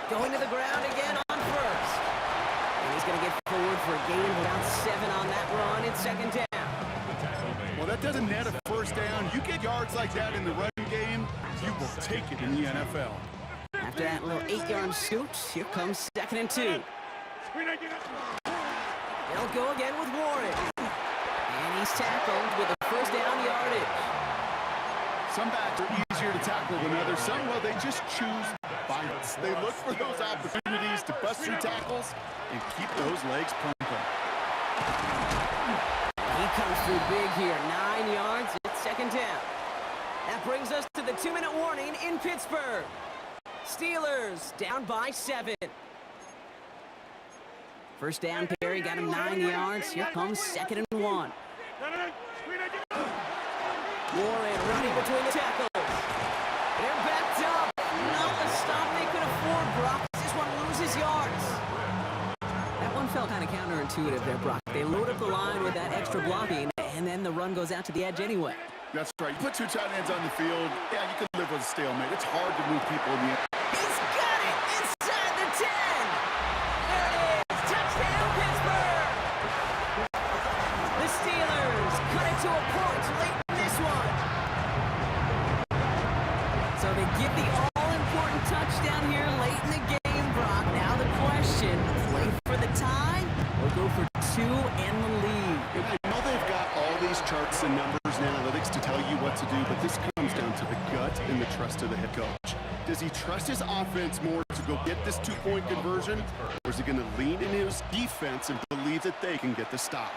Going to the ground again on 1st. And he's going to get forward for a gain of about 7 on that run. It's 2nd down. Well, that doesn't net a 1st down. You get yards like that in the run game, you will take it in the NFL. After that little 8-yard scoot, here comes 2nd and 2. They'll go again with Warren. And he's tackled with a 1st down yardage. Some backs are easier to tackle than others. Some, well, they just choose violence. They look for those opportunities to bust through tackles and keep those legs pumping. He comes through big here. 9 yards. It's 2nd down. That brings us to the 2-minute warning in Pittsburgh. Steelers down by 7. 1st down, Perry got him 9 yards. Here comes 2nd and 1. Warren running between the tackles. They're backed up. Not the stop they could afford, Brock. This one loses yards. That one felt kind of counterintuitive there, Brock. They load up the line with that extra blocking, and then the run goes out to the edge anyway. That's right. You put 2 tight ends on the field, yeah, you can live with a stalemate. It's hard to move people in the end. He's got it inside the 10. There it is. Touchdown, Pittsburgh. The Steelers cut it to a point late in this one. So they get the all-important touchdown here late in the game, Brock. Now the question, play for the tie or go for 2 and the lead? I know they've got all these charts and numbers and analytics to tell you what to do, but this comes down to the gut and the trust of the head coach. Does he trust his offense more to go get this 2-point conversion, or is he going to lean in his defense and believe that they can get the stop?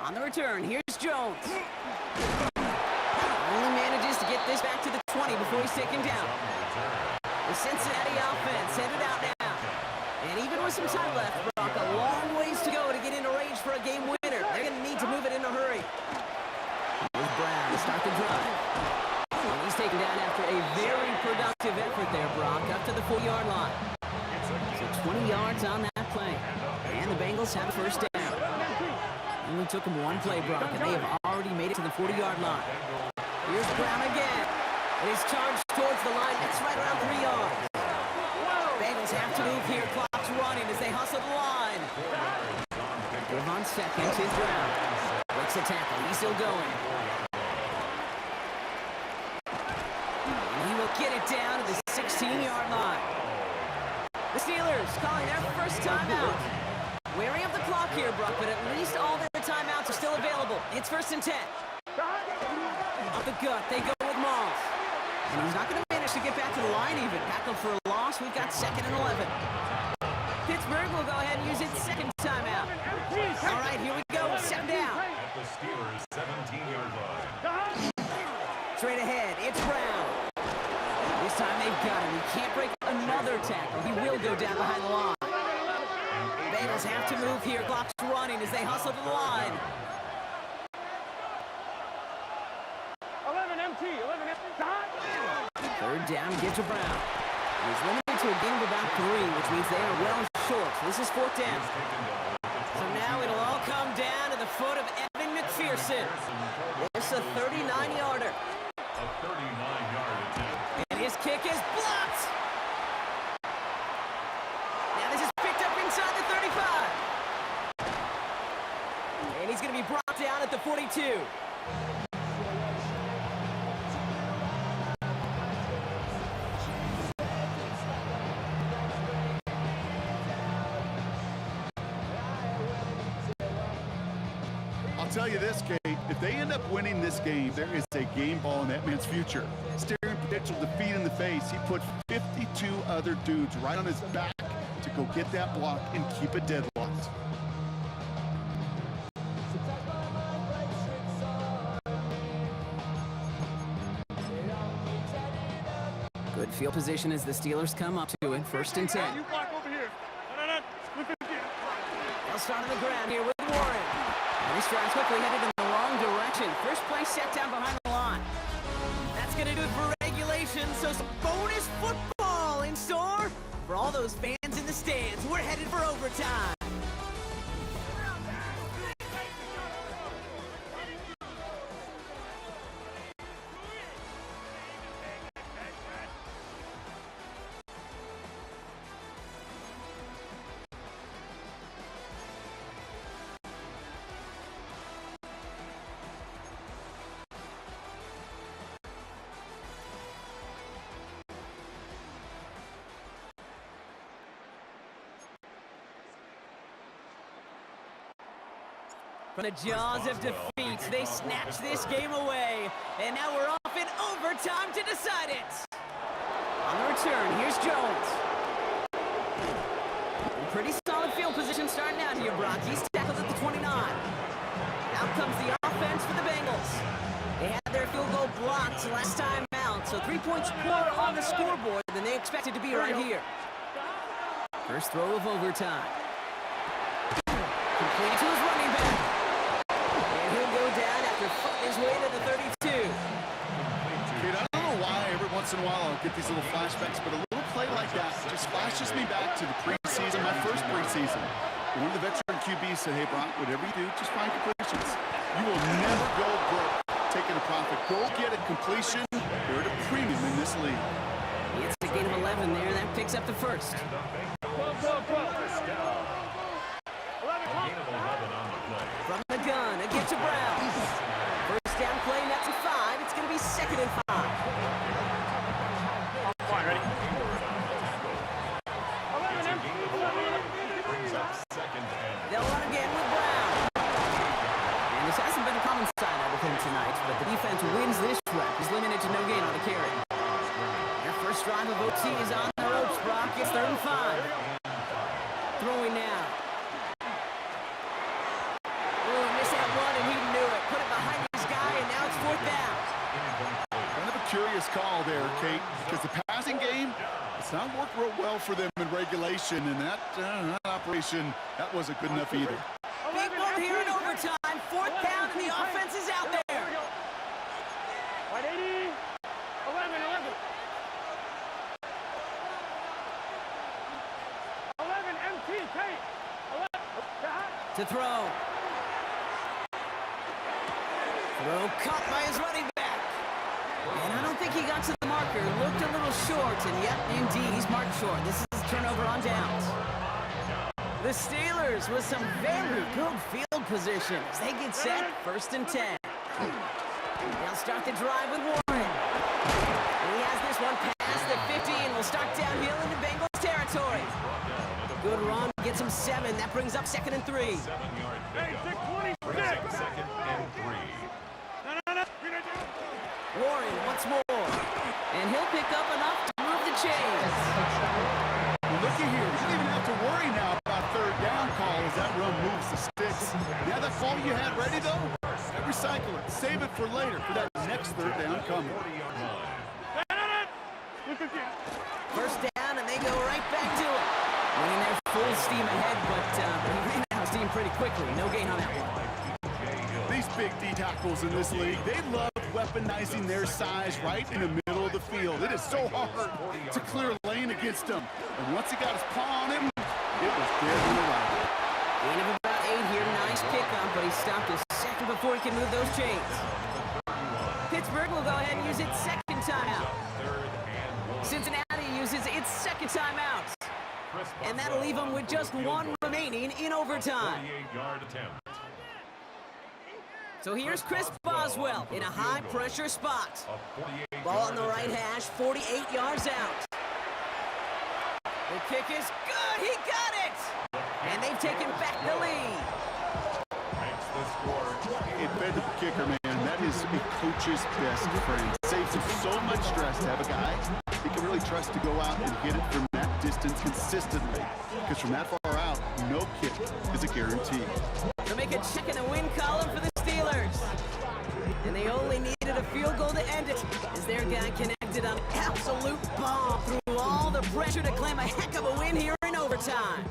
On the return, here's Jones. Only manages to get this back to the 20 before he's taken down. The Cincinnati offense headed out now. And even with some time left, Brock, a long ways to go to get into range for a game winner. They're going to need to move it in a hurry. Here's Brown to start the drive. And he's taken down after a very productive effort there, Brock, up to the 4-yard line. So 20 yards on that play. And the Bengals have a 1st down. It only took them 1 play, Brock, and they have already made it to the 40-yard line. Here's Brown again. And he's charged towards the line. That's right around 3 yards. Bengals have to move here. Clock's running as they hustle the line. Give on 2nd. Here's Brown. Breaks the tackle. He's still going. And he will get it down to the 16-yard line. The Steelers calling their 1st timeout. Wary of the clock here, Brock, but at least all their timeouts are still available. It's 1st and 10. Up the gut, they go with Moss. And he's not going to manage to get back to the line even. Tackled for a loss, we've got 2nd and 11. Pittsburgh will go ahead and use its 2nd timeout. All right, here we go, 7 down. At the Steelers' 17-yard line. Straight ahead, it's Brown. This time they've got him. He can't break another tackle. He will go down behind the line. Bengals have to move here. Clock's running as they hustle to the line. 11 MT. 3rd down, gets to Brown. He's limited to a gain of about 3, which means they are well short. This is 4th down. So now it'll all come down to the foot of Evan McPherson. It's a 39-yarder. A 39-yard attempt. And his kick is blocked. Now this is picked up inside the 35. And he's going to be brought down at the 42. I'll tell you this, Kate, if they end up winning this game, there is a game ball in that man's future. Staring potential defeat in the face, he put 52 other dudes right on his back to go get that block and keep it deadlocked. Good field position as the Steelers come up to it. 1st and 10. You block over here. No. Look at this. They'll start on the ground here with Warren. And he strides quickly, headed in the wrong direction. First play set down behind the line. That's going to do it for regulation. So some bonus football in store for all those fans in the stands. We're headed for overtime. From the jaws of defeat, they snatch this game away. And now we're off in overtime to decide it. On the return, here's Jones. Pretty solid field position starting out here, Brock. He's tackled at the 29. Out comes the offense for the Bengals. They had their field goal blocked last time out, so 3 points more on the scoreboard than they expected to be right here. First throw of overtime. Complete to his running back. And he'll go down after fighting his way to the 32. Kid, I don't know why every once in a while I'll get these little flashbacks, but a little play like that just flashes me back to the preseason, my first preseason. One of the veteran QBs said, hey, Brock, whatever you do, just find completions. You will never go broke taking a profit. Go get a completion. You're at a premium in this league. It's a gain of 11 there. That picks up the first. From the gun, a get to Brown. First down play, that's a 5. It's going to be 2nd and 5. Fine, ready? They'll run again with Brown. And this hasn't been a common sight out of him tonight, but the defense wins this rep. He's limited to no gain on the carry. Their first drive of OT is on the ropes, Brock. It's 3rd and 5. Throwing now. Oh, he missed that one, and he knew it. Put it behind his guy, and now it's 4th down. Kind of a curious call there, Kate, because the passing game, it's not worked real well for them in regulation, and that operation, that wasn't good enough either. Big one here in overtime. 4th down, and the offense is out there. 180. 11. 11 MT, Kate. 11. To throw. Throw caught by his running back. And I don't think he got to the marker. Looked a little short, and yep, indeed, he's marked short. This is a turnover on downs. The Steelers with some very good field position as they get set. 1st and 10. They'll start the drive with Warren. He has this one past the 50 and will start downhill into Bengals territory. Good run, gets him 7. That brings up 2nd and 3. 7-yard Hey, pickup. 626. 2nd and 3. No. Warren once more. And he'll pick up enough to move the chains. Looky here, you don't even have to worry now about 3rd down call as that run moves the sticks. Yeah, that ball you had ready, though, recycle it. Save it for later for that next 3rd down coming. 40-yard line. Look again. First down, and they go right back to it. Winning their full steam ahead, but he ran out of steam pretty quickly. No gain on that one. These big D tackles in this league, they love weaponizing their size right in the middle of the field. It is so hard to clear a lane against them. And once he got his paw on him, it was dead in the water. Gain of about 8 here. Nice pickup, but he stopped a second before he can move those chains. Pittsburgh will go ahead and use its 2nd timeout. Cincinnati uses its 2nd timeout. And that'll leave them with just 1 remaining in overtime. 48-yard attempt. So here's Chris Boswell in a high-pressure spot. A 48-yard Ball on the right attempt. hash, 48 yards out. The kick is good. He got it. And they've taken back the lead. Makes the score. It fed the kicker, man. That is a coach's best friend. Saves him so much stress to have a guy he can really trust to go out and hit it from that distance consistently. Because from that far out, no kick is a guarantee. To make a check in the win column for the Steelers. And they only needed a few field goal to end it. As their guy connected on absolute bomb through all the pressure to claim a heck of a win here in overtime.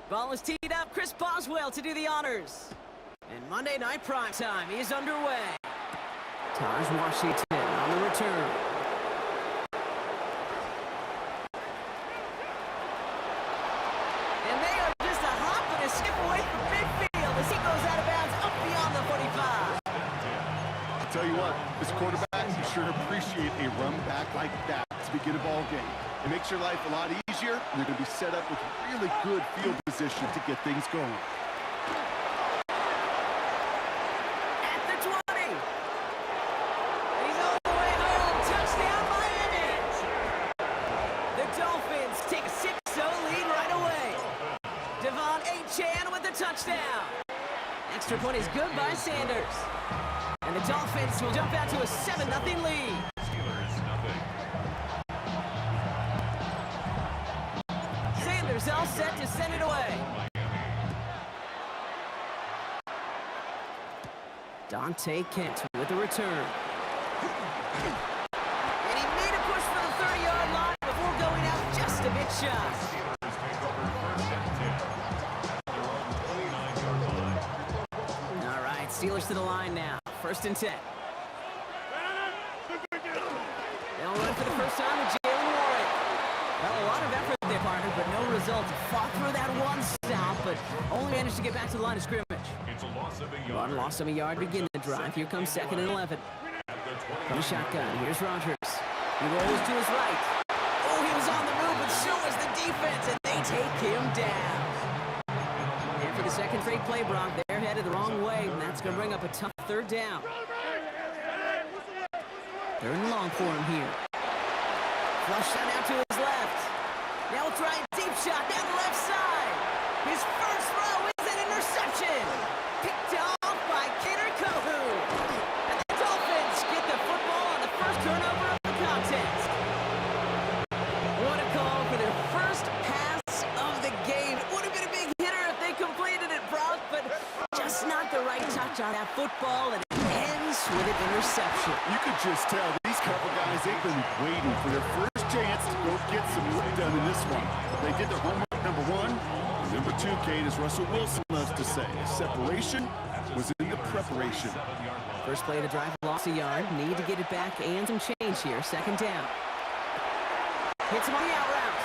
Ball is teed up. Chris Boswell to do the honors. And Monday Night Primetime is underway. Taj Washington on the return. And they are just a hop and a skip away from midfield as he goes out of bounds up beyond the 45. I'll tell you what, this quarterback you sure appreciate a run back like that to begin a ball game. It makes your life a lot easier, and you're going to be set up with really good field position to get things going. At the 20. He's all the way home. Touchdown, Miami. The Dolphins take a 6-0 lead right away. Devon Achane with the touchdown. Extra point is good by Sanders. And And the Dolphins will jump out to a 7-0 lead. Steelers, nothing. Sanders all set to send it away. Dante Kent with the return. And he made a push for the 30-yard line before going out just a bit shy. Steelers take over first and 10 at their own 29-yard line. All right, Steelers to the line now. First and 10. They'll run for the first time with Jalen Warren. Well, a lot of effort there, partner, but no results. Fought through that one stop, but only managed to get back to the line of scrimmage. It's a loss of a yard. Run lost him a yard, begin the drive. Here comes 2nd and 11. At the 20. From the shotgun, here's Rodgers. He rolls to his right. Oh, he was on the move, but so was the defense, and they take him down. And for the second straight play, Brock, they're headed the wrong way, and that's going to bring up a tough third down. Third and long for him here. Flush shot out to his left. Now we'll try a deep shot down the left side. His first throw is an interception. Picked off by Kader Kohu. And the Dolphins get the football on the first turnover of the contest. What a call for their first pass of the game. It would have been a big hitter if they completed it, Brock, but just not the right touch on that football, and it ends with an interception. You could just tell these couple guys, they've been waiting for their first chance to go get some work done in this one. They did their homework, number one. And number two, Kate, as Russell Wilson loves to say, separation was in the preparation. First play of the drive, lost a yard. Need to get it back and some change here. Second down. Hits him on the out route.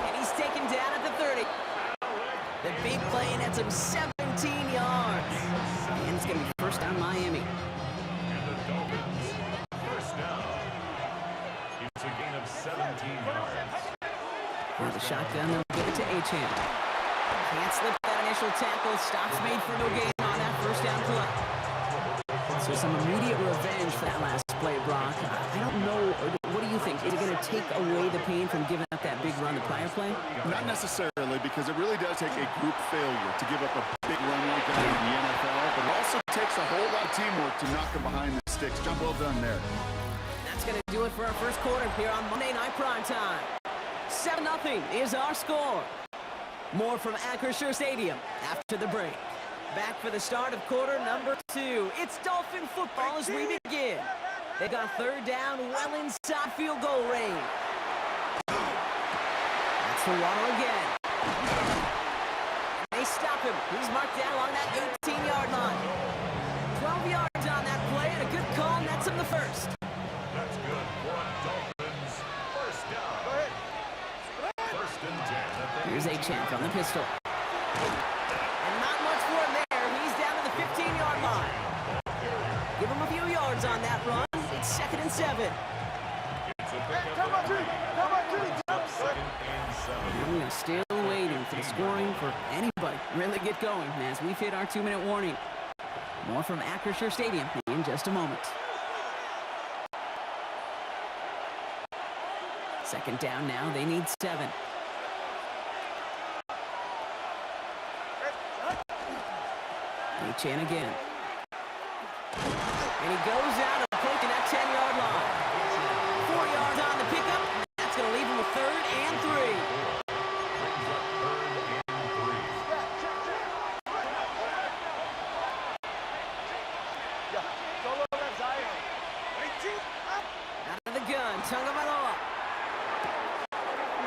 And he's taken down at the 30. The big play nets him 17 yards. And it's going to be first down Miami. And the Dolphins, first down. It's a gain of 17 yards. With the shotgun, they'll give it to Achane. Can't slip that initial tackle. Stops made for no gain on that first down play. So some immediate revenge for that last play, Brock. I don't know. What do you think? Is it going to take away the pain from giving up that big run the prior play? Not necessarily, because it really does take a group failure to give up a big run like that in the NFL, but it also takes a whole lot of teamwork to knock them behind the sticks. Job well done there. That's going to do it for our first quarter here on Monday Night Primetime. 7-0 is our score. More from Acrisure Stadium after the break. Back for the start of quarter number 2. It's Dolphin football as we begin. They got third down well inside field goal range. That's the Waddle again. They stop him. He's marked down along that 18-yard line. 12 yards on that play, and a good call nets him the first. That's good for Dolphins. First down. First and 10. Here's Achane on the pistol. And not much for him there. He's down to the 15-yard line. Give him a few yards on that run. It's 2nd and 7. It's a pickup. Second and 7. We are still waiting for the scoring for anybody to really get going as we've hit our 2-minute warning. More from Acrisure Stadium in just a moment. Second down now. They need 7. Achane again. And he goes out approaching that 10-yard line. 4 yards on the pickup. That's going to leave him with 3rd and 3. Out of the gun, Tagovailoa.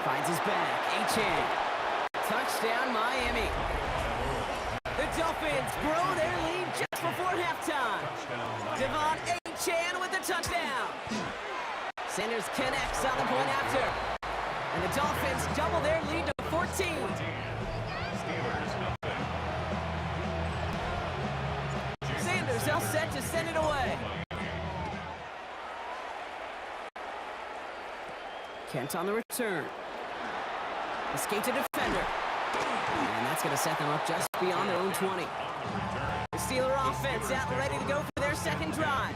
Finds his back, Achane. Touchdown, Miami. The Dolphins grow their lead just before halftime. Devon Achane with the touchdown. Sanders connects on the point after. And the Dolphins double their lead to 14. Steelers, nothing. Sanders all set to send it away. Kent on the return. Escape to defender. And that's going to set them up just beyond their own 20. The Steeler offense out and ready to go for their second drive.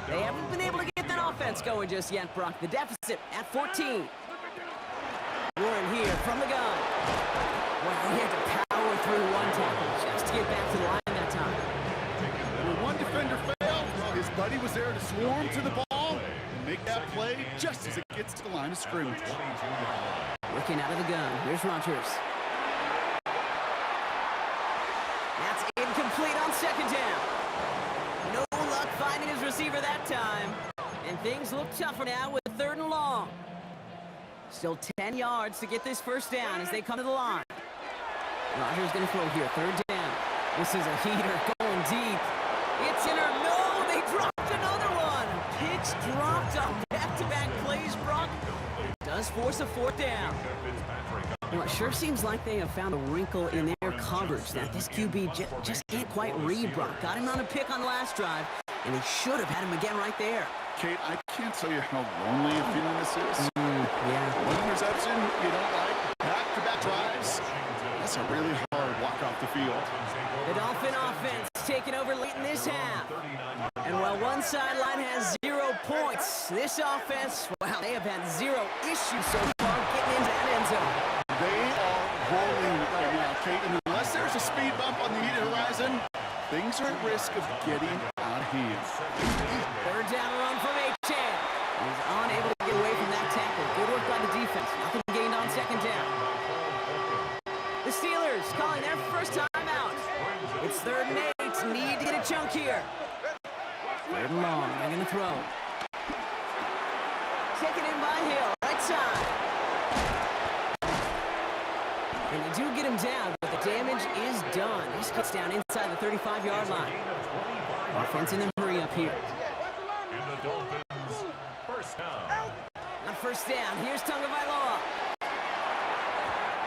They haven't been able to get that offense going just yet, Brock. The deficit at 14. Warren here from the gun. Well, he had to power through one tackle just to get back to the line that time. When one defender failed, well, his buddy was there to swarm to the ball and make that play just as it gets to the line of scrimmage. Working out of the gun. Here's Rogers. That's incomplete on second down. No luck finding his receiver that time. And things look tougher now with 3rd and long. Still 10 yards to get this first down as they come to the line. Rogers going to throw here. 3rd down. This is a heater going deep. It's in or no, they dropped another one. Picks dropped on back-to-back plays, Brock. Does force a 4th down. Well, it sure seems like they have found a wrinkle in their coverage that this QB just can't quite read, Brock. Got him on a pick on the last drive, and he should have had him again right there. Kate, I can't tell you how lonely a feeling this is. Yeah. One interception you don't like, back-to-back drives. That's a really hard walk off the field. The Dolphin offense taking over late in this half. And while one sideline has 0 points, this offense, wow, they have had 0 issues so far getting into that end zone. They are rolling right now, Kate, and unless there's a speed bump on the horizon, things are at risk of getting out of hand. 3rd down run from Achane. He's unable to get away from that tackle. Good work by the defense. Nothing gained on 2nd down. The Steelers calling their first time out. It's 3rd and 8. Need to get a chunk here. 3rd and long. They're going to throw. Taken in by Hill. Right side. And they do get him down, but the damage is done. This gets down inside the 35-yard line. Offense in the hurry up here. And the Dolphins, first down. On 1st down, here's Tagovailoa.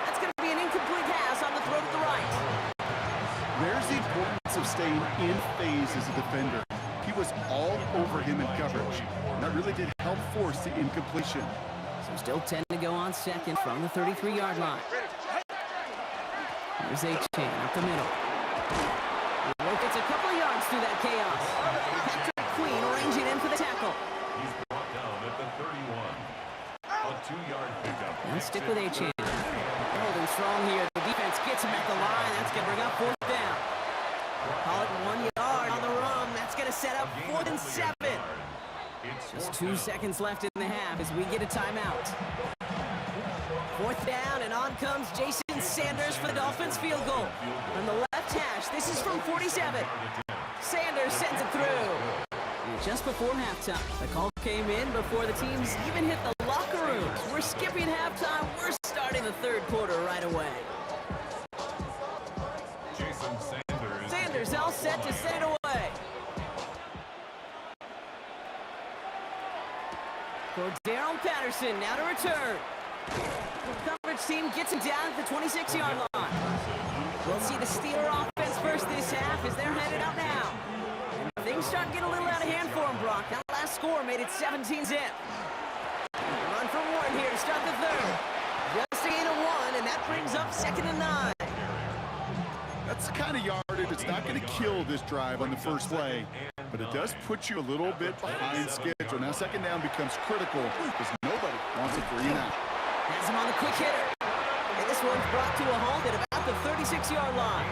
That's going to be an incomplete pass on the throw to the right. There's the importance of staying in phase as a defender. He was all over him in coverage, and that really did help force the incompletion. So still 10 to go on 2nd from the 33-yard line. Here's Achane up the middle. Gets a couple of yards through that chaos. Patrick Queen ranging in for the tackle. He's brought down at the 31. A 2-yard pickup. And stick with Achane. Holding strong here. The defense gets him at the line. That's going to bring up 4th down. Call it 1 yard on the run. That's going to set up 4th and 7. Just 2 seconds left in the half as we get a timeout. 4th down, and on comes Jason Sanders for the Dolphins field goal. From the left hash, this is from 47. Sanders sends it through. And just before halftime, the call came in before the teams even hit the locker rooms. We're skipping halftime. We're starting the 3rd quarter right away. Jason Sanders. Sanders all set to send it away. Cordero Patterson now to return. The coverage team gets him down at the 26-yard line. We'll see the Steeler offense first this half as they're headed out now. And things start to get a little out of hand for him, Brock. That last score made it 17-zip. Run from Warren here to start the 3rd. Just a gain of 1, and that brings up 2nd and 9. That's the kind of yardage that's not going to kill this drive on the first play, but it does put you a little bit behind schedule. Now 2nd down becomes critical because nobody wants a 3 and out. Has him on the quick hitter. And this one's brought to a halt at about the 36-yard line.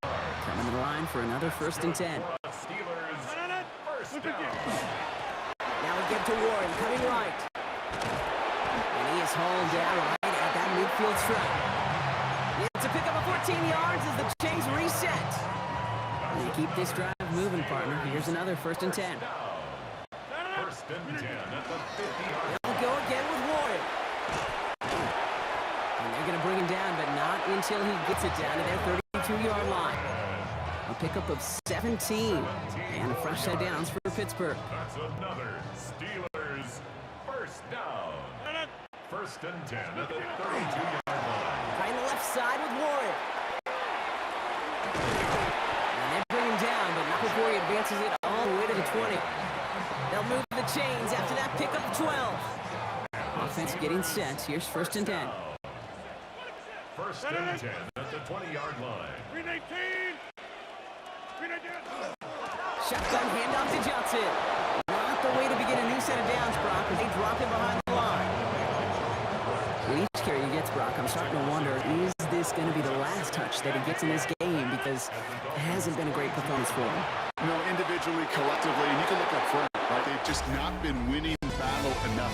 Coming to the line for another 1st and 10. Steelers, first down. Now we get to Warren, coming right. And he is hauled down right at that midfield strike. It's a pickup of 14 yards as the chains reset. And keep this drive moving, partner. Here's another 1st and 10. 1st and 10 at the 50-yard. They'll go again with Warren. And they're going to bring him down, but not until he gets it down to their 32-yard line. A pickup of 17. And a fresh set downs for Pittsburgh. That's another Steelers, first down. 1st and 10 at the 32-yard line. Right on the left side with Warren. And they bring him down, but not before he advances it all the way to the 20. They'll move the chains after that pickup of 12. Offense getting set. Here's 1st and 10. 1st and 10 at the 20-yard line. Shotgun handoff to Johnson. Not the way to begin a new set of downs, Brock, as they drop him behind the line. With each carry he gets, Brock, I'm starting to wonder, is this going to be the last touch that he gets in this game? as it hasn't been a great performance for them. No, individually, collectively, and you can look up front. Right? They've just not been winning the battle enough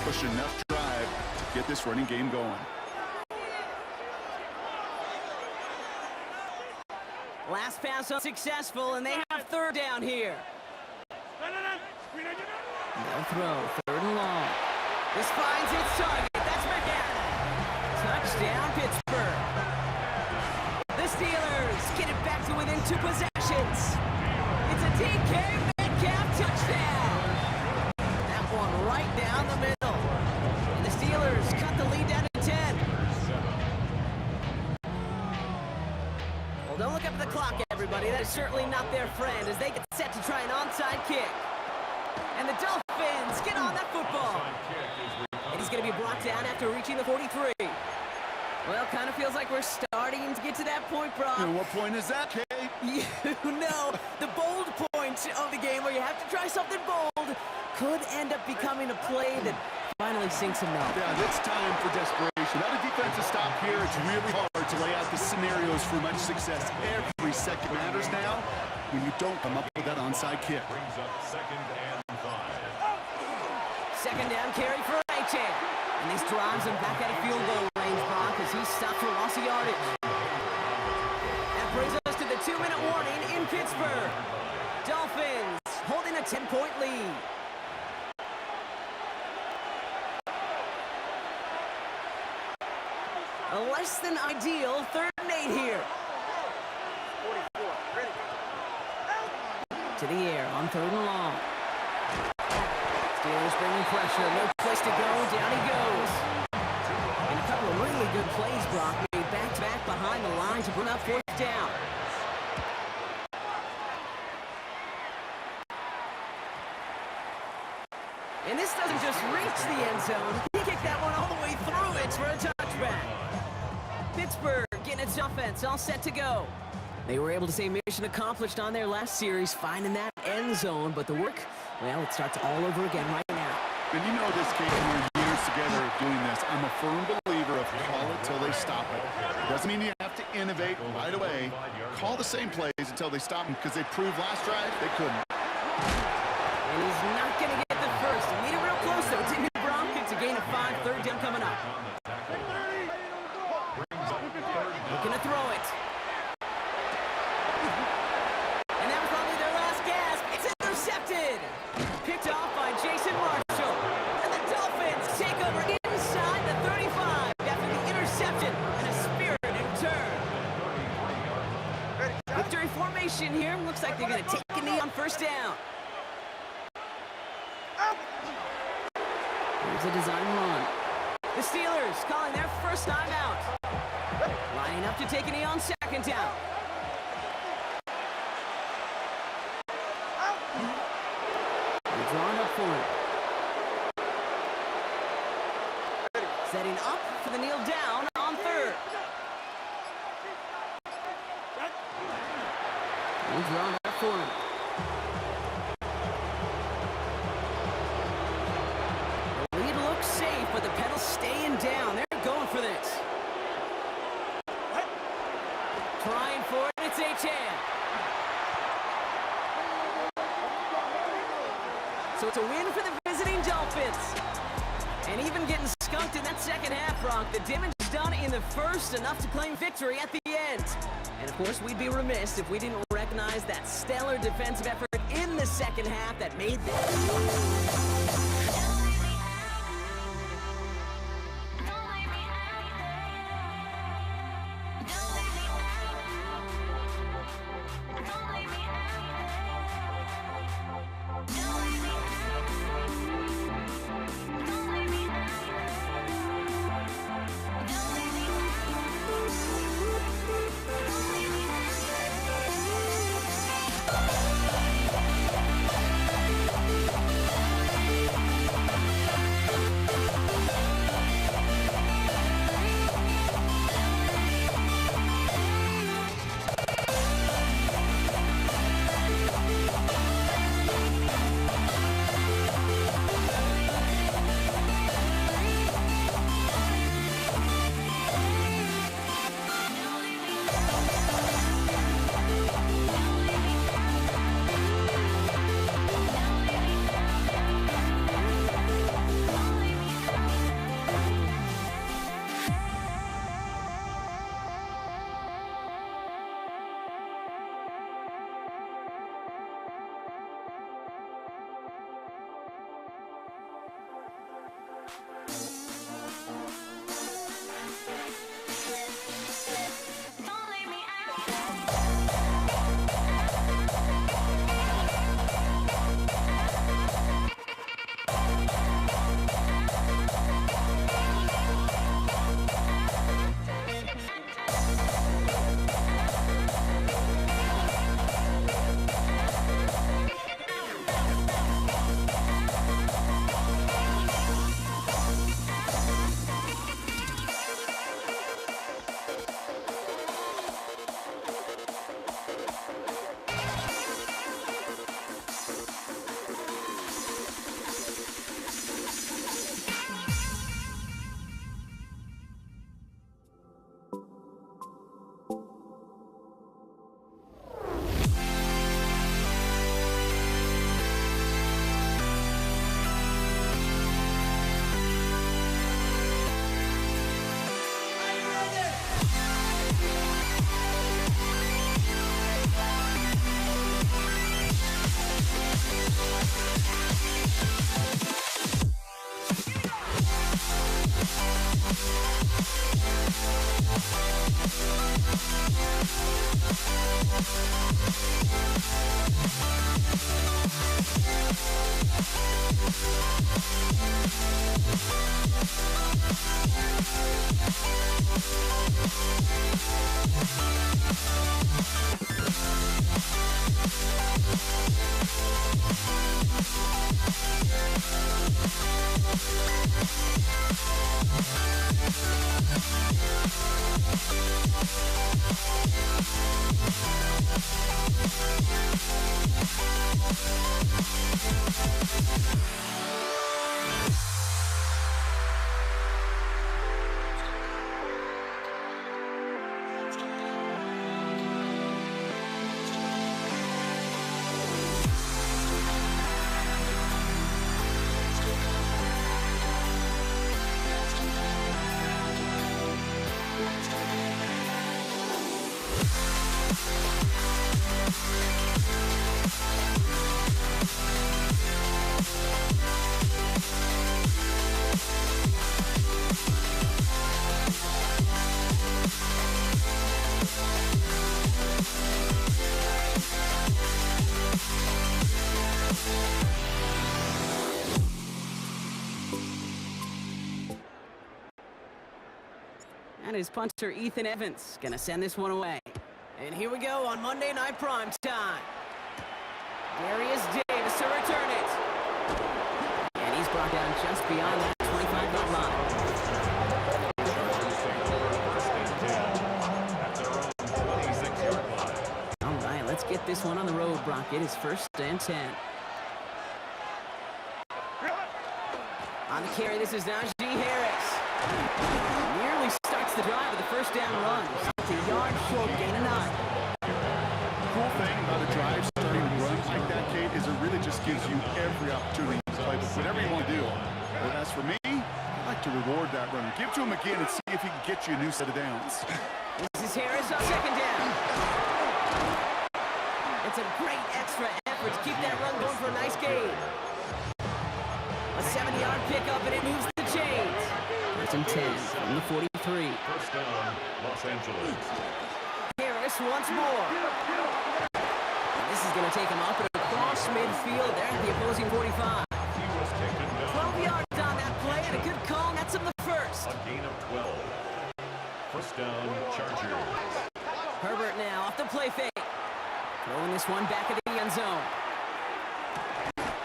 push, enough drive to get this running game going. Last pass unsuccessful, and they have third down here. No throw, third and long. This finds its target. That's McAdam. Touchdown, Pittsburgh. The Steelers get it back to within 2 possessions. It's a DK Metcalf touchdown. That one right down the middle. And the Steelers cut the lead down to 10. Well, don't look up at the clock, everybody. That is certainly not their friend as they get set to try an onside kick. And the Dolphins get on that football. And he's going to be brought down after reaching the 43. Well, kind of feels like we're starting to get to that point, Brock. And what point is that, Kay? You know, the bold point of the game where you have to try something bold could end up becoming a play that finally sinks him out. Yeah, it's time for desperation. Now the defensive stop here. It's really hard to lay out the scenarios for much success. Every second matters now when you don't come up with that onside kick. Brings up 2nd and 5. Second down carry for Achane. And this drives him back out of field goal range, Brock, as he stopped for loss of yardage. That brings us to the 2-minute warning in Pittsburgh. Dolphins holding a 10-point lead. A less than ideal 3rd and 8 here. To the air on 3rd and long. Steelers bringing pressure, no place to go, down he goes. And a couple of really good plays, Brock, made back-to-back behind the line to bring up 4th down. And this doesn't just reach the end zone, he kicked that one all the way through it for a touchback. Pittsburgh getting its offense all set to go. They were able to say mission accomplished on their last series, finding that end zone, but the work, well, it starts all over again right now. And you know this, Kate, we're years together of doing this. I'm a firm believer of call it till they stop it. It doesn't mean you have to innovate right away. Call the same plays until they stop them, because they proved last drive they couldn't. And he's not going to get the first. He made it real close, though. It's in Brock. It's a gain of 5, 3rd down coming up. Looking to throw it. And that was probably their last gasp. It's intercepted. Picked off by Jason Marshall. And the Dolphins take over inside the 35 after the interception and a spirited return. Victory formation here. Looks like they're going to take a knee on 1st down. Here's a design run. The Steelers calling their first time out. Lining up to take a knee on 2nd down. They're drawing up for it. Setting up for the kneel down on 3rd. They're drawing up for it. The lead looks safe, but the pedal's staying down. They're going for this. Trying for it, it's Achane. So it's a win for the visiting Dolphins. And even getting skunked in that second half, Brock, the damage done in the first, enough to claim victory at the end. And of course, we'd be remiss if we didn't recognize that stellar defensive effort in the second half that made this. And his punter, Ethan Evans, gonna send this one away. And here we go on Monday Night Prime Time. Darius Davis to return it. And he's brought down just beyond that 25-yard line. All right, let's get this one on the road, Brock. It is 1st and 10. On the carry, this is Najee Harris. Nearly starts the drive with the first down run. It's a yard short, gain of 9. Cool thing about a drive starting to run like that, Kate, is it really just gives you every opportunity to play whatever you want to do. But as for me, I like to reward that run. Give to him again and see if he can get you a new set of downs. This is Harris on 2nd down. It's a great extra effort to keep that run going for a nice gain. A 70-yard pickup, and it moves the chains. 1st and 10 from the 43. First down, Los Angeles. Harris once more. And this is going to take him up and across midfield there at the opposing 45. He was taken down. 12 yards on that play, and a good call nets him the first. A gain of 12. First down, Chargers. Herbert now off the play fake. Throwing this one back at the end zone.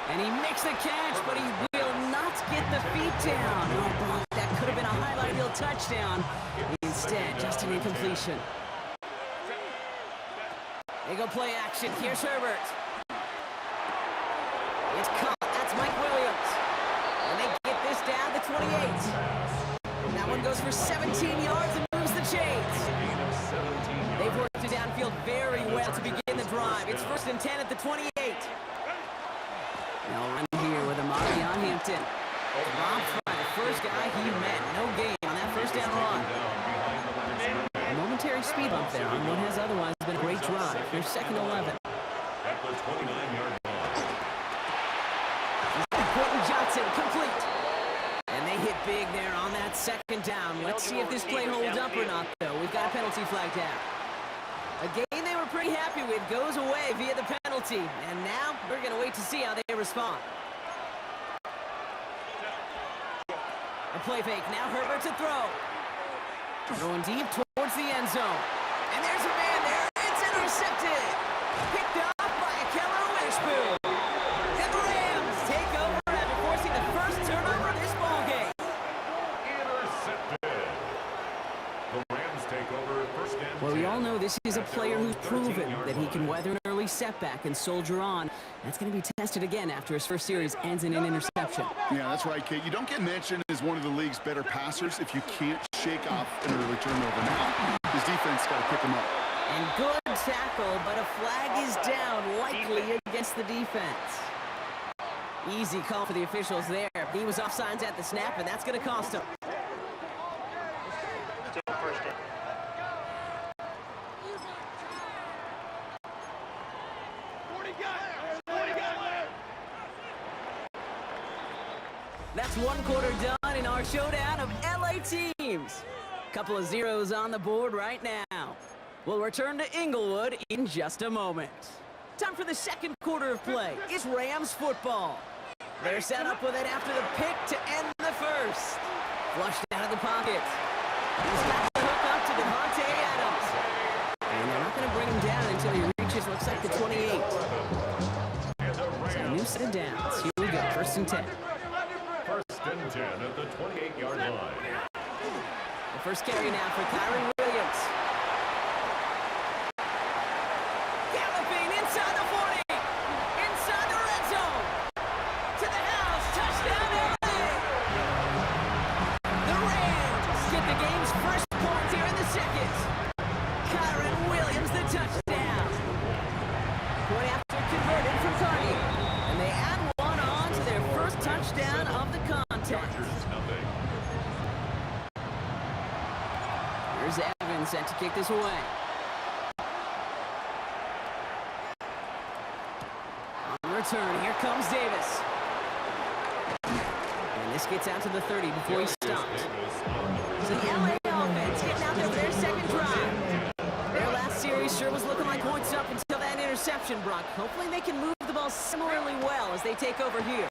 And he makes the catch, but he will not get the feet down. Oh, Brock, that could have been a highlight reel touchdown. Instead, just an incompletion. They go play action. Here's Herbert. It's caught. That's Mike Williams. And they get this down to 28. And that one goes for 17 yards and moves the chains. They've worked it downfield very well to begin the drive. It's 1st and 10 at the 28. They'll run here with Amari on Hampton. Dropped by the first guy he met. No gain on that first down run. A momentary speed bump there on what has otherwise been a great drive. Here's 2nd and 11. At the 29-yard line. Quentin Johnson complete. And they hit big there on that 2nd down. Let's see if this play holds up or not, though. We've got a penalty flag down. A game they were pretty happy with goes away via the penalty. And now we're going to wait to see how they respond. A play fake. Now Herbert to throw. Throwing deep towards the end zone. And there's a man there. It's intercepted. Picked up by Keller Witherspoon. And the Rams take over after forcing the first turnover of this ballgame. Intercepted. The Rams take over 1st and 10. Well, we all know this is a player who's proven that he can weather an early setback and soldier on. That's going to be tested again after his first series ends in an interception. Yeah, that's right, Kate. You don't get mentioned as one of the league's better passers if you can't shake off an early turnover. Now, his defense got to pick him up. And good tackle, but a flag is down, likely against the defense. Easy call for the officials there. He was offsides at the snap, and that's going to cost him. That's 1 quarter done in our showdown of LA teams. Couple of zeros on the board right now. We'll return to Inglewood in just a moment. Time for the 2nd quarter of play. It's Rams football. They're set up with it after the pick to end the first. Flushed out of the pocket. He's got the hook up to Devontae Adams. And they're not going to bring him down until he reaches, looks like the 28. So a new set of downs. Here we go, 1st and 10. 1st and 10 at the 28-yard line. The first carry now for Kyron Williams. Galloping inside the 40. Inside the red zone. To the house. Touchdown, LA. The Rams get the game's first points here in the 2nd. Kyron Williams, the touchdown. Point after converted from Carney. And they add one on to their first touchdown of the contest. Chargers nothing. Here's Evans set to kick this away. On return, here comes Davis. And this gets out to the 30 before he stops. So the LA offense getting out there for their 2nd drive. Their last series sure was looking like points up until that interception, Brock. Hopefully they can move the ball similarly well as they take over here.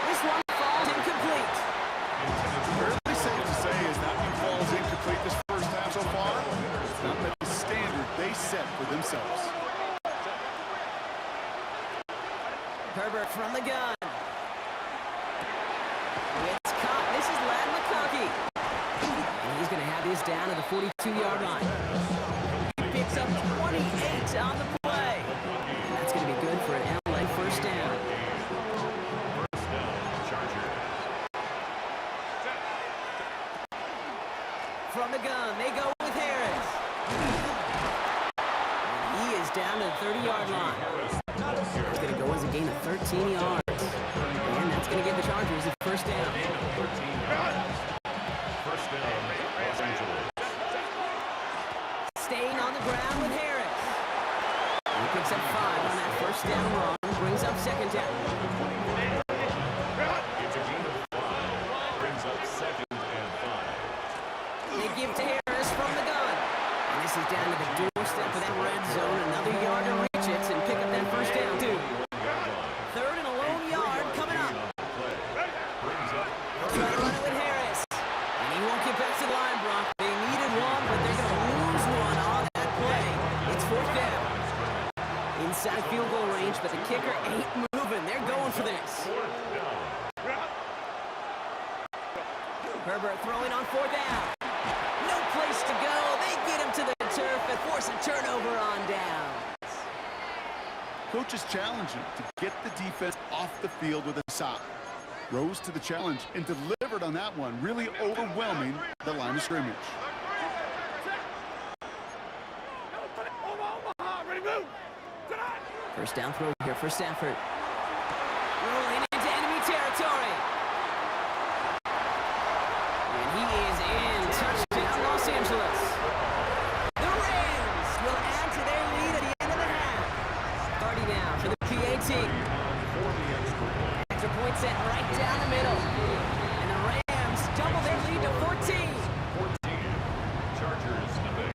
This one falls incomplete. Herbert from the gun. It's caught. This is Ladd McConkey. And he's going to have this down to the 42-yard line. He picks up 28 on the play. And that's going to be good for an LA first down. First down, Chargers. From the gun, they go with Harris. And he is down to the 30-yard line. It's going to go as a gain of 13 yards. And that's going to give the Chargers a first down. 13 yards. First down, Los Angeles. Staying on the ground with Harris. He picks up 5 on that first down run. Brings up second down. It's a gain of 5. Brings up second and 5. They give to Harris from the gun. And this is down to the doorstep of that red zone. Another yard to reach it and pick up that first down, too. Third and a lone yard coming up. Brings up Try to run it with Harris. And he won't get back to the line, Brock. They needed one, but they're going to lose one on that play. It's fourth down. Inside field goal range, but the kicker ain't moving. They're going for this. Herbert throwing on fourth down. No place to go. They get him to the turf and force a turnover on downs. Coach is challenging to get the defense off the field with a stop. Rose to the challenge and delivered on that one, really overwhelming the line of scrimmage. First down throw here for Stafford. Rolling into enemy territory. And he is in. Touchdown, Los Angeles. The Rams will add to their lead at the end of the half. 30 now for the PAT. Extra point set right down the middle. And the Rams double their lead to 14. 14. Chargers, nothing.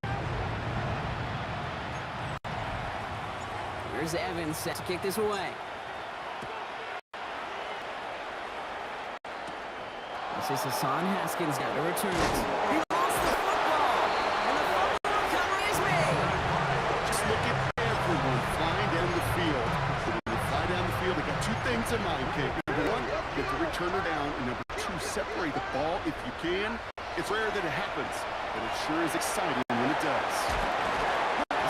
Here's Evans set to kick this away. This is Hassan Haskins now to return it. He lost the football, and the football recovery is made. Just look at everyone flying down the field. When they fly down the field, they got two things in mind, Kate. Number one, get the returner down, and number two, separate the ball if you can. It's rare that it happens, but it sure is exciting when it does.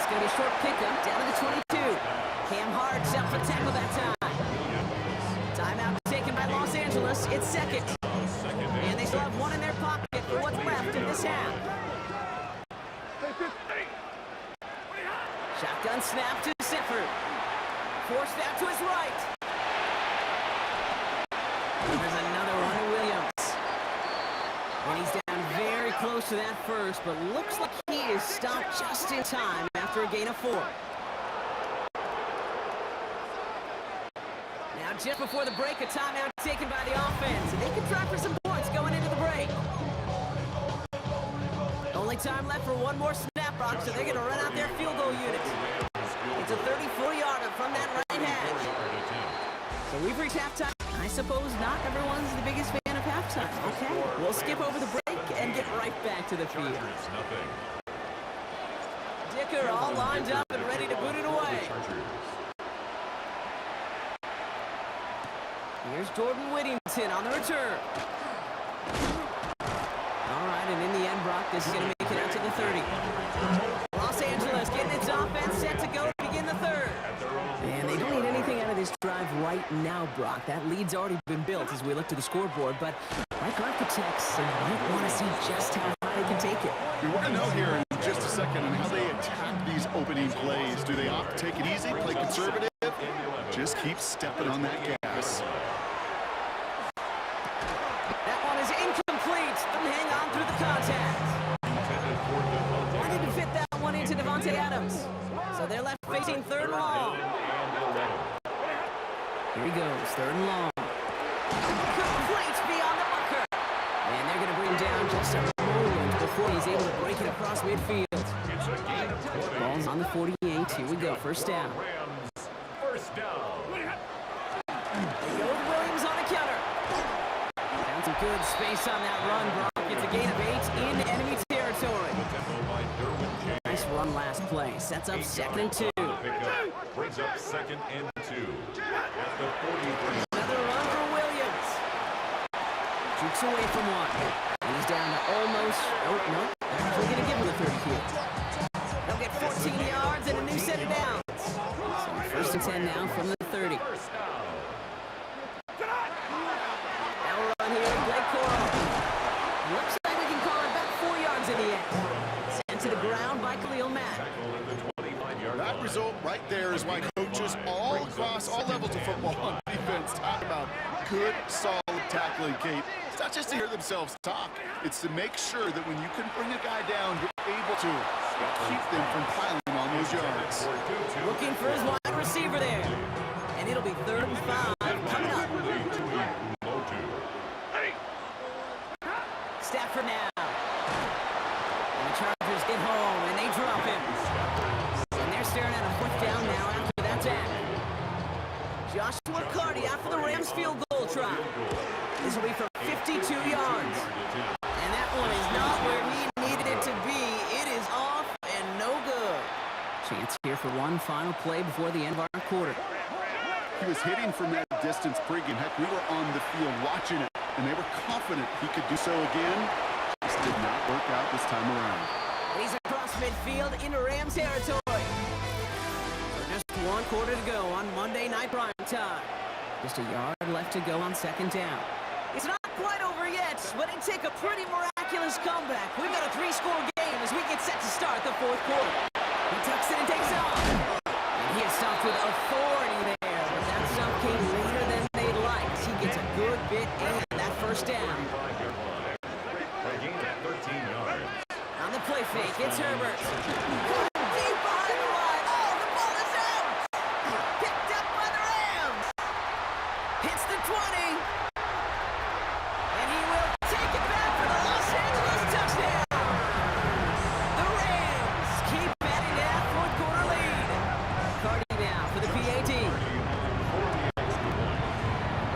It's going to be a short pickup down to the 22. Cam Hart up for tackle that time. Timeout taken by Los Angeles. It's second. And they still have one in their pocket for what's left in this half. Shotgun snap to Stafford. Forced out to his right. There's another one to Williams. And he's down very close to that first, but looks like he is stopped just in time after a gain of 4. Now, just before the break, a timeout taken by the offense. And they can try for some points going into the break. Only time left for one more snap, Brock, so they're going to run out their field goal unit. It's a 34-yarder from that right hash. So we've reached halftime. I suppose not everyone's the biggest fan of halftime. Okay, we'll skip over the break and get right back to the field. Chargers, nothing. Dicker all lined up and ready to boot it away. Here's Jordan Whittington on the return. All right, and in the end, Brock, this is going to make it out to the 30. Los Angeles getting its offense set to go to begin the third. And they don't need anything out of this drive right now, Brock. That lead's already been built as we look to the scoreboard, but like architects, they might want to see just how high they can take it. We want to know here in just a second on how they attack these opening plays. Do they opt to take it easy, play conservative? Just keep stepping on that gas. That one is incomplete. Doesn't hang on through the contact. Wanted to fit that one into Devontae Adams. So they're left facing third and long. Here he goes, third and long. Complete beyond the marker. And they're going to bring him down just a moment before he's able to break it across midfield. Ball's on the 48. Here we go, first down. Rams, first down. They go with Williams on a counter. Found some good space on that run, Brock. It's a gain of 8 in enemy territory. Nice run last play. Sets up second and 2. Brings up second and 2. At the looks away from one. And he's down to almost... Oh, no. We're going to give him the 30 here. They'll get 14 yards and a new set of downs. So first and 10 now from the 30. Now we're on here. Blake Coral. Looks like we can call it back 4 yards in the end. Sent to the ground by Khalil Mack. That result right there is why coaches all across all levels of football on defense talk about good, solid tackling, Kate. It's not just to hear themselves talk. It's to make sure that when you can bring a guy down, you're able to keep them from piling on those yards. Looking for his wide receiver there. And it'll be 3rd and 5 coming up. Stafford now. And the Chargers get home, and they drop him. And they're staring at a 4th down now after that tag. Joshua Carty out for the Rams field goal try. This will be for 52 yards. And that one is not where he needed it to be. It is off and no good. Chance here for one final play before the end of our quarter. He was hitting from that distance pregame. Heck, we were on the field watching it, and they were confident he could do so again. Just did not work out this time around. He's across midfield into Rams territory. So just 1 quarter to go on Monday Night Prime Time. Just a yard left to go on 2nd down. It's not quite over yet, but it take a pretty miraculous comeback. We've got a 3-score game as we get set to start the 4th quarter. He tucks it and takes off. And he is stopped with authority there, but that stop came later than they liked. He gets a good bit in that 1st down. On the play fake, it's Herbert. Deep behind the line. Oh, the ball is out! Picked up by the Rams. Hits the 20. And he will take it back for the Los Angeles touchdown. The Rams keep adding to that 4th quarter lead. Carty now for the PAT.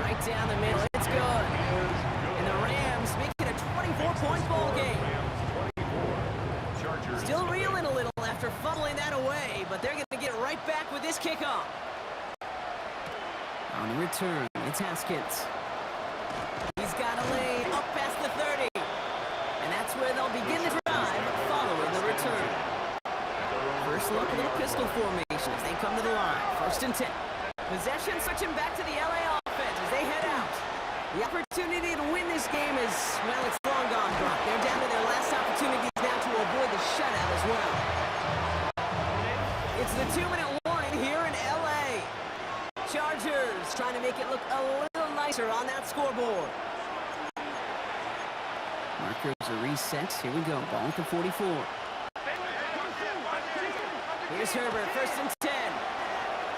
Right down the middle, it's good. And the Rams make it a 24-point ball game. Still reeling a little after fumbling that away, but they're going to get right back with this kickoff. On the return, it's Haskins. He's got a lane up past the 30. And that's where they'll begin the drive following the return. First look, a little pistol formation as they come to the line. 1st and 10. Possession switching back to the LA offense as they head out. The opportunity to win this game is, well, it's long gone, Brock. They're down to their last opportunities now to avoid the shutout as well. It's the 2-minute warning here in LA. Chargers trying to make it look a little nicer on that scoreboard. Markers are reset. Here we go. Ball at the 44. Here's Herbert. 1st and 10.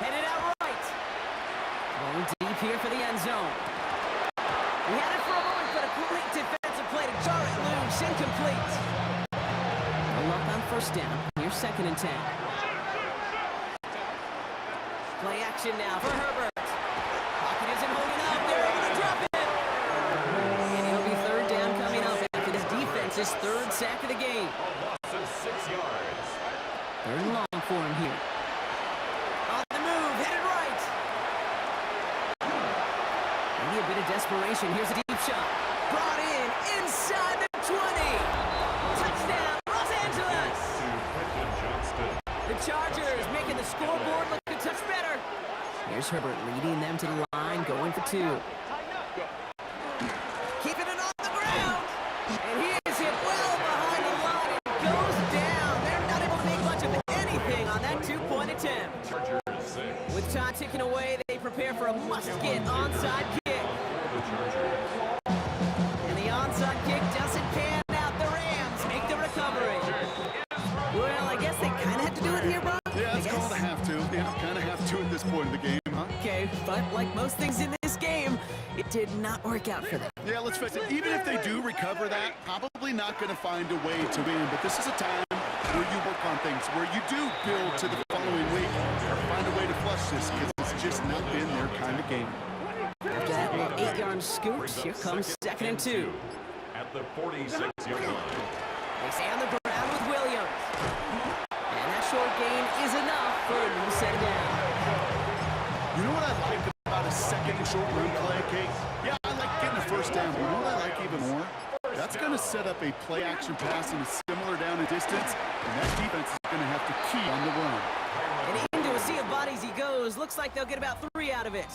Headed out right. Going deep here for the end zone. He had it for a moment, but a great defensive play to jar it loose. Incomplete. No luck on 1st down. Here's 2nd and 10. Play action now for Herbert. Pocket isn't holding up. They're able to drop it. And it'll be 3rd down coming up after this defense's 3rd sack of the game. Loss of 6 yards. 3rd and long for him here. On the move, headed right. Maybe a bit of desperation. Here's a deep shot. Brought in inside the 20. Touchdown, Los Angeles. The Chargers making the scoreboard look a touch better. Here's Herbert leading them to the line, going for 2. Keeping it on the ground. And he is hit well behind the line and goes down. They're not able to make much of anything on that 2-point attempt. With time ticking away, they prepare for a must-get onside kick. And the onside kick doesn't pan out. The Rams make the recovery. Well, I guess they kind of have to do it here, Brock. Yeah, it's called a have to. Yeah, kind of have to at this point in the game, huh? Okay, but like most things in this game, it did not work out for them. Yeah, let's face it. Even if they do recover that, probably not going to find a way to win. But this is a time where you work on things, where you do build to the following week or find a way to flush this because it's just not been their kind of game. After that little 8-yard scoot, here comes 2nd and 2. At the 46-yard line. They stay on the ground with Williams. And that short gain is enough for a new set down. You know what I like about a 2nd and short run play, Kate? Yeah, I like getting a 1st down. But you know what I like even more. That's going to set up a play-action pass in a similar down and distance, and that defense is going to have to key on the run. And into a sea of bodies he goes. Looks like they'll get about 3 out of it.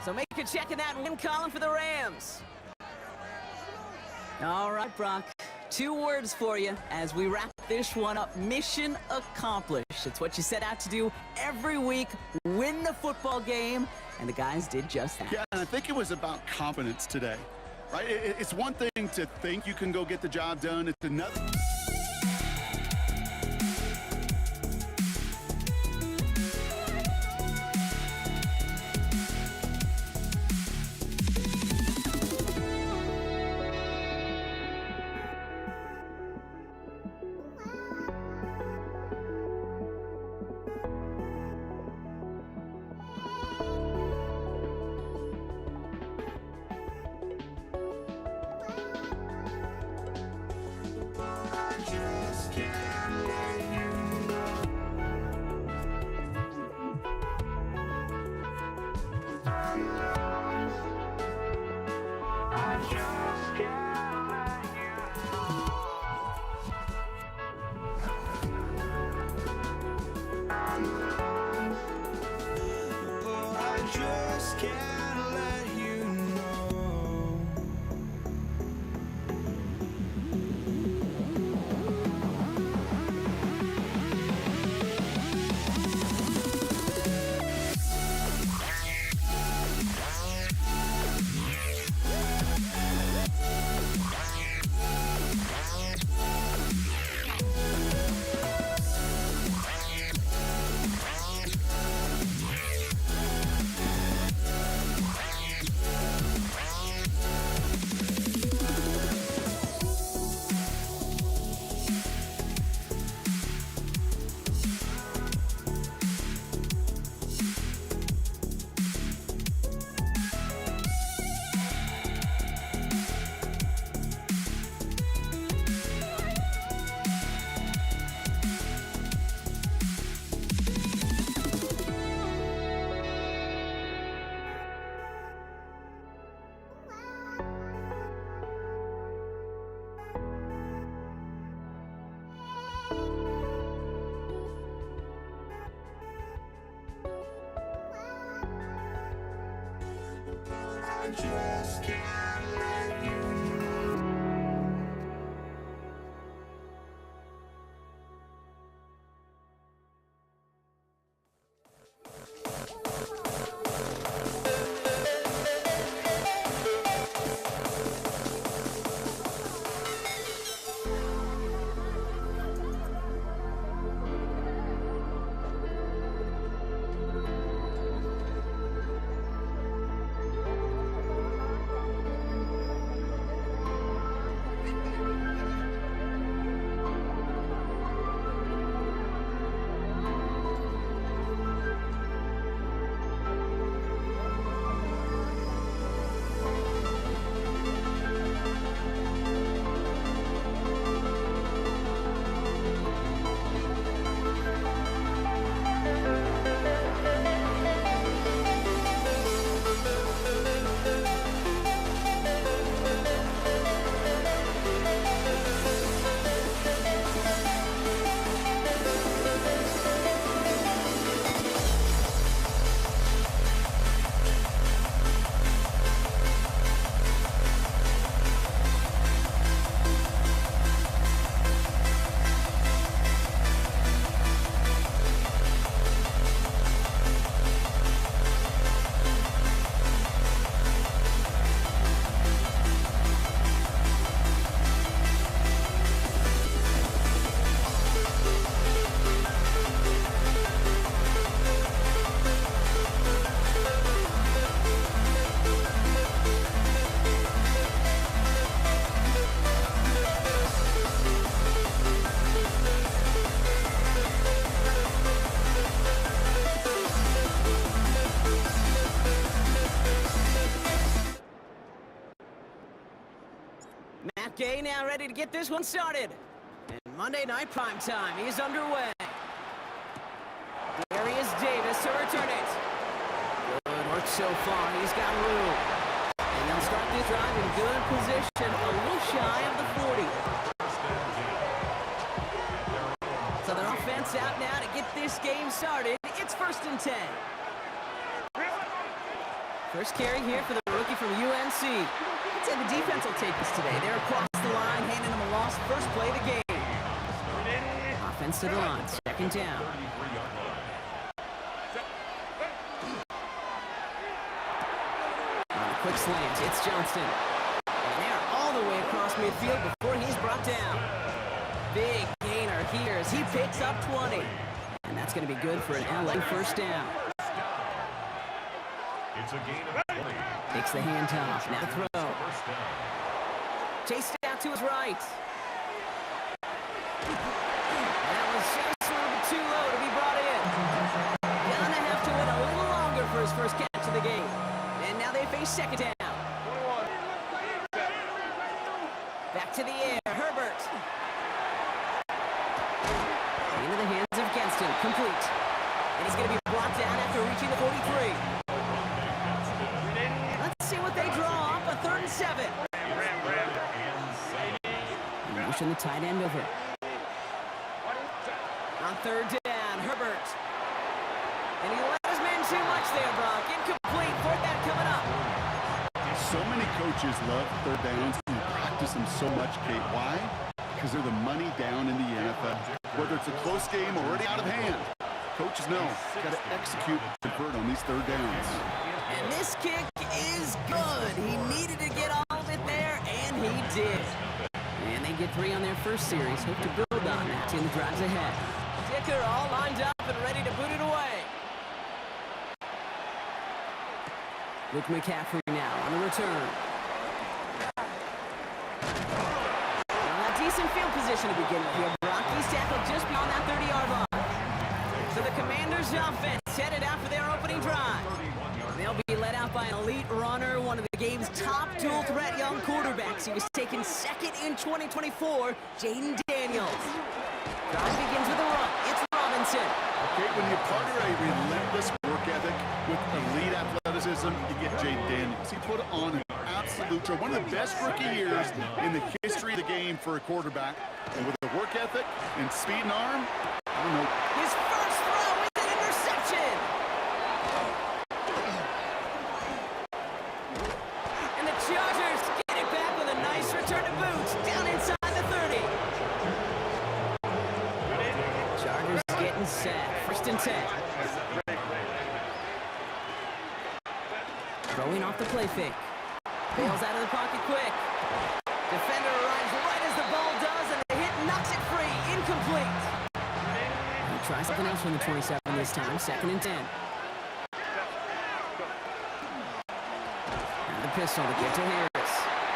So make a check in that win column for the Rams. All right, Brock. 2 words for you as we wrap this one up. Mission accomplished. It's what you set out to do every week. Win the football game. And the guys did just that. Yeah, and I think it was about confidence today. Right? It's one thing to think you can go get the job done. It's another. But I just can't let you know. I just can't let you know. Matt Gay now ready to get this one started. And Monday Night Primetime is underway. Darius Davis to return it. Good work so far. He's got room. And they'll start this drive in good position, a little shy of the 40. So their offense out now to get this game started. It's 1st and 10. First carry here for the rookie from UNC. I'd say the defense will take this today. They're across the line, handing them a loss first play of the game. Offense to the line, 2nd down. On a quick slant, it's Johnston. And they're all the way across midfield before he's brought down. Big gainer here as he picks up 20. And that's going to be good for an LA first down. It's a gain of 20. Takes the handoff, now throw. First down. Chased out to his right. That was just a little bit too low to be brought in. Gonna have to wait a little longer for his first catch of the game. And now they face 2nd down. Back to the air, Herbert. Into the hands of Genston, complete. And he's going to be brought down after reaching the 43. Let's see what they draw up, a 3rd and 7. Motion the tight end over. On 3rd down, Herbert. And he let his man too much there, Brock. Incomplete, 4th down coming up. So many coaches love 3rd downs and practice them so much, Kate. Why? Because they're the money down in the NFL. Whether it's a close game or already out of hand, coaches know got to execute and convert on these 3rd downs. And this kick is good. He needed to get all of it there, and he did. And they get 3 on their first series. Hope to build on that in the drives ahead. Dicker all lined up and ready to boot it away. Luke McCaffrey now on the return. Well, a decent field position to begin with here. Brock, he's tackled just beyond that 30-yard line. So the Commanders' offense headed out for their opening drive. They'll be led out by an elite runner, one of the game's top dual-threat young quarterbacks. He was taken 2nd in 2024, Jaden Daniels. Drive begins with a run. It's Robinson. Okay, when you partner a relentless work ethic with elite athleticism, you get Jaden Daniels. He put on an absolute show. One of the best rookie years in the history of the game for a quarterback. And with a work ethic and speed and arm, I don't know. His first throw is an interception. And the Chargers get it back with a nice return to boot. Down inside the 30. Chargers getting set. 1st and 10. Throwing off the play fake. Bails out of the pocket quick. Defender arrives right as the ball does, and the hit knocks it free. Incomplete. He'll try something else from the 27 this time. 2nd and 10. And the pistol to get to Harris.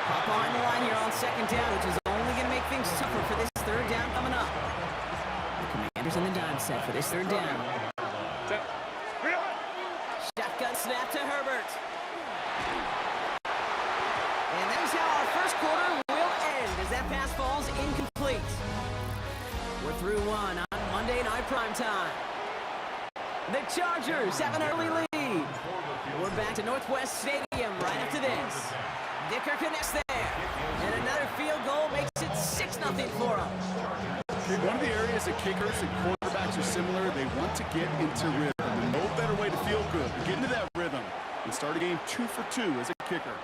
Hop on the line here on 2nd down, which is only going to make things tougher for this 3rd down coming up. The Commanders in the dime set for this 3rd down. Shotgun snap to Herbert. And that is how our first quarter will end as that pass falls incomplete. We're through 1 on Monday Night Primetime. The Chargers have an early lead. We're back to Northwest Stadium right after this. Dicker connects there. And another field goal makes it 6-0 for them. One of the areas that kickers and quarterbacks are similar, they want to get into rhythm. And no better way to feel good, get into that rhythm, and start a game 2 for 2 as a kicker.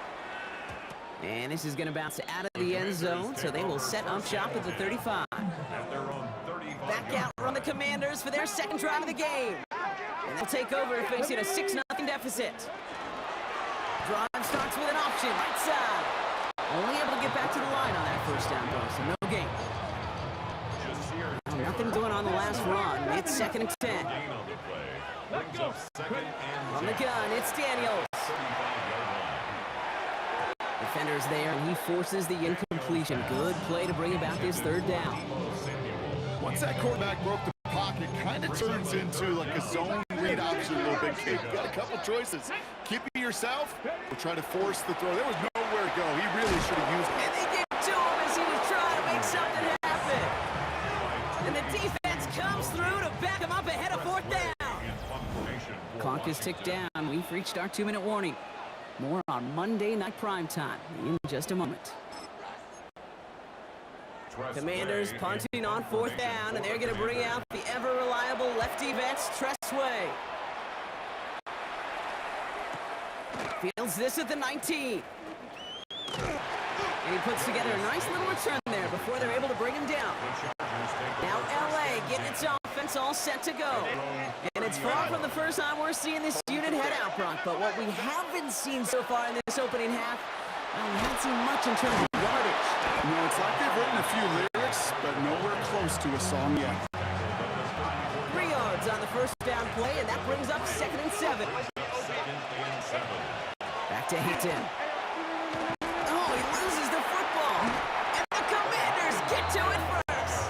And this is going to bounce out of the end zone, so they will set up shop at the 35. Back out run the Commanders for their 2nd drive of the game. And they'll take over facing a 6-0 deficit. Drive starts with an option, right side. Only able to get back to the line on that first down, though, so no gain. Well, nothing doing on the last run. It's 2nd and 10. On the gun, it's Daniels. Defender's there, and he forces the incompletion. Good play to bring about this 3rd down. Once that quarterback broke the pocket, kind of turns into like a zone read option a little bit. You've got a couple choices. Keep it yourself or try to force the throw. There was nowhere to go. He really should have used it. And they get to him as he was trying to make something happen. And the defense comes through to back him up ahead of 4th down. Clock is ticked down. We've reached our 2-minute warning. More on Monday Night Primetime in just a moment. Commanders punting on 4th down, and they're going to bring out the ever-reliable lefty Vance Tressway. Fields this at the 19. And he puts together a nice little return there before they're able to bring him down. Now LA getting its offense all set to go. And it's far from the first time we're seeing this unit head out, Brock. But what we haven't seen so far in this opening half, well, we haven't seen much in terms of yardage. You know, it's like they've written a few lyrics, but nowhere close to a song yet. 3 yards on the first down play, and that brings up 2nd and 7. Back to Hayton. Oh, he loses the football. And the Commanders get to it first.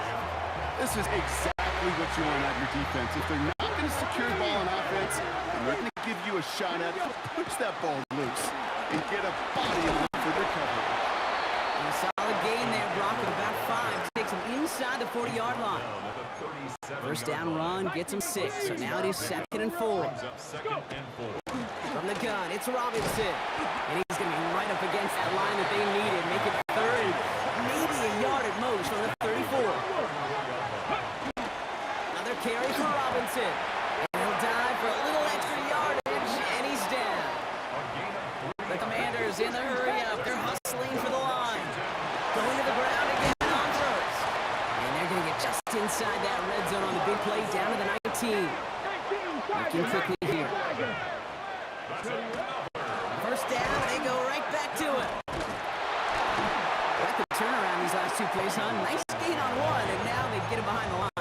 This is exactly what you want out of your defense. If they're not going to secure the ball on offense, and they're going to give you a shot at it, push that ball loose and get a body on it for recovery. And a solid gain there, Brock, with about 5. Takes him inside the 40-yard line. First down run gets him 6, so now it is 2nd and 4. From the gun, it's Robinson. And he's going to be right up against that line that they needed. Make it 3rd, maybe a yard at most from the 34. Another carry for Robinson. And he'll dive for a little extra yardage, and he's down. The Commanders in the hurry up. They're hustling for the line. Going to the ground again on first. And they're going to get just inside that red zone on the big play down to the 19. Looking quickly here. First down, they go right back to it. Got the turnaround these last 2 plays, huh? Nice gain on 1, and now they get him behind the line.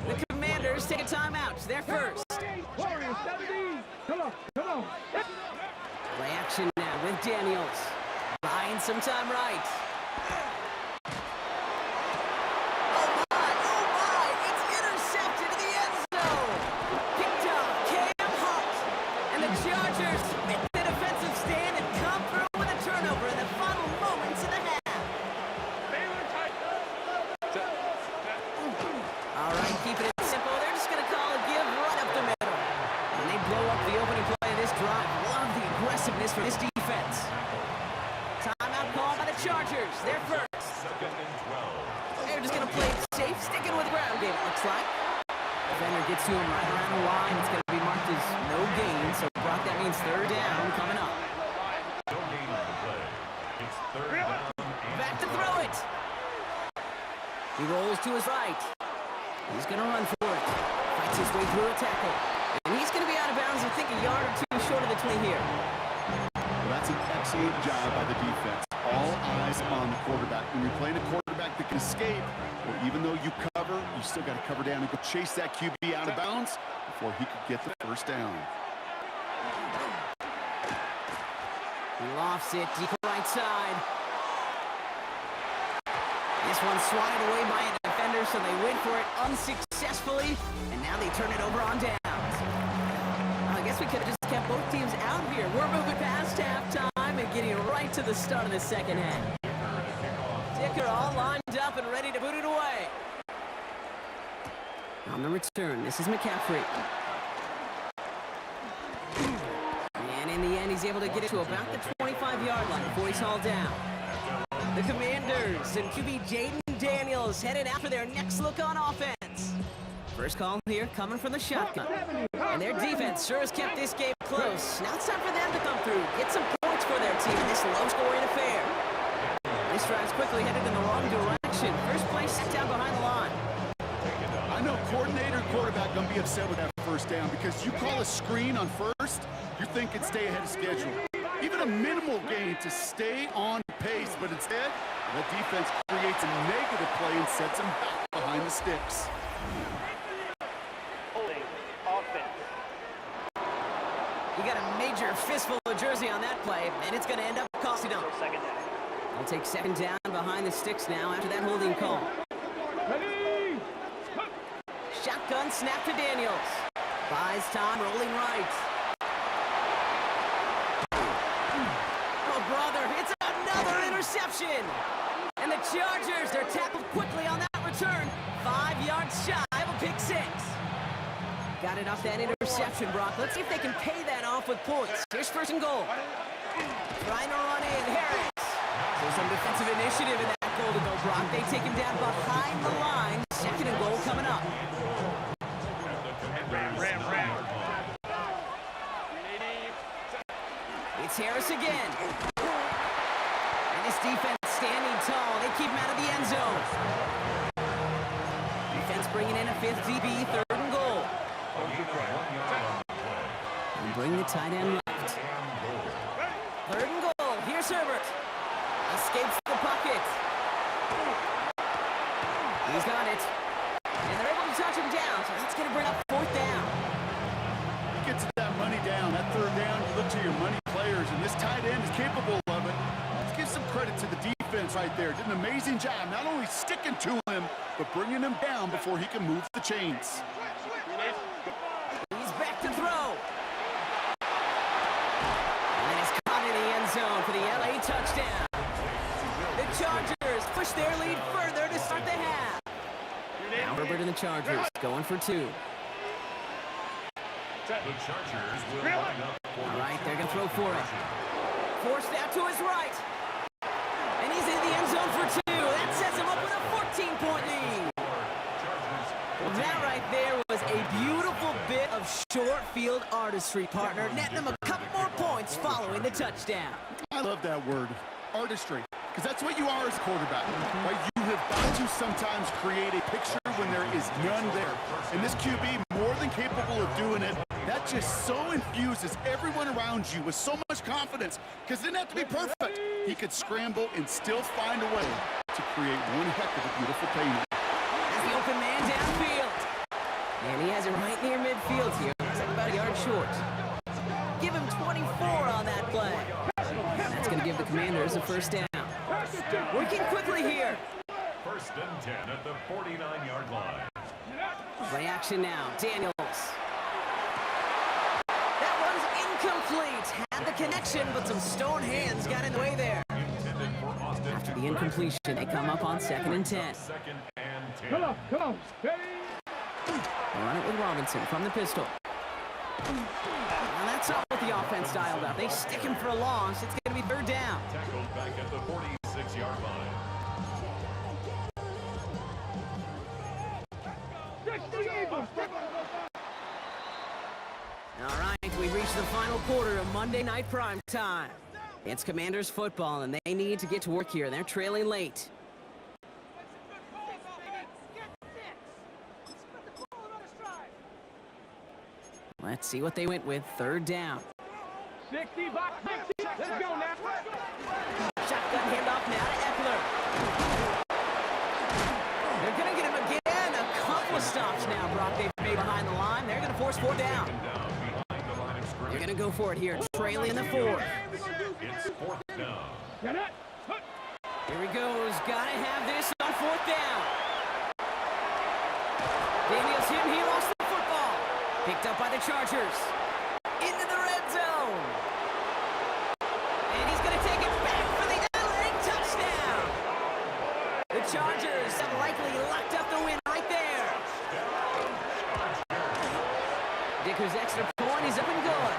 The Commanders take a timeout. They're first. Come on. Play action now with Daniels. Buying some time right. Oh my, it's intercepted in the end zone. Picked up Cam Hunt. And the Chargers make the defensive stand and come through with a turnover in the final moments of the half. All right, keeping it simple. They're just going to call a give right up the middle. And they blow up the opening play of this drive. Love the aggressiveness for this defense. Timeout call by the Chargers. They're first. They're just going to play it safe, sticking with the ground game, it looks like. Defender gets to him right around the line. It's going to be marked as no gain. So, Brock, that means 3rd down coming up. Back to throw it. He rolls to his right. He's going to run for it. Fights his way through a tackle. And he's going to be out of bounds, I think, a yard or 2 short of the 20 here. Well, that's an excellent job by the defense. All eyes on the quarterback. When you're playing a quarterback that can escape, well, even though you cover, you still got to cover down and go chase that QB out of bounds before he could get the first down. He lofts it, deep right side. This one's swatted away by a defender, so they went for it unsuccessfully, and now they turn it over on downs. I guess we could have just kept both teams out here. We're moving past halftime and getting right to the start of the second half. Dicker all lined up and ready to boot it away. On the return, this is McCaffrey. And in the end, he's able to get it to about the 25-yard line before he's hauled down. The Commanders and QB Jaden Daniels headed out for their next look on offense. First call here coming from the shotgun. And their defense sure has kept this game close. Now it's time for them to come through, get some points for their team in this low-scoring affair. This drive's quickly headed in the wrong direction. First play set down behind the line. I know coordinator and quarterback going to be upset with that first down because you call a screen on first, you're thinking stay ahead of schedule. Even a minimal gain to stay on pace, but instead, the defense creates a negative play and sets them back behind the sticks. Holding offense. You got a major fistful of jersey on that play, and it's going to end up costing them. For 2nd down. They'll take 2nd down behind the sticks now after that holding call. Shotgun snap to Daniels. Buys time, rolling right. Oh, brother, it's another interception. And the Chargers, they're tackled quickly on that return. 5 yards shy of a pick 6. Got it off that interception, Brock. Let's see if they can pay that off with points. Here's first and goal. Trying to run in, Harris. There's some defensive initiative in that goal to go, Brock. They take him down behind the line. Second and goal coming up. It's Harris again. And his defense standing tall. They keep him out of the end zone. Defense bringing in a fifth DB, third and goal. And bring the tight end left. Third and goal. Here's Herbert. Escapes the pocket. He's got it. And they're able to touch him down, so that's going to bring up fourth down. Gets that money down, that third down, you look to your money players, and this tight end is capable of it. Let's give some credit to the defense right there. Did an amazing job, not only sticking to him, but bringing him down before he can move the chains. He's back to throw. And it's caught in the end zone for the LA touchdown. The Chargers push their lead further to start the half. Now Herbert and the Chargers going for two. The Chargers will line up. All right, they're going to throw for it. Forced out to his right. And he's in the end zone for two. That sets him up with a 14-point lead. That right there was a beautiful bit of short field artistry, partner, netting him a couple more points following the touchdown. I love that word, artistry, because that's what you are as a quarterback. Right? You have got to sometimes create a picture when there is none there. And this QB, more than capable of doing it. That just so infuses everyone around you with so much confidence, because it didn't have to be perfect. He could scramble and still find a way to create one heck of a beautiful payment. As the open man downfield. And he has it right near midfield here. Looks like about a yard short. Give him 24 on that play. That's going to give the Commanders a first down. Working quickly here. First and 10 at the 49-yard line. Play action now. Daniels. That one's incomplete. Had the connection, but some stone hands got in the way there. Intended for Austin. After the incompletion, they come up on second and 10. Second and 10. Come on, steady. They run it with Robinson from the pistol. And that's not what the offense dialed up. They stick him for a loss. It's going to be third down. Tackled back at the 46-yard line. All right, we've reached the final quarter of Monday Night Prime Time. It's Commanders football, and they need to get to work here. They're trailing late. Let's see what they went with. Third down. 60 by 60. Let's go now. Shotgun handoff now to Eckler. They're going to get him again. A couple of stops now, Brock. They've made behind the line. They're going to force fourth down. They're going to go for it here. Trailing in the fourth. It's fourth down. Here he goes. Got to have this on fourth down. Daniels hit, he lost the football. Picked up by the Chargers. Into the red zone. And he's going to take it back for the LA touchdown. The Chargers have likely locked up the win right there. Dicker's extra point is up and good.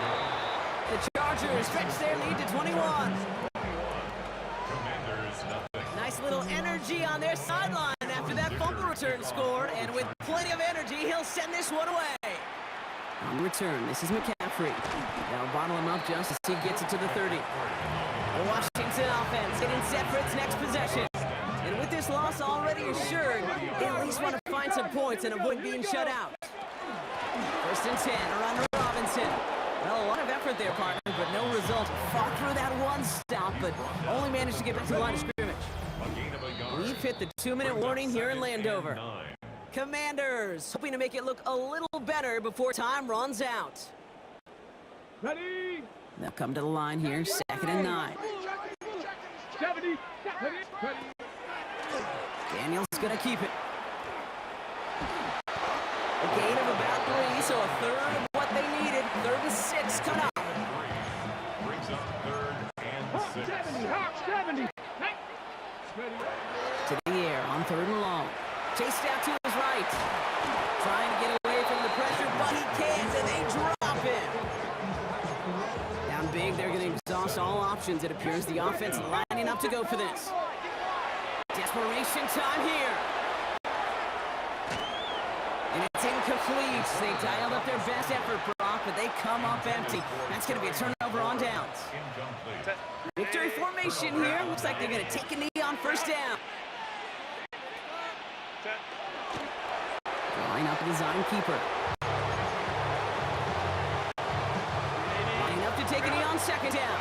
The Chargers stretch their lead to 21. Commanders nothing. Nice little energy on their sideline after that fumble return scored, and with plenty of energy, he'll send this one away. On return, this is McCaffrey. They'll bottle him up just as he gets it to the 30. The Washington offense getting set for its next possession. And with this loss already assured, they at least want to find some points and avoid being shut out. First and 10, around to Robinson. Well, a lot of effort there, partner, but no result. Fought through that one stop, but only managed to get back to the line of scrimmage. A gain of a yard. We've hit the 2-minute warning here in Landover. 9. Commanders hoping to make it look a little better before time runs out. Ready. They'll come to the line here, second and 9. 70. Ready. Daniels gonna keep it. A gain of about 3, so a third of what they needed. Third and 6 coming up. Brings up third and 6. 70. To the air on third and long. Chased out to his right. Trying to get away from the pressure, but he big, they're going to exhaust all options. It appears the offense lining up to go for this. Desperation time here. And it's incomplete. They dialed up their best effort, Brock, but they come up empty. That's going to be a turnover on downs. Victory formation here. Looks like they're going to take a knee on first down. Line up the design keeper. Line up to take a knee on second down.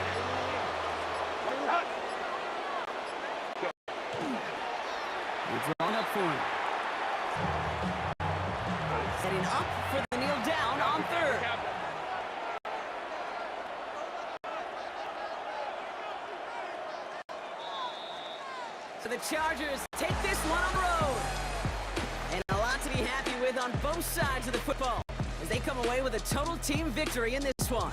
They're drawn up for him. Setting up for the kneel down on third. So the Chargers take this one on the road. And a lot to be happy with on both sides of the football as they come away with a total team victory in this one.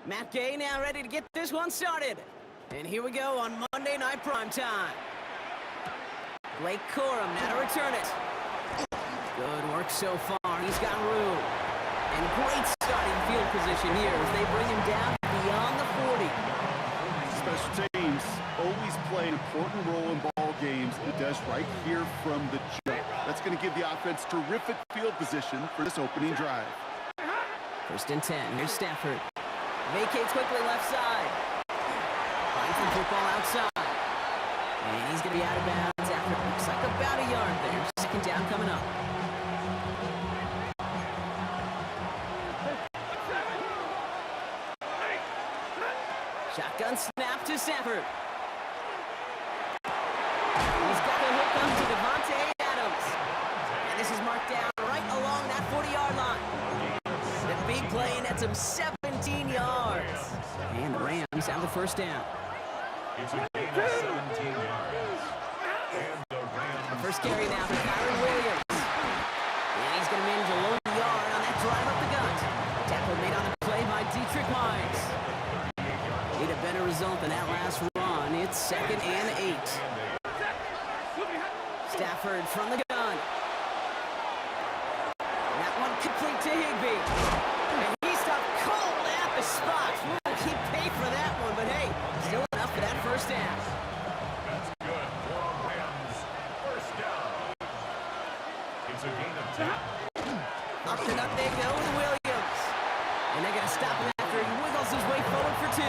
Matt Gay now ready to get this one started. And here we go on Monday Night Primetime. Blake Corum now to return it. Good work so far. He's got room. And great starting field position here as they bring him down beyond the 40. Special teams always play an important role in ball games. It does right here from the jump. That's going to give the offense terrific field position for this opening drive. 1st and 10. Here's Stafford. Vacates quickly left side. Flying from football outside. And he's going to be out of bounds after it looks like about a yard there. 2nd down coming up. Shotgun snap to Stafford. He's got the hook up to Devontae Adams. And this is marked down right along that 40-yard line. The big play nets him 17 yards. And the Rams have the 1st down. It's a gain of 17 yards. And the Rams. First carry now for Kyron Williams. And he's going to manage a low yard on that drive up the gut. Tackle made on the play by Dietrich Myers. Need a better result than that last run. It's 2nd and 8. Stafford from the gun. That one complete to Higbee. And he stopped cold at the spot. We'll keep pay for that one, but hey, still enough for that 1st down. That's good for the Rams. 1st down. It's a gain of 10. Up and up they go with Williams. And they're going to stop him after he wiggles his way forward for 2.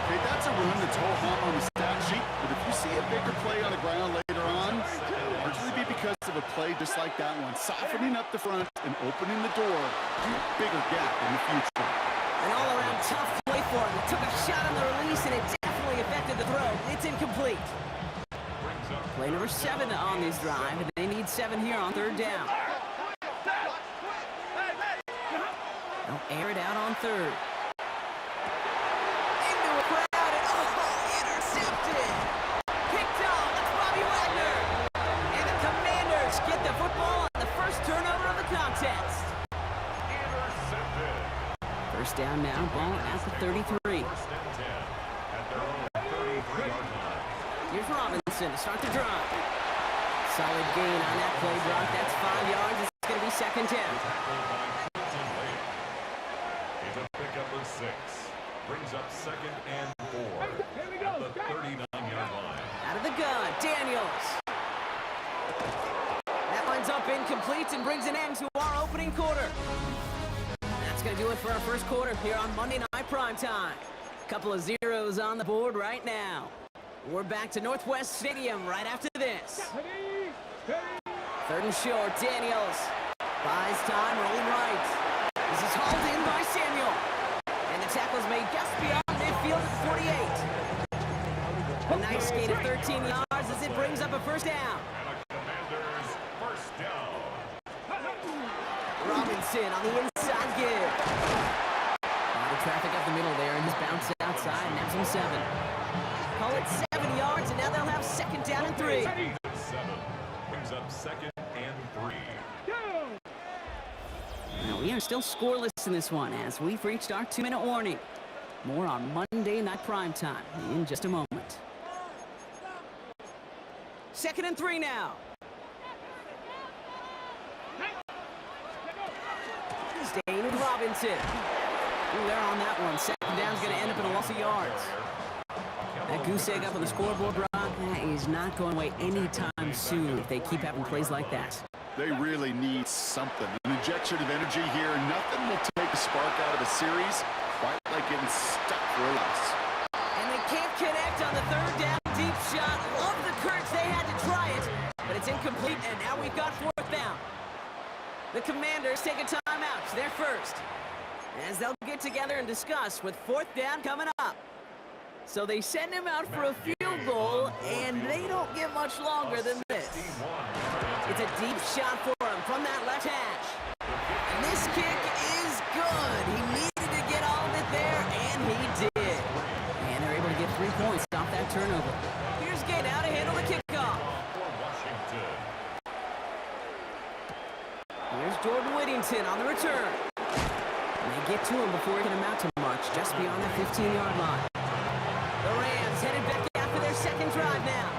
Okay, that's a run that's ho-hum on the stat sheet, but if you see a bigger play on the ground later on, it'll largely be because of a play just like that one, softening up the front and opening the door to a bigger gap in the future. An all-around tough play for him. He took a shot on the release, and it definitely affected the throw. It's incomplete. Play number 7 on this drive, and they need 7 here on 3rd down. They'll air it out on 3rd. Into a crowd, and intercepted! Picked off, that's Bobby Wagner! And the Commanders get the football on the 1st turnover of the contest. Intercepted. 1st down now, ball at the 33. 1st and 10 at their own 33-yard line. Here's Robinson to start the drive. Solid gain on that play block. That's 5 yards. It's going to be 2nd down. It's a pickup of 6. Brings up 2nd and 4 at the 39-yard line. Out of the gun, Daniels. That lines up incomplete and brings an end to our opening quarter. That's going to do it for our 1st quarter here on Monday Night Primetime. Couple of zeros on the board right now. We're back to Northwest Stadium right after this. 3rd and short, Daniels. Buys time, rolling right. This is hauled in by Samuel. And the tackle's made just beyond midfield at 48. A nice gain of 13 yards as it brings up a 1st down. And a Commanders 1st down. Robinson on the inside give. A lot of traffic up the middle there, and he's bounced outside, and that's him 7. Call it 7 yards, and now they'll have 2nd down and 3. 7 brings up 2nd and 3. Now, we are still scoreless in this one as we've reached our 2-minute warning. More on Monday Night Primetime in just a moment. 2nd and 3 now. Staying with Robinson. Ooh, they're on that one. 2nd down's going to end up in a loss of yards. That goose egg up on the scoreboard, Brock, that is not going away anytime soon if they keep having plays like that. They really need something. An injection of energy here. Nothing will take the spark out of a series quite like getting stuck for a loss. And they can't connect on the 3rd down deep shot. Love the courage they had to try it, but it's incomplete, and now we've got 4th down. The Commanders take a timeout. They're 1st. As they'll get together and discuss with 4th down coming up. So they send him out for a field goal, and they don't get much longer than this. It's a deep shot for him from that left hash. And this kick is good. He needed to get all of it there, and he did. And they're able to get 3 points off that turnover. Here's Gay now to handle the kickoff. Here's Jordan Whittington on the return. And they get to him before he can amount to much, just beyond that 15-yard line. The Rams headed back after their 2nd drive now.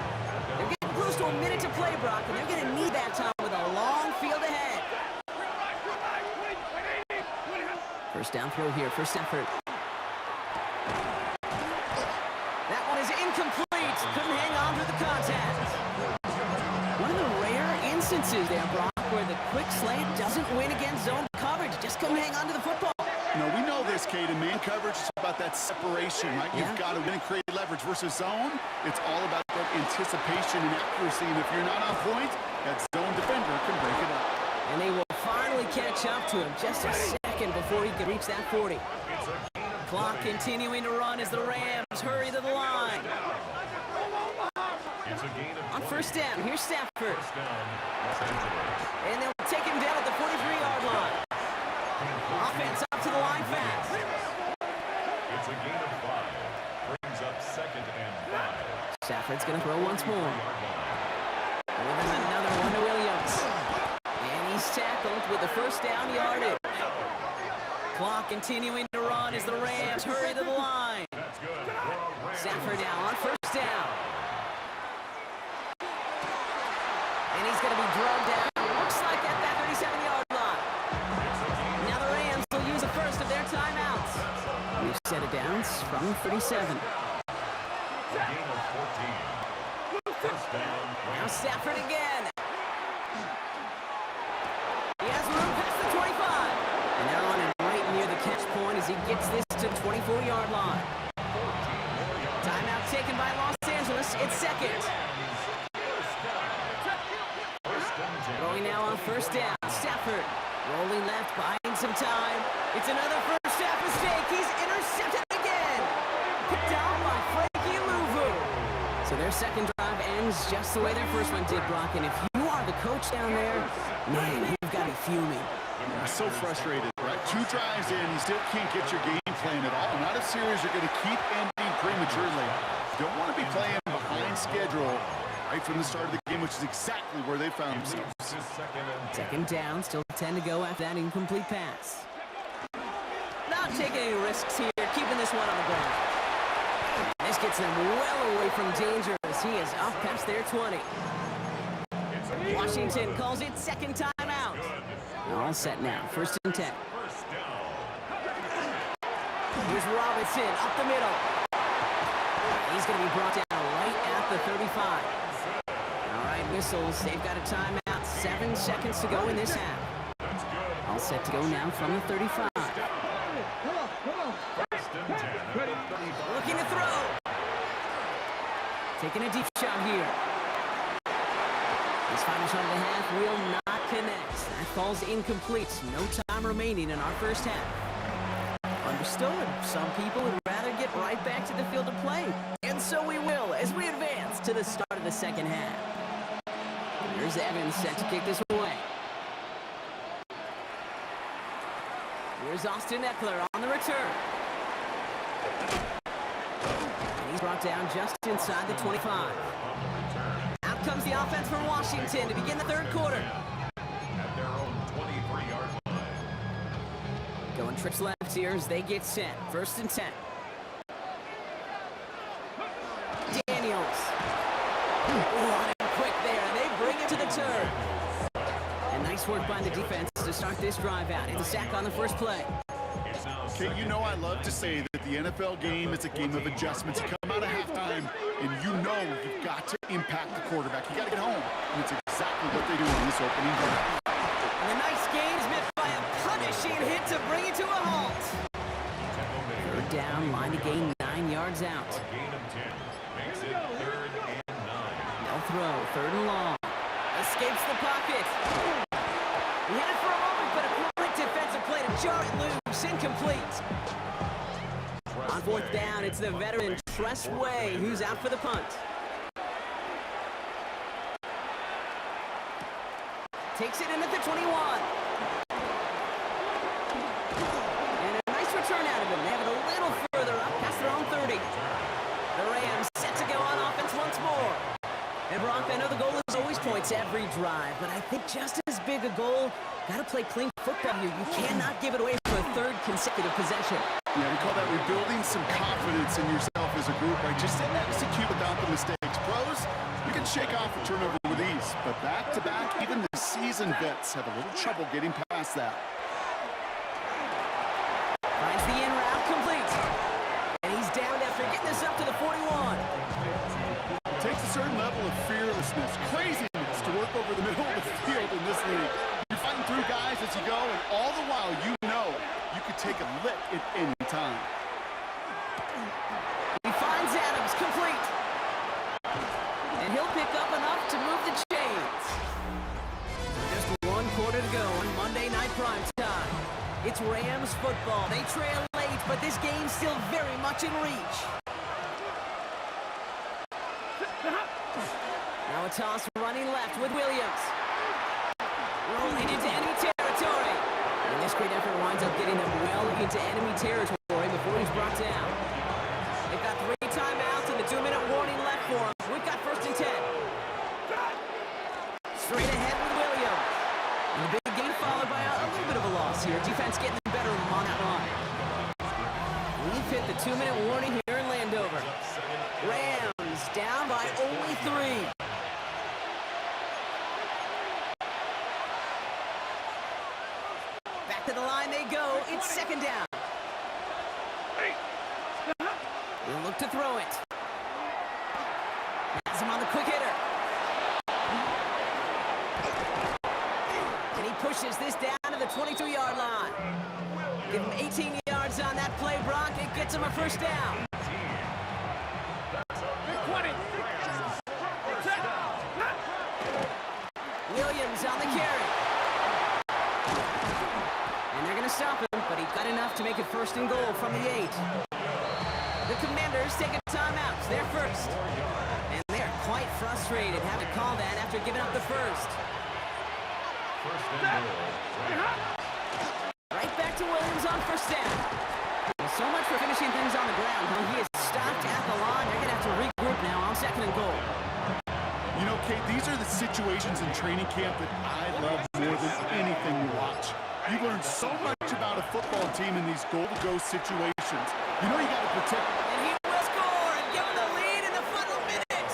They're getting close to a play, Brock, and they're going to need that time with a long field ahead. First down throw here for Stafford. That one is incomplete. Couldn't hang on through the contact. One of the rare instances there, Brock, where the quick slant doesn't win against zone coverage. Just couldn't hang on to the football. No, we know this, Kate. In man coverage, it's about that separation, right? Yeah. You've got to win and create leverage versus zone. It's all about that anticipation and accuracy. And if you're not on point, that zone defender can break it up. And they will finally catch up to him just a second before he could reach that 40. Clock continuing to run as the Rams hurry to the line. It's a gain of On first down, here's Stafford. first down, Los Angeles. And they'll take him down at the 43-yard line. Offense up to the line fast. It's a gain of 5. Brings up second and 5. Stafford's going to throw once more. And there's another one to Williams. And he's tackled with the first down yardage. Clock continuing to run as the Rams hurry to the line. That's good for a Ram. Stafford now on first down. And he's going to be drugged down. Looks like at that 37-yard line. Now the Rams will use the first of their timeouts. We've set it down from 37. A gain of 14. First down, Now Rams. Stafford again. He has room past the 25. And they're on him right near the catch point as he gets this to the 24-yard line. Timeout taken by Los Angeles. It's second. Throwing now on first down. Stafford rolling left, buying some time. It's another first half mistake. He's intercepted again. Picked out by Frankie Louvu. So their second drive ends just the way their first one did, Brock. And if you are the coach down there, man, you've got to be fuming. I'm so frustrated, right? 2 drives in, you still can't get your game plan at all. Not a series you're going to keep ending prematurely. You don't want to be playing behind schedule right from the start of the game, which is exactly where they found themselves. It's second and 10. Second down, still 10 to go after that incomplete pass. Not taking any risks here, keeping this one on the ground. This gets them well away from danger as he is up past their 20. Washington calls it second timeout. All set now, first and 10. First down. Here's Robinson up the middle. He's going to be brought down right at the 35. All right, whistles. They've got a timeout. 7 seconds to go in this half. All set to go now from the 35. First and 10 at the 35. Looking to throw. Taking a deep shot here. This final shot of the half will not connect. That falls incomplete. No time remaining in our first half. Understood. Some people would rather get right back to the field of play. And so we will as we advance to the start of the second half. Here's Evans set to kick this away. Here's Austin Eckler on the return. And he's brought down just inside the 25. Out comes the offense for Washington to begin the third quarter. At their own 23-yard line. Going trips left here as they get set. First and 10. Daniels. On him quick there, and they bring it to the turn. And nice work by the defense to start this drive out. It's a sack on the first play. It's now Okay, you know I love to say that the NFL game is a game of adjustments. You come out of halftime, and you know you've got to impact the quarterback. You got to get home, and it's exactly what they do on this opening drive. And the nice gain is met by a punishing hit to bring it to a halt. Third down, line to gain 9 yards out. a gain of 10. Makes it third and 9. No throw, third and long. Escapes the pocket. He had it for a moment, but a quick defensive play to jar it loose. Incomplete. On fourth down, it's the veteran Tress Way who's out for the punt. Takes it in at the 21. And a nice return out of him. They have it a little further up past their own 30. The Rams set to go on offense once more. And Brock, I know the goal is always points every drive, but I think just as big a goal, got to play clean football here. You cannot give it away for a third consecutive possession. Yeah, we call that rebuilding some confidence in yourself as a group, right? Just execute without the mistakes. Pros, you can shake off a turnover with ease, but back-to-back, even the seasoned vets have a little trouble getting past that. Finds the in route complete. And he's down after getting this up to the 41. It takes a certain level of fearlessness, craziness to work over the middle of the field in this league. You're fighting through guys as you go, and all the while you know you could take a lick at any time. He finds Adams complete. And he'll pick up enough to move the chains. Just 1 quarter to go on Monday Night Primetime. It's Rams football. They trail late, but this game's still very much in reach. Now a toss running left with Williams. Rolling into enemy territory. And this great effort winds up getting them well into enemy territory before he's brought down. They've got 3 timeouts and the 2-minute warning left for them. We've got 1st and 10. Straight ahead with Williams. And the big gain followed by a little bit of a loss here. Defense getting the better of them on that line. We've hit the 2-minute warning here in Landover. Rams down by only 3. Back to the line they go. It's 2nd down. They'll look to throw it. Has him on the quick hitter. And he pushes this down to the 22-yard line. Give him 18 yards on that play, Brock. It gets him a 1st down. Williams on the carry. And they're going to stop him, but he got enough to make it 1st and goal from the 8. The Commanders take a timeout. They're first. And they're quite frustrated having to call that after giving up the 1st. Right back to Williams on 1st down. So much for finishing things on the ground. He is stopped at the line. They're going to have to regroup now on 2nd and goal. You know, Kate, these are the situations in training camp that I love more than anything to watch. You learn so much about a football team in these goal-to-go situations. You know you got to protect. And he will score and give him the lead in the final minute.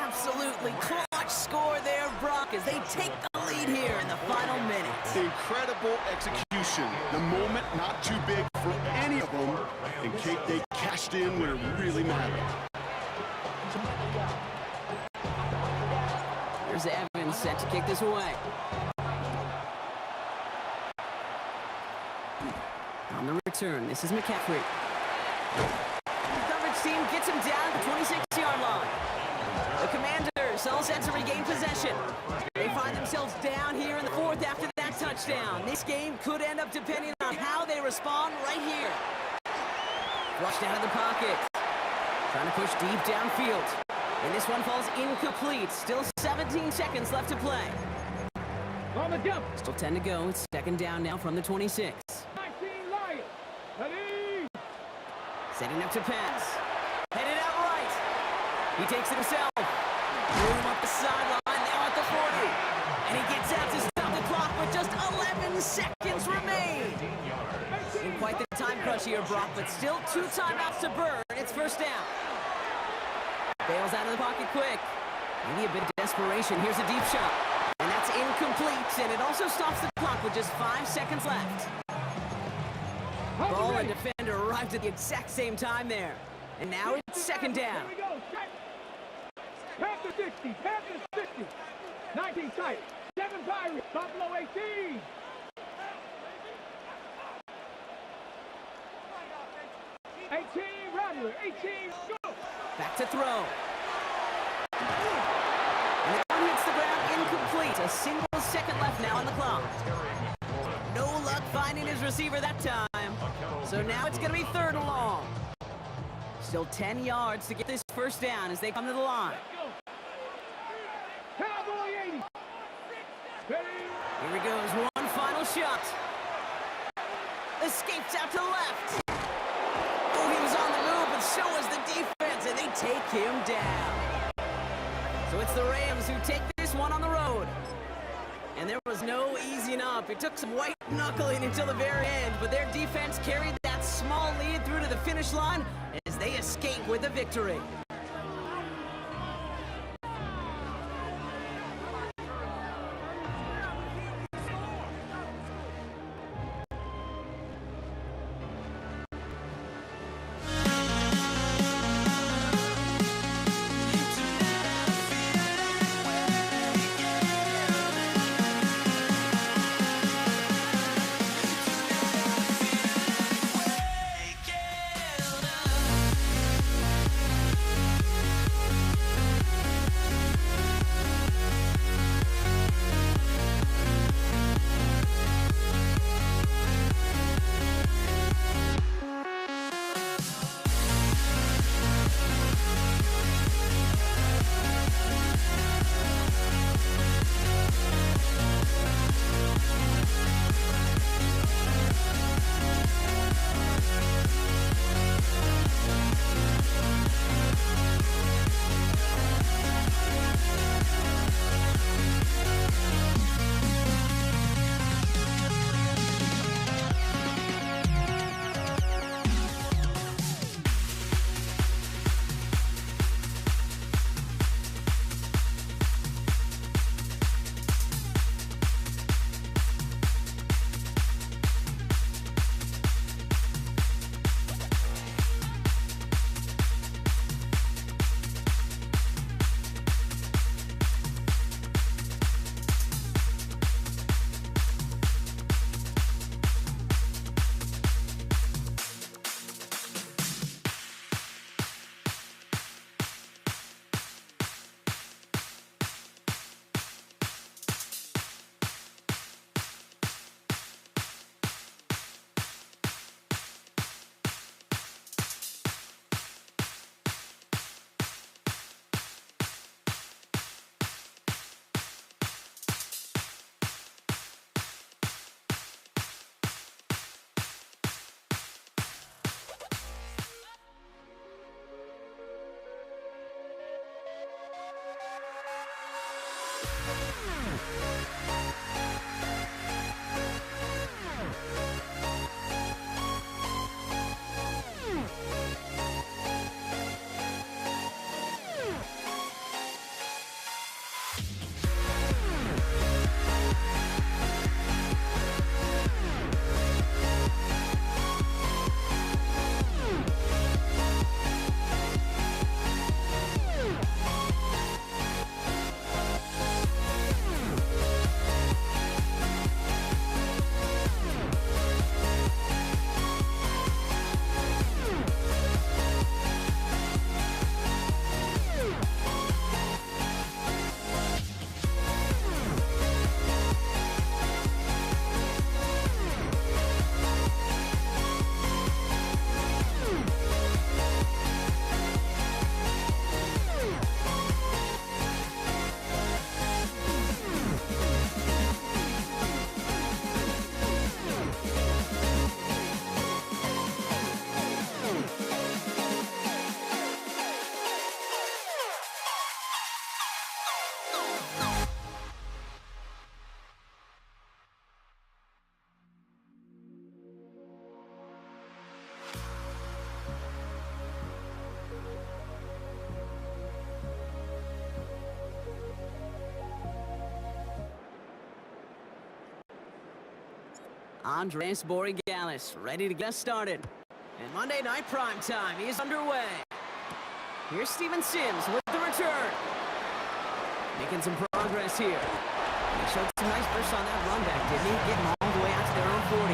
Absolutely clutch score there, Brock, as they take the lead here in the final minute. Incredible execution. The moment not too big for any of them. And Kate, they cashed in when it really mattered. Here's Evans set to kick this away. On the return, this is McCaffrey. The coverage team gets him down at the 26-yard line. The Commanders all set to regain possession. They find themselves down here in the 4th after that touchdown. This game could end up depending on how they respond right here. Flushed out of the pocket. Trying to push deep downfield. And this one falls incomplete. Still 17 seconds left to play. On the jump. Still 10 to go. It's 2nd down now from the 26. 19 Lions. Ready. Setting up to pass. Headed out right. He takes it himself. Room up the sideline. Now at the 40. And he gets out to stop the clock with just 11 seconds remain. In quite the time crunch here, Brock, but still 2 timeouts to burn. It's 1st down. Bails out of the pocket quick. Maybe a bit of desperation. Here's a deep shot. And that's incomplete, and it also stops the clock with just 5 seconds left. Ball and defender arrived at the exact same time there. And now it's 2nd down. Here we go. Panther 60. Panther 60. 19 tight. 7 Pirates. Buffalo 18. Rattler. 18. Go. Back to throw. And the one hits the ground incomplete. A single second left now on the clock. No luck finding his receiver that time. So now it's going to be 3rd and long. Still 10 yards to get this 1st down as they come to the line. Cowboy 80. Ready. Here he goes. One final shot. Escapes out to the left. Oh, he was on the move, but so was the defense, and they take him down. So it's the Rams who take this one on the road. And there was no easing up. It took some white knuckling until the very end, but their defense carried that small lead through to the finish line as they escape with a victory. Andres Borregales ready to get us started. And Monday Night Prime Time is underway. Here's Steven Sims with the return. Making some progress here. He showed some nice burst on that run back, didn't he? Getting all the way out to their own 40.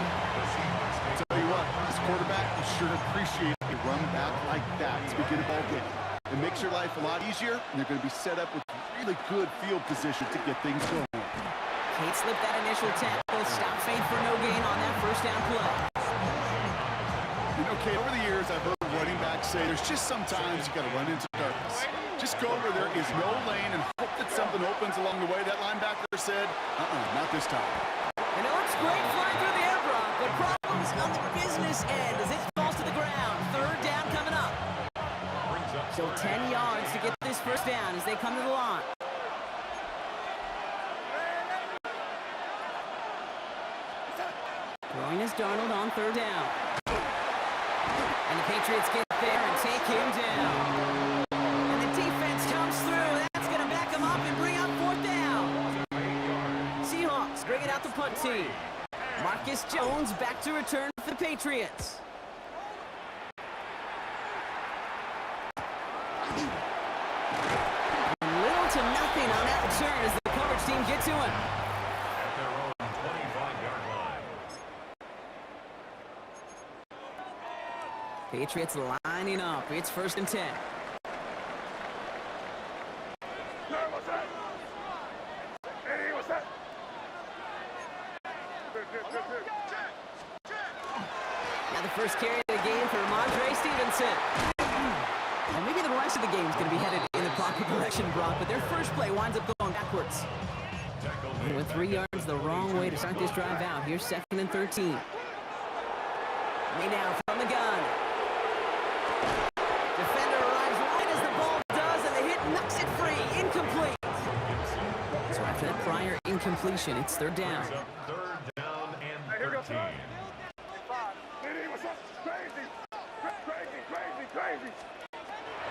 Tell you what, this quarterback is sure to appreciate a run back like that to begin a ball game. It makes your life a lot easier, and they're going to be set up with really good field position to get things going. Kate slipped that initial tackle, stopped faith for no gain on that first down play. You know, Kate, over the years, I've heard running backs say there's just sometimes you got to run into darkness. Just go where there is no lane and hope that something opens along the way. That linebacker said, not this time. And it looks great flying through the air, Brock, but problems on the business end as it falls to the ground. Third down coming up. So 10 yards to get this first down as they come to the line. Throwing is Darnold on third down. And the Patriots get there and take him down. And the defense comes through. That's going to back him up and bring up fourth down. Seahawks bring it out the punt team. Marcus Jones back to return for the Patriots. Little to nothing on that return as the coverage team get to him. At their own 25-yard line. Patriots lining up. It's 1st and 10. Now the first carry of the game for Ramondre Stevenson. And maybe the rest of the game is going to be headed in the proper direction, Brock, but their first play winds up going backwards. And with 3 yards the wrong way to start this drive out. Here's 2nd and 13. Way now from the gun. Defender arrives right as the ball does, and the hit knocks it free. Incomplete. So after that prior incompletion, it's 3rd down. Third down and 13.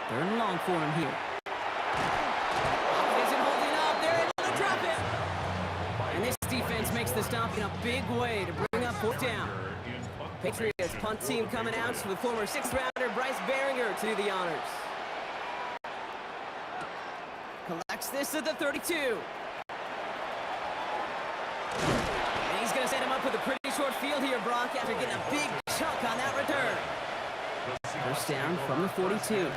Third and long for him here. Isn't holding up. They're able to drop it. And this defense makes the stop in a big way to bring up 4th down. Patriots punt team coming out with former 6th-rounder Bryce Baringer to do the honors. Collects this at the 32. And he's going to set him up with a pretty short field here, Brock, after getting a big chunk on that return. First down from the 42.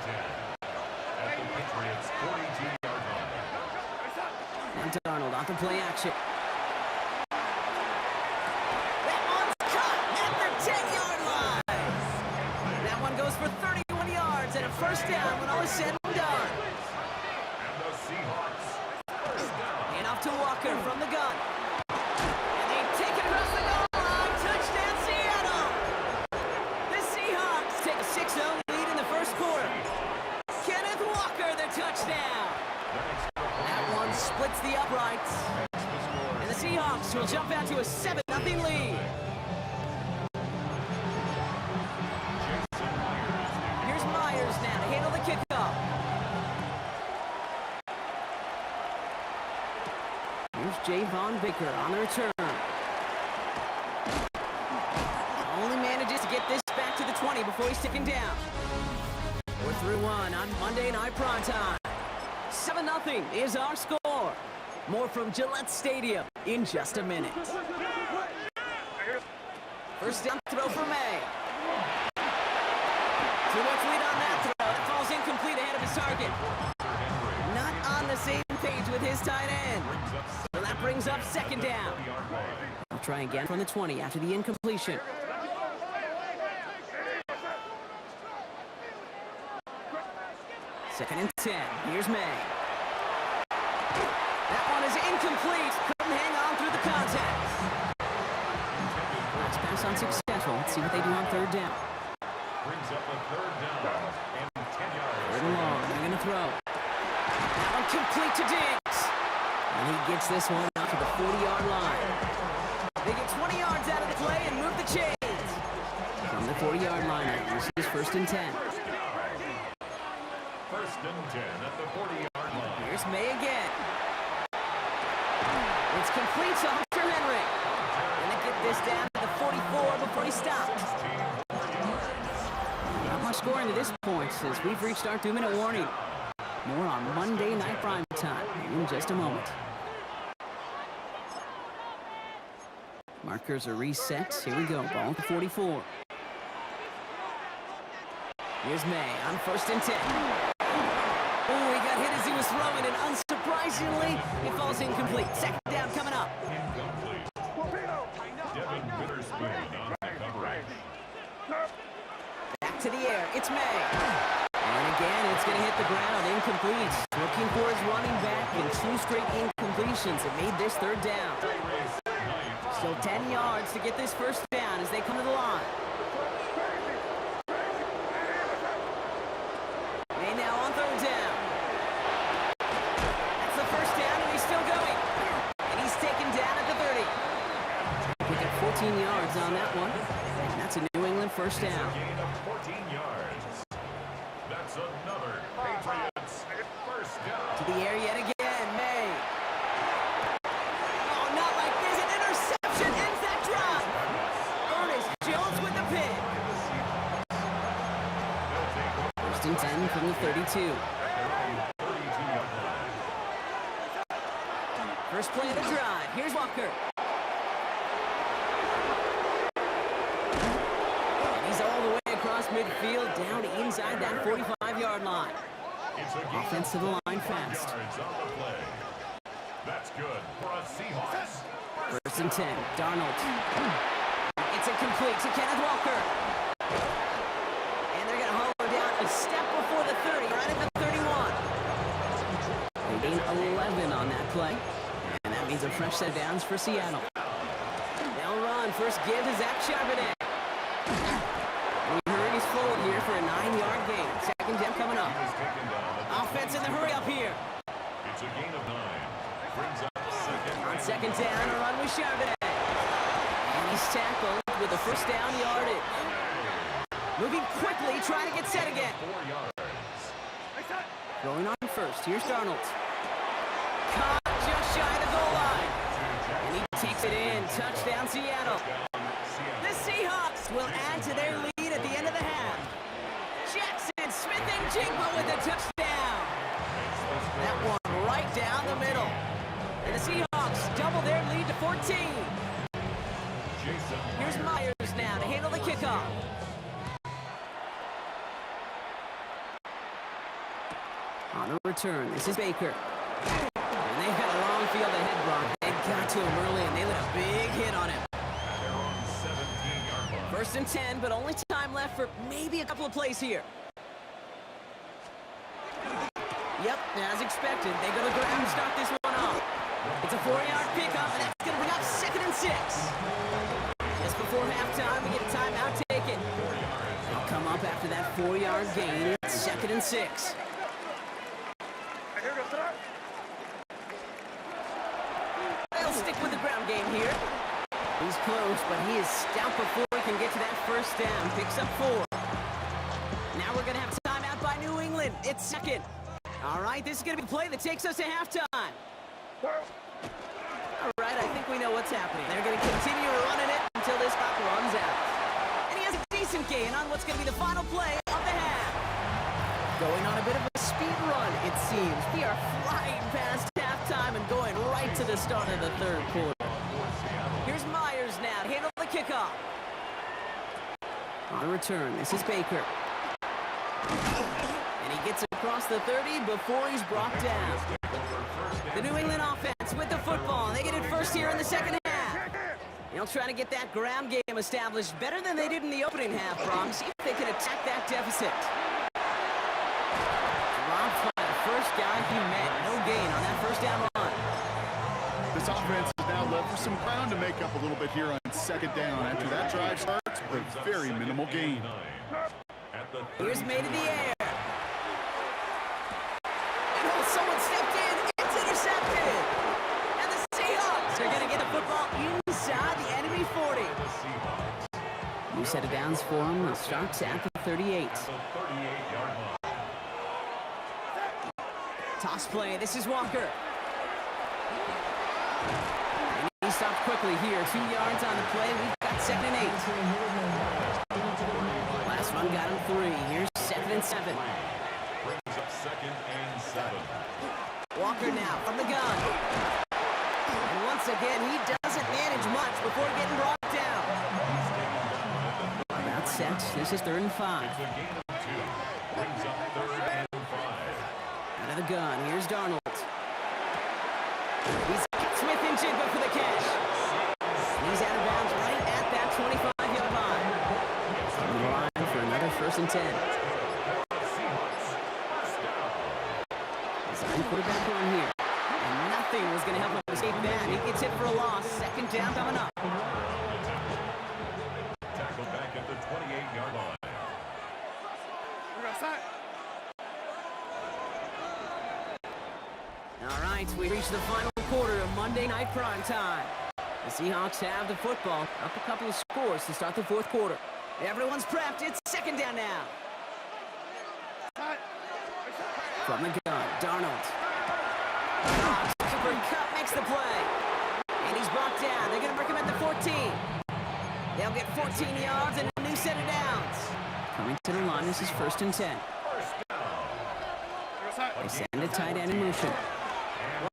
And Darnold off the play action. That one's cut at the 10-yard line. That one goes for 31 yards and a first down when all is said and done. And the Seahawks first down. And off to Walker from the gun. And they take it across the goal line. Touchdown, Seattle. The Seahawks take a 6-0 lead in the first quarter. Kenneth Walker, the touchdown. That one split hits the uprights. And the Seahawks will jump out to a 7-0 lead. Here's Myers now to handle the kickoff. Here's Javon Baker on the return. Only manages to get this back to the 20 before he's taken down. We're through one on Monday Night Primetime. 7-0 is our score. More from Gillette Stadium in just a minute. First down throw for May. Too much lead on that throw. It falls incomplete ahead of his target. Not on the same page with his tight end. So that brings up second down. I'll try again from the 20 after the incompletion. Second and 10. Here's May. That one is incomplete. Couldn't hang on through the contact. Last pass unsuccessful. Let's see what they do on third down. Brings up a third down and 10 yards. Third and long. They're going to throw. That one complete to Diggs. And he gets this one out to the 40-yard line. They get 20 yards out of the play and move the chains. From the 40-yard line, this is first and 10. First and 10 at the 40-yard line. Here's May again. It's complete to Hunter Henry. And they get this down to the 44 before he stops. Not much scoring to this point as we've reached our 2-minute warning. More on Monday Night Primetime in just a moment. Markers are reset. Here we go. Ball at the 44. Here's May on first and 10. Oh, he got hit as he was throwing, and unsurprisingly, it falls incomplete. Second down coming up. Incomplete. Devin Witherspoon on the coverage. Back to the air. It's May. And again, it's going to hit the ground. Incomplete. Looking for his running back, and 2 straight incompletions have made this third down. Still 10 yards to get this first down as they come to the line. May now on third down. That's the first down, and he's still going. And he's taken down at the 30. Pick up 14 yards on that one. And that's a New England first down. Gain of 14 yards. That's another Patriots first down. To the air yet again, May. Oh, not like this. An interception ends that drive. Ernest Jones with the pick. First and 10 from the 32. First play of the drive. Here's Walker. And he's all the way across midfield down inside that 45-yard line. Offense to the line fast. That's good for a Seahawks. First and 10. Darnold. It's incomplete to Kenneth Walker. And they're going to haul her down a step before the 30, right at the 31. They gain 11 on that play. And that means a fresh set of downs for Seattle. They'll run. First give to Zach Charbonnet. We heard he's forward here for a 9-yard gain. Second down coming up. Offense in the hurry up here. It's a gain of 9. Brings up second. On second down, a run with Charbonnet. And he's tackled with a first down yardage. Moving quickly, trying to get set again. 4 yards. Going on first. Here's Darnold. Caught just shy of the goal line. And he takes it in. Touchdown, Seattle. The Seahawks will add to their lead at the end of the half. Jackson Smith and Jigba with the touchdown. That one right down the middle. And the Seahawks double their lead to 14. Here's Myers now to handle the kickoff. On the return, this is Baker. And they've got a long field ahead, Brock. They got to him early, and they let a big hit on him. First and 10, but only time left for maybe a couple of plays here. Yep, as expected, they go to ground and start this one off. It's a 4-yard pickup, and that's going to bring up second and 6. Just before halftime, we get a timeout taken. They'll come up after that 4-yard gain. It's second and 6. game here. He's close, but he is stout before he can get to that first down. Picks up 4. Now we're going to have a timeout by New England. It's second. All right, this is going to be the play that takes us to halftime. All right, I think we know what's happening. They're going to continue running it until this clock runs out. And he has a decent gain on what's going to be the final play of the half. Going on a bit of a speed run, it seems. We are flying past halftime and going right to the start of the third quarter. Here's Myers now to handle the kickoff. On return, this is Baker. And he gets across the 30 before he's brought down. The New England offense with the football. They get it first here in the second half. They'll try to get that ground game established better than they did in the opening half, Brom. See if they can attack that deficit. Dropped by the first guy he met. No gain on that first down run. This offense is now left for some ground to make up a little bit here on second down. After that drive starts with very minimal gain. Here's made in the air. And oh, someone stepped in. It's intercepted. And the Seahawks are going to get the football inside the enemy 40. New set of downs for him. It starts at the 38. Toss play. This is Walker. And he stopped quickly here. 2 yards on the play. We've got 2nd and 8. Last one got him 3. Here's 2nd and 7. Brings up 2nd and 7. Walker now from the gun. And once again, he doesn't manage much before getting brought down. About set. This is 3rd and 5. The gain of 2. Brings up 3rd and 5. Out of the gun. Here's Darnold. He's got Smith and Jigba for the catch. He's out of bounds right at that 25-yard line. On the line for another 1st and 10. Design quarterback on here. And nothing was going to help him escape that. He gets hit for a loss. 2nd down coming up. Tackle back at the 28-yard line. All right, we reach the final quarter of Monday Night Prime Time. The Seahawks have the football, up a couple of scores to start the 4th quarter. Everyone's prepped. It's 2nd down now. From the gun, Darnold. Cooper Kupp makes the play. And he's brought down. They're going to break him at the 14. They'll get 14 yards and a new set of downs. Coming to the line, this is 1st and 10. They send a tight end in motion.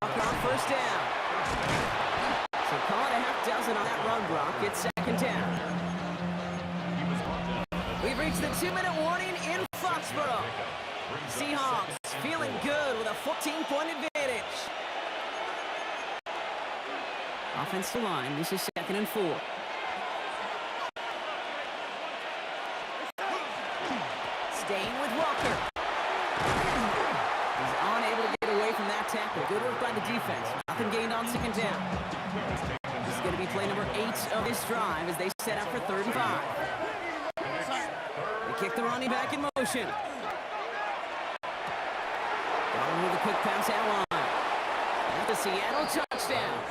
Walker on 1st down. So call it a half dozen on that run, Brock. It's 2nd down. We've reached the 2-minute warning in Foxborough. Seahawks feeling good with a 14-point advantage. Offensive line, this is 2nd and 4. Staying with Walker. He's unable to get away from that tackle. Good work by the defense. Nothing gained on 2nd down. This is going to be play number 8 of this drive as they set up for 3rd and 5. They kick the running back in motion. Going with a quick pass out line. At the Seattle touchdown.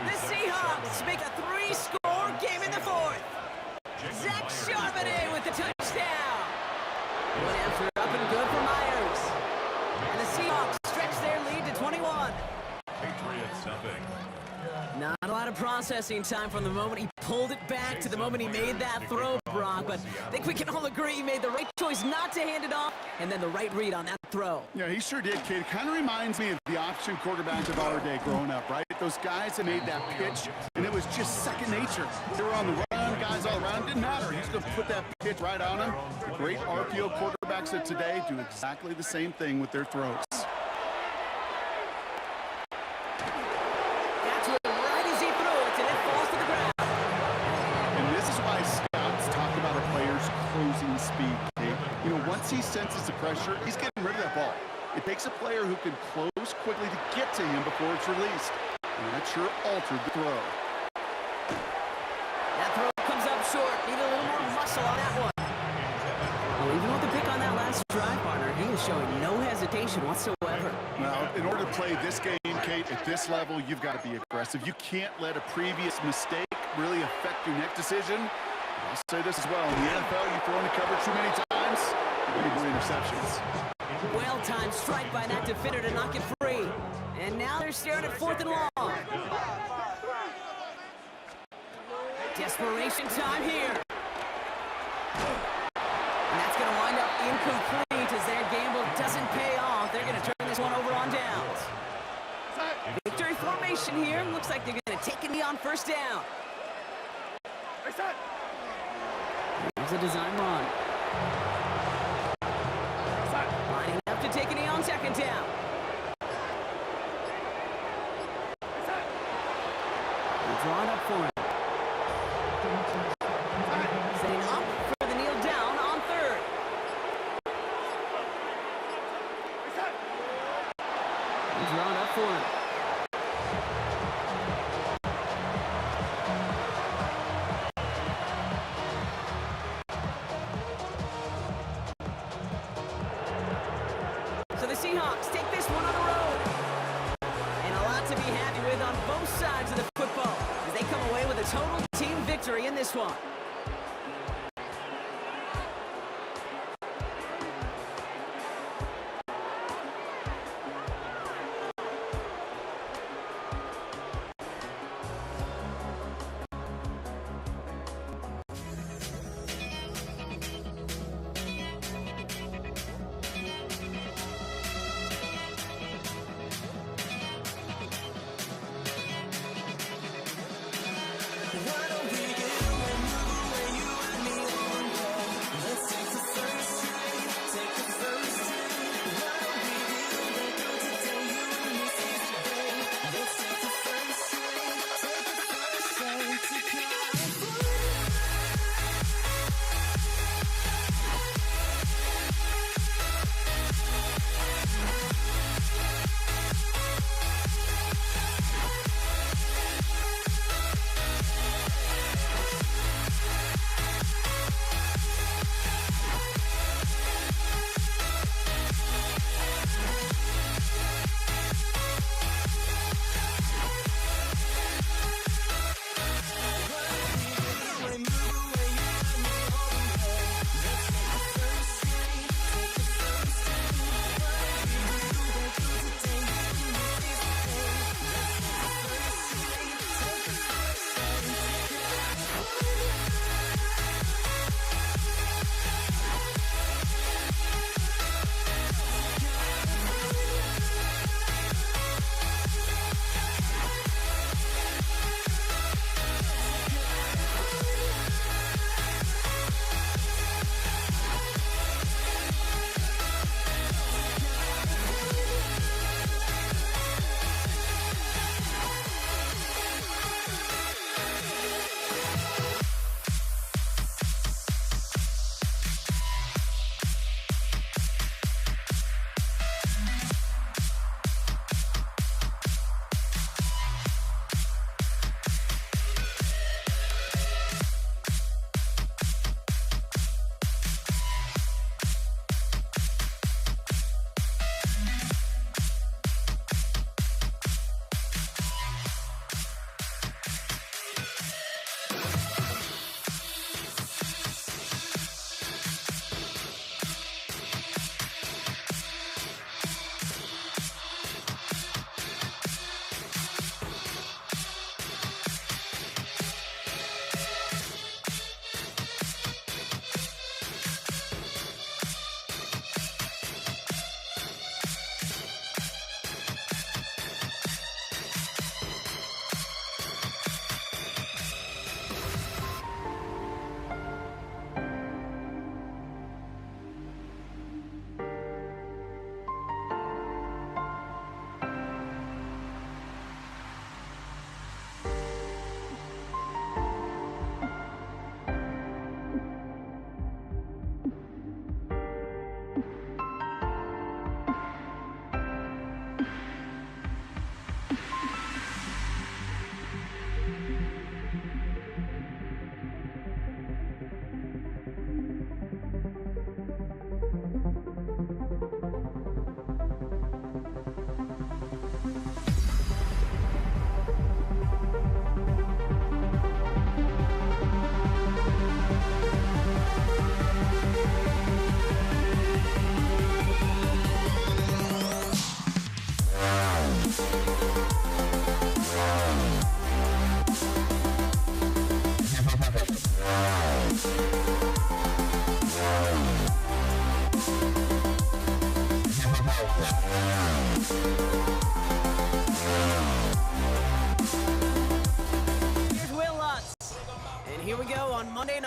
The Seahawks make a 3-score game in the 4th. Zach Charbonnet with the touchdown. One answer up and good for Myers. And the Seahawks stretch their lead to 21. Patriots nothing. Not a lot of processing time from the moment he pulled it back to the moment he made that throw, Brock. But I think we can all agree he made the right choice not to hand it off and then the right read on that throw. Yeah, he sure did, kid. Kind of reminds me of the option quarterbacks of our day growing up, right? Those guys that made that pitch, and it was just second nature. They were on the run, guys all around. It didn't matter. He's going to put that pitch right on him. The great RPO quarterbacks of today do exactly the same thing with their throws. That's it right as he threw it, and it falls to the ground. And this is why scouts talk about a player's closing speed, Dave. You know, once he senses the pressure, he's getting rid of that ball. It takes a player who can close quickly to get to him before it's released. And that sure altered the throw. That throw comes up short. Need a little more muscle on that one. Well, even with the pick on that last drive, partner, he is showing no hesitation whatsoever. Now, in order to play this game, communicate at this level, you've got to be aggressive. You can't let a previous mistake really affect your next decision. I'll say this as well. In the NFL, you throw into coverage too many times, you're going to lose interceptions. Well-timed strike by that defender to knock it free. And now they're staring at 4th and long. Desperation time here. And that's going to wind up incomplete as their gamble doesn't pay off. They're going to turn this one over on downs. Victory formation here. Looks like they're going to take a knee on 1st down. Here's a design run. Lining up to take a knee on 2nd down. They're drawn up for him. Setting up for the kneel down on 3rd. He's drawn up for him. So the Seahawks take this one on the road. And a lot to be happy with on both sides of the football as they come away with a total team victory in this one. Why don't we get one move?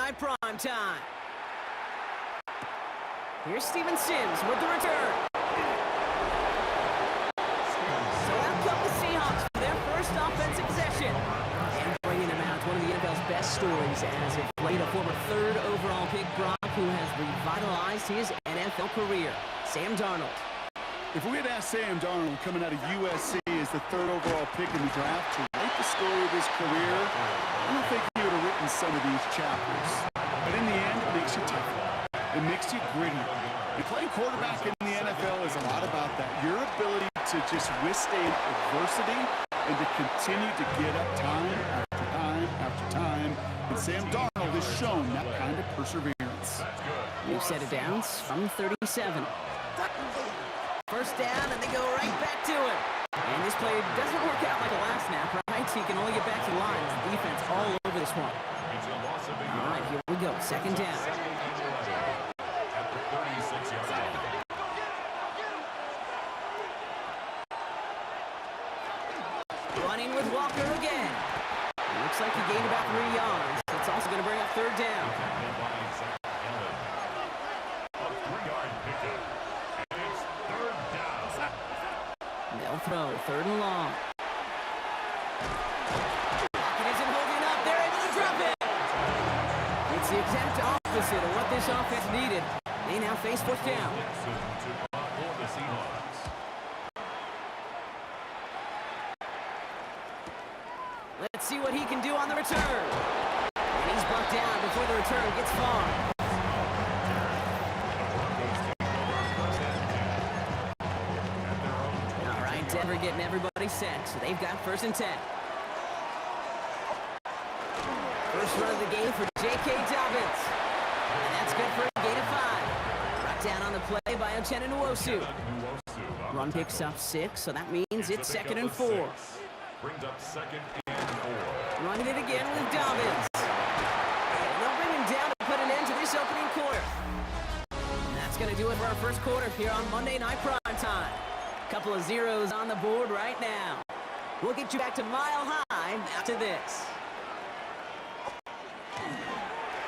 Night Prime Time. Here's Steven Sims with the return. So out come the Seahawks for their first offensive possession. And bringing them out, one of the NFL's best stories as of late, a former third overall pick, Brock, who has revitalized his NFL career. Sam Darnold. If we had asked Sam Darnold coming out of USC as the third overall pick in the draft to write the story of his career, I don't think he would have written some of these chapters. But in the end, it makes you tougher. It makes you gritty. And playing quarterback in the NFL is a lot about that. Your ability to just withstand adversity and to continue to get up time after time after time. And Sam Darnold has shown that kind of perseverance. New set of downs from 37. First down, and they go right back to it. And this play doesn't work out like the last snap, right? So you can only get back to the line. The defense all over this one. All right, here we go. Second down. At the 36-yard line. Running with Walker again. Looks like he gained about 3 yards. It's also going to bring up third down. A 3-yard pickup. And it's third down. They'll throw, third and long. It isn't holding up. They're able to drop it. It's the exact opposite of what this offense needed. They now face fourth down. For the Seahawks. Let's see what he can do on the return. And he's brought down before the return gets far. All right, Denver getting everybody set, so they've got first and 10. First run of the game for J.K. Dobbins. And that's good for a gain of 5. Brought down on the play by Uchenna Nwosu. Run picks up 6, so that means it's second and 4. Brings up second and 4. Running it again with Dobbins. And they'll bring him down to put an end to this opening quarter. And that's going to do it for our first quarter here on Monday Night Prime Time. Couple of zeros on the board right now. We'll get you back to Mile High after this.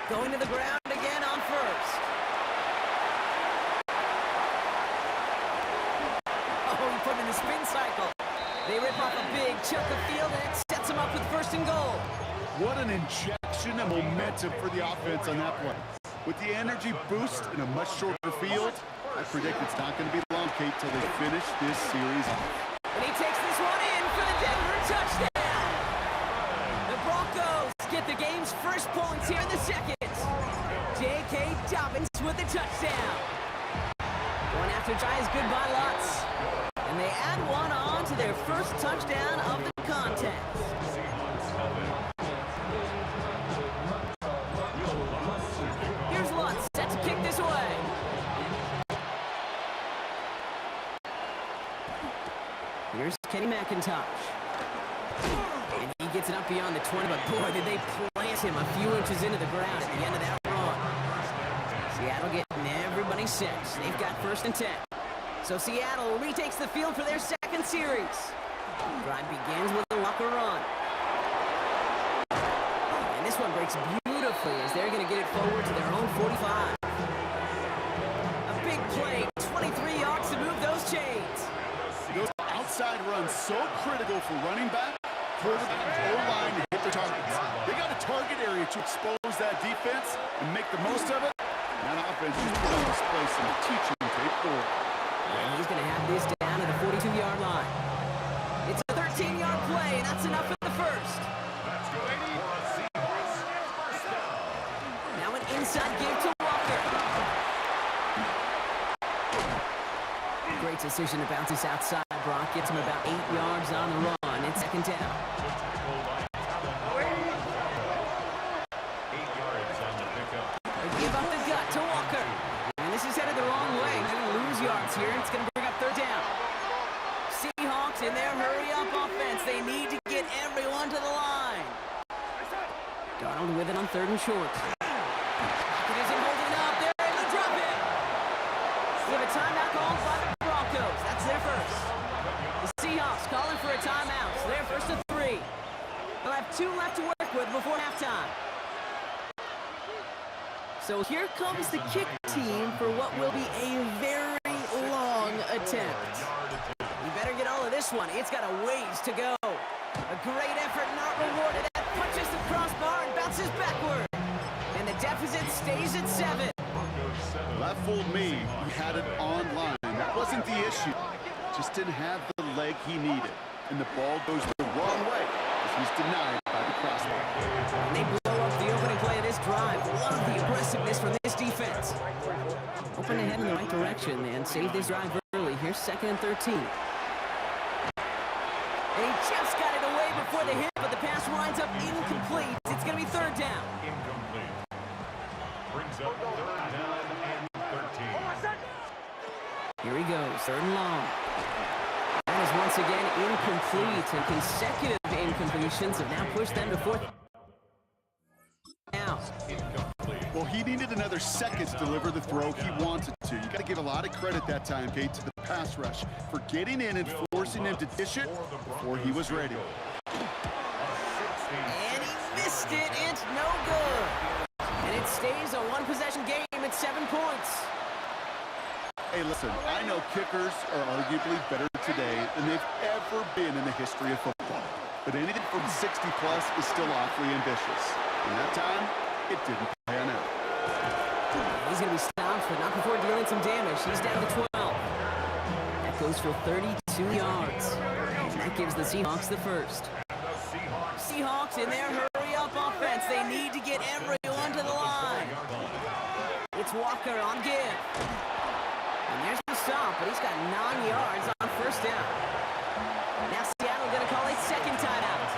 Going to the ground again on first. Oh, he put him in the spin cycle. They rip off a big chunk of field, and it sets them up with first and goal. What an injection of momentum for the offense on that play. With the energy boost in a much shorter field, I predict it's not going to be long, Kate, till they finish this series off. And he takes this one in for the Denver touchdown. The Broncos get the game's first points here in the second. J.K. Dobbins with the touchdown. Going after Giants' goodbye lots. And they add one on to their first touchdown of the contest. Here's Lutz set to kick this away. Here's Kenny McIntosh. And he gets it up beyond the 20, but boy, did they plant him a few inches into the ground at the end of that run. Seattle getting everybody set. They've got first and 10. So Seattle retakes the field for their second series. Drive begins with a Walker run. And this one breaks beautifully as they're going to get it forward to their own 45. A big play, 23 yards to move those chains. Those outside runs so critical for running back, quarterback, O-line to hit their targets. They got a target area to expose that defense and make the most of it. And that offense is put on display some teaching tape for it. And he's going to have this down at the 42-yard line. It's a 13-yard play, and that's enough for the first. Now an inside give to Walker. Great decision to bounce this outside. Brock gets him about 8 yards on the run. It's second down. 8 yards on the pickup. They give up the gut to Walker. And this is headed the wrong way. They're going to lose yards here. It's going to bring up third down. Seahawks in their hurry-up offense. They need to get everyone to the line. Darnold with it on third and short. It isn't holding up. They're able to drop it. We have a timeout called by the Broncos. That's their first. The Seahawks calling for a timeout. So they're first and 3. They'll have 2 left to work with before halftime. So here comes the kick team for what will be a very long attempt. You better get all of this one. It's got a ways to go. A great effort not rewarded. That punches the crossbar and bounces backward. And the deficit stays at 7. Well, that fooled me. He had it online. That wasn't the issue. Just didn't have the leg he needed. And the ball goes the wrong way as he's denied by the crossbar. And they blow up the opening play of this drive. Love the aggressiveness from this defense. Open ahead in the right direction and save this drive early. Here's 2nd and 13. And he just got it away before the hit, but the pass winds up incomplete. It's going to be 3rd down. Incomplete. Brings up 3rd down and 13. Here he goes, 3rd and long. That is once again incomplete, and consecutive incompletions have now pushed them to 4th down. Well, he needed another second to deliver the throw he wanted to. You got to give a lot of credit that time, Kate, to the pass rush for getting in and forcing him to dish it before he was ready. And he missed it. It's no good. And it stays a one-possession game at 7 points. Hey, listen, I know kickers are arguably better today than they've ever been in the history of football. But anything from 60-plus is still awfully ambitious. And that time, it didn't pan out. He's going to be stopped, but not before dealing some damage. He's down to 12. That goes for 32 yards. And that gives the Seahawks the first. Seahawks in their hurry-up offense. They need to get everyone to the line. It's Walker on give. And there's the stop, but he's got 9 yards on 1st down. Now Seattle going to call a 2nd timeout.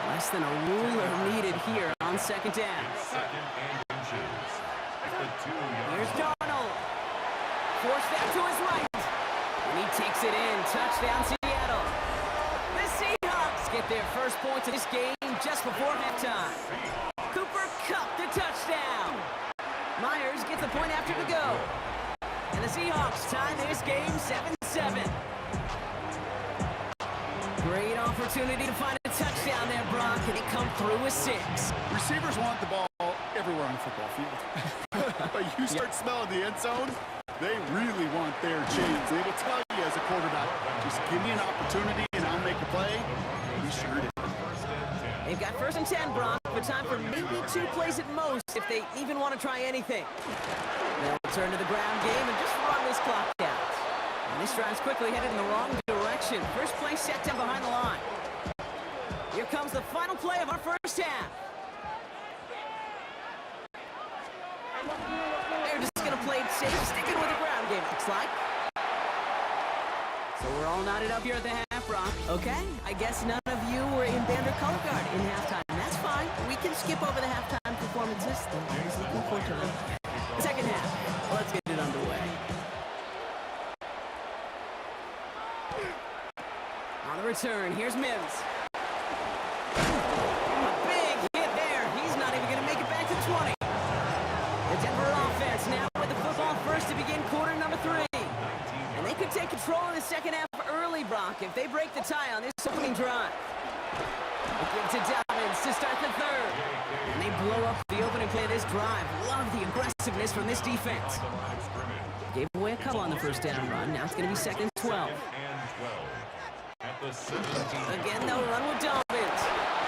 Less than a ruler needed here on 2nd down. Here's Darnold. Forced down to his right. And he takes it in. Touchdown Seattle. The Seahawks get their first points of this game just before halftime. Cooper Kupp the touchdown. Myers gets the point after the go. And the Seahawks tie this game 7-7. Great opportunity to find a touchdown there, Brock, and he come through with 6. Receivers want the ball everywhere on the football field. But you start smelling the end zone, they really want their chance. They will tell you as a quarterback, just give me an opportunity and I'll make a play. He sure did. They've got 1st and 10, Brock, but time for maybe 2 plays at most if they even want to try anything. They'll return to the ground game and just run this clock out. And this drive's quickly headed in the wrong direction. First play set down behind the line. Here comes the final play of our first half. They're just going to play it safe, sticking with the ground game, looks like. So we're all knotted up here at the half, Brock. Okay, I guess none of you were in band or color guard in halftime. That's fine. We can skip over the halftime performances. I was looking forward to them. Second half. Let's get it underway. On the return, here's Mims. A big hit there. He's not even going to make it back to 20. The Denver offense now with the football first to begin quarter number 3. And they could take control in the second half early, Brock, if they break the tie on this opening drive. They give to Dobbins to start the 3rd. And they blow up the opening play of this drive. Love the aggressiveness from this defense. Gave away a couple on the 1st down run. Now it's going to be 2nd and 12. Again, they'll run with Dobbins.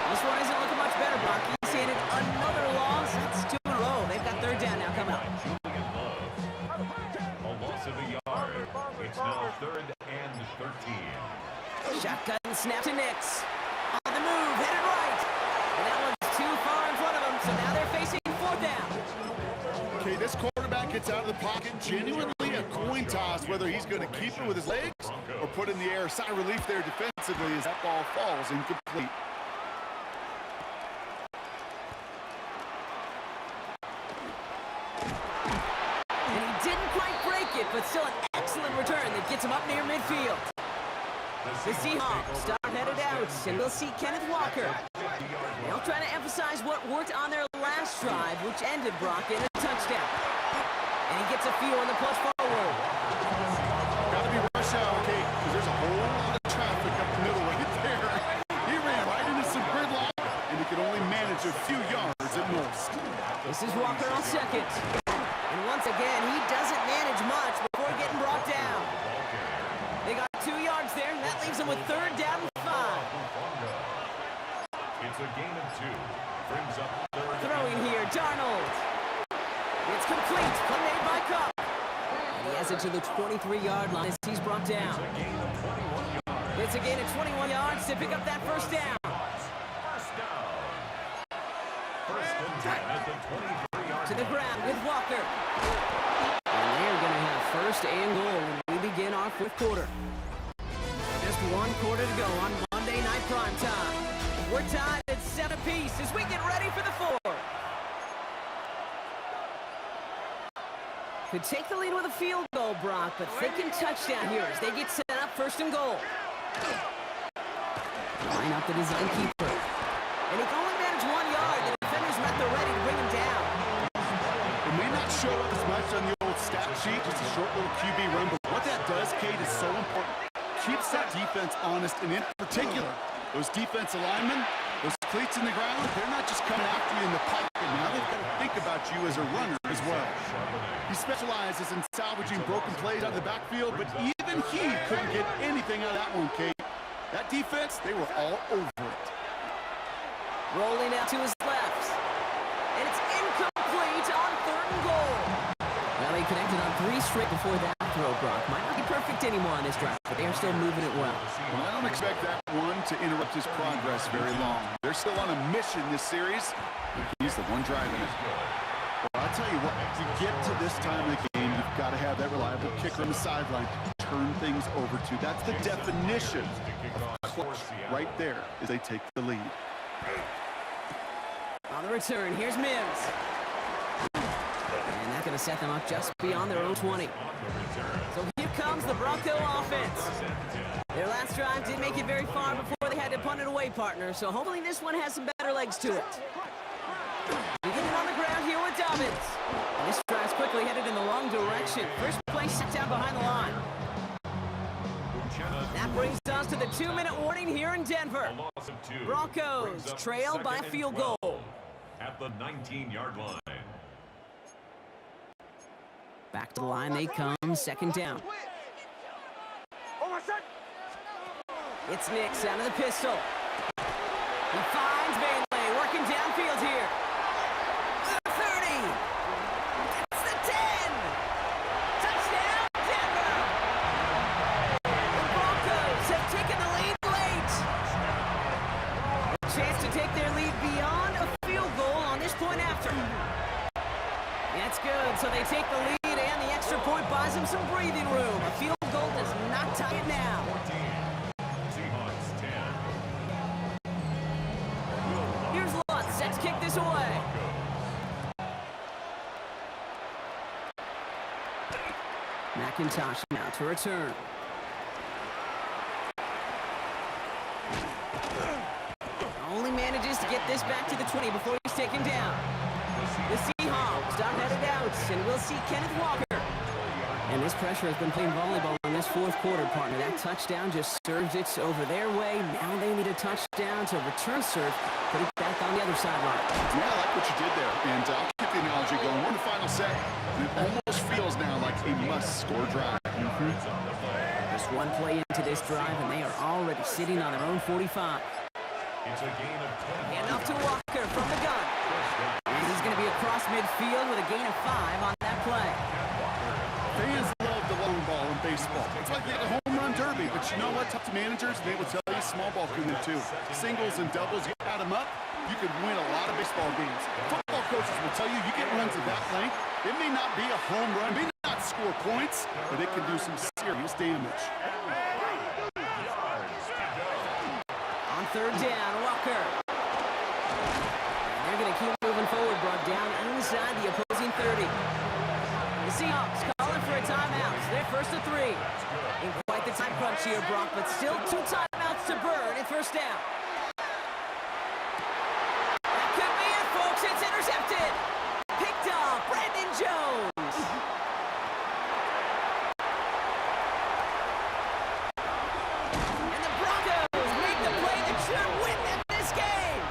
This one isn't looking much better, Brock. He's handed another loss. That's 2 in a row. They've got 3rd down now coming up. A loss of a yard. It's now 3rd and 13. Shotgun snap to Nix. On the move, headed right. And that one's too far in front of them, so now they're facing 4th down. Okay, this quarterback gets out of the pocket, genuinely a coin toss whether he's going to keep it with his legs or put in the air. Sigh of relief there defensively as that ball falls incomplete. And he didn't quite break it, but still an excellent return that gets him up near midfield. The Seahawks start headed out, and we'll see Kenneth Walker. They'll try to emphasize what worked on their last drive, which ended Brock in a touchdown. And he gets a feel on the push forward. Got to be rush hour, okay, because there's a whole lot of traffic up the middle right there. He ran right into some gridlock, and he could only manage a few yards at most. This is Walker on second. And once again, he doesn't manage much before getting brought down. They got 2 yards there, and that leaves them with third down and 5. It's a gain of 2. Brings up third. Throwing here, Darnold. It's complete. Play made by Cup. And he has it to the 23-yard line as he's brought down. A gain of 21 yards. It's a gain of 21 yards to pick up that first down. First down. First and 10 at the 23-yard To the line. ground with Walker. And they're going to have first and goal when we begin our fourth quarter. Just 1 quarter to go on Monday Night Primetime. We're tied at 7 apiece as we get ready for the fourth. Could take the lead with a field goal, Brock, but thinking touchdown here as they get set up first and goal. Line up the design keeper. And he can only manage 1 yard. The defender's met there ready to bring him down. It may not show up as much on the old stat sheet, just a short little QB run, but what that does, Kate, is so important. Keeps that defense honest, and in particular, those defensive linemen, those cleats in the ground, they're not just coming after you in the pocket. Now they've got to think about you as a runner as well. He specializes in salvaging broken plays out of the backfield, but even he couldn't get anything out of that one, Kate. That defense, they were all over it. Rolling out to his left. And it's incomplete on third and goal. Well, they connected on 3 straight before that throw, Brock. Might not be perfect anymore on this drive, but they are still moving it well. Well, I don't expect that one to interrupt his progress very long. They're still on a mission this series. He's the one driving it. Well, I'll tell you what, to get to this time of the game, you've got to have that reliable kicker on the sideline to turn things over to. That's the definition of clutch right there as they take the lead. On the return, here's Mims. And that's going to set them up just beyond their own 20. So here comes the Bronco offense. Their last drive didn't make it very far before they had to punt it away, partner. So hopefully this one has some better legs to it. Beginning on the ground here with Dobbins. And this drive's quickly headed in the wrong direction. First play set down behind the line. That brings us to the 2-minute warning here in Denver. A loss of 2. Broncos Brings up trail by a second and field 12 goal. at the 19-yard line. Back to the line they come, second down. It's Nix out of the pistol. He finds Bailey working downfield here. The 30. It's the 10. Touchdown, Denver. The Broncos have taken the lead late. A chance to take their lead beyond a field goal on this point after. That's good, so they take the lead, and the extra point buys them some breathing room. A field goal does not tie it now. Seahawks 10. Here's Lutz, set to kick this away. McIntosh now to return. Only manages to get this back to the 20 before he's taken down. The Seahawks are headed out, and we'll see Kenneth Walker. And this pressure has been playing volleyball in this fourth quarter, partner. That touchdown just serves it over their way. Now they need a touchdown to return serve, put it back on the other sideline. Yeah, I like what you did there. And I'll keep the analogy going. We're in the final set. And it almost feels now like a must-score drive. Just one play into this drive, and they are already sitting on their own 45. It's a gain of 10. And off to Walker from the gun. And he's going to be across midfield with a gain of 5 on that play. Fans love the long ball in baseball. It's like they had a home run derby, but you know what? Tough managers, they will tell you small ball can win too. Singles and doubles, you add them up, you can win a lot of baseball games. Football coaches will tell you, you get runs of that length, it may not be a home run, may not score points, but it can do some serious damage. On third down, Walker. And they're going to keep moving forward, brought down inside the opposing 30. The Seahawks calling for a timeout. They're first to 3. In quite the time crunch here, Brock, but still 2 timeouts to burn at first down. That could be it, folks. It's intercepted. Picked off Brandon Jones. And the Broncos make the play that should win them this game.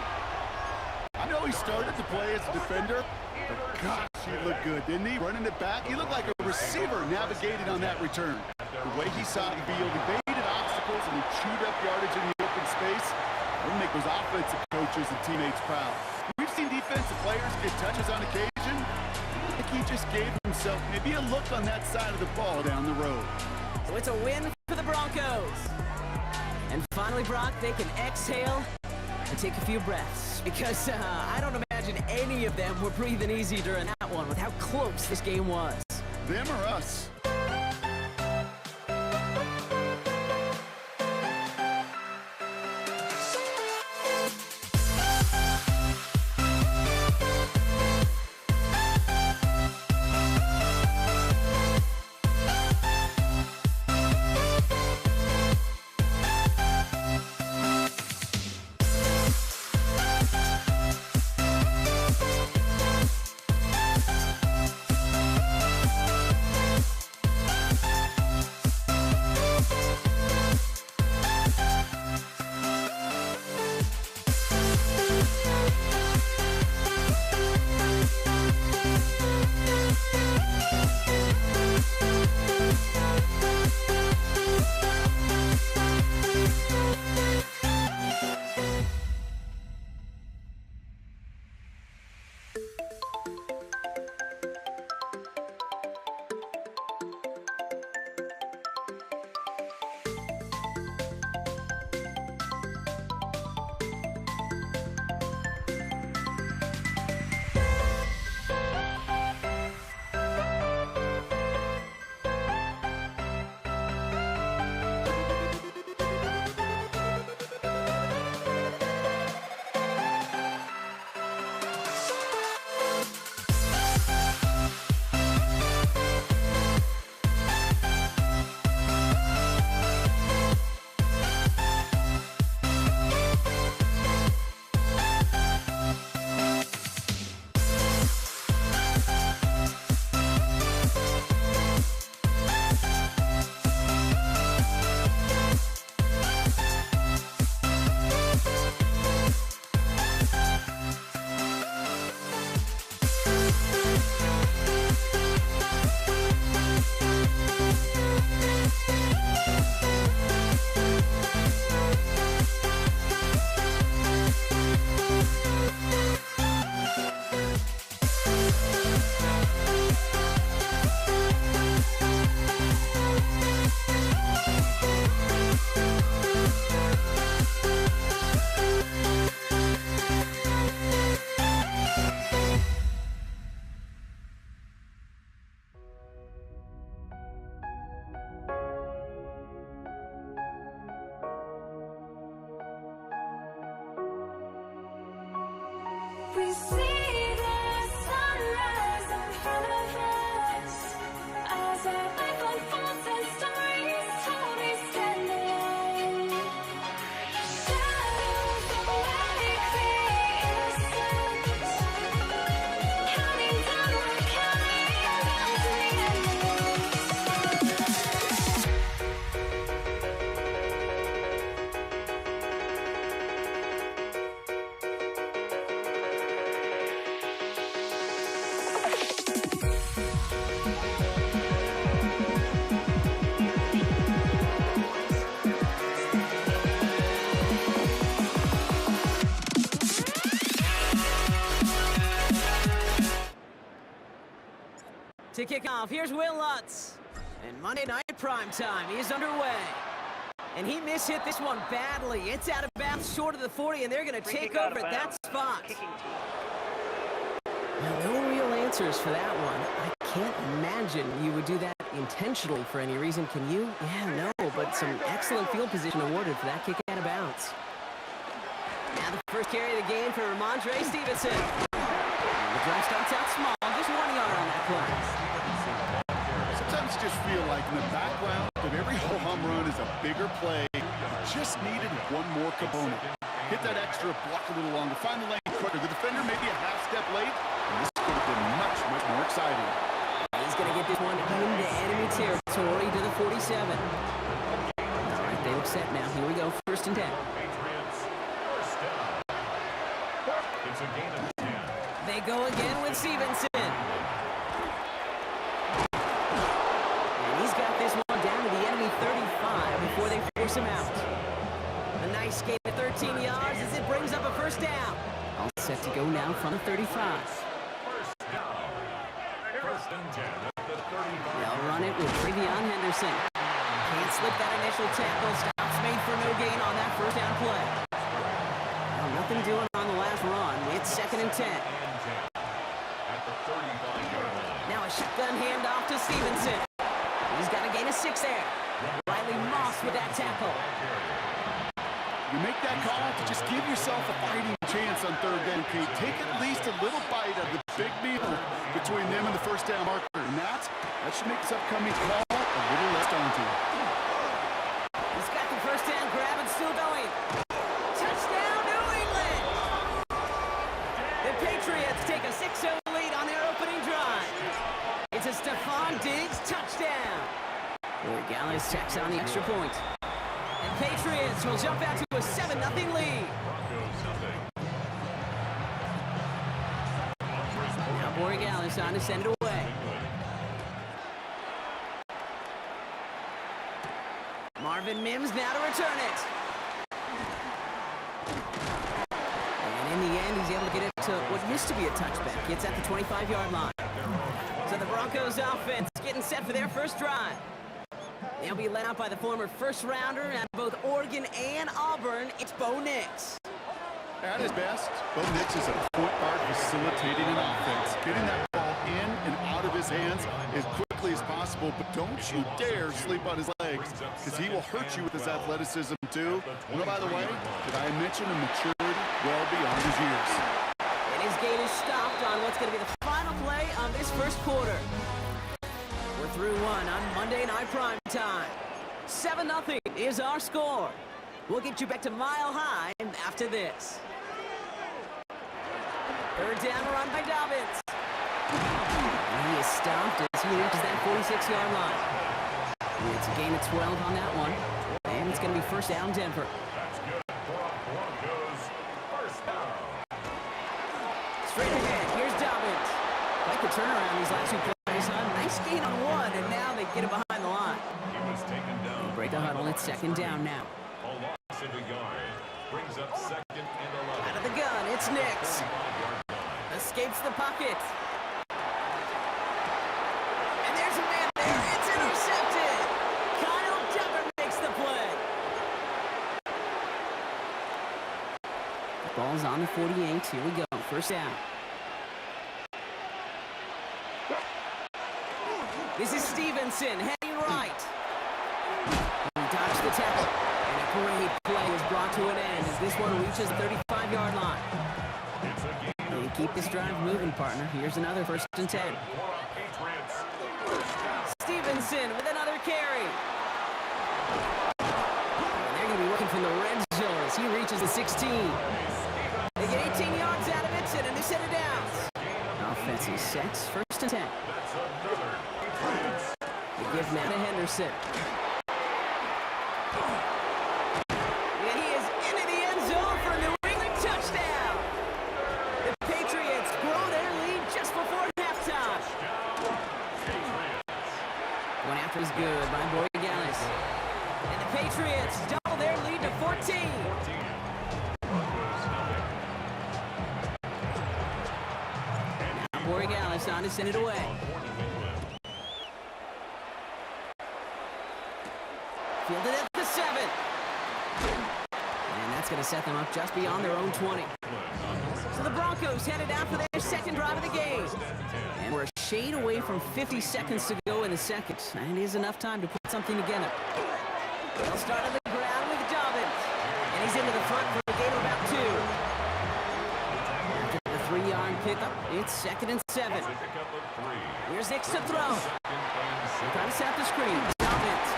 I know he started the play as a defender? But gosh, he looked good, didn't he? Running it back, he looked like a receiver navigating on that return. The way he saw the field, evaded obstacles, and he chewed up yardage in the open space. It'll make those offensive coaches and teammates proud. We've seen defensive players get touches on occasion. I think he just gave himself maybe a look on that side of the ball down the road. So it's a win for the Broncos. And finally, Brock, they can exhale and take a few breaths. Because I don't imagine any of them were breathing easy during that one with how close this game was. Them or us? We see the sunrise in front of us as our life unfolds and stories told we stand alone. Shadows of light create innocence, counting downward, counting down to the endless. To kick off, here's Will Lutz. And Monday Night Primetime is underway. And he mishit this one badly. It's out of bounds short of the 40, and they're going to take over at that spot. Now, no real answers for that one. I can't imagine you would do that intentionally for any reason, can you? Yeah, no, but some excellent field position awarded for that kick out of bounds. Now the first carry of the game for Ramondre Stevenson. The drive starts out small, just 1 yard on that play. Sometimes you just feel like in the background of every home run is a bigger play. Just needed one more component. Hit that extra, block a little longer, find the lane quicker. The defender maybe a half step late, and this could have been much, much more exciting. He's going to get this one into enemy territory to the 47. All right, they look set now. Here we go, 1st and 10. Patriots, first down. It's a gain of 10. They go again with Stevenson. And he's got this one down to the enemy 35 before they force him out. A nice gain of 13 yards as it brings up a first down. All set to go now from the 35. First and 10 at the 35. They'll run it with Trevion Henderson. Can't slip that initial tackle. Stops made for no gain on that first down play. Well, nothing doing on the last run. It's second and 10. At the 35-yard line. Now a shotgun handoff to Stevenson. He's got a gain of 6 there. Riley Moss with that tackle. You make that call to just give yourself a fighting chance on third down, Kate. Take at least a little bite of the big meal between them and the first down marker. And that should make this upcoming call a little less daunting. He's got the first down grab and still going. Touchdown, New England! The Patriots take a 6-0 lead on their opening drive. It's a Stephon Diggs touchdown. Gallus checks on the extra point. And Patriots will jump out to a 7-0 lead. Now Borregales on to send it away. Marvin Mims now to return it. And in the end, he's able to get it to what used to be a touchback. It's at the 25-yard line. So the Broncos offense getting set for their first drive. They'll be led out by the former first-rounder at both Oregon and Auburn. It's Bo Nix. At his best, Bo Nix is a point guard facilitating an offense, getting that ball in and out of his hands as quickly as possible. But don't you dare sleep on his legs, because he will hurt you with his athleticism too. And by the way, did I mention a maturity well beyond his years? And his game is stopped on what's going to be the final play of this first quarter. We're through one on Monday Night Prime Time. 7-0 is our score. We'll get you back to Mile High after this. Third down run by Dobbins. And he is stopped as he reaches that 46-yard line. And it's a gain of 12 on that one. And it's going to be first down Denver. That's good for a Broncos first down. Straight ahead, here's Dobbins. Like the turnaround these last two plays, huh? Nice gain on one, and now they get it behind the line. He was taken down. Break the huddle, it's second down now. A loss of a yard. Brings up second and 11. Out of the gun, it's Nix. 35-yard line. Escapes the pocket. And there's a man there. It's intercepted. Kyle Duggar makes the play. The ball's on the 48. Here we go. First down. This is Stevenson heading right. He dodged the tackle. And a great play is brought to an end as this one reaches the 35-yard line. It's a game They keep this drive moving, partner. Here's another first and 10. for a Patriots first down. Stevenson with another carry. And they're going to be working from the red zone as he reaches the 16. They get 18 yards out of it, and a new set of downs. Offensive sets, first and 10. That's another Patriots. They give Matt to Henderson. And he is into the end zone for a New England touchdown. The Patriots grow their lead just before halftime. One after is good by Borregales. And the Patriots double their lead to 14. Now Borregales on to send it away. Fielded at the 7. And that's going to set them up just beyond their own 20. So the Broncos headed out for their second drive of the game. And we're a shade away from 50 seconds to go in the second. And it is enough time to put something together. They'll start on the ground with Dobbins. And he's into the front for a gain of about 2. After the 3-yard pickup, it's second and 7. Pick up a 3. Here's Nix to throw. Second and 6. Trying to set the screen. Dobbins.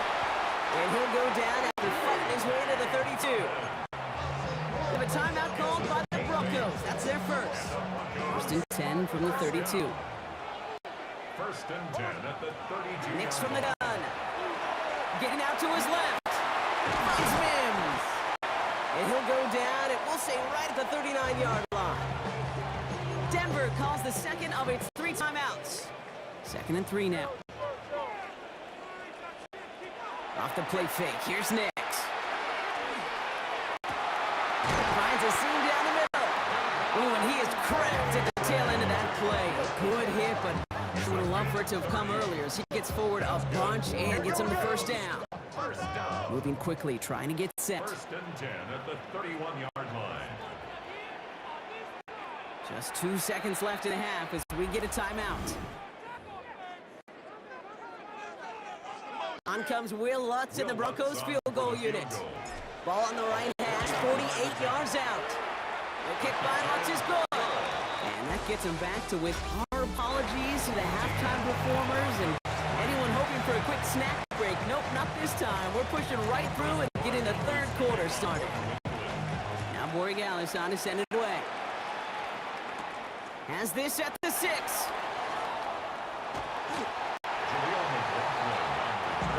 And he'll go down after fighting his way to the 32. They have a timeout called by the Broncos. That's their first. First and 10 from the 32. First and 10 at the 32. Nix from the gun. Getting out to his left. Finds Mims. And he'll go down, and we'll say right at the 39-yard line. Denver calls the second of its 3 timeouts. 2nd and 3 now. Off the play fake, here's Nix. Finds a seam down the middle. Ooh, and he is cracked at the tail end of that play. A good hit, but she would have loved for it to have come earlier as he gets forward a bunch and gets him the first down. First down. Moving quickly, trying to get set. 1st and 10 at the 31-yard line. Just 2 seconds left in the half as we get a timeout. On comes Will Lutz in the Broncos field goal unit. Ball on the right hash, 48 yards out. The kick by Lutz is good. And that gets him back to with our apologies to the halftime performers and anyone hoping for a quick snack break. Nope, not this time. We're pushing right through and getting the 3rd quarter started. Now Borregales on to send it away. Has this at the 6.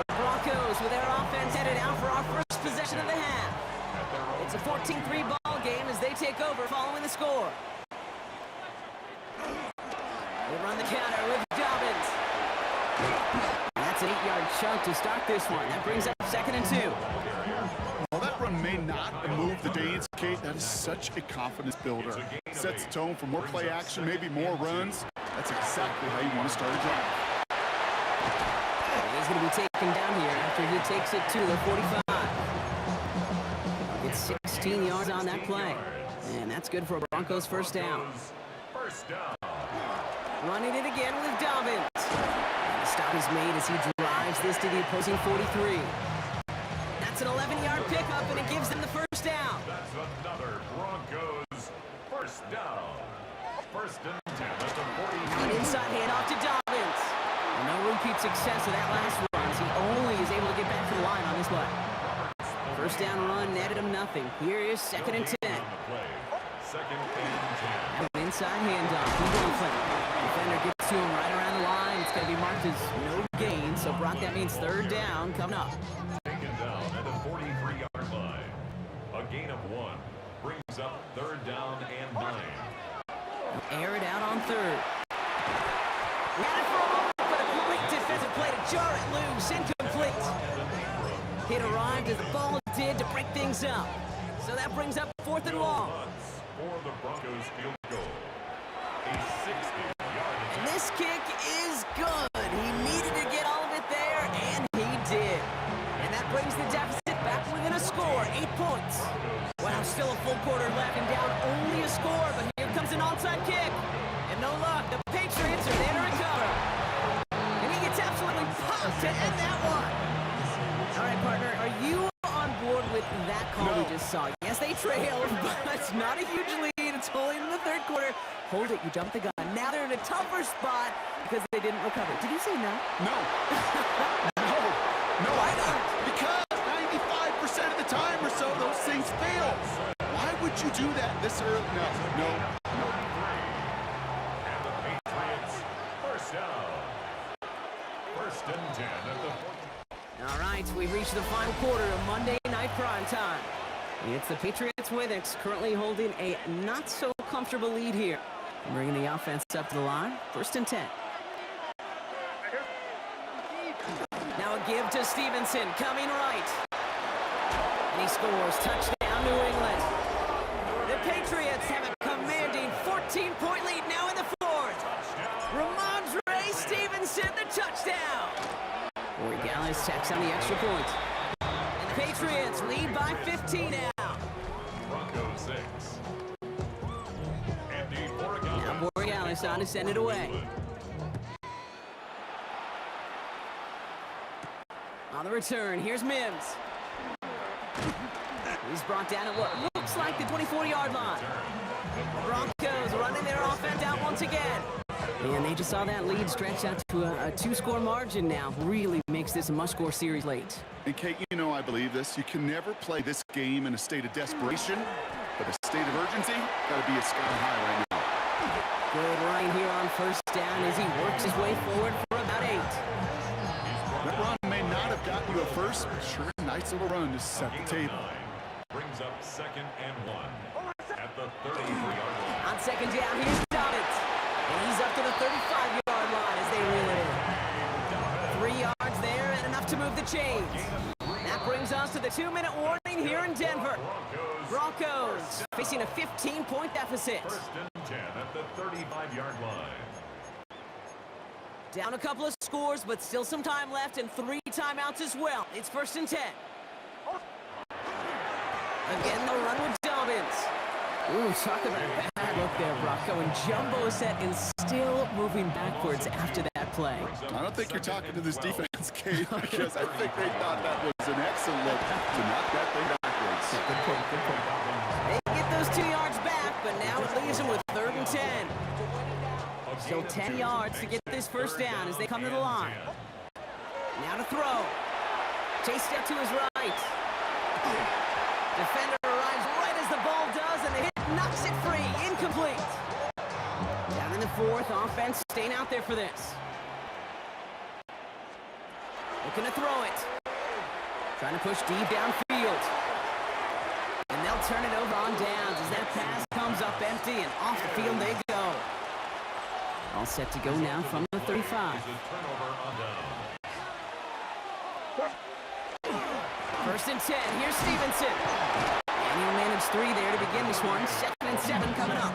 The Broncos with their offense headed out for our first possession of the half. It's a 14-3 ball game as they take over following the score. They run the counter with Dobbins. And that's an 8-yard chunk to start this one. That brings up 2nd and 2. While that run may not have moved the Danes, Kate, that is such a confidence builder. Sets the tone for more play action, maybe more runs. That's exactly how you want to start a drive. And he's going to be taken down here after he takes it to the 45. It's 16 yards on that play. And that's good for a Broncos first down. First down. Running it again with Dobbins. And the stop is made as he drives this to the opposing 43. That's an 11-yard pickup, and it gives them the first down. That's another Broncos first down. 1st and 10 at the 40. An inside handoff to Dobbins. And no repeat success of that last run. He only is able to get back to the line on this play. First down run netted him nothing. Here is 2nd and 10. 2nd and 10. An inside handoff. He won't play. Defender gets to him right around the line. It's going to be marked as no gain. So, Brock, that means 3rd down coming up. Taken down at the 43-yard line. A gain of 1 brings up 3rd down and 9. Air it out on 3rd. Got it for a moment, but a great defensive play to jar it loose. Incomplete. Hit arrived as the ball did to break things up. So that brings up 4th and long. For the Broncos field goal. A 60-yard. And this kick is good. He needed to get all of it there, and he did. And that brings the deficit back within a score, 8 points. Wow, still a full quarter left and down only a score, but here comes an onside kick. And no luck, the Patriots are there to recover. And he gets absolutely popped to end that one. All right, partner, are you on board with that call we just saw? Yes, they trailed, but it's not a huge lead. It's only in the 3rd quarter. Hold it, you jumped the gun. Now they're in a tougher spot because they didn't recover. Did you say no? No. No, Why not? Because 95% of the time or so, those things fail. Why would you do that this early? No. And the Patriots first down. 1st and 10 at the 40. All right, we've reached the final quarter of Monday Night Prime Time. It's the Patriots with it, currently holding a not-so-comfortable lead here. Bringing the offense up to the line, 1st and 10. Now a give to Stevenson, coming right. And he scores, touchdown New England. The Patriots have a commanding 14-point lead now in the 4th. Ramondre Stevenson, the touchdown. Borregales tacks on the extra point. And the Patriots lead by 15 now. Broncos 6. Andy Now Borregales on to send it away. On the return, here's Mims. He's brought down at what looks like the 24-yard line. The Broncos running their offense out once again. And they just saw that lead stretch out to a 2-score margin now. Really makes this a must-score series late. And Kate, you know I believe this. You can never play this game in a state of desperation, but a state of urgency got to be at sky high right now. Good running here on 1st down as he works his way forward for about 8. That run may not have gotten you a first, but sure, nice little run to set the table. brings up 2nd and 1 at the 33-yard line. On 2nd down, here's Dobbins. to the 35-yard line as they reel it in. 3 yards there and enough to move the chains. That brings us to the 2-minute warning here in Denver. Broncos facing a 15-point deficit. First and 10 at the 35-yard line. Down a couple of scores, but still some time left and 3 timeouts as well. It's first and 10. Again, they'll run with Dobbins. Ooh, talk about a bad look there, Brock. Going jumbo set and still moving backwards after that play. I don't think you're talking to this defense, Kate, because I think they thought that was an excellent look to knock that thing backwards. Good point, good point. They get those 2 yards back, but now it leaves them with 3rd and 10. Still 10 yards to get this first down as they come to the line. Now to throw. Chase step to his right. Defender arrives right as the ball does, and the hit knocks it free. Incomplete. Down in the 4th, offense staying out there for this. Looking to throw it. Trying to push deep downfield. And they'll turn it over on downs as that pass comes up empty, and off the field they go. All set to go now from the 35. First and 10, here's Stevenson. And he'll manage 3 there to begin this one. 2nd and 7 coming up.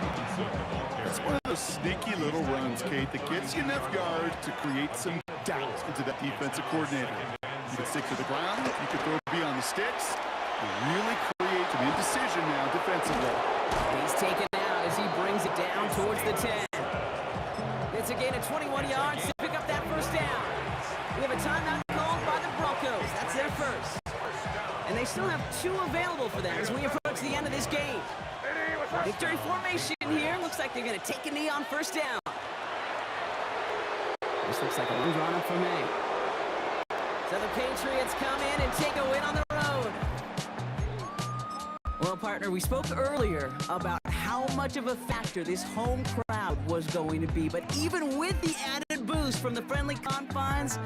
It's one of those sneaky little runs, Kate, that gets you enough yards to create some doubt into that defensive coordinator. You can stick to the ground, you can throw beyond the sticks, and really create an indecision now defensively. He's taken out as he brings it down towards the 10. It's a gain of 21 yards to pick up that first down. We have a timeout called by the Broncos. That's their first. And they still have 2 available for them as we approach the end of this game. Victory formation here. Looks like they're going to take a knee on first down. This looks like a long drawn up for me. So the Patriots come in and take a win on the road. Well, partner, we spoke earlier about how much of a factor this home crowd was going to be. But even with the added boost from the friendly confines,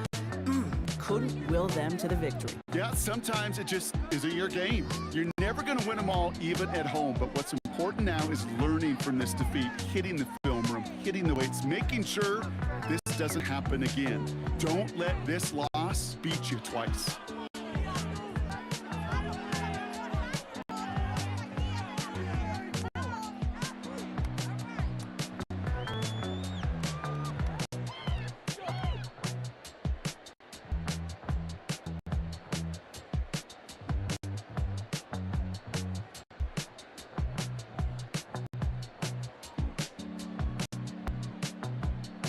couldn't will them to the victory. Yeah, sometimes it just isn't your game. You're never going to win them all, even at home. But what's important now is learning from this defeat, hitting the film room, hitting the weights, making sure this doesn't happen again. Don't let this loss beat you twice.